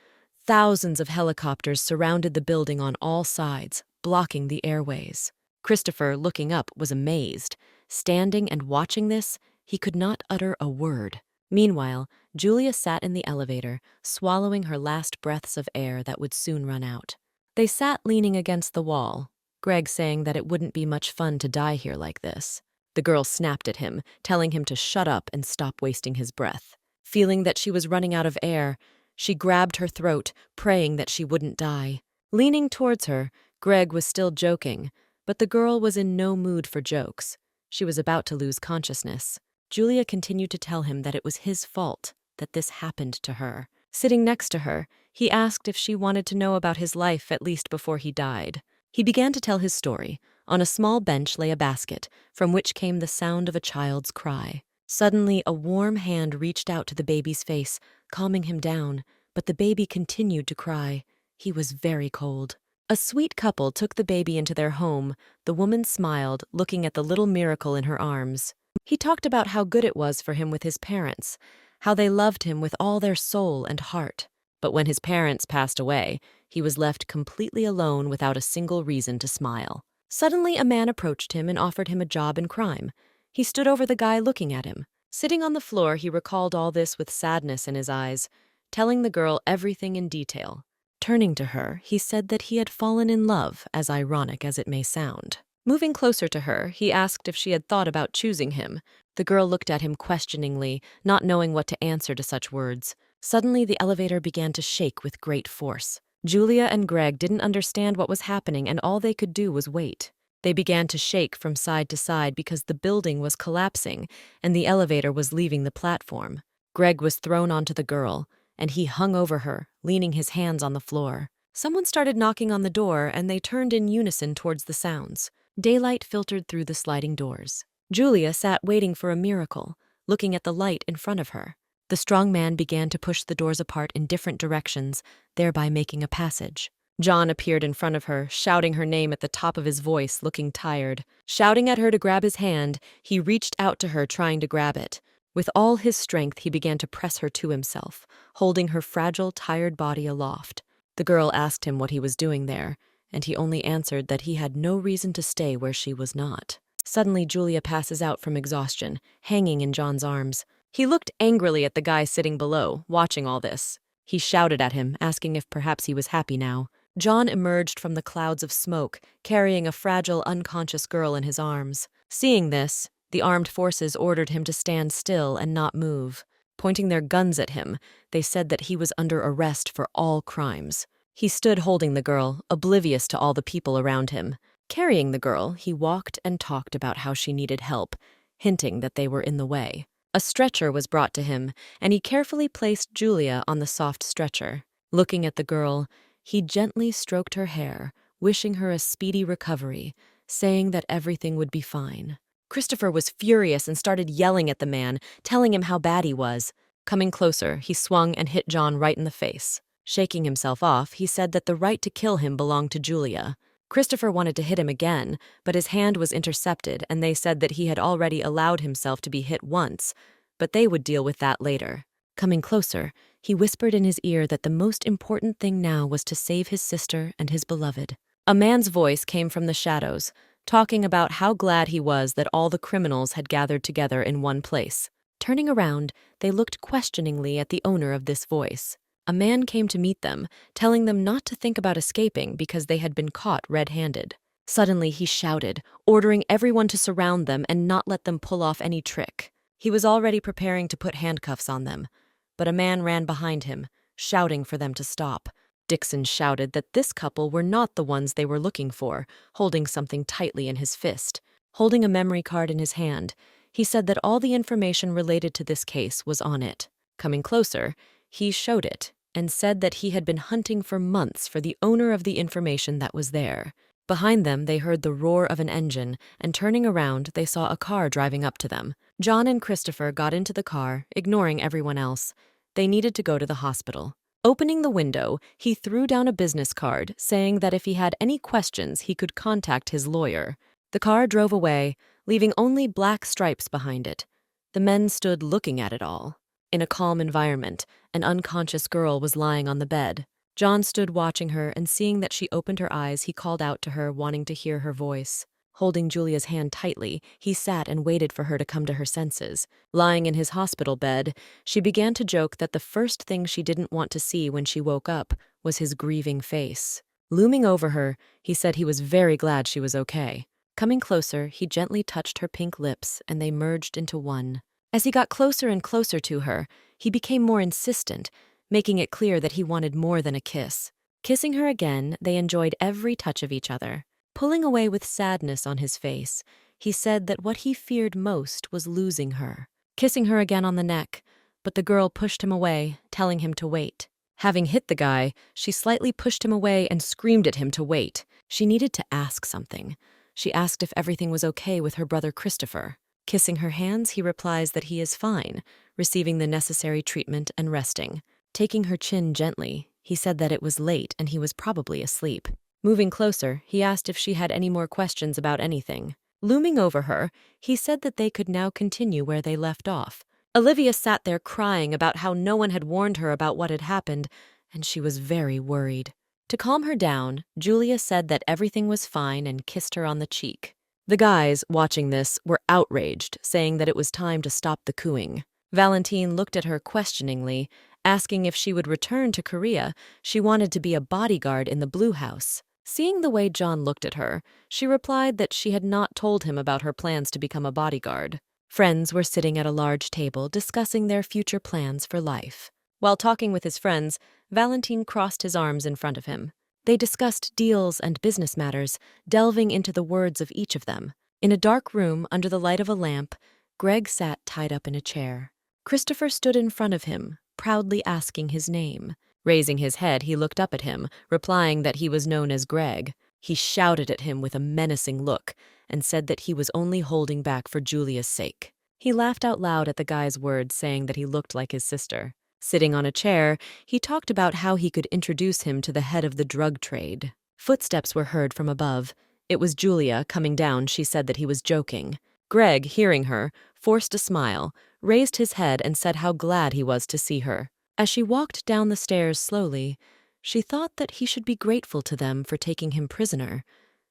Thousands of helicopters surrounded the building on all sides, blocking the airways. Christopher, looking up, was amazed. Standing and watching this, he could not utter a word. Meanwhile, Julia sat in the elevator, swallowing her last breaths of air that would soon run out. They sat leaning against the wall, Greg saying that it wouldn't be much fun to die here like this. The girl snapped at him, telling him to shut up and stop wasting his breath. Feeling that she was running out of air, she grabbed her throat, praying that she wouldn't die. Leaning towards her, Greg was still joking, but the girl was in no mood for jokes. She was about to lose consciousness. Julia continued to tell him that it was his fault that this happened to her. Sitting next to her, he asked if she wanted to know about his life at least before he died. He began to tell his story. On a small bench lay a basket, from which came the sound of a child's cry. Suddenly, a warm hand reached out to the baby's face, calming him down, but the baby continued to cry. He was very cold. A sweet couple took the baby into their home. The woman smiled, looking at the little miracle in her arms. He talked about how good it was for him with his parents, how they loved him with all their soul and heart. But when his parents passed away, he was left completely alone without a single reason to smile. Suddenly, a man approached him and offered him a job in crime. He stood over the guy looking at him. Sitting on the floor, he recalled all this with sadness in his eyes, telling the girl everything in detail. Turning to her, he said that he had fallen in love, as ironic as it may sound. Moving closer to her, he asked if she had thought about choosing him. The girl looked at him questioningly, not knowing what to answer to such words. Suddenly, the elevator began to shake with great force. Julia and Greg didn't understand what was happening, and all they could do was wait. They began to shake from side to side because the building was collapsing and the elevator was leaving the platform. Greg was thrown onto the girl, and he hung over her, leaning his hands on the floor. Someone started knocking on the door, and they turned in unison towards the sounds. Daylight filtered through the sliding doors. Julia sat waiting for a miracle, looking at the light in front of her. The strong man began to push the doors apart in different directions, thereby making a passage. John appeared in front of her, shouting her name at the top of his voice, looking tired. Shouting at her to grab his hand, he reached out to her, trying to grab it. With all his strength, he began to press her to himself, holding her fragile, tired body aloft. The girl asked him what he was doing there, and he only answered that he had no reason to stay where she was not. Suddenly, Julia passes out from exhaustion, hanging in John's arms. He looked angrily at the guy sitting below, watching all this. He shouted at him, asking if perhaps he was happy now. John emerged from the clouds of smoke, carrying a fragile, unconscious girl in his arms. Seeing this, the armed forces ordered him to stand still and not move. Pointing their guns at him, they said that he was under arrest for all crimes. He stood holding the girl, oblivious to all the people around him. Carrying the girl, he walked and talked about how she needed help, hinting that they were in the way. A stretcher was brought to him, and he carefully placed Julia on the soft stretcher. Looking at the girl, he gently stroked her hair, wishing her a speedy recovery, saying that everything would be fine. Christopher was furious and started yelling at the man, telling him how bad he was. Coming closer, he swung and hit John right in the face. Shaking himself off, he said that the right to kill him belonged to Julia. Christopher wanted to hit him again, but his hand was intercepted, and they said that he had already allowed himself to be hit once, but they would deal with that later. Coming closer, he whispered in his ear that the most important thing now was to save his sister and his beloved. A man's voice came from the shadows, talking about how glad he was that all the criminals had gathered together in one place. Turning around, they looked questioningly at the owner of this voice. A man came to meet them, telling them not to think about escaping because they had been caught red-handed. Suddenly, he shouted, ordering everyone to surround them and not let them pull off any trick. He was already preparing to put handcuffs on them, but a man ran behind him, shouting for them to stop. Dixon shouted that this couple were not the ones they were looking for, holding something tightly in his fist. Holding a memory card in his hand, he said that all the information related to this case was on it. Coming closer, he showed it and said that he had been hunting for months for the owner of the information that was there. Behind them, they heard the roar of an engine, and turning around, they saw a car driving up to them. John and Christopher got into the car, ignoring everyone else. They needed to go to the hospital. Opening the window, he threw down a business card, saying that if he had any questions, he could contact his lawyer. The car drove away, leaving only black stripes behind it. The men stood looking at it all. In a calm environment, an unconscious girl was lying on the bed. John stood watching her, and seeing that she opened her eyes, he called out to her, wanting to hear her voice. Holding Julia's hand tightly, he sat and waited for her to come to her senses. Lying in his hospital bed, she began to joke that the first thing she didn't want to see when she woke up was his grieving face. Looming over her, he said he was very glad she was okay. Coming closer, he gently touched her pink lips, and they merged into one. As he got closer and closer to her, he became more insistent, making it clear that he wanted more than a kiss. Kissing her again, they enjoyed every touch of each other. Pulling away with sadness on his face, he said that what he feared most was losing her. Kissing her again on the neck, but the girl pushed him away, telling him to wait. Having hit the guy, she slightly pushed him away and screamed at him to wait. She needed to ask something. She asked if everything was okay with her brother Christopher. Kissing her hands, he replies that he is fine, receiving the necessary treatment and resting. Taking her chin gently, he said that it was late and he was probably asleep. Moving closer, he asked if she had any more questions about anything. Looming over her, he said that they could now continue where they left off. Olivia sat there crying about how no one had warned her about what had happened, and she was very worried. To calm her down, Julia said that everything was fine and kissed her on the cheek. The guys, watching this, were outraged, saying that it was time to stop the cooing. Valentine looked at her questioningly, asking if she would return to Korea. She wanted to be a bodyguard in the Blue House. Seeing the way John looked at her, she replied that she had not told him about her plans to become a bodyguard. Friends were sitting at a large table discussing their future plans for life. While talking with his friends, Valentine crossed his arms in front of him. They discussed deals and business matters, delving into the words of each of them. In a dark room under the light of a lamp, Greg sat tied up in a chair. Christopher stood in front of him, proudly asking his name. Raising his head, he looked up at him, replying that he was known as Greg. He shouted at him with a menacing look and said that he was only holding back for Julia's sake. He laughed out loud at the guy's words, saying that he looked like his sister. Sitting on a chair, he talked about how he could introduce him to the head of the drug trade. Footsteps were heard from above. It was Julia coming down. She said that he was joking. Greg, hearing her, forced a smile, raised his head and said how glad he was to see her. As she walked down the stairs slowly, she thought that he should be grateful to them for taking him prisoner,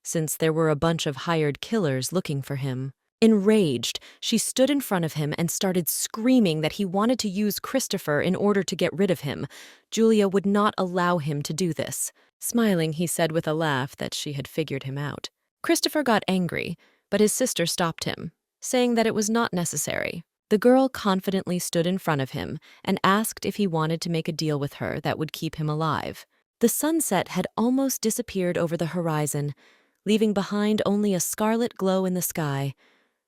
since there were a bunch of hired killers looking for him. Enraged, she stood in front of him and started screaming that he wanted to use Christopher in order to get rid of him. Julia would not allow him to do this. Smiling, he said with a laugh that she had figured him out. Christopher got angry, but his sister stopped him, saying that it was not necessary. The girl confidently stood in front of him and asked if he wanted to make a deal with her that would keep him alive. The sunset had almost disappeared over the horizon, leaving behind only a scarlet glow in the sky.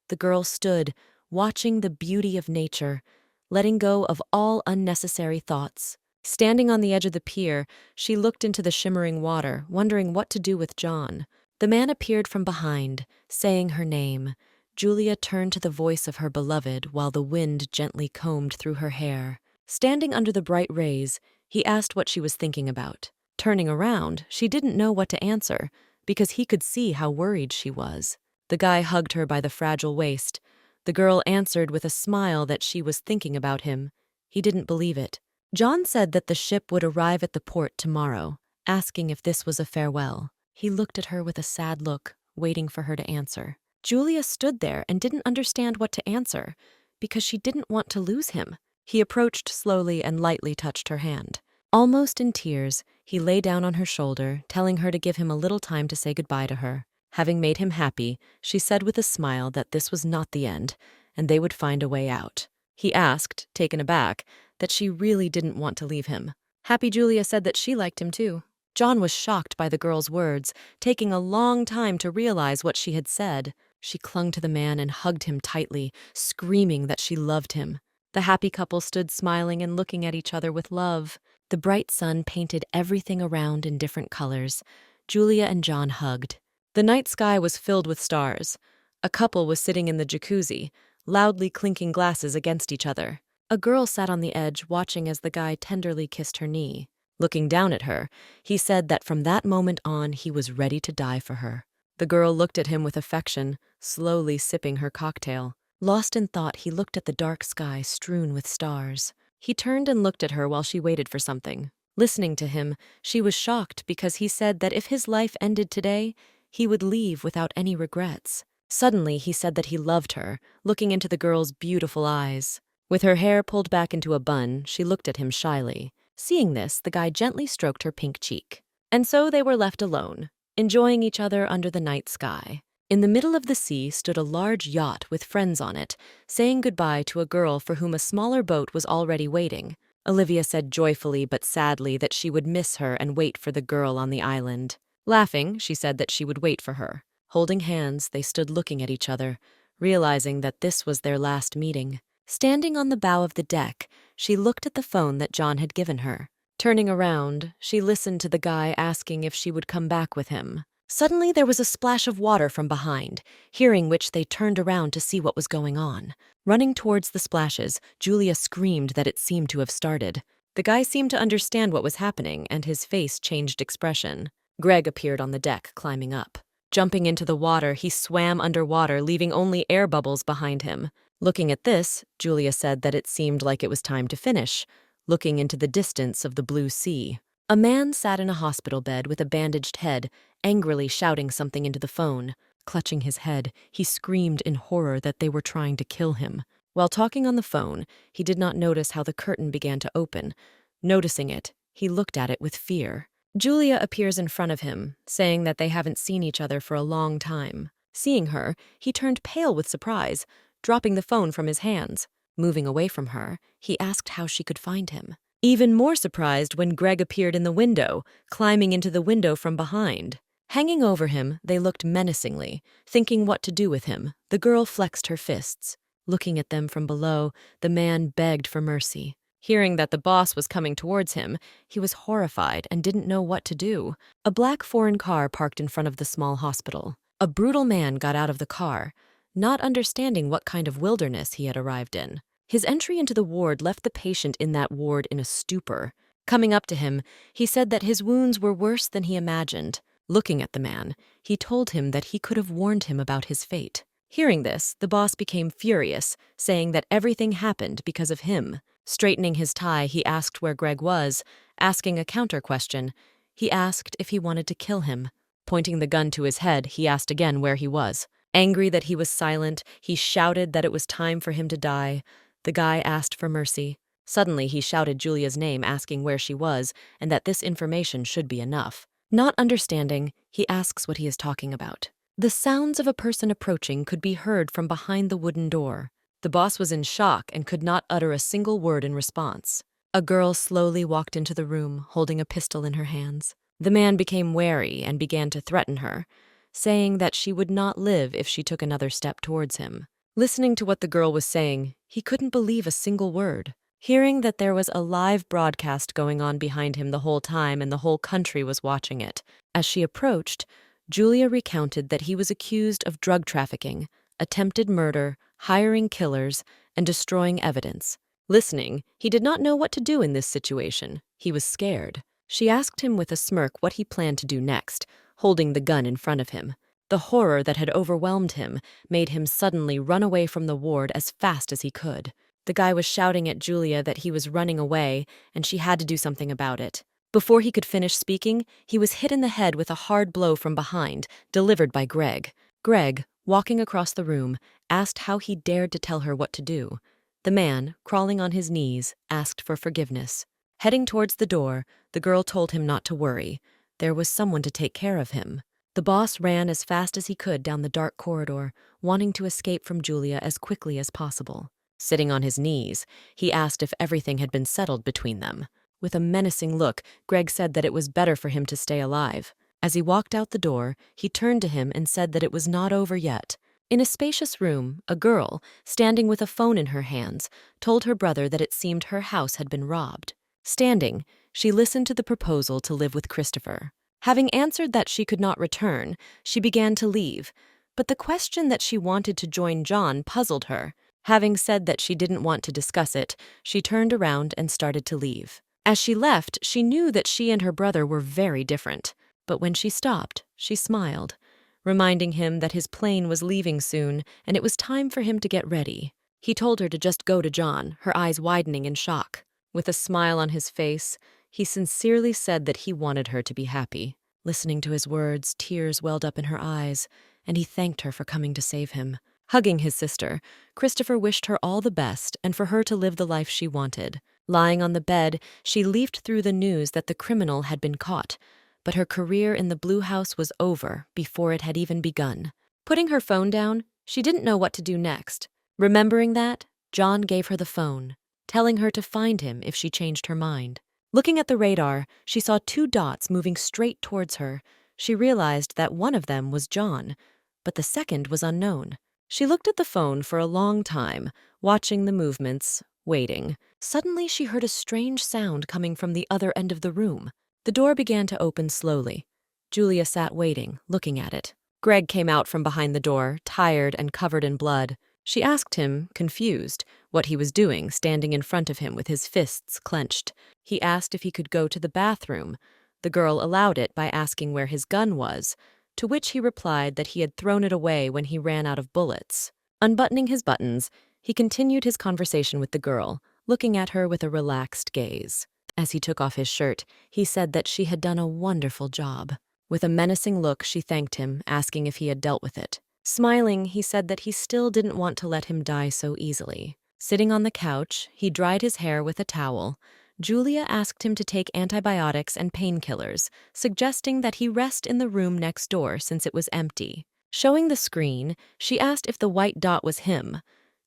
The girl stood, watching the beauty of nature, letting go of all unnecessary thoughts. Standing on the edge of the pier, she looked into the shimmering water, wondering what to do with John. The man appeared from behind, saying her name. Julia turned to the voice of her beloved while the wind gently combed through her hair. Standing under the bright rays, he asked what she was thinking about. Turning around, she didn't know what to answer, because he could see how worried she was. The guy hugged her by the fragile waist. The girl answered with a smile that she was thinking about him. He didn't believe it. John said that the ship would arrive at the port tomorrow, asking if this was a farewell. He looked at her with a sad look, waiting for her to answer. Julia stood there and didn't understand what to answer, because she didn't want to lose him. He approached slowly and lightly touched her hand. Almost in tears, he lay down on her shoulder, telling her to give him a little time to say goodbye to her. Having made him happy, she said with a smile that this was not the end, and they would find a way out. He asked, taken aback, that she really didn't want to leave him. Happy Julia said that she liked him too. John was shocked by the girl's words, taking a long time to realize what she had said. She clung to the man and hugged him tightly, screaming that she loved him. The happy couple stood smiling and looking at each other with love. The bright sun painted everything around in different colors. Julia and John hugged. The night sky was filled with stars. A couple was sitting in the jacuzzi, loudly clinking glasses against each other. A girl sat on the edge, watching as the guy tenderly kissed her knee. Looking down at her, he said that from that moment on he was ready to die for her. The girl looked at him with affection, slowly sipping her cocktail. Lost in thought, he looked at the dark sky strewn with stars. He turned and looked at her while she waited for something. Listening to him, she was shocked because he said that if his life ended today, he would leave without any regrets. Suddenly, he said that he loved her, looking into the girl's beautiful eyes. With her hair pulled back into a bun, she looked at him shyly. Seeing this, the guy gently stroked her pink cheek. And so they were left alone, enjoying each other under the night sky. In the middle of the sea stood a large yacht with friends on it, saying goodbye to a girl for whom a smaller boat was already waiting. Olivia said joyfully but sadly that she would miss her and wait for the girl on the island. Laughing, she said that she would wait for her. Holding hands, they stood looking at each other, realizing that this was their last meeting. Standing on the bow of the deck, she looked at the phone that John had given her. Turning around, she listened to the guy asking if she would come back with him. Suddenly, there was a splash of water from behind, hearing which they turned around to see what was going on. Running towards the splashes, Julia screamed that it seemed to have started. The guy seemed to understand what was happening, and his face changed expression. Greg appeared on the deck, climbing up. Jumping into the water, he swam underwater, leaving only air bubbles behind him. Looking at this, Julia said that it seemed like it was time to finish, looking into the distance of the blue sea. A man sat in a hospital bed with a bandaged head, angrily shouting something into the phone. Clutching his head, he screamed in horror that they were trying to kill him. While talking on the phone, he did not notice how the curtain began to open. Noticing it, he looked at it with fear. Julia appears in front of him, saying that they haven't seen each other for a long time. Seeing her, he turned pale with surprise, dropping the phone from his hands. Moving away from her, he asked how she could find him. Even more surprised when Greg appeared in the window, climbing into the window from behind. Hanging over him, they looked menacingly. Thinking what to do with him, the girl flexed her fists. Looking at them from below, the man begged for mercy. Hearing that the boss was coming towards him, he was horrified and didn't know what to do. A black foreign car parked in front of the small hospital. A brutal man got out of the car, not understanding what kind of wilderness he had arrived in. His entry into the ward left the patient in that ward in a stupor. Coming up to him, he said that his wounds were worse than he imagined. Looking at the man, he told him that he could have warned him about his fate. Hearing this, the boss became furious, saying that everything happened because of him. Straightening his tie, he asked where Greg was, asking a counter question. He asked if he wanted to kill him. Pointing the gun to his head, he asked again where he was. Angry that he was silent, he shouted that it was time for him to die. The guy asked for mercy. Suddenly, he shouted Julia's name, asking where she was, and that this information should be enough. Not understanding, he asks what he is talking about. The sounds of a person approaching could be heard from behind the wooden door. The boss was in shock and could not utter a single word in response. A girl slowly walked into the room, holding a pistol in her hands. The man became wary and began to threaten her, saying that she would not live if she took another step towards him. Listening to what the girl was saying, he couldn't believe a single word. Hearing that there was a live broadcast going on behind him the whole time and the whole country was watching it. As she approached, Julia recounted that he was accused of drug trafficking, attempted murder, hiring killers, and destroying evidence. Listening, he did not know what to do in this situation. He was scared. She asked him with a smirk what he planned to do next, holding the gun in front of him. The horror that had overwhelmed him made him suddenly run away from the ward as fast as he could. The guy was shouting at Julia that he was running away and she had to do something about it. Before he could finish speaking, he was hit in the head with a hard blow from behind, delivered by Greg. Greg, walking across the room, asked how he dared to tell her what to do. The man, crawling on his knees, asked for forgiveness. Heading towards the door, the girl told him not to worry. There was someone to take care of him. The boss ran as fast as he could down the dark corridor, wanting to escape from Julia as quickly as possible. Sitting on his knees, he asked if everything had been settled between them. With a menacing look, Greg said that it was better for him to stay alive. As he walked out the door, he turned to him and said that it was not over yet. In a spacious room, a girl, standing with a phone in her hands, told her brother that it seemed her house had been robbed. Standing, she listened to the proposal to live with Christopher. Having answered that she could not return, she began to leave, but the question that she wanted to join John puzzled her. Having said that she didn't want to discuss it, she turned around and started to leave. As she left, she knew that she and her brother were very different, but when she stopped, she smiled, reminding him that his plane was leaving soon and it was time for him to get ready. He told her to just go to John, her eyes widening in shock. With a smile on his face, he sincerely said that he wanted her to be happy. Listening to his words, tears welled up in her eyes, and he thanked her for coming to save him. Hugging his sister, Christopher wished her all the best and for her to live the life she wanted. Lying on the bed, she leafed through the news that the criminal had been caught, but her career in the Blue House was over before it had even begun. Putting her phone down, she didn't know what to do next. Remembering that, John gave her the phone, telling her to find him if she changed her mind. Looking at the radar, she saw 2 dots moving straight towards her. She realized that one of them was John, but the second was unknown. She looked at the phone for a long time, watching the movements, waiting. Suddenly, she heard a strange sound coming from the other end of the room. The door began to open slowly. Julia sat waiting, looking at it. Greg came out from behind the door, tired and covered in blood. She asked him, confused, what he was doing, standing in front of him with his fists clenched. He asked if he could go to the bathroom. The girl allowed it by asking where his gun was, to which he replied that he had thrown it away when he ran out of bullets. Unbuttoning his buttons, He continued his conversation with the girl, looking at her with a relaxed gaze. As he took off his shirt, he said that she had done a wonderful job. With a menacing look, she thanked him, asking if he had dealt with it. Smiling, he said that he still didn't want to let him die so easily. Sitting on the couch, he dried his hair with a towel. Julia asked him to take antibiotics and painkillers, suggesting that he rest in the room next door since it was empty. Showing the screen, she asked if the white dot was him.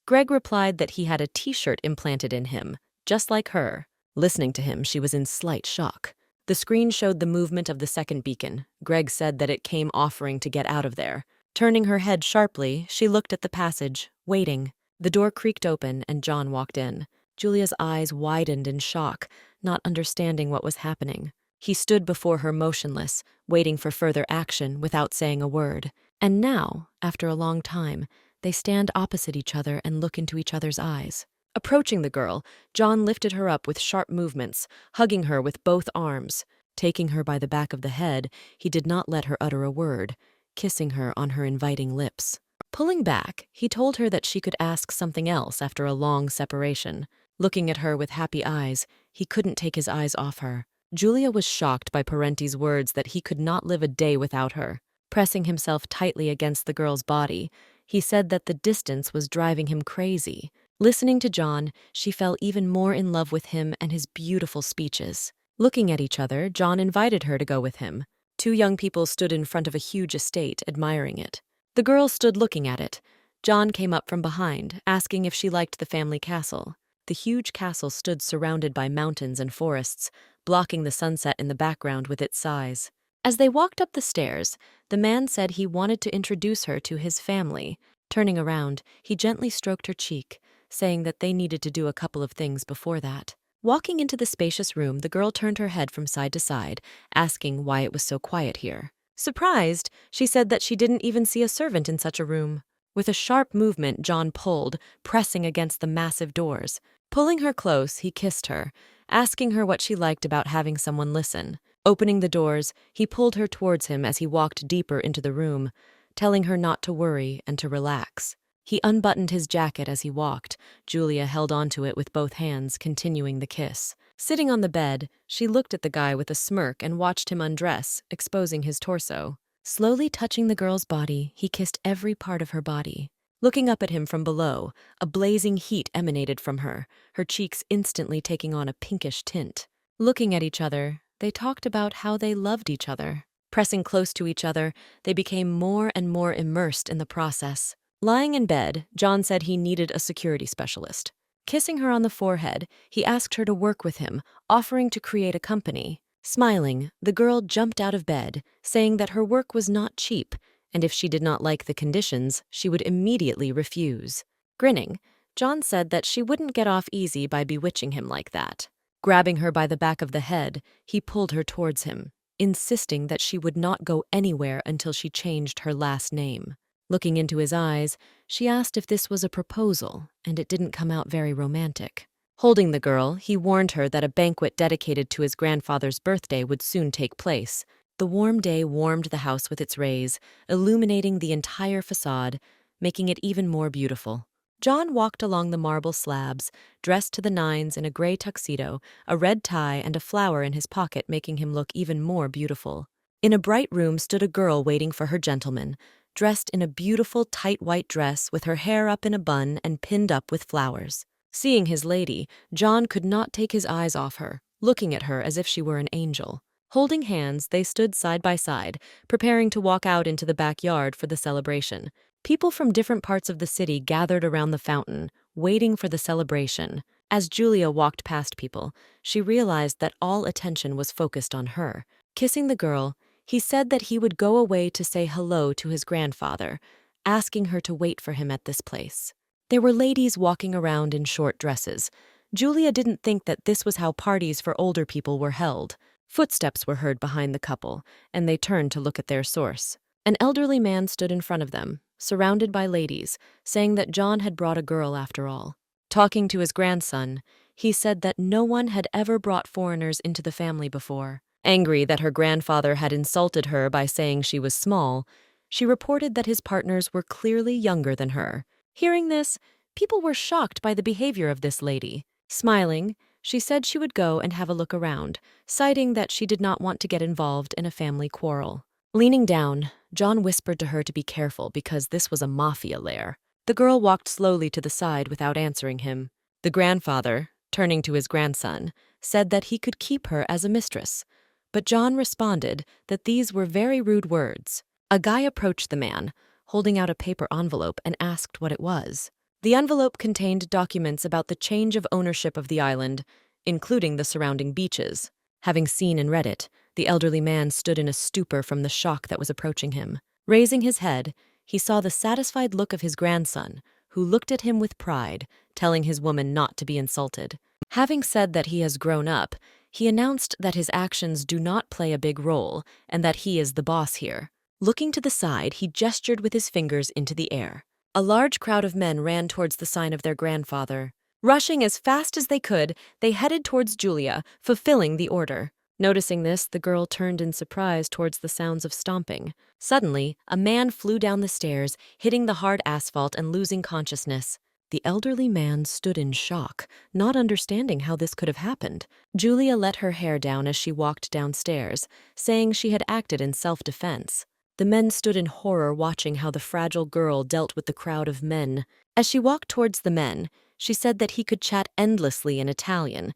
Greg replied that he had a t-shirt implanted in him, just like her. Listening to him, she was in slight shock. The screen showed the movement of the second beacon. Greg said that it came offering to get out of there. Turning her head sharply, she looked at the passage, waiting. The door creaked open and John walked in. Julia's eyes widened in shock, not understanding what was happening. He stood before her motionless, waiting for further action without saying a word. And now, after a long time, they stand opposite each other and look into each other's eyes. Approaching the girl, John lifted her up with sharp movements, hugging her with both arms. Taking her by the back of the head, he did not let her utter a word, kissing her on her inviting lips. Pulling back, he told her that she could ask something else after a long separation. Looking at her with happy eyes, he couldn't take his eyes off her. Julia was shocked by Parenti's words that he could not live a day without her. Pressing himself tightly against the girl's body, he said that the distance was driving him crazy. Listening to John, she fell even more in love with him and his beautiful speeches. Looking at each other, John invited her to go with him. Two young people stood in front of a huge estate, admiring it. The girl stood looking at it. John came up from behind, asking if she liked the family castle. The huge castle stood surrounded by mountains and forests, blocking the sunset in the background with its size. As they walked up the stairs, the man said he wanted to introduce her to his family. Turning around, he gently stroked her cheek, saying that they needed to do a couple of things before that. Walking into the spacious room, the girl turned her head from side to side, asking why it was so quiet here. Surprised, she said that she didn't even see a servant in such a room. With a sharp movement, John pulled, pressing against the massive doors. Pulling her close, he kissed her, asking her what she liked about having someone listen. Opening the doors, he pulled her towards him as he walked deeper into the room, telling her not to worry and to relax. He unbuttoned his jacket as he walked. Julia held onto it with both hands, continuing the kiss. Sitting on the bed, she looked at the guy with a smirk and watched him undress, exposing his torso. Slowly touching the girl's body, he kissed every part of her body. Looking up at him from below, a blazing heat emanated from her, her cheeks instantly taking on a pinkish tint. Looking at each other, they talked about how they loved each other. Pressing close to each other, they became more and more immersed in the process. Lying in bed, John said he needed a security specialist. Kissing her on the forehead, he asked her to work with him, offering to create a company. Smiling, the girl jumped out of bed, saying that her work was not cheap, and if she did not like the conditions, she would immediately refuse. Grinning, John said that she wouldn't get off easy by bewitching him like that. Grabbing her by the back of the head, he pulled her towards him, insisting that she would not go anywhere until she changed her last name. Looking into his eyes, she asked if this was a proposal, and it didn't come out very romantic. Holding the girl, he warned her that a banquet dedicated to his grandfather's birthday would soon take place. The warm day warmed the house with its rays, illuminating the entire facade, making it even more beautiful. John walked along the marble slabs, dressed to the nines in a gray tuxedo, a red tie, and a flower in his pocket, making him look even more beautiful. In a bright room stood a girl waiting for her gentleman, dressed in a beautiful tight white dress with her hair up in a bun and pinned up with flowers. Seeing his lady, John could not take his eyes off her, looking at her as if she were an angel. Holding hands, they stood side by side, preparing to walk out into the backyard for the celebration. People from different parts of the city gathered around the fountain, waiting for the celebration. As Julia walked past people, she realized that all attention was focused on her. Kissing the girl, he said that he would go away to say hello to his grandfather, asking her to wait for him at this place. There were ladies walking around in short dresses. Julia didn't think that this was how parties for older people were held. Footsteps were heard behind the couple, and they turned to look at their source. An elderly man stood in front of them, surrounded by ladies, saying that John had brought a girl after all. Talking to his grandson, he said that no one had ever brought foreigners into the family before. Angry that her grandfather had insulted her by saying she was small, she reported that his partners were clearly younger than her. Hearing this, People were shocked by the behavior of this lady. Smiling, she said she would go and have a look around, citing that she did not want to get involved in a family quarrel. Leaning down, John whispered to her to be careful because this was a mafia lair. The girl walked slowly to the side without answering him. The grandfather, turning to his grandson, said that he could keep her as a mistress. But John responded that these were very rude words. A guy approached the man, holding out a paper envelope, and asked what it was. The envelope contained documents about the change of ownership of the island, including the surrounding beaches. Having seen and read it, the elderly man stood in a stupor from the shock that was approaching him. Raising his head, he saw the satisfied look of his grandson, who looked at him with pride, telling his woman not to be insulted. Having said that he has grown up, he announced that his actions do not play a big role and that he is the boss here. Looking to the side, he gestured with his fingers into the air. A large crowd of men ran towards the sign of their grandfather. Rushing as fast as they could, they headed towards Julia, fulfilling the order. Noticing this, the girl turned in surprise towards the sounds of stomping. Suddenly, a man flew down the stairs, hitting the hard asphalt and losing consciousness. The elderly man stood in shock, not understanding how this could have happened. Julia let her hair down as she walked downstairs, saying she had acted in self-defense. The men stood in horror watching how the fragile girl dealt with the crowd of men. As she walked towards the men, she said that he could chat endlessly in Italian,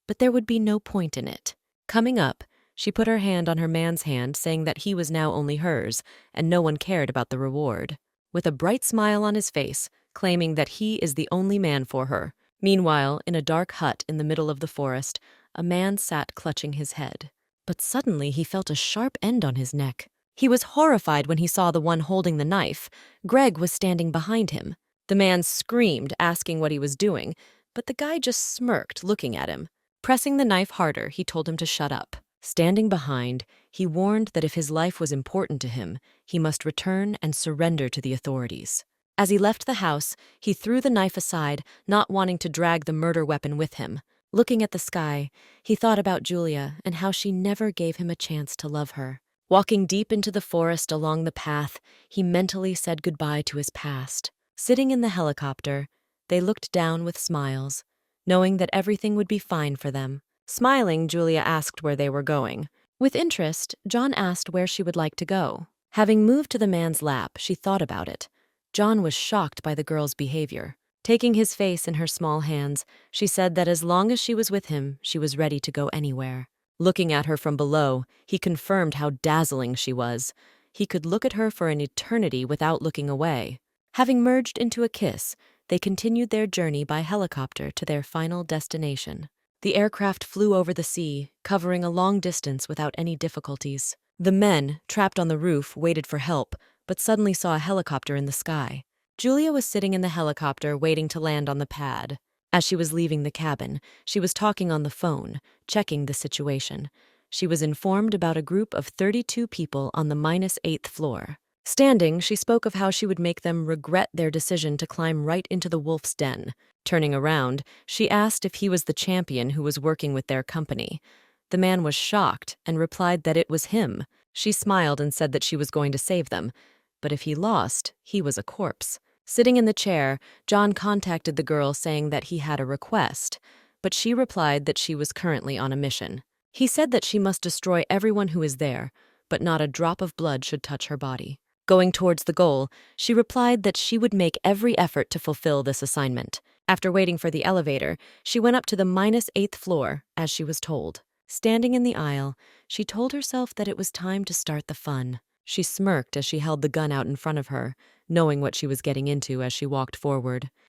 but there would be no point in it. Coming up, she put her hand on her man's hand, saying that he was now only hers, and no one cared about the reward. With a bright smile on his face, claiming that he is the only man for her. Meanwhile, in a dark hut in the middle of the forest, a man sat clutching his head. But suddenly he felt a sharp end on his neck. He was horrified when he saw the one holding the knife. Greg was standing behind him. The man screamed, asking what he was doing, but the guy just smirked, looking at him. Pressing the knife harder, he told him to shut up. Standing behind, he warned that if his life was important to him, he must return and surrender to the authorities. As he left the house, he threw the knife aside, not wanting to drag the murder weapon with him. Looking at the sky, he thought about Julia and how she never gave him a chance to love her. Walking deep into the forest along the path, he mentally said goodbye to his past. Sitting in the helicopter, they looked down with smiles, knowing that everything would be fine for them. Smiling, Julia asked where they were going. With interest, John asked where she would like to go. Having moved to the man's lap, she thought about it. John was shocked by the girl's behavior. Taking his face in her small hands, she said that as long as she was with him, she was ready to go anywhere. Looking at her from below, he confirmed how dazzling she was. He could look at her for an eternity without looking away. Having merged into a kiss, they continued their journey by helicopter to their final destination. The aircraft flew over the sea, covering a long distance without any difficulties. The men, trapped on the roof, waited for help, but suddenly saw a helicopter in the sky. Julia was sitting in the helicopter waiting to land on the pad. As she was leaving the cabin, she was talking on the phone, checking the situation. She was informed about a group of 32 people on the -8th floor. Standing, she spoke of how she would make them regret their decision to climb right into the wolf's den. Turning around, she asked if he was the champion who was working with their company. The man was shocked and replied that it was him. She smiled and said that she was going to save them, but if he lost, he was a corpse. Sitting in the chair, John contacted the girl saying that he had a request, but she replied that she was currently on a mission. He said that she must destroy everyone who is there, but not a drop of blood should touch her body. Going towards the goal, she replied that she would make every effort to fulfill this assignment. After waiting for the elevator, she went up to the -8th floor, as she was told. Standing in the aisle, she told herself that it was time to start the fun. She smirked as she held the gun out in front of her, knowing what she was getting into as she walked forward.